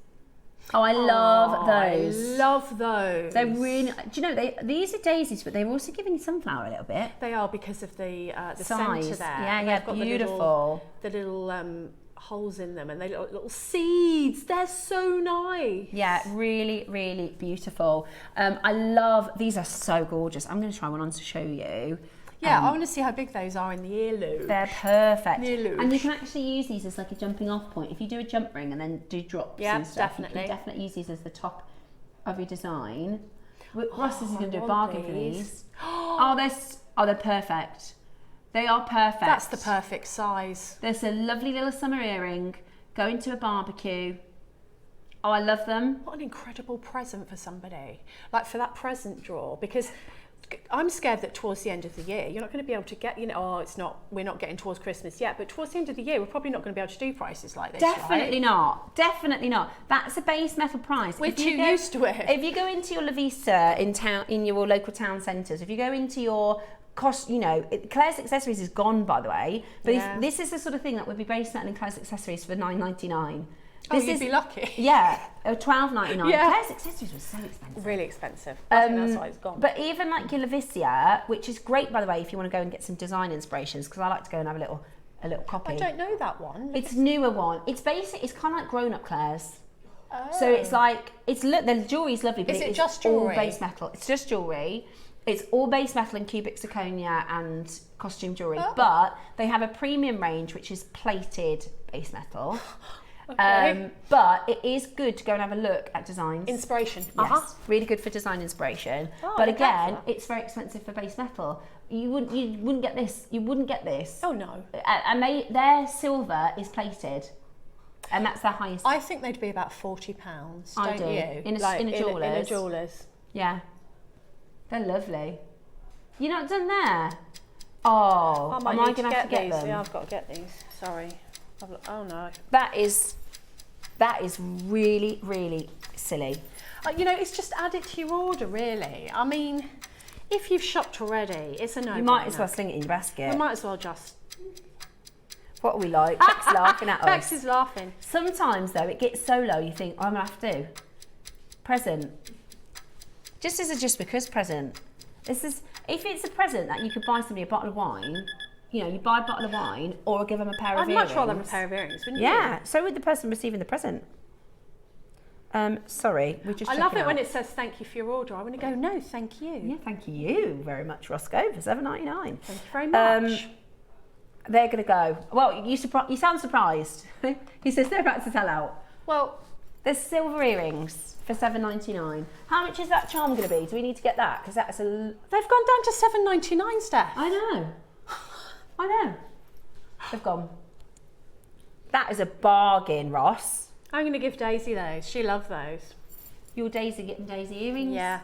Oh, I love those. I love those. They're really, do you know, these are daisies, but they're also giving sunflower a little bit. They are because of the size. centre there. Yeah, got beautiful. The little holes in them, and they look like little seeds. They're so nice. Yeah, really, really beautiful. I love, these are so gorgeous. I'm going to try one on to show you. Yeah, I want to see how big those are in the earlobe. They're perfect. Earlobe. And you can actually use these as like a jumping off point. If you do a jump ring and then do drops and stuff, you can definitely use these as the top of your design. Ross is going to do a bargain for these. They're perfect. They are perfect. That's the perfect size. There's a lovely little summer earring, going to a barbecue. Oh, I love them. What an incredible present for somebody. Like for that present drawer, because I'm scared that towards the end of the year, you're not going to be able to get, we're not getting towards Christmas yet, but towards the end of the year, we're probably not going to be able to do prices like this, Definitely not. Definitely not. That's a base metal price. We're too used to it. If you go into your Lavisa in your local town centres, if you go into your Claire's Accessories is gone, by the way, but this is the sort of thing that would be base metal in Claire's Accessories for $9.99. You'd be lucky. Yeah, $12.99. Yeah. Claire's Accessories was so expensive. Really expensive. I think that's why it's gone. But even like your Lavisia, which is great, by the way, if you want to go and get some design inspirations, because I like to go and have a little copy. I don't know that one. It's a newer one. It's basic. It's kind of like grown-up Claire's. Oh. So it's like the jewellery's lovely, but it's just jewellery? All base metal. It's just jewellery. It's all base metal and cubic zirconia and costume jewellery, but they have a premium range which is plated base metal. Okay. But it is good to go and have a look at designs. Inspiration. Yes, really good for design inspiration. But again, it's very expensive for base metal. You wouldn't get this. You wouldn't get this. Oh no. And their silver is plated, and that's their highest. I think they'd be about £40. I do. You? In a jeweller's. In a jeweller's. Yeah. They're lovely. You're not done there. Oh, am I going to have to get them? Yeah, I've got to get these. Sorry. Oh no. That is really, really silly. It's just add it to your order, really. I mean, if you've shopped already, it's a no-brainer. You might as well sling it in your basket. We might as well just... What are we like? Beck's laughing at us. Bex is laughing. Sometimes, though, it gets so low, you think, I'm going to have to. Present. Just as a just because present. If it's a present that you could buy somebody a bottle of wine, you buy a bottle of wine or give them a pair of earrings. I'd much rather have a pair of earrings, wouldn't you? Yeah, so would the person receiving the present. Sorry, we're just I love it when it says thank you for your order. I want to go, no, thank you. Yeah, thank you very much, Roscoe, for $7.99. Thank you very much. They're going to go. Well, you sound surprised. He says they're about to sell out. Well, There's silver earrings for $7.99. How much is that charm going to be? Do we need to get that? Because that's a... They've gone down to $7.99, Steph. I know. I know. They've gone. That is a bargain, Ross. I'm going to give Daisy those. She loved those. Your Daisy getting Daisy earrings? Yeah.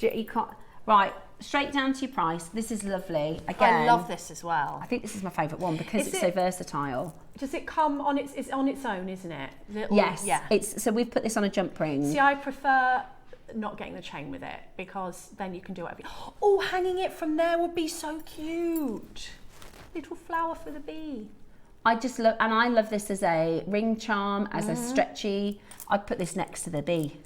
You can't... Right, straight down to your price. This is lovely. Again, I love this as well. I think this is my favourite one because it's so versatile. Does it come on it's on its own, isn't it? Yes. Yeah. So we've put this on a jump ring. See, I prefer not getting the chain with it because then you can do whatever. Oh, hanging it from there would be so cute. Little flower for the bee. I just love, and I love this as a ring charm, as a stretchy. I'd put this next to the bee.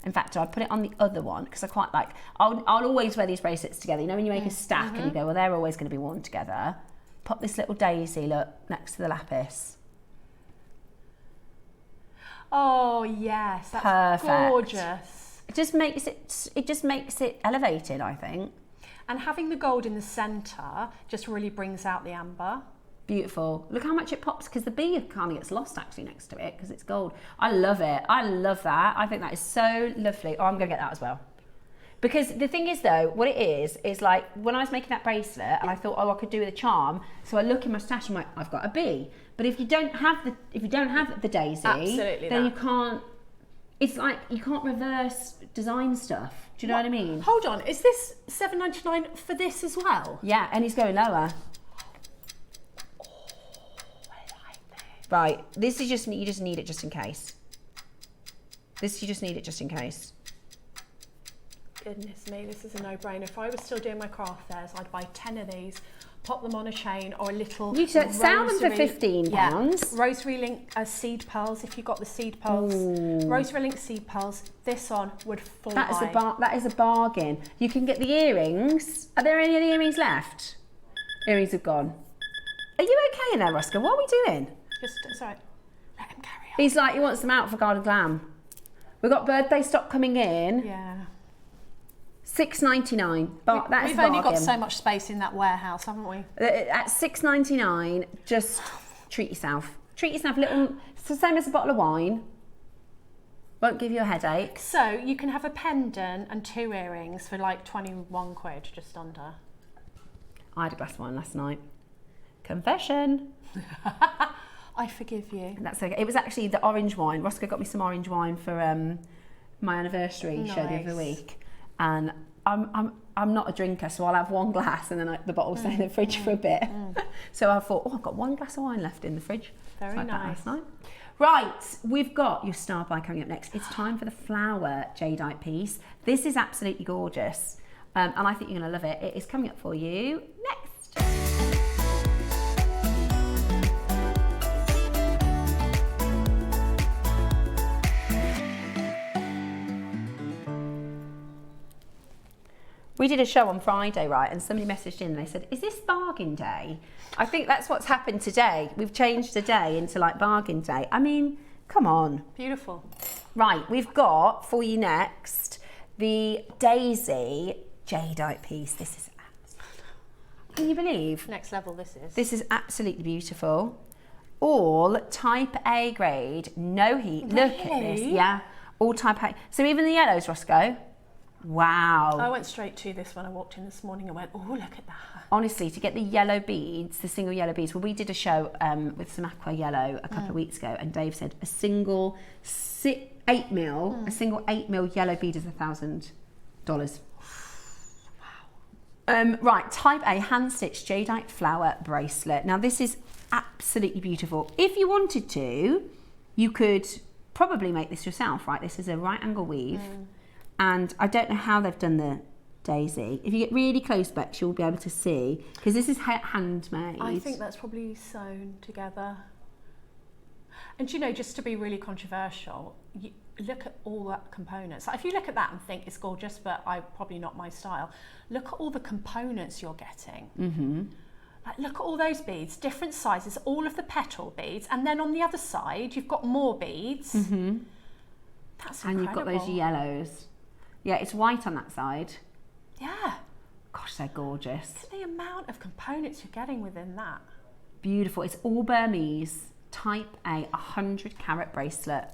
In fact, I'd put it on the other one because I quite like, I'll always wear these bracelets together. You know when you make a stack and you go, well, they're always going to be worn together. Pop this little daisy, look, next to the lapis. Oh, yes, that's perfect. Gorgeous. It just makes it elevated, I think. And having the gold in the centre just really brings out the amber. Beautiful. Look how much it pops because the bee kind of gets lost actually next to it because it's gold. I love it. I love that. I think that is so lovely. Oh, I'm going to get that as well. Because the thing is though, what it is like when I was making that bracelet and I thought, oh, I could do with a charm. So I look in my stash and I'm like, I've got a bee. But if you don't have the daisy, absolutely then you can't. It's like you can't reverse design stuff. Do you know what I mean? Hold on. Is this $7.99 for this as well? Yeah, and he's going lower. Right, this is just, you just need it just in case. You just need it just in case. Goodness me, this is a no-brainer. If I was still doing my craft fairs, I'd buy 10 of these, pop them on a chain or a little... You could sell them for £15. Yeah, rosary link seed pearls, if you've got the seed pearls. Ooh. Rosary link seed pearls, this on would fly. That is a bargain. You can get the earrings. Are there any of the earrings left? Earrings have gone. Are you okay in there, Roscoe? What are we doing? Sorry, let him carry on. He's like, he wants them out for Garden Glam. We've got birthday stock coming in. Yeah. $6.99. But that's we've only got so much space in that warehouse, haven't we? At $6.99, just treat yourself. Treat yourself. It's the same as a bottle of wine. Won't give you a headache. So you can have a pendant and 2 earrings for like 21 quid, just under. I had a glass of wine last night. Confession. I forgive you. That's okay. It was actually the orange wine. Roscoe got me some orange wine for my anniversary show the other week, and I'm not a drinker, so I'll have one glass and then the bottle will stay in the fridge for a bit. So I thought, oh, I've got 1 glass of wine left in the fridge. Very nice. Last night. Right, we've got your star buy coming up next. It's time for the flower jadeite piece. This is absolutely gorgeous, and I think you're going to love it. It is coming up for you next. We did a show on Friday, right, and somebody messaged in and they said, is this bargain day? I think that's what's happened today. We've changed the day into like bargain day. I mean, come on. Beautiful. Right, we've got for you next the Daisy jadeite piece. This is, can you believe? Next level this is. This is absolutely beautiful. All type A grade, no heat. Really? Look at this, yeah. All type A. So even the yellows, Roscoe. Wow. I went straight to this when I walked in this morning and went, oh, look at that. Honestly, to get the yellow beads, the single yellow beads, well, we did a show with some aqua yellow a couple of weeks ago, and Dave said a single 8mm, a single 8mm yellow bead is $1,000. Wow. Right, type A hand-stitched jadeite flower bracelet. Now, this is absolutely beautiful. If you wanted to, you could probably make this yourself, right? This is a right angle weave. And I don't know how they've done the daisy. If you get really close, Bex, you'll be able to see, because this is handmade. I think that's probably sewn together. And you know, just to be really controversial, you look at all that components. Like if you look at that and think it's gorgeous, but probably not my style, look at all the components you're getting. Like look at all those beads, different sizes, all of the petal beads, and then on the other side, you've got more beads. That's incredible. And you've got those yellows. Yeah, it's white on that side. Yeah. Gosh, they're gorgeous. Look at the amount of components you're getting within that. Beautiful. It's all Burmese Type A 100 carat bracelet.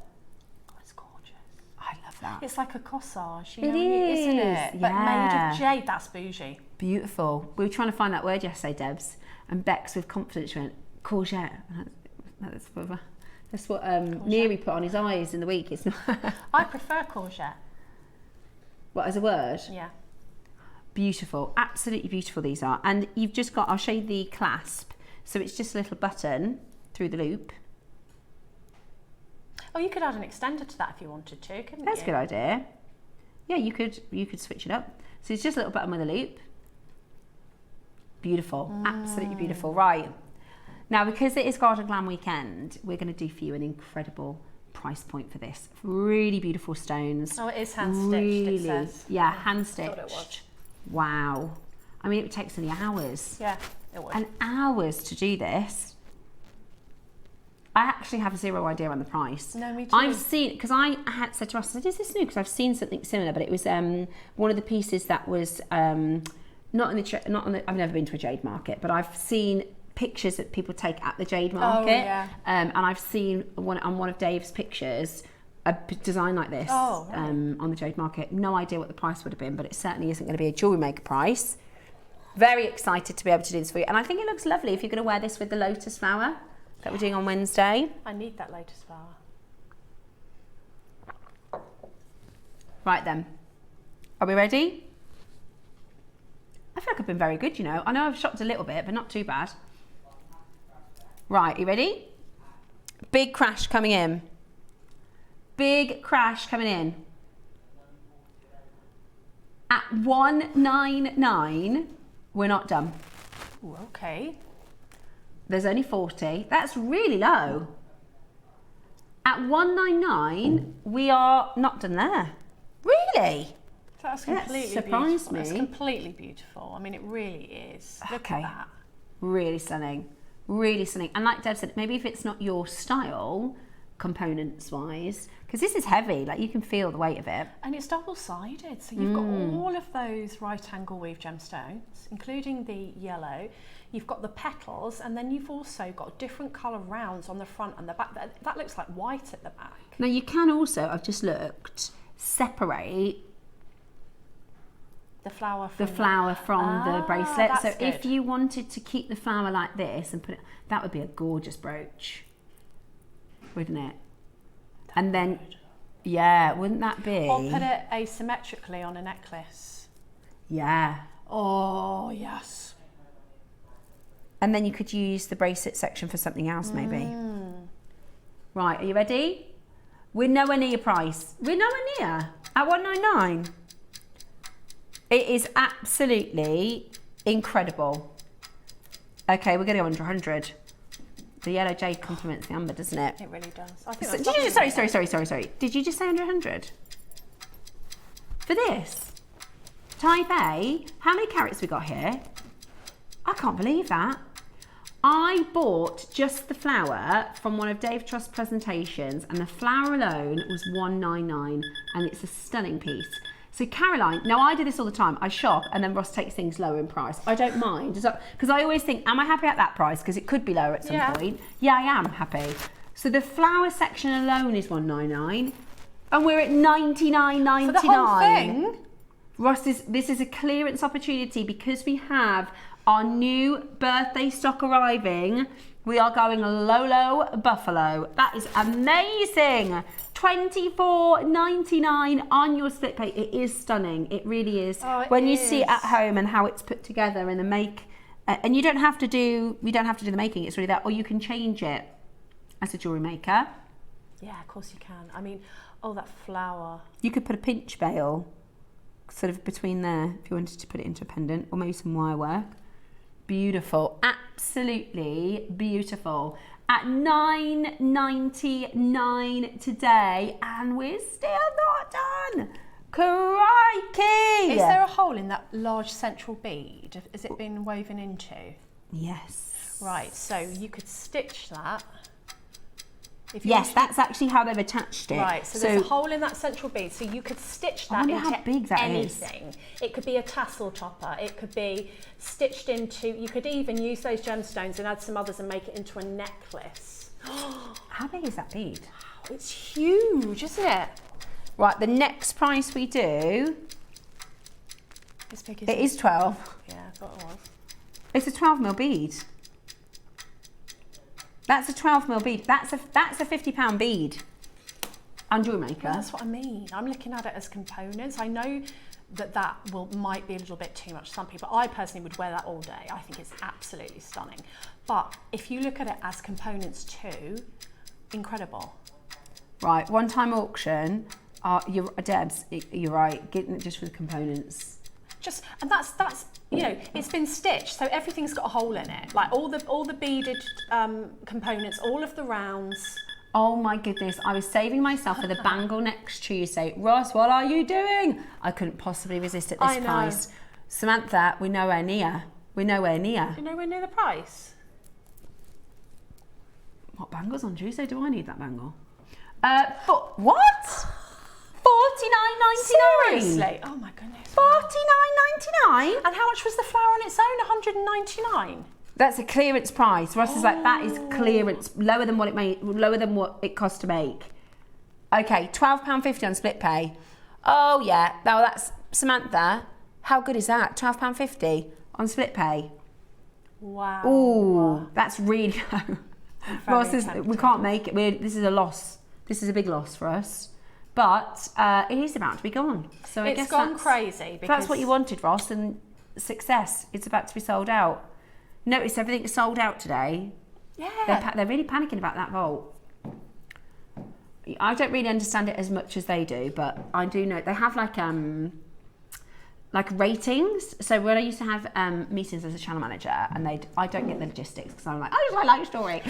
Oh, it's gorgeous. I love that. It's like a corsage, It is, isn't it? But made of jade, that's bougie. Beautiful. We were trying to find that word yesterday, Debs, and Bex with confidence went, courgette. That's what Neary put on his eyes in the week. It's not. I prefer courgette. What, as a word? Yeah. Beautiful, absolutely beautiful these are. And you've just got, I'll show you the clasp. So it's just a little button through the loop. Oh, you could add an extender to that if you wanted to, couldn't you? That's a good idea. Yeah, you could switch it up. So it's just a little button with a loop. Beautiful, absolutely beautiful. Right, now because it is Garden Glam weekend, we're going to do for you an incredible price point for this. Really beautiful stones. Oh, it is hand stitched, it says. Yeah, hand stitched. I thought it was. Wow. I mean, it takes only hours. Yeah, it would. And hours to do this. I actually have zero idea on the price. No, me too. I've seen, because I had said to Ross, I said, is this new? Because I've seen something similar, but it was one of the pieces that was not in the, I've never been to a jade market, but I've seen pictures that people take at the jade market. Oh, yeah. And I've seen on one of Dave's pictures, a design like this on the jade market. No idea what the price would have been, but it certainly isn't going to be a jewellery maker price. Very excited to be able to do this for you. And I think it looks lovely if you're going to wear this with the lotus flower that we're doing on Wednesday. I need that lotus flower. Right then, are we ready? I feel like I've been very good, you know. I know I've shopped a little bit, but not too bad. Right, you ready? Big crash coming in. Big crash coming in. At 199, we're not done. Ooh, okay. There's only 40. That's really low. At 199, we are not done there. Really? That's completely surprised beautiful. me. It's completely beautiful. I mean, it really is. Look at that. Really stunning. Really stunning. And like Deb said, maybe if it's not your style, components wise, because this is heavy, like you can feel the weight of it. And it's double-sided, so you've got all of those right angle weave gemstones, including the yellow. You've got the petals, and then you've also got different colour rounds on the front and the back. That looks like white at the back. Now you can also, I've just looked, separate the flower from the bracelet. So good. if you wanted to keep the flower like this and put it, that would be a gorgeous brooch, wouldn't it? And then, yeah, wouldn't that be? Or put it asymmetrically on a necklace. Yeah. Oh, yes. And then you could use the bracelet section for something else, maybe. Right, are you ready? We're nowhere near your price. We're nowhere near. At 199. It is absolutely incredible. Okay, we're going to go under 100. The yellow jade complements the amber, doesn't it? It really does. I think So, did you just, sorry. Did you just say under 100? For this? Type A? How many carats we got here? I can't believe that. I bought just the flower from one of Dave Trust's presentations, and the flower alone was $199, and it's a stunning piece. So Caroline, now I do this all the time. I shop and then Ross takes things lower in price. I don't mind, because I always think, am I happy at that price? Because it could be lower at some point. Yeah, I am happy. So the flower section alone is $199, and we're at $99.99. For the whole thing? Ross, this is a clearance opportunity because we have our new birthday stock arriving. We are going Lolo Buffalo. That is amazing. $24.99 on your split pay. It is stunning. It really is. Oh, when you see it at home and how it's put together and the make, and we don't have to do the making. It's really that, or you can change it as a jewellery maker. Yeah, of course you can. I mean, oh, that flower. You could put a pinch veil sort of between there if you wanted to put it into a pendant, or maybe some wire work. Beautiful, absolutely beautiful. At $9.99 today, and we're still not done. Crikey! Is there a hole in that large central bead? Has it been woven into? Yes. Right, so you could stitch that. Yes, that's actually how they've attached it. Right, so there's a hole in that central bead, so you could stitch that into how big that anything. It could be a tassel topper, it could be stitched into, you could even use those gemstones and add some others and make it into a necklace. How big is that bead? It's huge, isn't it? Right, the next price we do, As big as it is 12. Yeah, I thought it was. It's a 12mm bead. That's a 12mm bead. That's a £50 bead on JewelleryMaker. Well, that's what I mean. I'm looking at it as components. I know that might be a little bit too much for some people. I personally would wear that all day. I think it's absolutely stunning. But if you look at it as components too, incredible. Right, one-time auction. Debs, you're right. Getting it just for the components. And that's you know, it's been stitched, so everything's got a hole in it. Like all the beaded components, all of the rounds. Oh my goodness, I was saving myself for the bangle next Tuesday. Ross, what are you doing? I couldn't possibly resist at this price. Samantha, we're nowhere near. We're nowhere near. You're nowhere near the price. What bangle's on Tuesday? Do I need that bangle? But what? $49.99. Seriously? Oh my goodness. $49.99. And how much was the flower on its own? $199. That's a clearance price. Ross is like, that is clearance, lower than what it cost to make. Okay, £12.50 on split pay. Oh yeah, now that's Samantha. How good is that? £12.50 on split pay. Wow. Ooh, that's really low. Ross says we can't make it. This is a loss. This is a big loss for us. But it is about to be gone. So I guess it's gone crazy. Because that's what you wanted, Ross, and success. It's about to be sold out. Notice everything is sold out today. Yeah. They're really panicking about that vault. I don't really understand it as much as they do, but I do know they have like ratings. So when I used to have meetings as a channel manager, and I don't get the logistics because I'm like, I just like your story.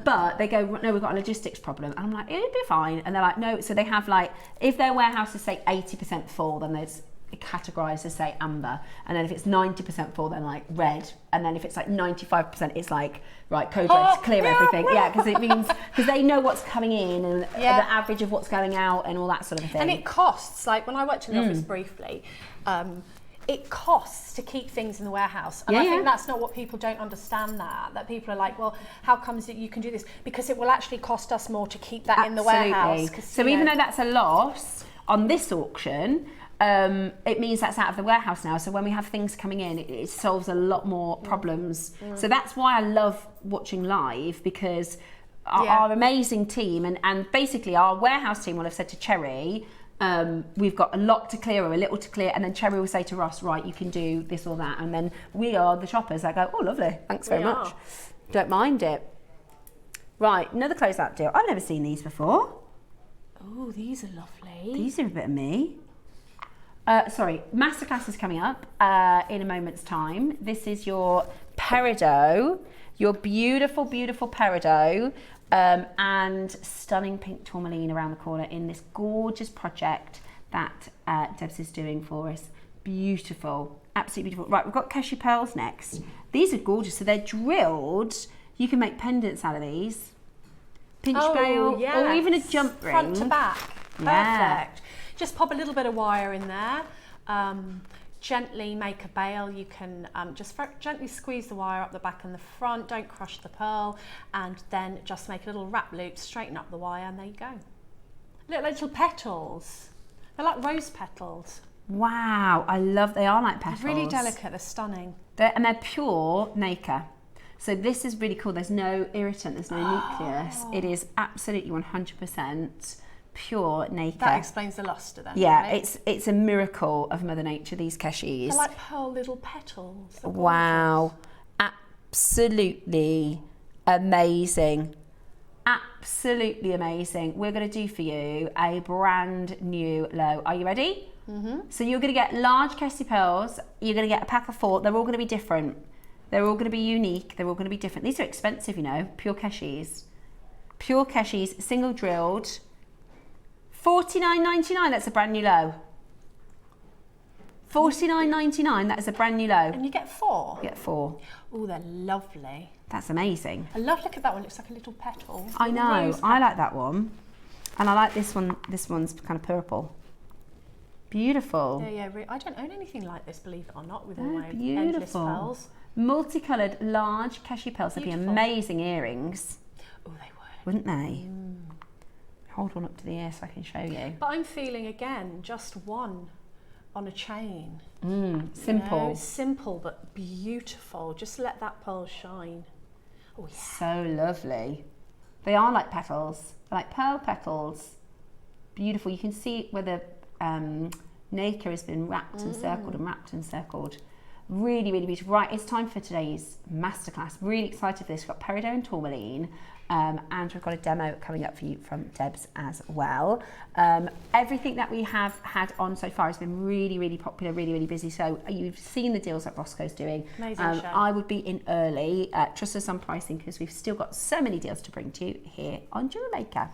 But they go, no, we've got a logistics problem, and I'm like, it'll be fine. And they're like, no. So they have like, if their warehouse is say 80% full, then there's categorized as say amber, and then if it's 90% full, then like red, and then if it's like 95%, it's like right, code red to clear everything. Yeah, because it means because they know what's coming in and the average of what's going out and all that sort of thing. And it costs. Like when I worked in the office briefly, it costs to keep things in the warehouse, and I think that's not what people don't understand. That people are like, well, how comes that you can do this? Because it will actually cost us more to keep that in the warehouse. So even though that's a loss on this auction, it means that's out of the warehouse now. So when we have things coming in, it solves a lot more problems. So that's why I love watching live, because our amazing team and basically our warehouse team will have said to Cherry, we've got a lot to clear or a little to clear, and then Cherry will say to Ross, right, you can do this or that, and then we are the shoppers that go, oh lovely, thanks very much, don't mind it. Right, another closeout deal. I've never seen these before. Oh, these are lovely. These are a bit of me. Sorry, Masterclass is coming up in a moment's time. This is your peridot, your beautiful, beautiful peridot, and stunning pink tourmaline around the corner in this gorgeous project that Debs is doing for us. Beautiful, absolutely beautiful. Right, we've got cashew pearls next. These are gorgeous. So they're drilled. You can make pendants out of these. Pinch veil, or even a jump ring. Front to back. Perfect. Just pop a little bit of wire in there, gently make a bail. You can just gently squeeze the wire up the back and the front, don't crush the pearl, and then just make a little wrap loop, straighten up the wire, and there you go. Little petals. They're like rose petals. Wow, I love, they are like petals. They're really delicate, they're stunning. They're pure nacre. So this is really cool. There's no irritant, there's no nucleus. It is absolutely 100% pure nacre. That explains the luster then. Yeah, really. it's a miracle of Mother Nature, these cashews. They're like pearl little petals. Wow, absolutely amazing. Absolutely amazing. We're going to do for you a brand new low. Are you ready? So you're going to get large cashew pearls. You're going to get a pack of 4. They're all going to be different. They're all going to be unique. They're all going to be different. These are expensive, you know, pure cashews. Pure cashews, single drilled. $49.99, that's a brand new low. $49.99, that is a brand new low. And you get 4? You get 4. Oh, they're lovely. That's amazing. I love, look at that one, looks like a little petal. I know, I like that one. And I like this one, this one's kind of purple. Beautiful. Yeah, I don't own anything like this, believe it or not, with all They're my endless pearls. Multicoloured large cashew pearls, they'd be amazing earrings. Oh, they would. Wouldn't they? Hold one up to the ear so I can show you. But I'm feeling, again, just one on a chain. Simple. You know, simple but beautiful. Just let that pearl shine. Oh, yeah. So lovely. They are like petals, like pearl petals. Beautiful. You can see where the nacre has been wrapped and circled and wrapped and circled. Really, really beautiful. Right, it's time for today's masterclass. Really excited for this. We've got peridot and tourmaline, and we've got a demo coming up for you from Debs as well. Everything that we have had on so far has been really, really popular, really, really busy. So you've seen the deals that Roscoe's doing. Amazing show. I would be in early. Trust us on pricing because we've still got so many deals to bring to you here on JewelleryMaker.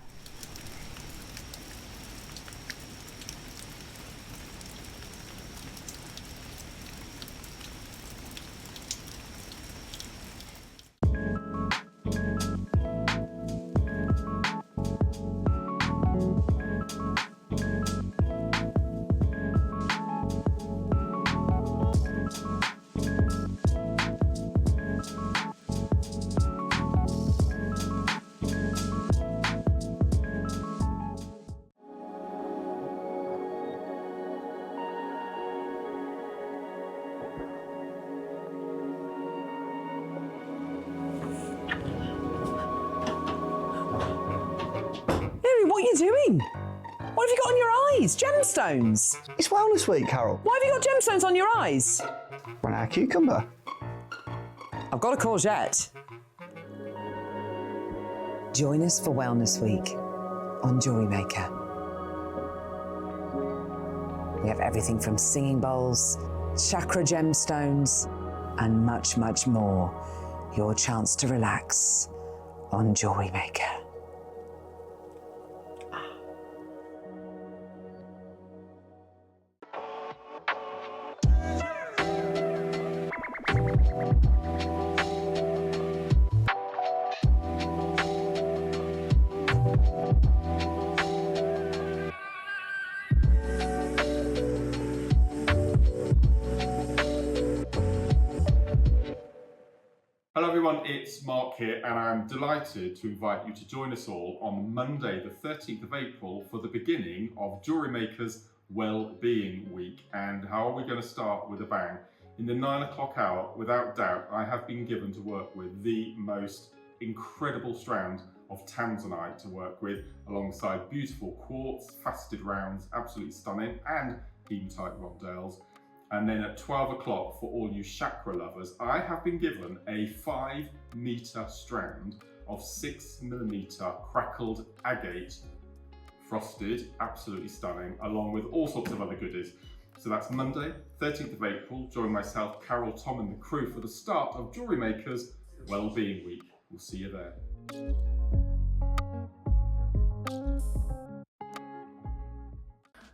What are you doing? What have you got on your eyes? Gemstones? It's Wellness Week, Carol. Why have you got gemstones on your eyes? When our cucumber. I've got a courgette. Join us for Wellness Week on JewelleryMaker. We have everything from singing bowls, chakra gemstones, and much, much more. Your chance to relax on JewelleryMaker. Hello everyone, it's Mark here and I'm delighted to invite you to join us all on Monday the 13th of April for the beginning of JewelleryMaker's Well-Being Week. And how are we going to start with a bang? In the 9 o'clock hour, without doubt, I have been given to work with the most incredible strand of tanzanite to work with, alongside beautiful quartz, faceted rounds, absolutely stunning, and hematite rondelles. And then at 12 o'clock, for all you chakra lovers, I have been given a 5-meter strand of 6mm crackled agate, frosted, absolutely stunning, along with all sorts of other goodies. So that's Monday, 13th of April. Join myself, Carol, Tom and the crew for the start of JewelleryMaker's Wellbeing Week. We'll see you there.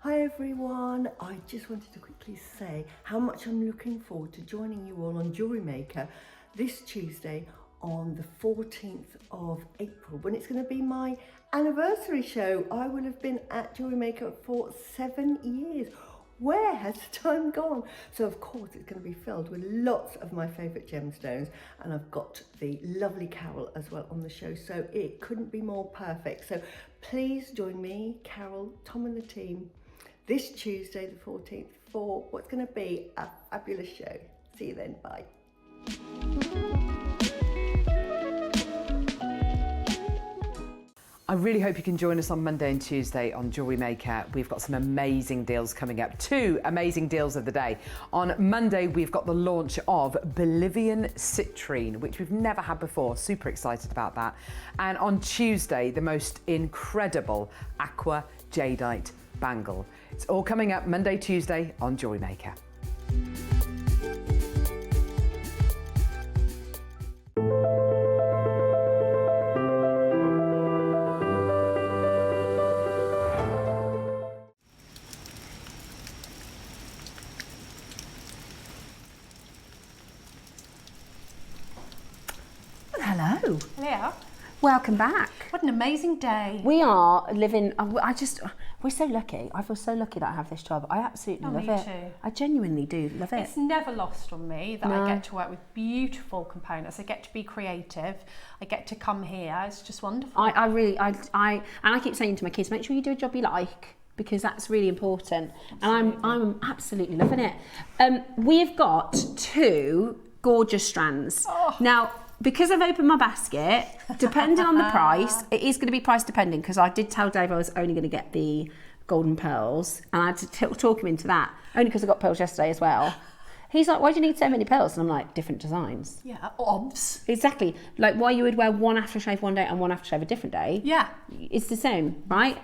Hi everyone, I just wanted to quickly say how much I'm looking forward to joining you all on JewelleryMaker this Tuesday on the 14th of April, when it's going to be my anniversary show. I will have been at JewelleryMaker for 7 years. Where has time gone? So of course it's going to be filled with lots of my favourite gemstones, and I've got the lovely Carol as well on the show, so it couldn't be more perfect. So please join me, Carol, Tom and the team this Tuesday the 14th for what's going to be a fabulous show. See you then, bye. I really hope you can join us on Monday and Tuesday on JewelleryMaker. We've got some amazing deals coming up. 2 amazing deals of the day. On Monday, we've got the launch of Bolivian citrine, which we've never had before. Super excited about that. And on Tuesday, the most incredible aqua jadeite bangle. It's all coming up Monday, Tuesday on JewelleryMaker. Hello. Yeah. welcome back. What an amazing day. We are living, we're so lucky. I feel so lucky that I have this job. I absolutely love it. Me too. I genuinely do love it. It's never lost on me that I get to work with beautiful components. I get to be creative. I get to come here. It's just wonderful. And I keep saying to my kids, make sure you do a job you like, because that's really important. Absolutely. And I'm absolutely loving it. We've got 2 gorgeous strands. Oh. Now, because I've opened my basket, depending on the price, it is going to be price depending, because I did tell Dave I was only going to get the golden pearls, and I had to talk him into that, only because I got pearls yesterday as well. He's like, why do you need so many pearls? And I'm like, different designs. Yeah, obs. Exactly. Like why you would wear one aftershave one day and one aftershave a different day. Yeah. It's the same, right?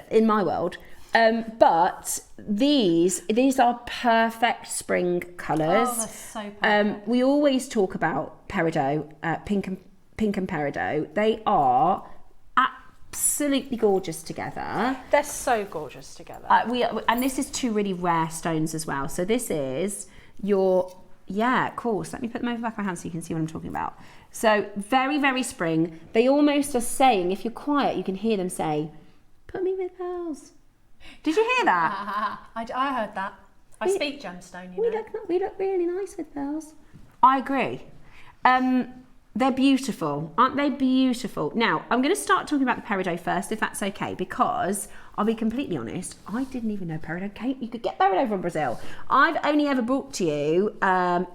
In my world. But these are perfect spring colours. Oh, that's so perfect. We always talk about peridot, pink and peridot. They are absolutely gorgeous together. They're so gorgeous together. And this is 2 really rare stones as well. So this is your, of course. Let me put them over the back of my hand so you can see what I'm talking about. So very, very spring. They almost are saying, if you're quiet, you can hear them say, put me with pearls. Did you hear that? I heard that. I speak gemstone, you know. We look really nice with pearls. I agree. They're beautiful. Aren't they beautiful? Now, I'm going to start talking about the peridot first, if that's okay, because I'll be completely honest, I didn't even know peridot came. You could get peridot from Brazil. I've only ever brought to you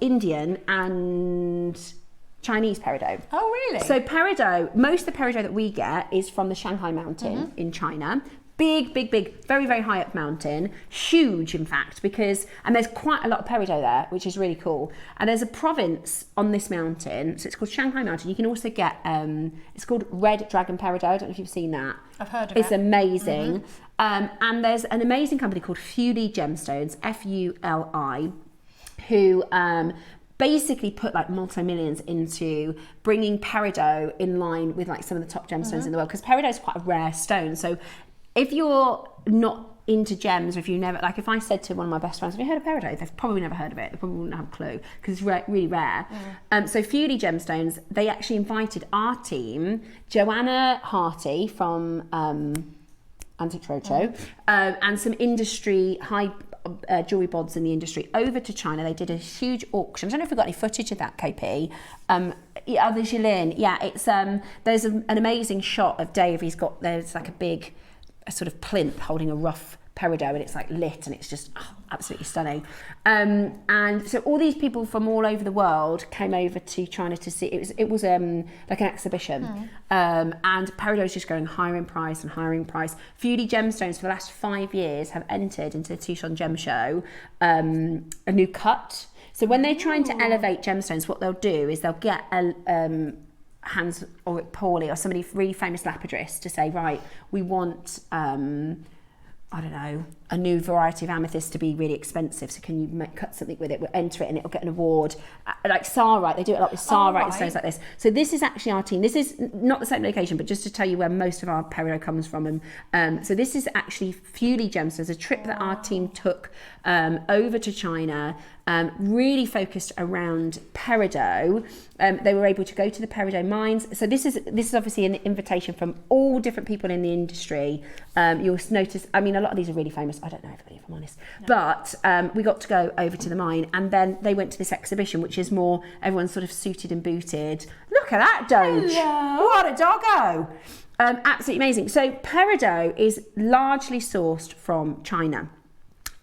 Indian and Chinese peridot. Oh, really? So peridot, most of the peridot that we get is from the Shanghai mountain in China. Big, very, very high up mountain. Huge, in fact, and there's quite a lot of peridot there, which is really cool. And there's a province on this mountain, so it's called Shanghai Mountain. You can also get, it's called Red Dragon Peridot. I don't know if you've seen that. I've heard of it. It's amazing. And there's an amazing company called Fuli Gemstones, Fuli, who basically put like multi-millions into bringing peridot in line with like some of the top gemstones in the world, because peridot is quite a rare stone. So if you're not into gems, or if you never, like if I said to one of my best friends, have you heard of peridot? They've probably never heard of it. They probably wouldn't have a clue, because it's really rare. So Fuli Gemstones, they actually invited our team, Joanna Harty from Antiques Roadshow, and some industry, high jewellery bods in the industry, over to China. They did a huge auction. I don't know if we've got any footage of that, KP. The Jilin. Yeah, it's there's an amazing shot of Dave. There's like a sort of plinth holding a rough peridot, and it's like lit, and it's just absolutely stunning. And so all these people from all over the world came over to China to see. It was like an exhibition, and peridot is just going higher in price and higher in price. Fuli Gemstones for the last 5 years have entered into the Tucson Gem Show, a new cut. So when they're trying to elevate gemstones, what they'll do is they'll get Hans or Paulie or somebody really famous lapidrist to say, right, we want I don't know, a new variety of amethyst to be really expensive, so can you cut something with it, we'll enter it and it'll get an award. Like Sarite, they do it a lot with Sarite and stones like this. So this is actually our team. This is not the same location, but just to tell you where most of our peridot comes from. So this is actually Fuli Gemstones, a trip that our team took over to China, really focused around peridot. They were able to go to the peridot mines. So this is obviously an invitation from all different people in the industry. You'll notice, I mean, a lot of these are really famous. I don't know everybody, if I'm honest. No. But we got to go over to the mine, and then they went to this exhibition, which is more everyone's sort of suited and booted. Look at that Doge. Hello. What a doggo. Absolutely amazing. So peridot is largely sourced from China,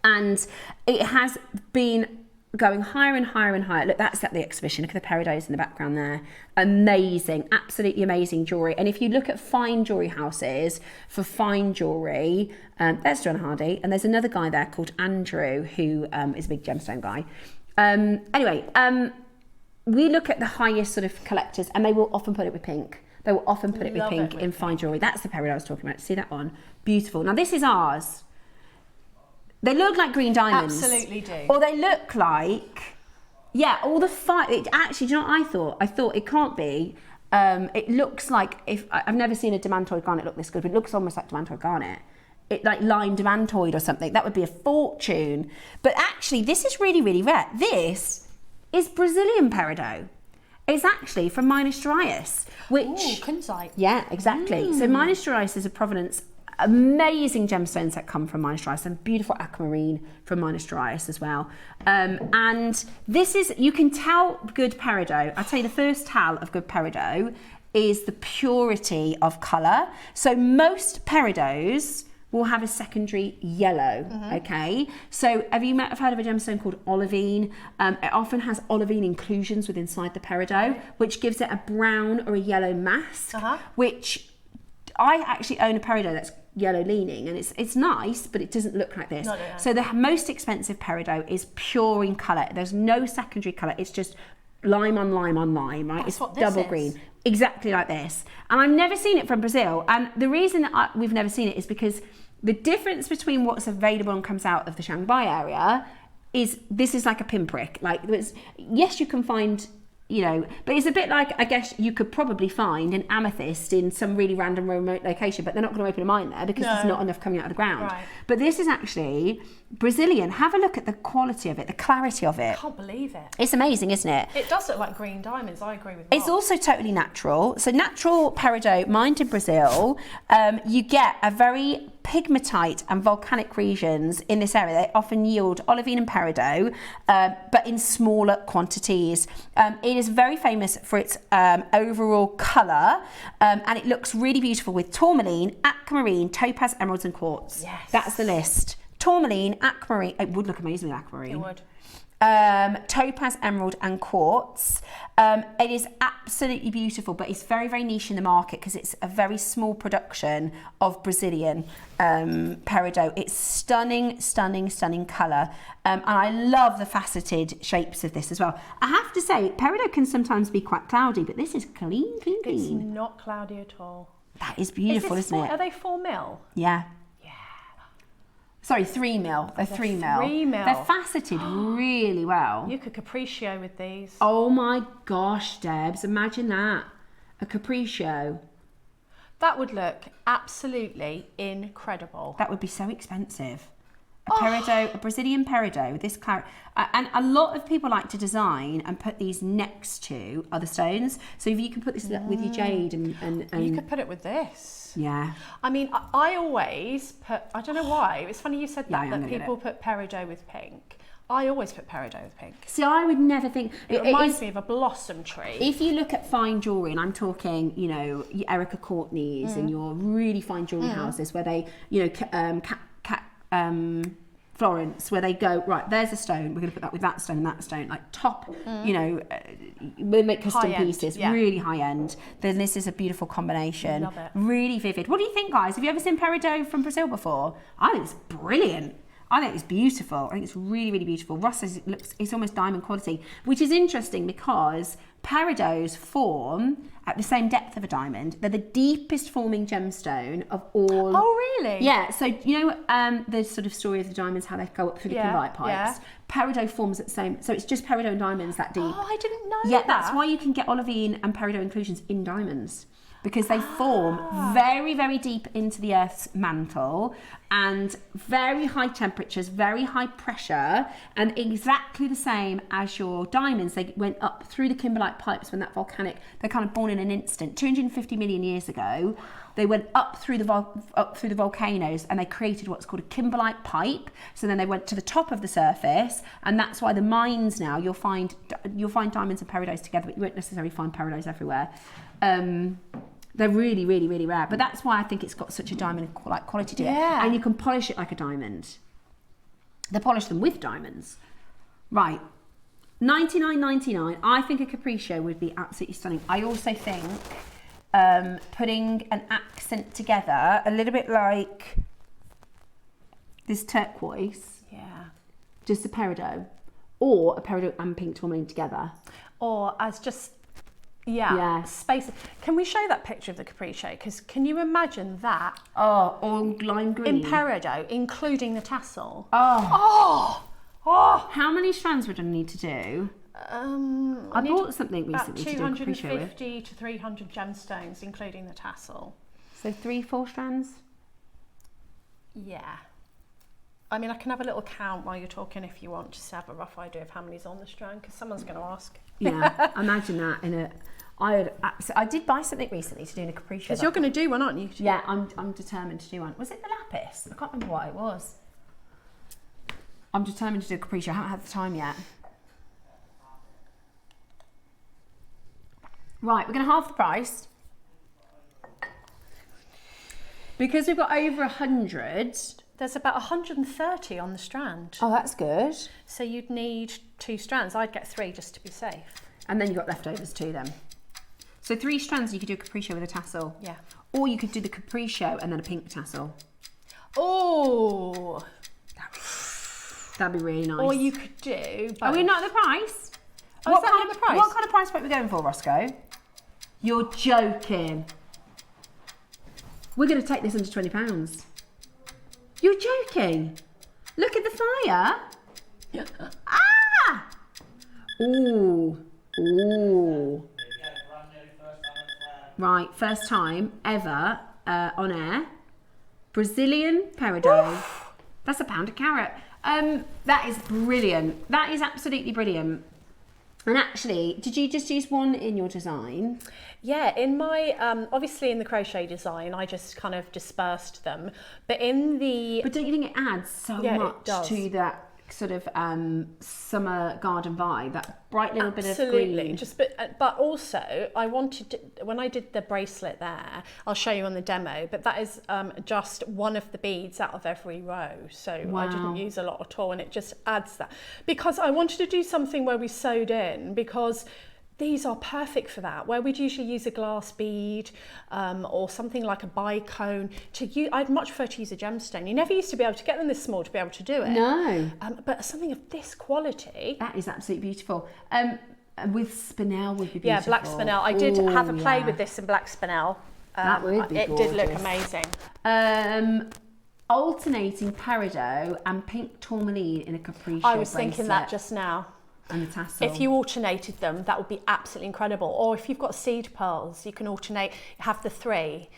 and it has been going higher and higher and higher. Look, that's at the exhibition. Look at the peridots in the background there. Amazing, absolutely amazing jewellery. And if you look at fine jewellery houses for fine jewellery, there's John Hardy, and there's another guy there called Andrew, who is a big gemstone guy. We look at the highest sort of collectors, and they will often put it with pink. They will often put it with pink in fine jewellery. That's the peridot I was talking about. See that one? Beautiful. Now this is ours. They look like green diamonds. Absolutely do. Or they look like, all the fine. Actually, do you know what I thought it can't be. It looks like, I've never seen a demantoid garnet look this good, but it looks almost like demantoid garnet. It like lime demantoid or something. That would be a fortune. But actually, this is really, really rare. This is Brazilian peridot. is actually from Minas Gerais, which... Ooh, kunzite. Yeah, exactly. So Minas Gerais is a provenance, amazing gemstones that come from Minas Gerais, and beautiful aquamarine from Minas Gerais as well. And this is, you can tell good peridot. I'll tell you the first tell of good peridot is the purity of colour. So most peridots will have a secondary yellow, okay? So have you heard of a gemstone called olivine? It often has olivine inclusions within inside the peridot, which gives it a brown or a yellow mask, which I actually own a peridot that's yellow leaning, and it's nice, but it doesn't look like this. So the most expensive peridot is pure in colour. There's no secondary colour. It's just lime on lime on lime, right? That's it's double green. Exactly like this. And I've never seen it from Brazil. And the reason that we've never seen it is because the difference between what's available and comes out of the Shanghai area is this is like a pinprick. Like, yes, you can find, you know, but it's a bit like, I guess you could probably find an amethyst in some really random remote location, but they're not going to open a mine there because there's not enough coming out of the ground. Right. But this is actually Brazilian. Have a look at the quality of it, the clarity of it. I can't believe it. It's amazing, isn't it? It does look like green diamonds. I agree with It's Mark. also totally natural. So natural peridot mined in Brazil, you get a very pigmatite and volcanic regions in this area. They often yield olivine and peridot, but in smaller quantities. It is very famous for its overall colour, and it looks really beautiful with tourmaline, aquamarine, topaz, emeralds and quartz. Yes. That's the list. Tourmaline, aquamarine, it would look amazing with aquamarine. It would. Topaz, emerald and quartz. It is absolutely beautiful, but it's very, very niche in the market because it's a very small production of Brazilian peridot. It's stunning, stunning, stunning colour. And I love the faceted shapes of this as well. I have to say, peridot can sometimes be quite cloudy, but this is clean, clean, clean. It's not cloudy at all. That is beautiful, isn't it? Are they 4 mil? Yeah. Sorry, 3 mil. They're 3 mil. 3 mil. They're faceted really well. You could capriccio with these. Oh my gosh, Debs, imagine that. A capriccio. That would look absolutely incredible. That would be so expensive. A peridot, a Brazilian peridot with this clarity. And a lot of people like to design and put these next to other stones. So if you can put this with your jade and you could put it with this. Yeah. I mean, I always put, I don't know why, it's funny you said that, Yeah, that people put peridot with pink. I always put peridot with pink. See, I would never think... It reminds me of a blossom tree. If you look at fine jewellery, and I'm talking, you know, your Erica Courtney's and your really fine jewellery houses where they, you know, Florence, where they go, right, there's a stone, we're going to put that with that stone and that stone, like top, you know, we make custom High pieces, end, really high end. Then this is a beautiful combination. Love it. Really vivid. What do you think, guys? Have you ever seen peridot from Brazil before? I think it's brilliant. I think it's beautiful. I think it's really, really beautiful. Ross says it's almost diamond quality, which is interesting because peridots form at the same depth of a diamond. They're the deepest forming gemstone of all. Oh, really? Yeah. So, you know, the sort of story of the diamonds, how they go up through the kimberlite pipes. Yeah. Peridot forms at the same, so it's just peridot and diamonds that deep. Oh, I didn't know Yeah, that. that's why you can get olivine and peridot inclusions in diamonds. Because they form very, very deep into the Earth's mantle and very high temperatures, very high pressure, and exactly the same as your diamonds. They went up through the kimberlite pipes when that volcanic, they're kind of born in an instant. 250 million years ago, they went up through the volcanoes and they created what's called a kimberlite pipe. So then they went to the top of the surface, and that's why the mines now, you'll find diamonds and peridots together, but you won't necessarily find peridots everywhere. They're really, really, really rare. But that's why I think it's got such a diamond-like quality to it. Yeah. And you can polish it like a diamond. They polish them with diamonds. Right. $99.99. I think a capriccio would be absolutely stunning. I also think putting an accent together, a little bit like this turquoise. Yeah. Just a peridot. Or a peridot and pink tourmaline together. Or as just... Yeah, space. Can we show that picture of the capriccio? Because can you imagine that? Oh, all lime green. In peridot, including the tassel. Oh. How many strands would I need to do? I bought something about recently to do a capriccio with. 250 to 300 gemstones, including the tassel. So 3-4 strands? Yeah. I mean, I can have a little count while you're talking if you want, just to have a rough idea of how many's on the strand, because someone's going to ask. Yeah, imagine that in a. I did buy something recently to do in a capriccio. Because you're going to do one, aren't you? Yeah, I'm determined to do one. Was it the lapis? I can't remember what it was. I'm determined to do a capriccio. I haven't had the time yet. Right, we're going to halve the price. Because we've got over 100. There's about 130 on the strand. Oh, that's good. So you'd need 2 strands. I'd get 3 just to be safe. And then you've got leftovers too then. So 3 strands, you could do a capriccio with a tassel. Yeah. Or you could do the capriccio and then a pink tassel. Oh! That'd be really nice. Or you could do both. Are we not at the price? Oh, what is that kind not the price? What kind of price point are we going for, Roscoe? You're joking. We're going to take this under £20. You're joking. Look at the fire. Ah! Ooh. Ooh. Right, first time ever on air. Brazilian peridot. Oof. That's £1 a carat. That is brilliant. That is absolutely brilliant. And actually, did you just use one in your design? Yeah, in my, obviously in the crochet design, I just kind of dispersed them. But in the... But don't you think it adds so much to that sort of summer garden vibe, that bright little bit of green? Absolutely. But also, I wanted to, when I did the bracelet there, I'll show you on the demo, but that is just one of the beads out of every row. So I didn't use a lot at all, and it just adds that. Because I wanted to do something where we sewed in, because these are perfect for that, where we'd usually use a glass bead or something like a bicone. I'd much prefer to use a gemstone. You never used to be able to get them this small to be able to do it. No. But something of this quality. That is absolutely beautiful. With spinel would be beautiful. Yeah, black spinel. I did have a play with this in black spinel. That would be gorgeous. It did look amazing. Alternating peridot and pink tourmaline in a capriccio I was thinking that just now. And the tassel. If you alternated them, that would be absolutely incredible. Or if you've got seed pearls, you can alternate, have the 3.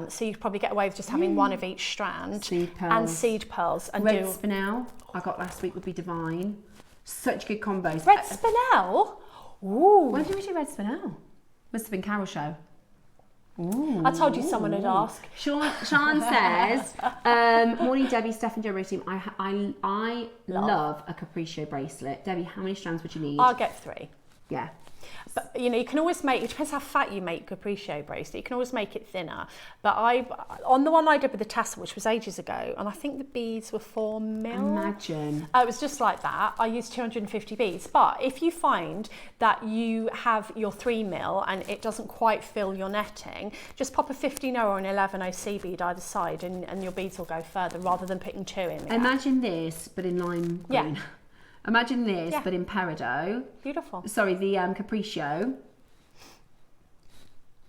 So you'd probably get away with just having one of each strand. Seed pearls. And seed pearls. And red spinel, I got last week, would be divine. Such good combos. Red spinel? Ooh. When did we do red spinel? Must have been Carol show. Ooh. I told you someone would ask. Sean says, morning Debbie, Steph and Joe team. I love a capriccio bracelet. Debbie, how many strands would you need? I'll get 3. Yeah. But you know, you can always make, it depends how fat you make capriccio bracelet, you can always make it thinner. But on the one I did with the tassel, which was ages ago, and I think the beads were 4 mil. Imagine. It was just like that. I used 250 beads. But if you find that you have your 3 mil and it doesn't quite fill your netting, just pop a 15O or an 11O C bead either side and your beads will go further rather than putting 2 in. Imagine this, but in lime green. Yeah. Imagine this, but in peridot. Beautiful. Sorry, the capriccio.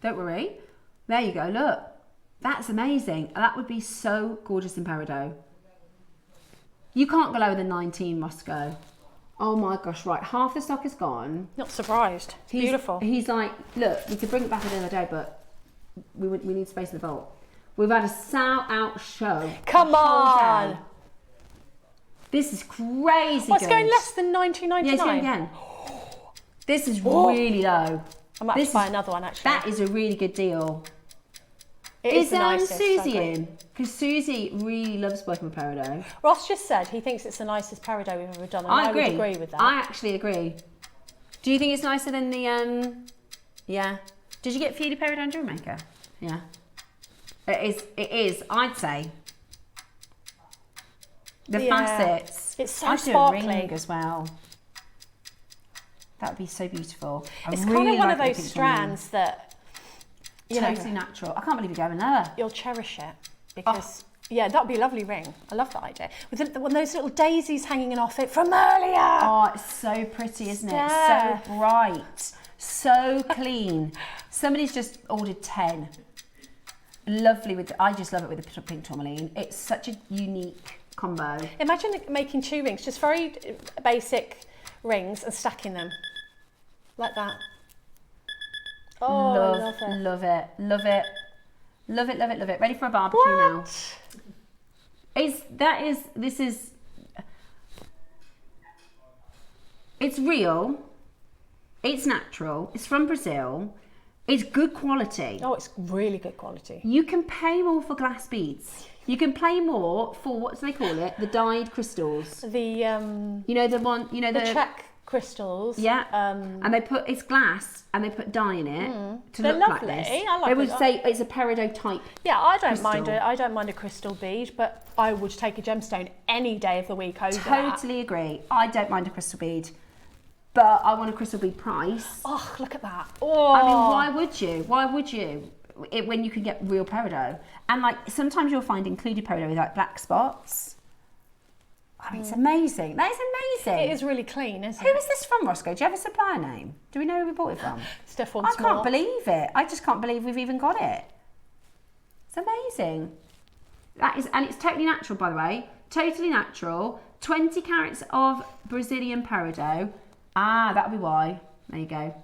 Don't worry. There you go, look. That's amazing. That would be so gorgeous in peridot. You can't go lower than 19, Moscow. Oh my gosh, right. Half the stock is gone. Not surprised. It's beautiful. He's like, look, we could bring it back another day, but we need space in the vault. We've had a sold-out show. Come on! This is crazy. What's going less than $19.99? Yeah, it's going again. This is really low. I might buy another one actually. That is a really good deal. Is the nicest, Susie in? Because Susie really loves working with peridot. Ross just said he thinks it's the nicest peridot we've ever done, and I would agree with that. I actually agree. Do you think it's nicer than the yeah? Did you get Feely peridot JewelleryMaker? Yeah. It is. I'd say. The facets. It's so I'd sparkly. do a ring as well. That would be so beautiful. It's kind of one of those strands that totally natural. I can't believe you're going there. You'll cherish it because yeah, that'd be a lovely ring. I love that idea. With one of those little daisies hanging off it from earlier. Oh, it's so pretty, isn't it? So bright, so clean. Somebody's just ordered 10. Lovely with. I just love it with the pink tourmaline. It's such a unique combo. Imagine making 2 rings, just very basic rings, and stacking them like that. Oh, love it. Love it. Love it. Love it. Love it. Love it. Ready for a barbecue now? It's real, it's natural, it's from Brazil, it's good quality. Oh, it's really good quality. You can pay more for glass beads. You can pay more for, what do they call it? The dyed crystals. The the Czech crystals. Yeah. And they put, it's glass and they put dye in it to They're look lovely. like this. I like they would it. say it's a peridot type. Yeah, I don't crystal. mind it. I don't mind a crystal bead, but I would take a gemstone any day of the week over Totally agree. I don't mind a crystal bead, but I want a crystal bead price. Oh, look at that. Oh. I mean, why would you? Why would you? When you can get real peridot. And like, sometimes you'll find included peridot with like black spots. I mean, it's amazing. That is amazing. It is really clean, isn't Who it? is this from, Roscoe? Do you have a supplier name? Do we know who we bought it from? Stefan I Small. can't believe it. I just can't believe we've even got it. It's amazing. That is, and it's totally natural, by the way. Totally natural. 20 carats of Brazilian peridot. Ah, that'll be why. There you go.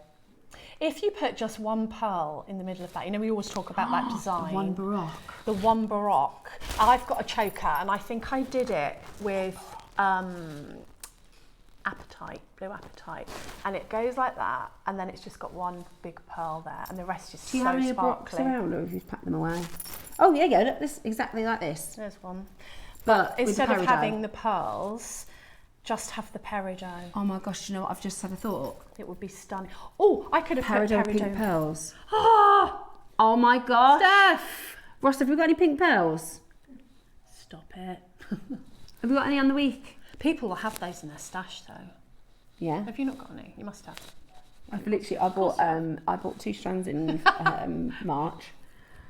If you put just one pearl in the middle of that, you know, we always talk about that design. One Baroque. The one Baroque. I've got a choker, and I think I did it with apatite, blue apatite, and it goes like that, and then it's just got one big pearl there, and the rest is Do you so have any Baroques sparkly. around, or have you packed them away? Oh, there you go. Look, this exactly like this. There's one. But Instead with of the peridot. having the pearls, just have the peridot. Oh my gosh, you know what? I've just had a thought. It would be stunning. Oh, I could have Peridot put pink peridot. pearls. Ah! Oh my gosh. Steph! Ross, have we got any pink pearls? Stop it. Have we got any on the week? People will have those in their stash, though. Yeah. Have you not got any? You must have. I bought 2 strands in March,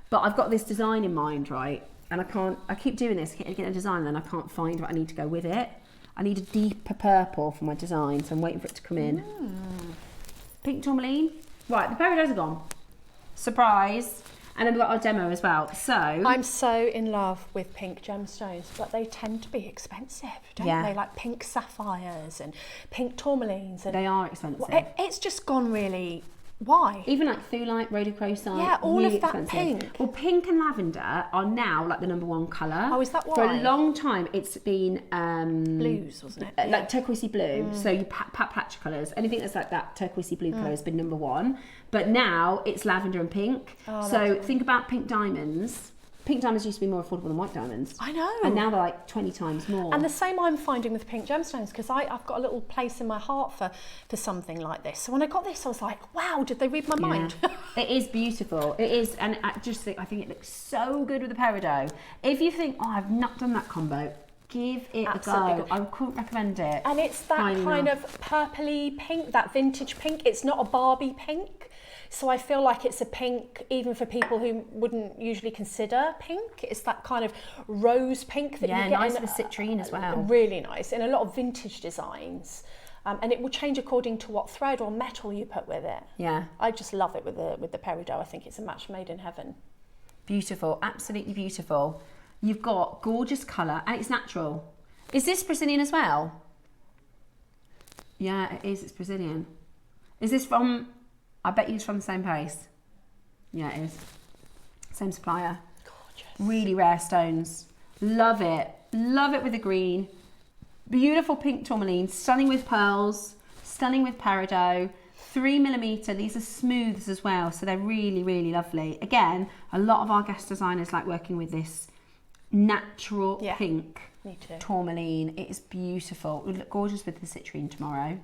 but I've got this design in mind, right? And I keep doing this, getting a design, and then I can't find what I need to go with it. I need a deeper purple for my design, so I'm waiting for it to come in. Pink tourmaline. Right, the peridots are gone. Surprise. And then we've got our demo as well. So I'm so in love with pink gemstones, but they tend to be expensive, don't they? Like pink sapphires and pink tourmalines. And they are expensive. It's just gone really. Why? Even like thulite, rhodochrosite, Yeah, all really of that expensive. pink. Well, pink and lavender are now like the #1 colour. Oh, is that why? For a long time, it's been Blues, wasn't it? like turquoisey blue. So you patch colours. Anything that's like that turquoisey blue colour has been #1. But now it's lavender and pink. Oh, so think about pink diamonds. Pink diamonds used to be more affordable than white diamonds. I know. And now they're like 20 times more. And the same I'm finding with pink gemstones, because I've got a little place in my heart for something like this. So when I got this, I was like, wow, did they read my mind? It is beautiful. It is, and I think it looks so good with the peridot. If you think, oh, I've not done that combo, give it Absolutely a go. good. I couldn't recommend it. And it's that kind of purpley pink, that vintage pink. It's not a Barbie pink. So I feel like it's a pink, even for people who wouldn't usually consider pink. It's that kind of rose pink that you get. Nice in, with citrine as well. Really nice, in a lot of vintage designs. And it will change according to what thread or metal you put with it. Yeah. I just love it with the peridot. I think it's a match made in heaven. Beautiful, absolutely beautiful. You've got gorgeous colour and it's natural. Is this Brazilian as well? Yeah, it is. It's Brazilian. Is this from... I bet you it's from the same place. Yeah, it is. Same supplier. Gorgeous. Really rare stones. Love it. Love it with the green. Beautiful pink tourmaline. Stunning with pearls. Stunning with peridot. 3mm. These are smooths as well, so they're really, really lovely. Again, a lot of our guest designers like working with this natural pink tourmaline. It is beautiful. It would look gorgeous with the citrine tomorrow.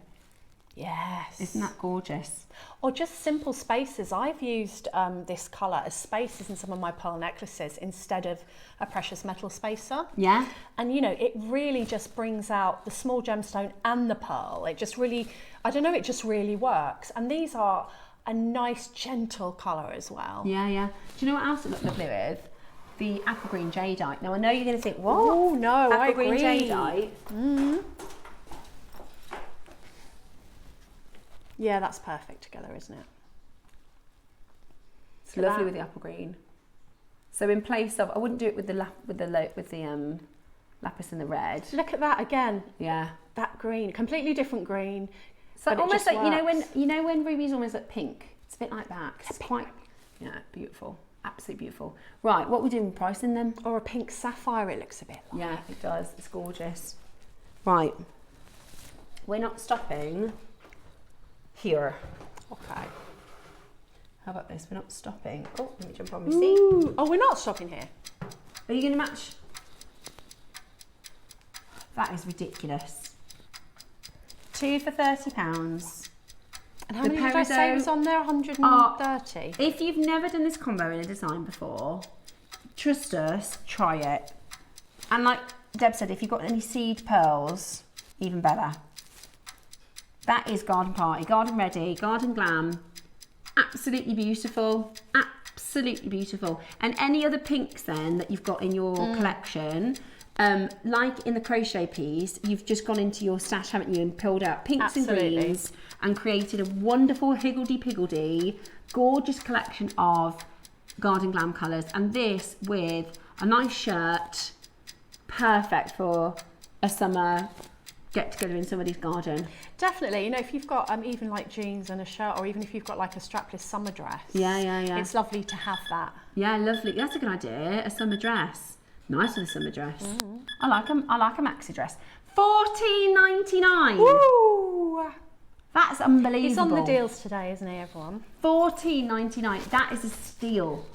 Yes. Isn't that gorgeous? Or just simple spaces. I've used this colour as spaces in some of my pearl necklaces instead of a precious metal spacer. Yeah. And you know, it really just brings out the small gemstone and the pearl. It just really, I don't know, it just really works. And these are a nice, gentle colour as well. Yeah, yeah. Do you know what else it looked lovely with? The apple green jadeite. Now I know you're going to think, what? Oh no, apple I green agree. jadeite. Mm-hmm. Yeah, that's perfect together, isn't it? It's lovely with the apple green. So in place of, I wouldn't do it with the lapis in the red. Look at that again. Yeah. That green, completely different green. So almost like, you know when ruby's almost like pink. It's a bit like that. It's quite, yeah, beautiful. Absolutely beautiful. Right, what we're doing pricing them? Or a pink sapphire, it looks a bit like. Yeah, it does. It's gorgeous. Right. We're not stopping here. Okay. How about this? We're not stopping. Oh, let me jump on my seat. Ooh. Oh, we're not stopping here. Are you going to match? That is ridiculous. 2 for £30. And how many did I say was on there? 130? If you've never done this combo in a design before, trust us, try it. And like Deb said, if you've got any seed pearls, even better. That is Garden Party, Garden Ready, Garden Glam. Absolutely beautiful, absolutely beautiful. And any other pinks then that you've got in your collection, like in the crochet piece, you've just gone into your stash, haven't you, and pulled out pinks and greens and created a wonderful higgledy-piggledy, gorgeous collection of Garden Glam colours. And this with a nice shirt, perfect for a summer get together in somebody's garden. Definitely, you know, if you've got even like jeans and a shirt, or even if you've got like a strapless summer dress. Yeah. It's lovely to have that. Yeah, lovely. That's a good idea. A summer dress. Nice with a summer dress. I like a maxi dress. $14.99. Woo! That's unbelievable. He's on the deals today, isn't he, everyone? $14.99. That is a steal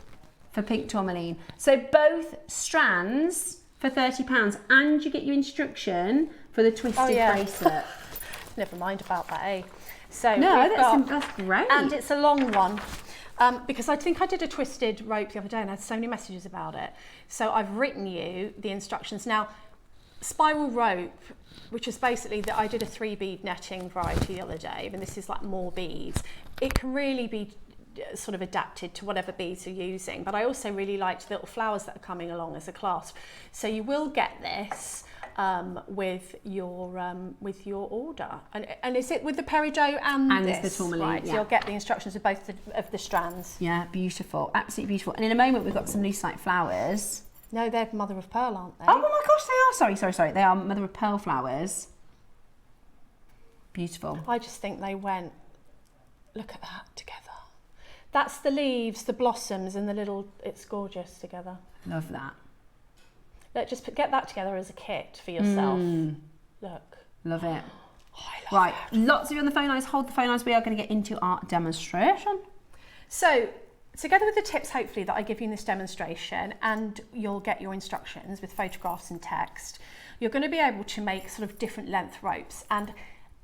for pink tourmaline. So both strands for £30, and you get your instruction for the twisted bracelet. Never mind about that, eh? So no, that's great. And it's a long one. Because I think I did a twisted rope the other day and I had so many messages about it. So I've written you the instructions. Now, spiral rope, which is basically that I did a 3-bead netting variety the other day, and this is like more beads. It can really be sort of adapted to whatever beads you're using, but I also really liked the little flowers that are coming along as a clasp. So you will get this with your order, and is it with the peridot and this? The tourmaline, right? So you'll get the instructions of both of the strands. Yeah, beautiful, absolutely beautiful. And in a moment we've got some lucite flowers. No, they're mother of pearl, aren't they? Oh my gosh, they are. Sorry. They are mother of pearl flowers. Beautiful. I just think they went. Look at that together. That's the leaves, the blossoms, and the little. It's gorgeous together. Love that. Look, just get that together as a kit for yourself. Look. Love it. Oh, I love right, it. lots of you on the phone lines. Hold the phone lines. We are going to get into our demonstration. So, together with the tips, hopefully, that I give you in this demonstration, and you'll get your instructions with photographs and text, you're going to be able to make sort of different length ropes. And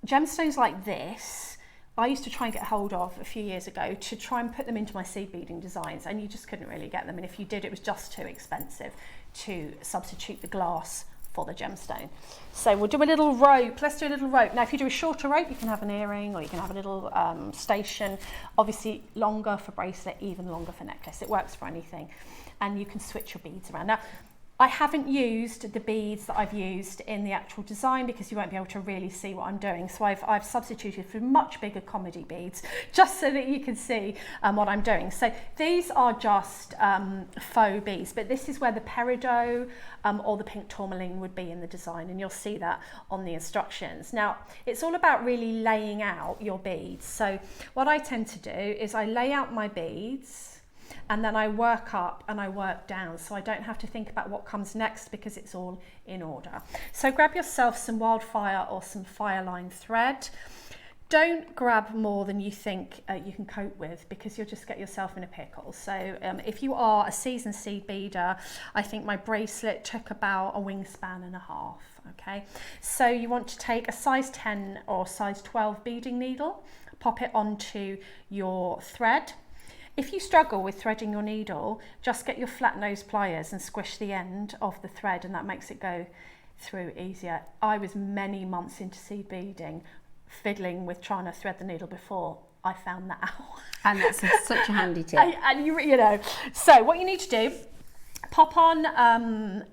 gemstones like this, I used to try and get hold of a few years ago to try and put them into my seed beading designs, and you just couldn't really get them. And if you did, it was just too expensive to substitute the glass for the gemstone. So we'll do a little rope. Let's do a little rope. Now, if you do a shorter rope, you can have an earring, or you can have a little station. Obviously, longer for bracelet, even longer for necklace. It works for anything. And you can switch your beads around. Now, I haven't used the beads that I've used in the actual design because you won't be able to really see what I'm doing. So I've substituted for much bigger comedy beads just so that you can see what I'm doing. So these are just faux beads, but this is where the peridot or the pink tourmaline would be in the design, and you'll see that on the instructions. Now, it's all about really laying out your beads. So what I tend to do is I lay out my beads, and then I work up and I work down, so I don't have to think about what comes next because it's all in order. So grab yourself some wildfire or some fireline thread. Don't grab more than you think you can cope with, because you'll just get yourself in a pickle. So if you are a seasoned seed beader, I think my bracelet took about a wingspan and a half. Okay, so you want to take a size 10 or size 12 beading needle, pop it onto your thread. If you struggle with threading your needle, just get your flat nose pliers and squish the end of the thread, and that makes it go through easier. I was many months into seed beading, fiddling with trying to thread the needle before I found that out. And that's such a handy tip. And you know, so what you need to do, pop on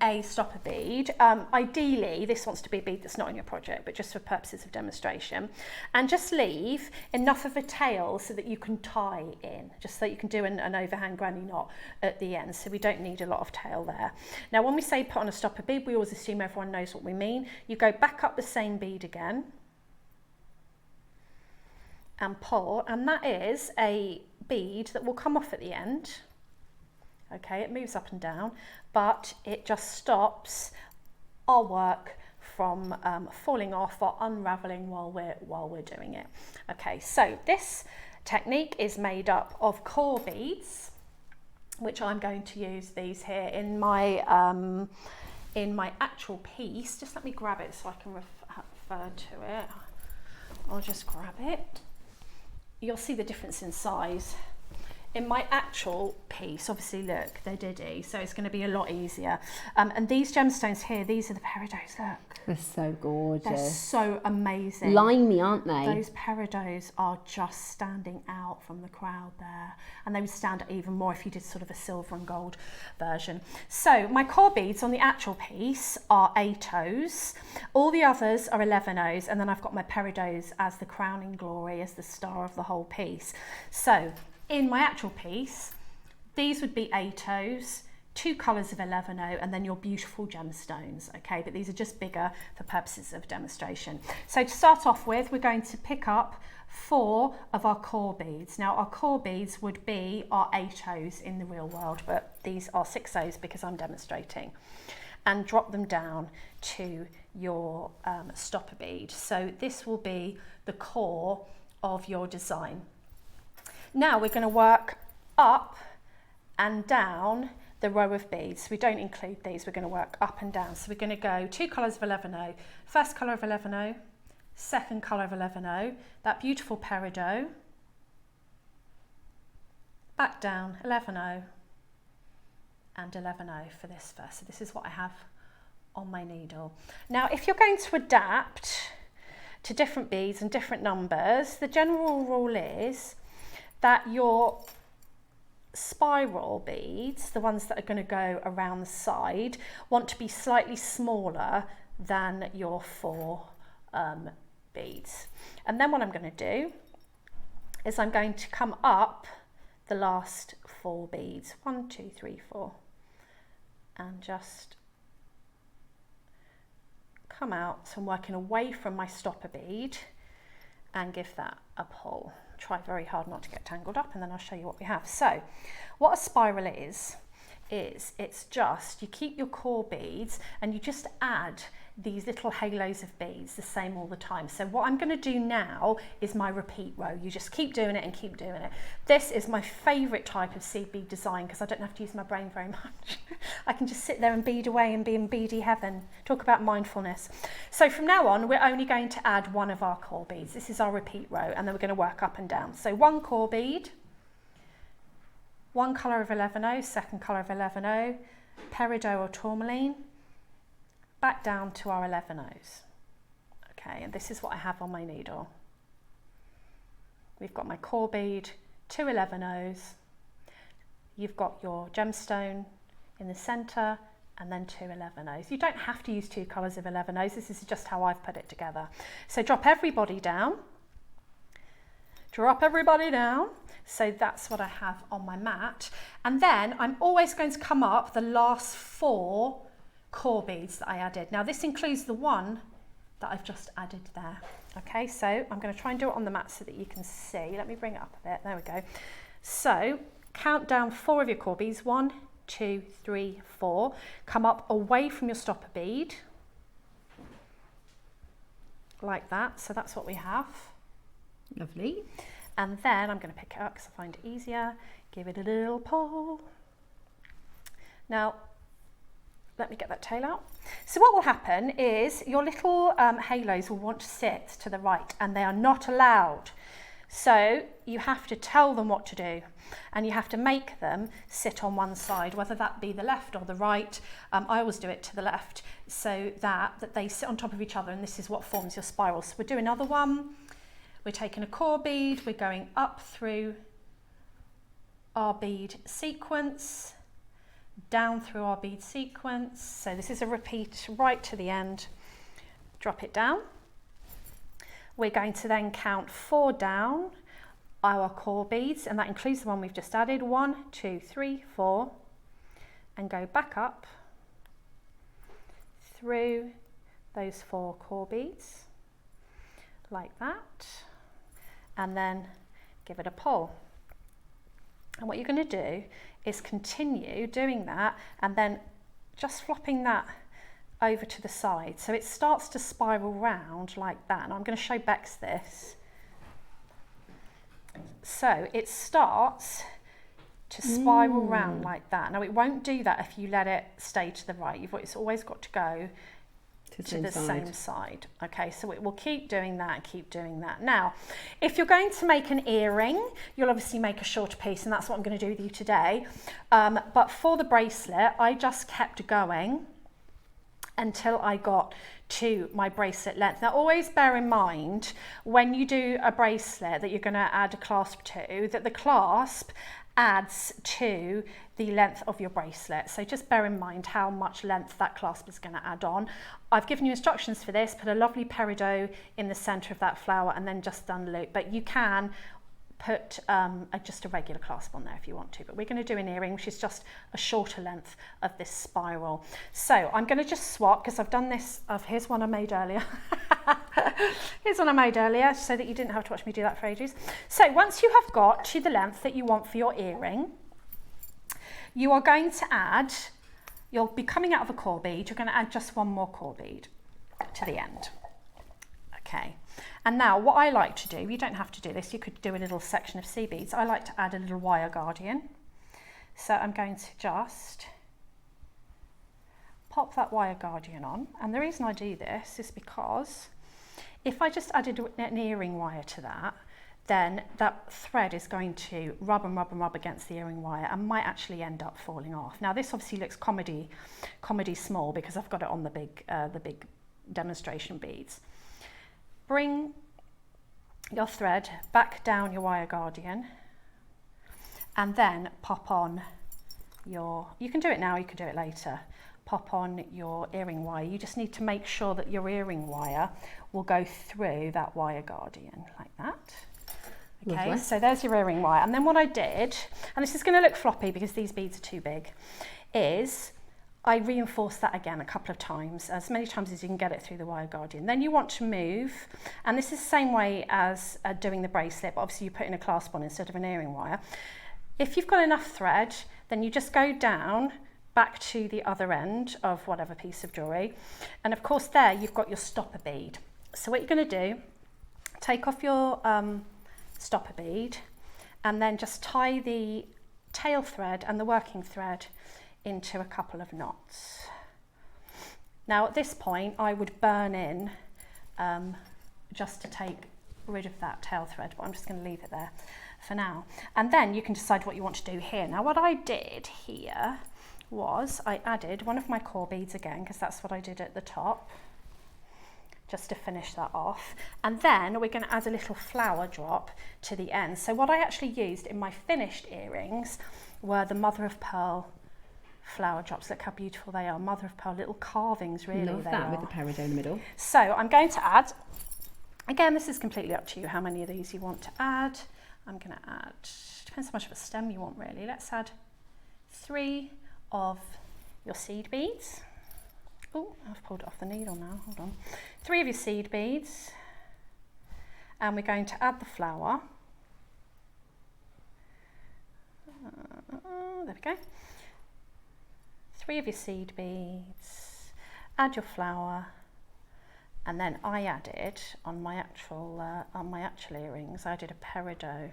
a stopper bead. Ideally, this wants to be a bead that's not in your project, but just for purposes of demonstration. And just leave enough of a tail so that you can tie in, just so you can do an overhand granny knot at the end. So we don't need a lot of tail there. Now, when we say put on a stopper bead, we always assume everyone knows what we mean. You go back up the same bead again and pull, and that is a bead that will come off at the end. Okay, it moves up and down, but it just stops our work from falling off or unraveling while we're doing it. Okay, so this technique is made up of core beads, which I'm going to use these here in my actual piece. Just let me grab it so I can refer to it. I'll just grab it. You'll see the difference in size. In my actual piece, obviously, look, they're diddy, so it's going to be a lot easier. And these gemstones here, these are the peridots, look. They're so gorgeous. They're so amazing. Limey, aren't they? Those peridots are just standing out from the crowd there. And they would stand out even more if you did sort of a silver and gold version. So my core beads on the actual piece are 8 O's. All the others are 11 O's. And then I've got my peridots as the crowning glory, as the star of the whole piece. So in my actual piece, these would be 8 O's, 2 colours of 11 O, and then your beautiful gemstones, okay? But these are just bigger for purposes of demonstration. So to start off with, we're going to pick up 4 of our core beads. Now, our core beads would be our 8 O's in the real world, but these are 6 O's because I'm demonstrating. And drop them down to your stopper bead. So this will be the core of your design. Now we're going to work up and down the row of beads. We don't include these, we're going to work up and down. So we're going to go 2 colours of 11O, first colour of 11O, second colour of 11O, that beautiful peridot, back down 11O and 11O for this first. So this is what I have on my needle. Now if you're going to adapt to different beads and different numbers, the general rule is that your spiral beads, the ones that are going to go around the side, want to be slightly smaller than your 4 beads. And then what I'm going to do is I'm going to come up the last 4 beads, 1, 2, 3, 4, and just come out. So I'm working away from my stopper bead and give that a pull. Try very hard not to get tangled up, and then I'll show you what we have. So what a spiral is it's just, you keep your core beads and you just add these little halos of beads the same all the time. So what I'm going to do now is my repeat row. You just keep doing it and keep doing it. This is my favourite type of seed bead design because I don't have to use my brain very much. I can just sit there and bead away and be in beady heaven. Talk about mindfulness. So from now on, we're only going to add 1 of our core beads. This is our repeat row, and then we're going to work up and down. So 1 core bead, 1 colour of 11O, second colour of 11O, peridot or tourmaline, back down to our 11 O's. Okay, and this is what I have on my needle. We've got my core bead, 2 11 O's. You've got your gemstone in the centre, and then 2 11 O's. You don't have to use 2 colours of 11 O's. This is just how I've put it together. So drop everybody down. Drop everybody down. So that's what I have on my mat. And then I'm always going to come up the last 4 core beads that I added. Now this includes the one that I've just added there. Okay, so I'm going to try and do it on the mat so that you can see. Let me bring it up a bit. There we go. So count down 4 of your core beads. 1, 2, 3, 4. Come up away from your stopper bead like that. So that's what we have. Lovely. And then I'm going to pick it up because I find it easier. Give it a little pull. Now let me get that tail out. So what will happen is your little halos will want to sit to the right, and they are not allowed. So you have to tell them what to do, and you have to make them sit on one side, whether that be the left or the right. I always do it to the left so that they sit on top of each other, and this is what forms your spiral. So we'll do another one. We're taking a core bead, we're going up through our bead sequence, down through our bead sequence. So this is a repeat right to the end. Drop it down. We're going to then count 4 down our core beads, and that includes the one we've just added. 1, 2, 3, 4, and go back up through those 4 core beads like that, and then give it a pull. And what you're going to do is continue doing that and then just flopping that over to the side. So it starts to spiral round like that. And I'm going to show Bex this. So it starts to spiral round like that. Now it won't do that if you let it stay to the right. It's always got to go to the same side. Okay, so it will keep doing that and keep doing that. Now, if you're going to make an earring, you'll obviously make a shorter piece, and that's what I'm going to do with you today. But for the bracelet, I just kept going until I got to my bracelet length. Now always bear in mind when you do a bracelet that you're going to add a clasp to, that the clasp adds to the length of your bracelet. So just bear in mind how much length that clasp is going to add on. I've given you instructions for this. Put a lovely peridot in the center of that flower and then just unloop, but you can put just a regular clasp on there if you want to, but we're going to do an earring which is just a shorter length of this spiral. So I'm going to just swap, because I've done this, here's one I made earlier. Here's one I made earlier so that you didn't have to watch me do that for ages. So once you have got to the length that you want for your earring, you are going to add, you'll be coming out of a core bead, you're going to add just one more core bead to the end. Okay. And now what I like to do, you don't have to do this, you could do a little section of sea beads. I like to add a little wire guardian. So I'm going to just pop that wire guardian on. And the reason I do this is because if I just added an earring wire to that, then that thread is going to rub and rub and rub against the earring wire and might actually end up falling off. Now this obviously looks comedy small because I've got it on the big demonstration beads. Bring your thread back down your wire guardian and then pop on your, you can do it now, you can do it later, pop on your earring wire. You just need to make sure that your earring wire will go through that wire guardian like that. Okay, lovely. So there's your earring wire. And then what I did, and this is going to look floppy because these beads are too big, is I reinforced that again a couple of times, as many times as you can get it through the wire guardian. Then you want to move, and this is the same way as doing the bracelet, but obviously you put in a clasp on instead of an earring wire. If you've got enough thread, then you just go down back to the other end of whatever piece of jewellery. And of course there you've got your stopper bead. So what you're going to do, take off your stopper bead and then just tie the tail thread and the working thread into a couple of knots. Now at this point I would burn in just to take rid of that tail thread, but I'm just going to leave it there for now. And then you can decide what you want to do here. Now what I did here was I added one of my core beads again, because that's what I did at the top, just to finish that off. And then we're going to add a little flower drop to the end. So what I actually used in my finished earrings were the mother of pearl flower drops. Look how beautiful they are, mother of pearl, little carvings really. Love that with the peridot in the middle. So I'm going to add, again this is completely up to you how many of these you want to add. I'm going to add, depends how much of a stem you want really. Let's add 3 of your seed beads. Oh, I've pulled it off the needle now, hold on. 3 of your seed beads, and we're going to add the flower. There we go. 3 of your seed beads, add your flower, and then I added on my actual earrings, I added a peridot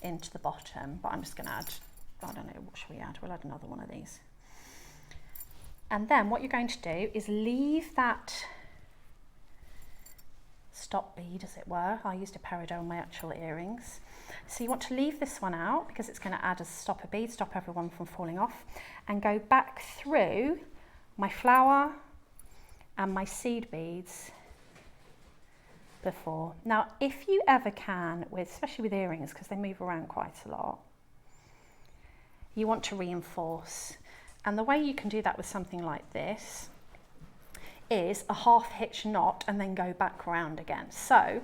into the bottom, but I'm just going to add, I don't know, what should we add? We'll add another one of these. And then what you're going to do is leave that stop bead, as it were. I used a peridot on my actual earrings. So you want to leave this one out because it's going to add a stopper bead, stop everyone from falling off, and go back through my flower and my seed beads before. Now, if you ever can, especially with earrings, because they move around quite a lot, you want to reinforce. And the way you can do that with something like this is a half hitch knot and then go back around again. So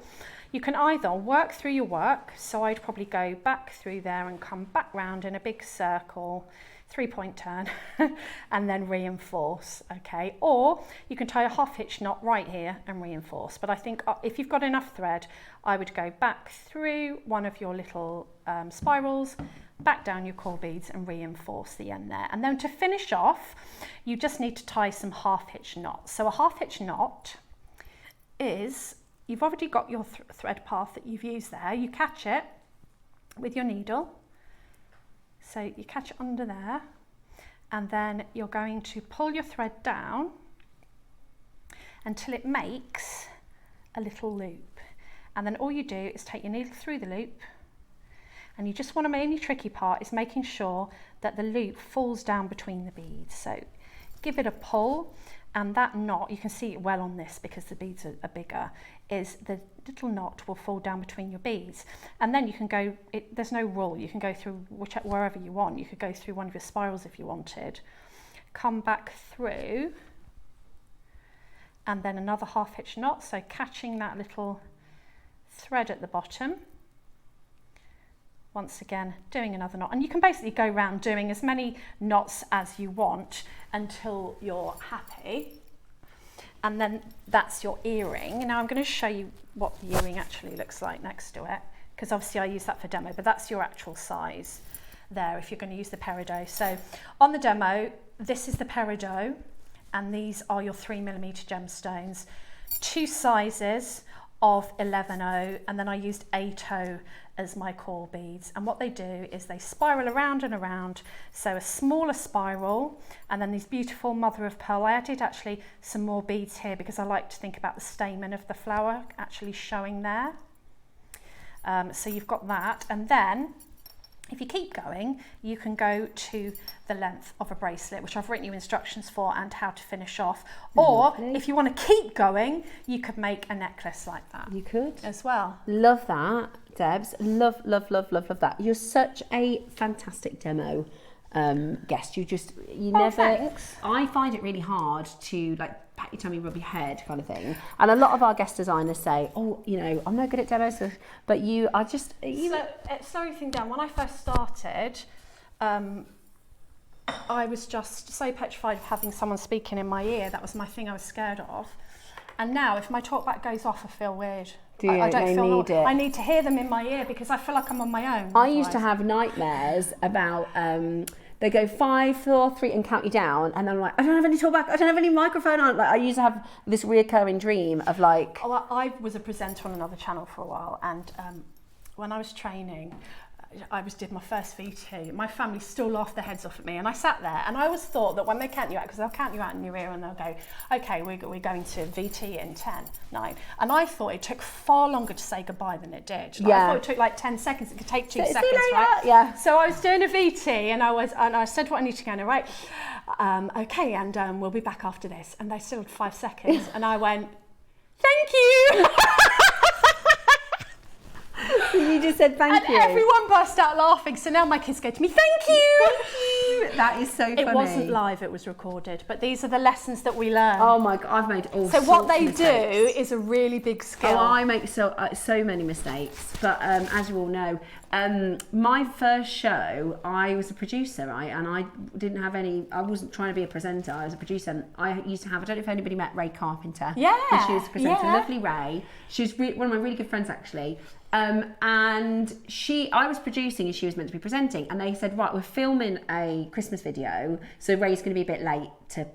you can either work through your work, so I'd probably go back through there and come back round in a big circle 3-point turn and then reinforce, okay? Or you can tie a half hitch knot right here and reinforce. But I think if you've got enough thread, I would go back through one of your little spirals, back down your core beads and reinforce the end there. And then to finish off, you just need to tie some half hitch knots. So a half hitch knot is, you've already got your thread path that you've used there. You catch it with your needle. So you catch it under there, and then you're going to pull your thread down until it makes a little loop. And then all you do is take your needle through the loop, and you just want to, the only tricky part is making sure that the loop falls down between the beads. So give it a pull, and that knot, you can see it well on this because the beads are bigger, is the little knot will fall down between your beads. And then you can go, there's no rule, you can go through wherever you want. You could go through one of your spirals if you wanted. Come back through, and then another half hitch knot, so catching that little thread at the bottom. Once again, doing another knot, and you can basically go around doing as many knots as you want until you're happy. And then that's your earring. Now I'm going to show you what the earring actually looks like next to it, because obviously I use that for demo, but that's your actual size there if you're going to use the peridot. So on the demo, this is the peridot, and these are your 3mm gemstones, 2 sizes of 11/0, and then I used 8/0 as my core beads. And what they do is they spiral around and around, so a smaller spiral, and then these beautiful mother of pearl. I added actually some more beads here because I like to think about the stamen of the flower actually showing there. So you've got that, and then if you keep going, you can go to the length of a bracelet, which I've written you instructions for and how to finish off. Or if you want to keep going, you could make a necklace like that. You could. As well. Love that, Debs. Love that. You're such a fantastic demo guest. You never... Thanks. I find it really hard to like pat your tummy, rub your head kind of thing. And a lot of our guest designers say, oh, you know, I'm no good at demos, but you are just... So, slow everything down. When I first started, I was just so petrified of having someone speaking in my ear. That was my thing I was scared of. And now, if my talk back goes off, I feel weird. Do you? I don't feel need it. I need to hear them in my ear because I feel like I'm on my own. I used to have nightmares about... they go 5, 4, 3 and count you down, and then I'm like, I don't have any talkback, I don't have any microphone on. Like, I used to have this reoccurring dream of like... Oh, I was a presenter on another channel for a while, and when I was training, I did my first VT. My family still laughed their heads off at me, and I sat there, and I always thought that when they count you out, because they'll count you out in your ear, and they'll go, okay, we're going to VT in 10, 9. And I thought it took far longer to say goodbye than it did. Like, I thought it took like 10 seconds. It could take 2 seconds, right? Yeah. So I was doing a VT, and I said what I need to go, and right, okay, and we'll be back after this. And they still had 5 seconds, and I went, thank you. You just said thank you. And everyone burst out laughing. So now my kids go to me, thank you. Thank you. That is so funny. It wasn't live, it was recorded. But these are the lessons that we learn. Oh my God, I've made all sorts of mistakes. So what they do is a really big skill. Oh, I make so many mistakes. But as you all know, my first show, I was a producer, right? And I didn't have any, I wasn't trying to be a presenter, I was a producer. And I used to have, I don't know if anybody met Ray Carpenter. Yeah. When she was a presenter, yeah. Lovely Ray. She was one of my really good friends actually. And I was producing and she was meant to be presenting, and they said, right, we're filming a Christmas video, so Ray's going to be a bit late to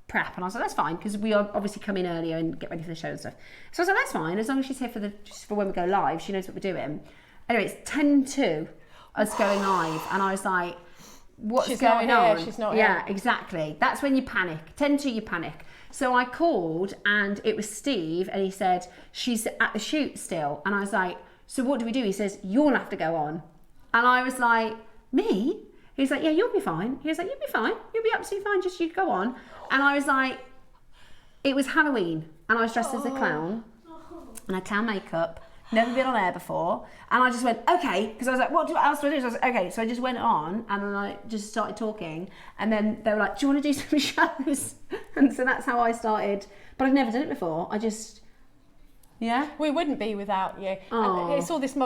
prep. And I was like, that's fine, because we obviously come in earlier and get ready for the show and stuff. So I was like, that's fine, as long as she's here just for when we go live, she knows what we're doing. Anyway, it's 10:02 us going live, and I was like, what's going on? She's not here. here. Exactly. That's when you panic. 10:02, you panic. So I called, and it was Steve, and he said, she's at the shoot still. And I was like, so what do we do? He says, you'll have to go on. And I was like, me? He's like, yeah, you'll be fine. He was like, you'll be fine. You'll be absolutely fine. Just you go on. And I was like, it was Halloween, and I was dressed as a clown, and I had clown makeup, never been on air before. And I just went, okay, because I was like, what else do I do? So I was like, okay. So I just went on, and then I just started talking. And then they were like, do you want to do some shows? And so that's how I started. But I've never done it before. I just Yeah? We wouldn't be without you. And it's all this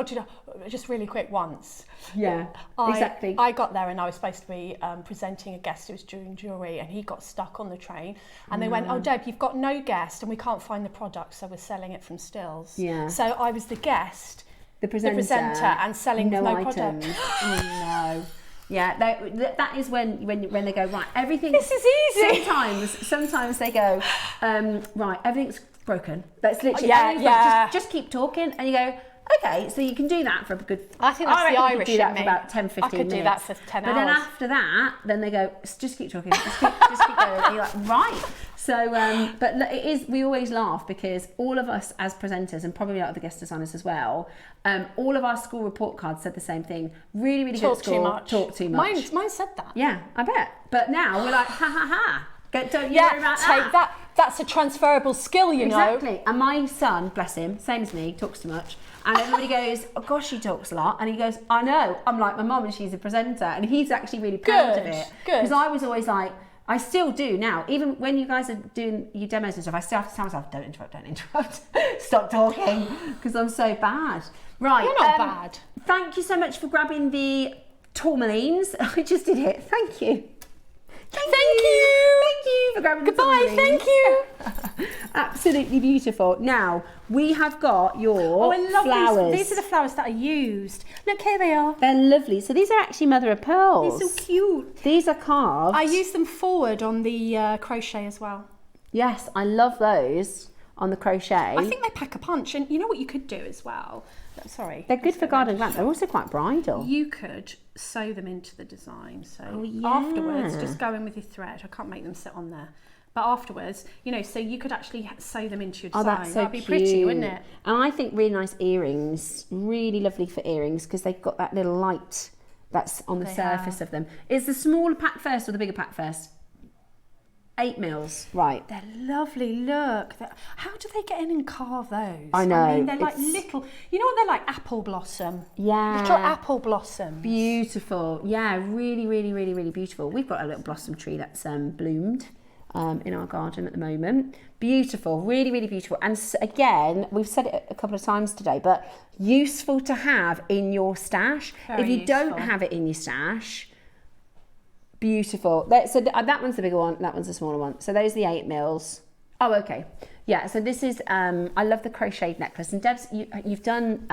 just really quick once. Yeah, exactly. I got there and I was supposed to be presenting a guest who was doing jewellery, and he got stuck on the train. And they went, oh, Deb, you've got no guest and we can't find the product, so we're selling it from stills. Yeah. So I was the guest, the presenter and selling no items. product. Oh, no. Yeah, that is when they go, right, everything. This is easy. Sometimes they go, right, everything's broken. That's literally, just keep talking, and you go, okay, so you can do that for a good. I think that's the Irish do that in for me. about 10, 15 minutes. I could do that for 10 but hours. Then after that, then they go, just keep talking, just keep going. And you're like, right. So, but it is. We always laugh because all of us as presenters, and probably other guest designers as well, all of our school report cards said the same thing. Really, really good school. Talk too much. Mine said that. Yeah, I bet. But now we're like, ha ha ha. Don't you worry about take that. That's a transferable skill, you know. Exactly. And my son, bless him, same as me, talks too much. And everybody goes, oh gosh, she talks a lot. And he goes, I know. I'm like my mum, and she's a presenter. And he's actually really proud of it. Good. Because I was always like, I still do now. Even when you guys are doing your demos and stuff, I still have to tell myself, don't interrupt. Stop talking, because I'm so bad. Right. You're not bad. Thank you so much for grabbing the tourmalines. I just did it. Thank you. Thank you for grabbing the tourmalines. Thank you. Absolutely beautiful. Now, we have got your flowers. These are the flowers that I used. Look, here they are. They're lovely. So these are actually mother of pearls. They're so cute. These are carved. I used them forward on the crochet as well. Yes, I love those on the crochet. I think they pack a punch. And you know what you could do as well? Sorry. They're good for garden glam. They're also quite bridal. You could sew them into the design. So yeah. Afterwards, just go in with your thread. I can't make them sit on there. But afterwards, you know, so you could actually sew them into your design. Oh, that's so That'd be cute. pretty, wouldn't it? And I think really nice earrings, really lovely for earrings, because they've got that little light that's on the surface of them. Is the smaller pack first or the bigger pack first? 8 mils, right. They're lovely, look. How do they get in and carve those? I know. I mean, they're like little, you know what they're like? Apple blossom. Yeah. Little apple blossoms. Beautiful. Yeah, really, really, really, really beautiful. We've got a little blossom tree that's bloomed in our garden at the moment. Beautiful, really, really beautiful. And again, we've said it a couple of times today, but useful to have in your stash. Very if you useful. don't have it in your stash, beautiful. So that one's the bigger one, that one's the smaller one. So those are the 8 mils. Oh, okay. Yeah, so this is, I love the crocheted necklace. And Debs, you've done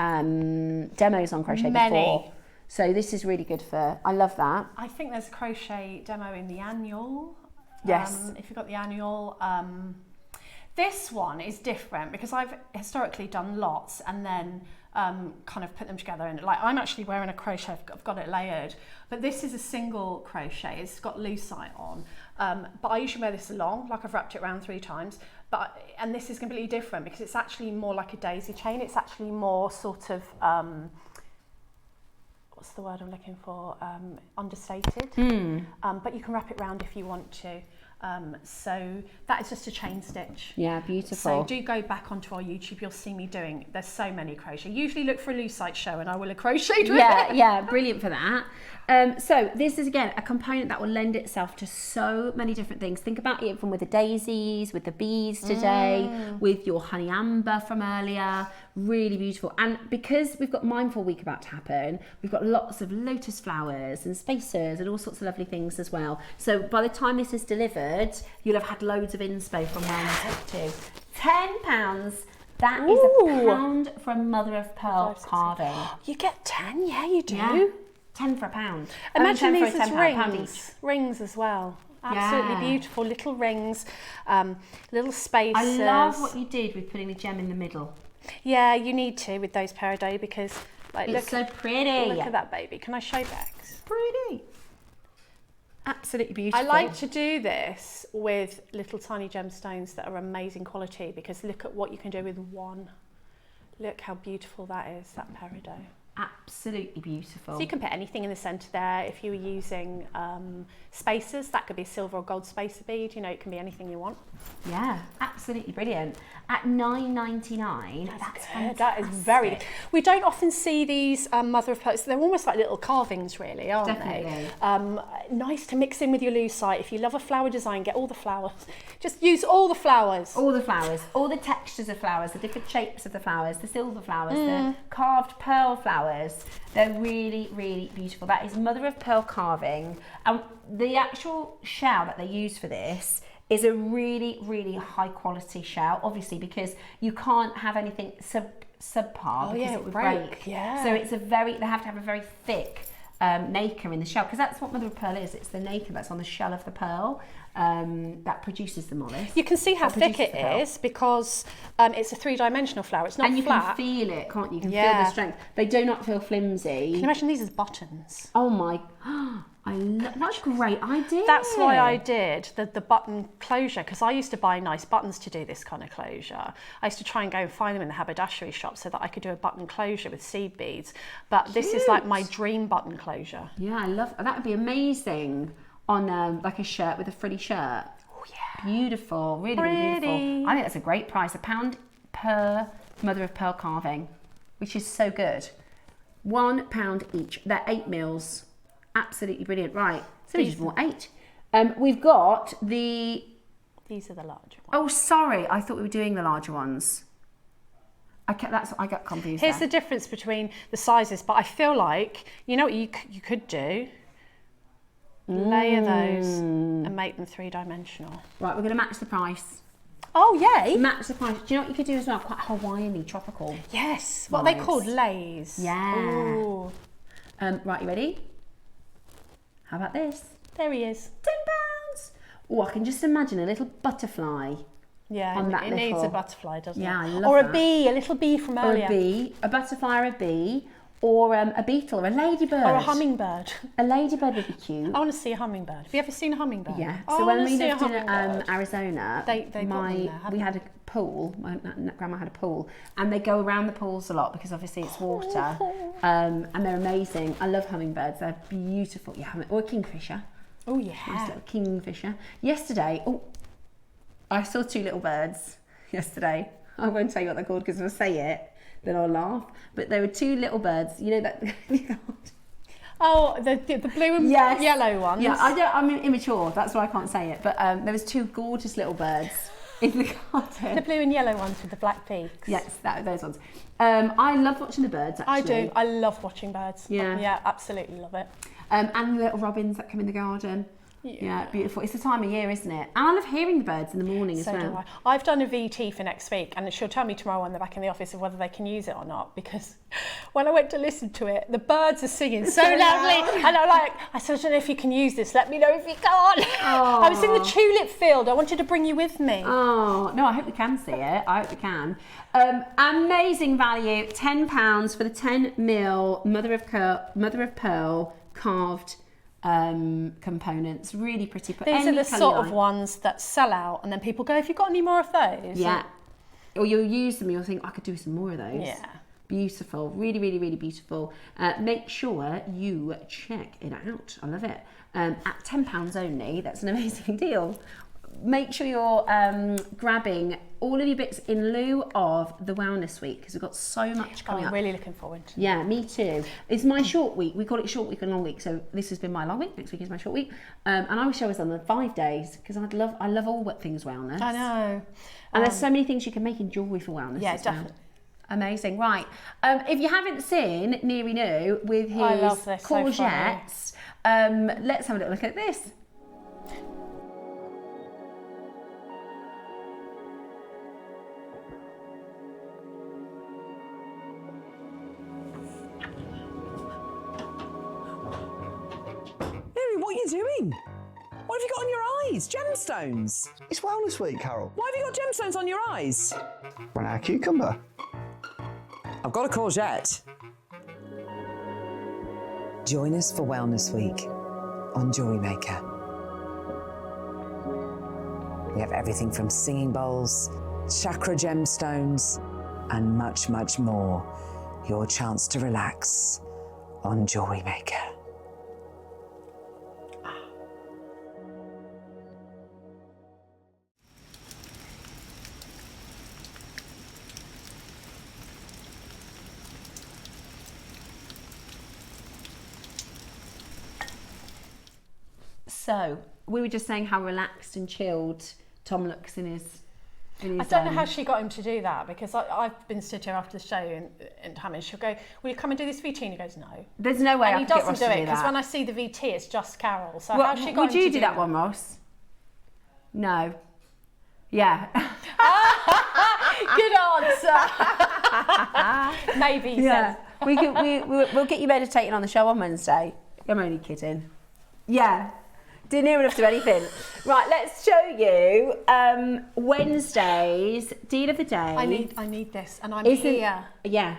demos on crochet before. So this is really good for, I love that. I think there's a crochet demo in the annual. Yes. If you've got the annual. This one is different because I've historically done lots and then kind of put them together. And like I'm actually wearing a crochet, I've got it layered. But this is a single crochet, it's got lucite on. But I usually wear this along, like I've wrapped it around 3 times. And this is completely different because it's actually more like a daisy chain. It's actually more sort of, what's the word I'm looking for? Understated. But you can wrap it round if you want to. So that is just a chain stitch. Yeah, beautiful. So do go back onto our YouTube, you'll see me doing, there's so many crochet. Usually look for a lucite show and I will have crocheted with it. Yeah, brilliant for that. So this is again a component that will lend itself to so many different things. Think about it from with the daisies, with the bees today, with your honey amber from earlier. Really beautiful. And because we've got Mindful Week about to happen, we've got lots of lotus flowers and spacers and all sorts of lovely things as well. So by the time this is delivered, you'll have had loads of inspo from where to. £10. That is £1 for a mother of pearl carving. You get 10, yeah, you do. Yeah. 10 for £1. Imagine these as rings. Rings as well. Absolutely beautiful little rings, little spacers. I love what you did with putting a gem in the middle. Yeah, you need to with those peridot because like it's so pretty. Look at that baby. Can I show Bex? Pretty. Absolutely beautiful. I like to do this with little tiny gemstones that are amazing quality because look at what you can do with one. Look how beautiful that is, that peridot. Absolutely beautiful. So you can put anything in the centre there. If you were using spacers, that could be a silver or gold spacer bead. You know, it can be anything you want. Yeah, absolutely brilliant. At $9.99, that's fantastic. That is very good. We don't often see these mother of pearl. They're almost like little carvings, really, aren't Definitely. they? Nice to mix in with your lucite. If you love a flower design, get all the flowers. Just use all the flowers. All the flowers, all the textures of flowers, the different shapes of the flowers, the silver flowers, the carved pearl flowers. They're really, really beautiful. That is mother of pearl carving. And the actual shell that they use for this is a really, really high quality shell, obviously, because you can't have anything subpar because it would break. Yeah. So it's they have to have a very thick nacre in the shell, because that's what mother of pearl is. It's the nacre that's on the shell of the pearl that produces the mollusk. You can see how thick it is because it's a three-dimensional flower. It's not and you flat. can feel it, can't you? You can feel the strength. They do not feel flimsy. Can you imagine these as buttons? Oh my, that's a great idea. That's why I did the button closure, because I used to buy nice buttons to do this kind of closure. I used to try and go and find them in the haberdashery shop so that I could do a button closure with seed beads. But this is like my dream button closure. Yeah, I love that. Would be amazing on like a shirt with a frilly shirt. Oh yeah. Beautiful, really, really beautiful. I think that's a great price. £1 per mother of pearl carving, which is so good. £1 each. They're 8 mils. Absolutely brilliant. Right, so we just bought 8. We've got the... These are the larger ones. Oh, sorry. I thought we were doing the larger ones. I got confused. Here's the difference between the sizes, but I feel like, you know what you could do? Layer those and make them three-dimensional. Right, we're going to match the price. Oh, yay! Match the price. Do you know what you could do as well? Quite Hawaiian-y, tropical. Yes. What are they called? Lays. Yeah. Ooh. Right, you ready? How about this? There he is. £10. Oh, I can just imagine a little butterfly. Yeah, on that it needs a butterfly, doesn't it? Yeah, I love or that. a bee, a little bee from earlier. Or a bee, a butterfly or a bee, or a beetle or a ladybird. Or a hummingbird. A ladybird would be cute. I want to see a hummingbird. Have you ever seen a hummingbird? Yeah. Oh, So I when wanna we see a lived in hummingbird. Arizona, they got them there, we had a pool. My grandma had a pool, and they go around the pools a lot because obviously it's water, and they're amazing. I love hummingbirds. They're beautiful. Yeah, or a kingfisher. Oh yeah. Nice little kingfisher. Yesterday, I saw 2 little birds yesterday. I won't tell you what they're called because if I say it, then I'll laugh. But there were 2 little birds. You know that. Oh, the blue and yellow ones. Yeah, I'm immature. That's why I can't say it. But there was 2 gorgeous little birds in the garden. The blue and yellow ones with the black peaks. Yes, those ones. I love watching the birds. Actually, I do. I love watching birds. Yeah, yeah, absolutely love it. And the little robins that come in the garden. Yeah, beautiful. It's the time of year, isn't it? And I love hearing the birds in the morning as well. So do I. I've done a VT for next week, and she'll tell me tomorrow when they're back in the office of whether they can use it or not, because when I went to listen to it, the birds are singing so loudly, and I said, I don't know if you can use this, let me know if you can't. Oh. I was in the tulip field, I wanted to bring you with me. Oh, no, I hope you can see it. I hope you can. Amazing value, £10 for the 10 mil mother of pearl carved components. Really pretty. These are the sort of ones that sell out, and then people go, have you got any more of those? Yeah. Or you'll use them, you'll think, I could do some more of those. Yeah. Beautiful. Really, really, really beautiful. Make sure you check it out. I love it. At £10 only, that's an amazing deal. Make sure you're grabbing all of your bits in lieu of the Wellness Week, because we've got so much coming up. I'm really looking forward to it. Yeah, me too. It's my short week. We call it short week and long week. So this has been my long week. Next week is my short week. And I wish I was on the 5 days, because I love all things wellness. I know. And there's so many things you can make in jewellery for wellness. Yeah, as well. definitely. Amazing. Right. If you haven't seen Neary New with his courgettes, let's have a little look at this. What are you doing? What have you got on your eyes? Gemstones? It's Wellness Week, Carol. Why have you got gemstones on your eyes? When our cucumber. I've got a courgette. Join us for Wellness Week on JewelleryMaker. We have everything from singing bowls, chakra gemstones, and much, much more. your chance to relax on Jewellery Maker. So, we were just saying how relaxed and chilled Tom looks in his I don't know how she got him to do that, because I've been stood here after the show and she'll go, will you come and do this VT? And he goes, no. There's no way and I he could get doesn't Ross do to it, do because that. when I see the VT, it's just Carol. So Well, how she got would him you to do that one, Ross? No. Yeah. Good answer. Maybe, he says. We'll get you meditating on the show on Wednesday. I'm only kidding. Yeah. Didn't hear enough to do anything. Right, let's show you Wednesday's deal of the day. I need this, and I'm here. Yeah.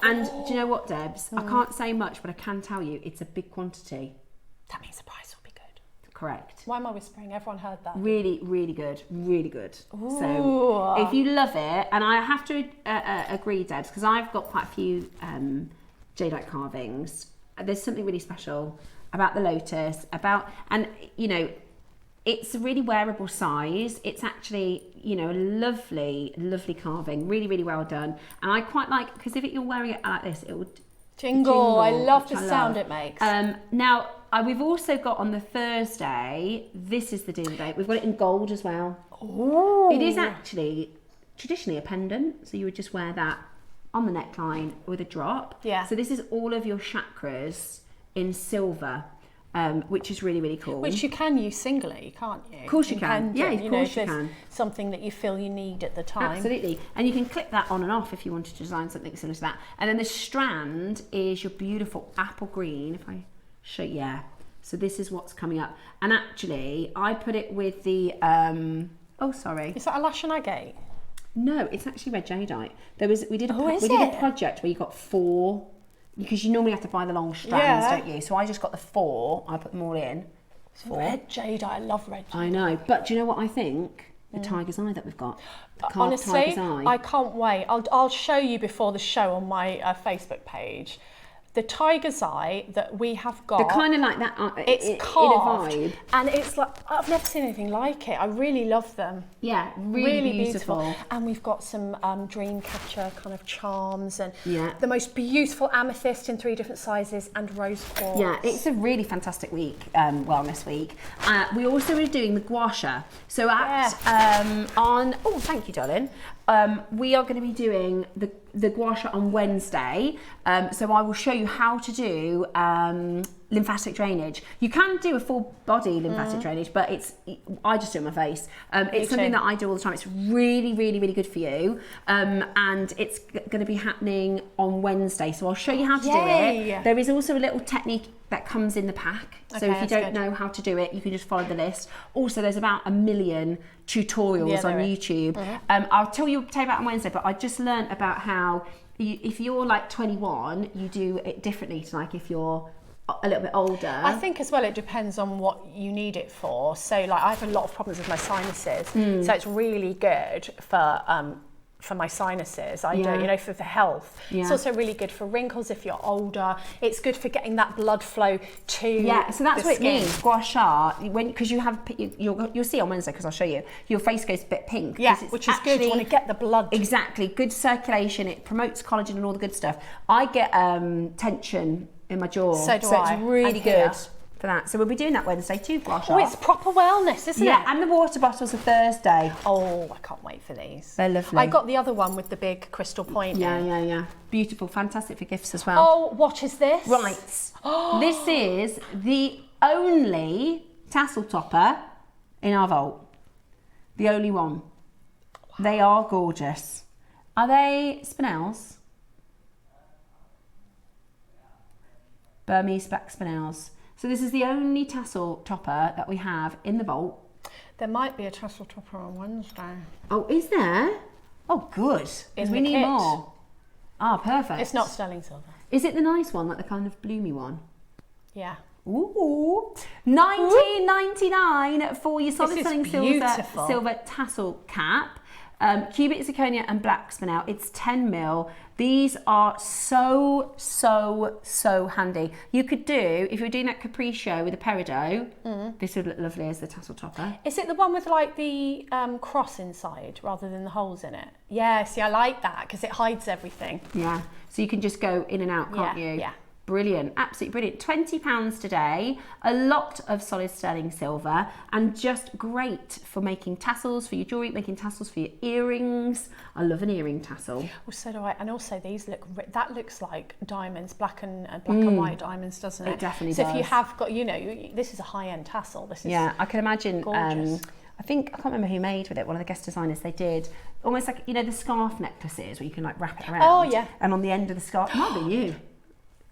And do you know what, Debs? I can't say much, but I can tell you it's a big quantity. That means the price will be good. Correct. Why am I whispering? Everyone heard that. Really, really good. Really good. Ooh. So if you love it, and I have to agree, Debs, because I've got quite a few jadeite carvings. There's something really special about the lotus, and you know, it's a really wearable size. It's actually, you know, a lovely, lovely carving, really, really well done. And I quite like, because if you're wearing it like this, it will jingle. I love the sound it makes. Now, we've also got on the Thursday, this is the deal of the day, we've got it in gold as well. Ooh. It is actually traditionally a pendant, so you would just wear that on the neckline with a drop. Yeah. So this is all of your chakras in silver, which is really, really cool. Which you can use singly, can't you? Of course you can. Yeah, of course you can. Something that you feel you need at the time. Absolutely. And you can clip that on and off if you wanted to design something similar to that. And then the strand is your beautiful apple green. If I show you, yeah. So this is what's coming up. And actually, I put it with the, oh, sorry. Is that a lash and agate? No, it's actually red jadeite. We did a project where you got 4, because you normally have to buy the long strands, don't you? So I just got the 4. I put them all in. 4. Red jadeite. I love red jadeite. I know, but do you know what I think? The tiger's eye that we've got. Honestly, I can't wait. I'll show you before the show on my Facebook page. The tiger's eye that we have got. They're kind of like that. It's carved, in a vibe. and it's like, I've never seen anything like it. I really love them. Yeah, really beautiful. And we've got some dream catcher kind of charms, and yeah, the most beautiful amethyst in 3 different sizes, and rose quartz. Yeah, it's a really fantastic week, wellness week. We also are doing the gua sha. So oh, thank you, darling. We are going to be doing the gua sha on Wednesday. So I will show you how to do lymphatic drainage. You can do a full body lymphatic drainage, but I just do it on my face. It's something that I do all the time. It's really, really, really good for you. And it's going to be happening on Wednesday. So I'll show you how to do it. There is also a little technique that comes in the pack. So if you don't know how to do it, you can just follow the list. Also, there's about 1 million tutorials on YouTube. I'll tell you about on Wednesday, but I just learned about how if you're like 21, you do it differently to like if you're a little bit older. I think as well it depends on what you need it for. So like I have a lot of problems with my sinuses, so it's really good for my sinuses. I do, you know, for health. It's also really good for wrinkles if you're older. It's good for getting that blood flow to so that's the what skin. it means. Gua sha, because you'll see on Wednesday, because I'll show you, your face goes a bit pink. Which is good. You want to get the blood. Exactly, good circulation. It promotes collagen and all the good stuff. I get tension in my jaw, so do I. It's really good for that. So we'll be doing that Wednesday too, gua sha. Oh, it's proper wellness, isn't it? Yeah, and the water bottles are Thursday. Oh, I can't wait for these. They're lovely. I got the other one with the big crystal point. Yeah. Beautiful, fantastic for gifts as well. Oh, what is this? Right. This is the only tassel topper in our vault. The only one. Wow. They are gorgeous. Are they spinels? Burmese black spinels. So this is the only tassel topper that we have in the vault. There might be a tassel topper on Wednesday. Oh, is there? Oh, good. Because we need more. Ah, perfect. It's not sterling silver. Is it the nice one, like the kind of bloomy one? Yeah. Ooh. $19.99 for your solid selling silver tassel cap. Cubic zirconia and black spinel. It's 10 mil. These are so handy. You could do, if you're doing that capriccio with a peridot, this would look lovely as the tassel topper. Is it the one with like the cross inside rather than the holes in it? Yeah, see, I like that because it hides everything. Yeah, so you can just go in and out, can't you? Yeah. Brilliant, absolutely brilliant. £20 today, a lot of solid sterling silver, and just great for making tassels for your jewellery, making tassels for your earrings. I love an earring tassel. Well, so do I. And also these look, that looks like diamonds, black and white diamonds, doesn't it? It definitely does. does. So if you have got, this is a high-end tassel. This is I can imagine. Gorgeous. I can't remember who made with it, one of the guest designers, they did almost like, the scarf necklaces where you can like wrap it around. Oh, yeah. And on the end of the scarf, might be you.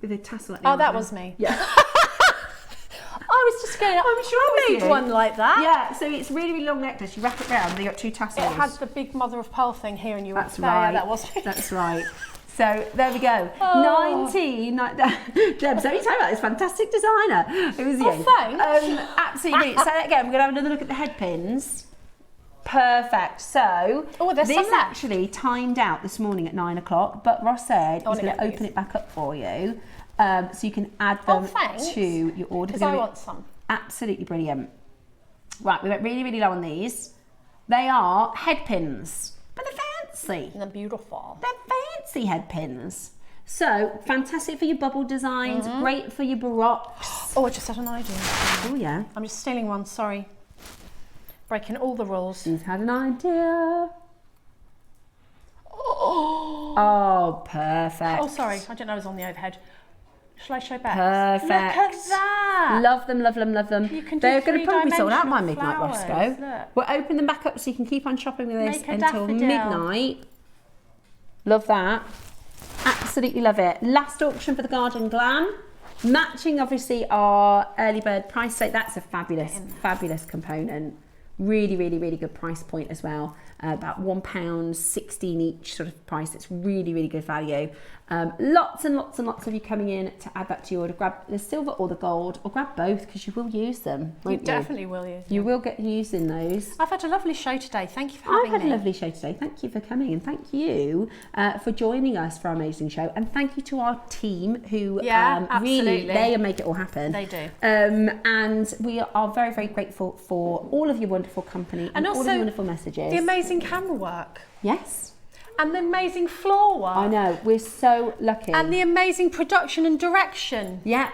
With a tassel. Oh, that was me. Yeah. I was just going, I'm sure I made one like that. Yeah, so it's really, really long necklace. You wrap it round, you got 2 tassels. It had the big mother of pearl thing here, and you That's were right. Yeah, that was me. That's right. So there we go. 19. Deb, so you talking about this fantastic designer. It was you. Thanks. Absolutely brilliant. So again, we're going to have another look at the head pins. Perfect. So this actually timed out this morning at 9 o'clock, but Ross said he's going to open it back up for you, so you can add them to your order. Because I want some. Absolutely brilliant. Right, we went really, really low on these. They are head pins, but they're fancy. And they're beautiful. They're fancy head pins. So fantastic for your bubble designs, great for your baroques. Oh, I just had an idea. Oh yeah. I'm just stealing one, sorry. Breaking all the rules. She's had an idea. Oh, perfect. Oh, sorry, I didn't know it was on the overhead. Shall I show back? Perfect. Look at that. Love them, love them, love them. You can do They're going to probably be sold out by midnight, flowers. Roscoe. Look. We'll open them back up so you can keep on shopping with this Make a until daffodil. midnight. Love that. Absolutely love it. Last auction for the Garden Glam. Matching, obviously, our early bird price. So that's a fabulous component. Really, really, really good price point as well. About £1.16 each sort of price. It's really, really good value. Lots and lots and lots of you coming in to add that to your order. Grab the silver or the gold, or grab both because you will use them, won't you? Definitely will use them. You will get using those. I've had a lovely show today. Thank you for having me. I've had a lovely show today. Thank you for coming, and thank you for joining us for our amazing show. And thank you to our team who really, they make it all happen. They do. And we are very, very grateful for all of your wonderful company and all of your wonderful messages. The amazing camera work. Yes. And the amazing floor work. I know, we're so lucky. And the amazing production and direction. Yeah.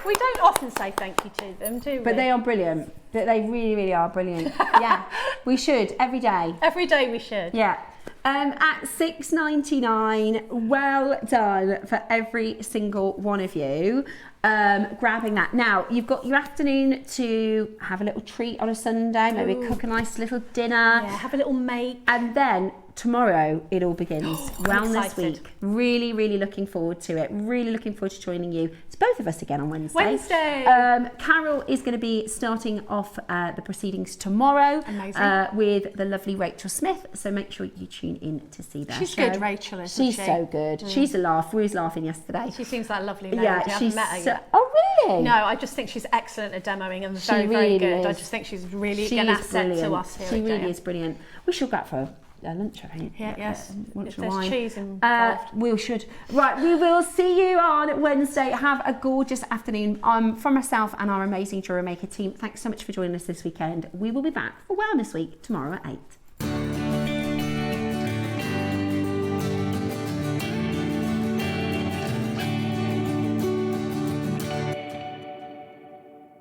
We don't often say thank you to them, do we? But they are brilliant. They really, really are brilliant. Yeah, we should, every day. Every day we should. Yeah. At $6.99, well done for every single one of you grabbing that. Now, you've got your afternoon to have a little treat on a Sunday, maybe cook a nice little dinner. Yeah, have a little make. And then tomorrow it all begins. Wellness excited. Week. Really, really looking forward to it. Really looking forward to joining you. It's both of us again on Wednesday. Carol is going to be starting off the proceedings tomorrow. Amazing. With the lovely Rachel Smith. So make sure you tune in to see that. She's good, Rachel, isn't she? She's so good. She's a laugh. We was laughing yesterday. She seems like a lovely lady. Yeah, I haven't she's met her yet. Oh, really? No, I just think she's excellent at demoing and She very, really very good. is. I just think she's really an asset to us here. She really is brilliant. We should go out for lunch, I think. Yeah, yes. Lunch If and there's wine. cheese involved. We should. Right, we will see you on Wednesday. Have a gorgeous afternoon. From myself and our amazing JewelleryMaker team, thanks so much for joining us this weekend. We will be back for Wellness Week tomorrow at 8.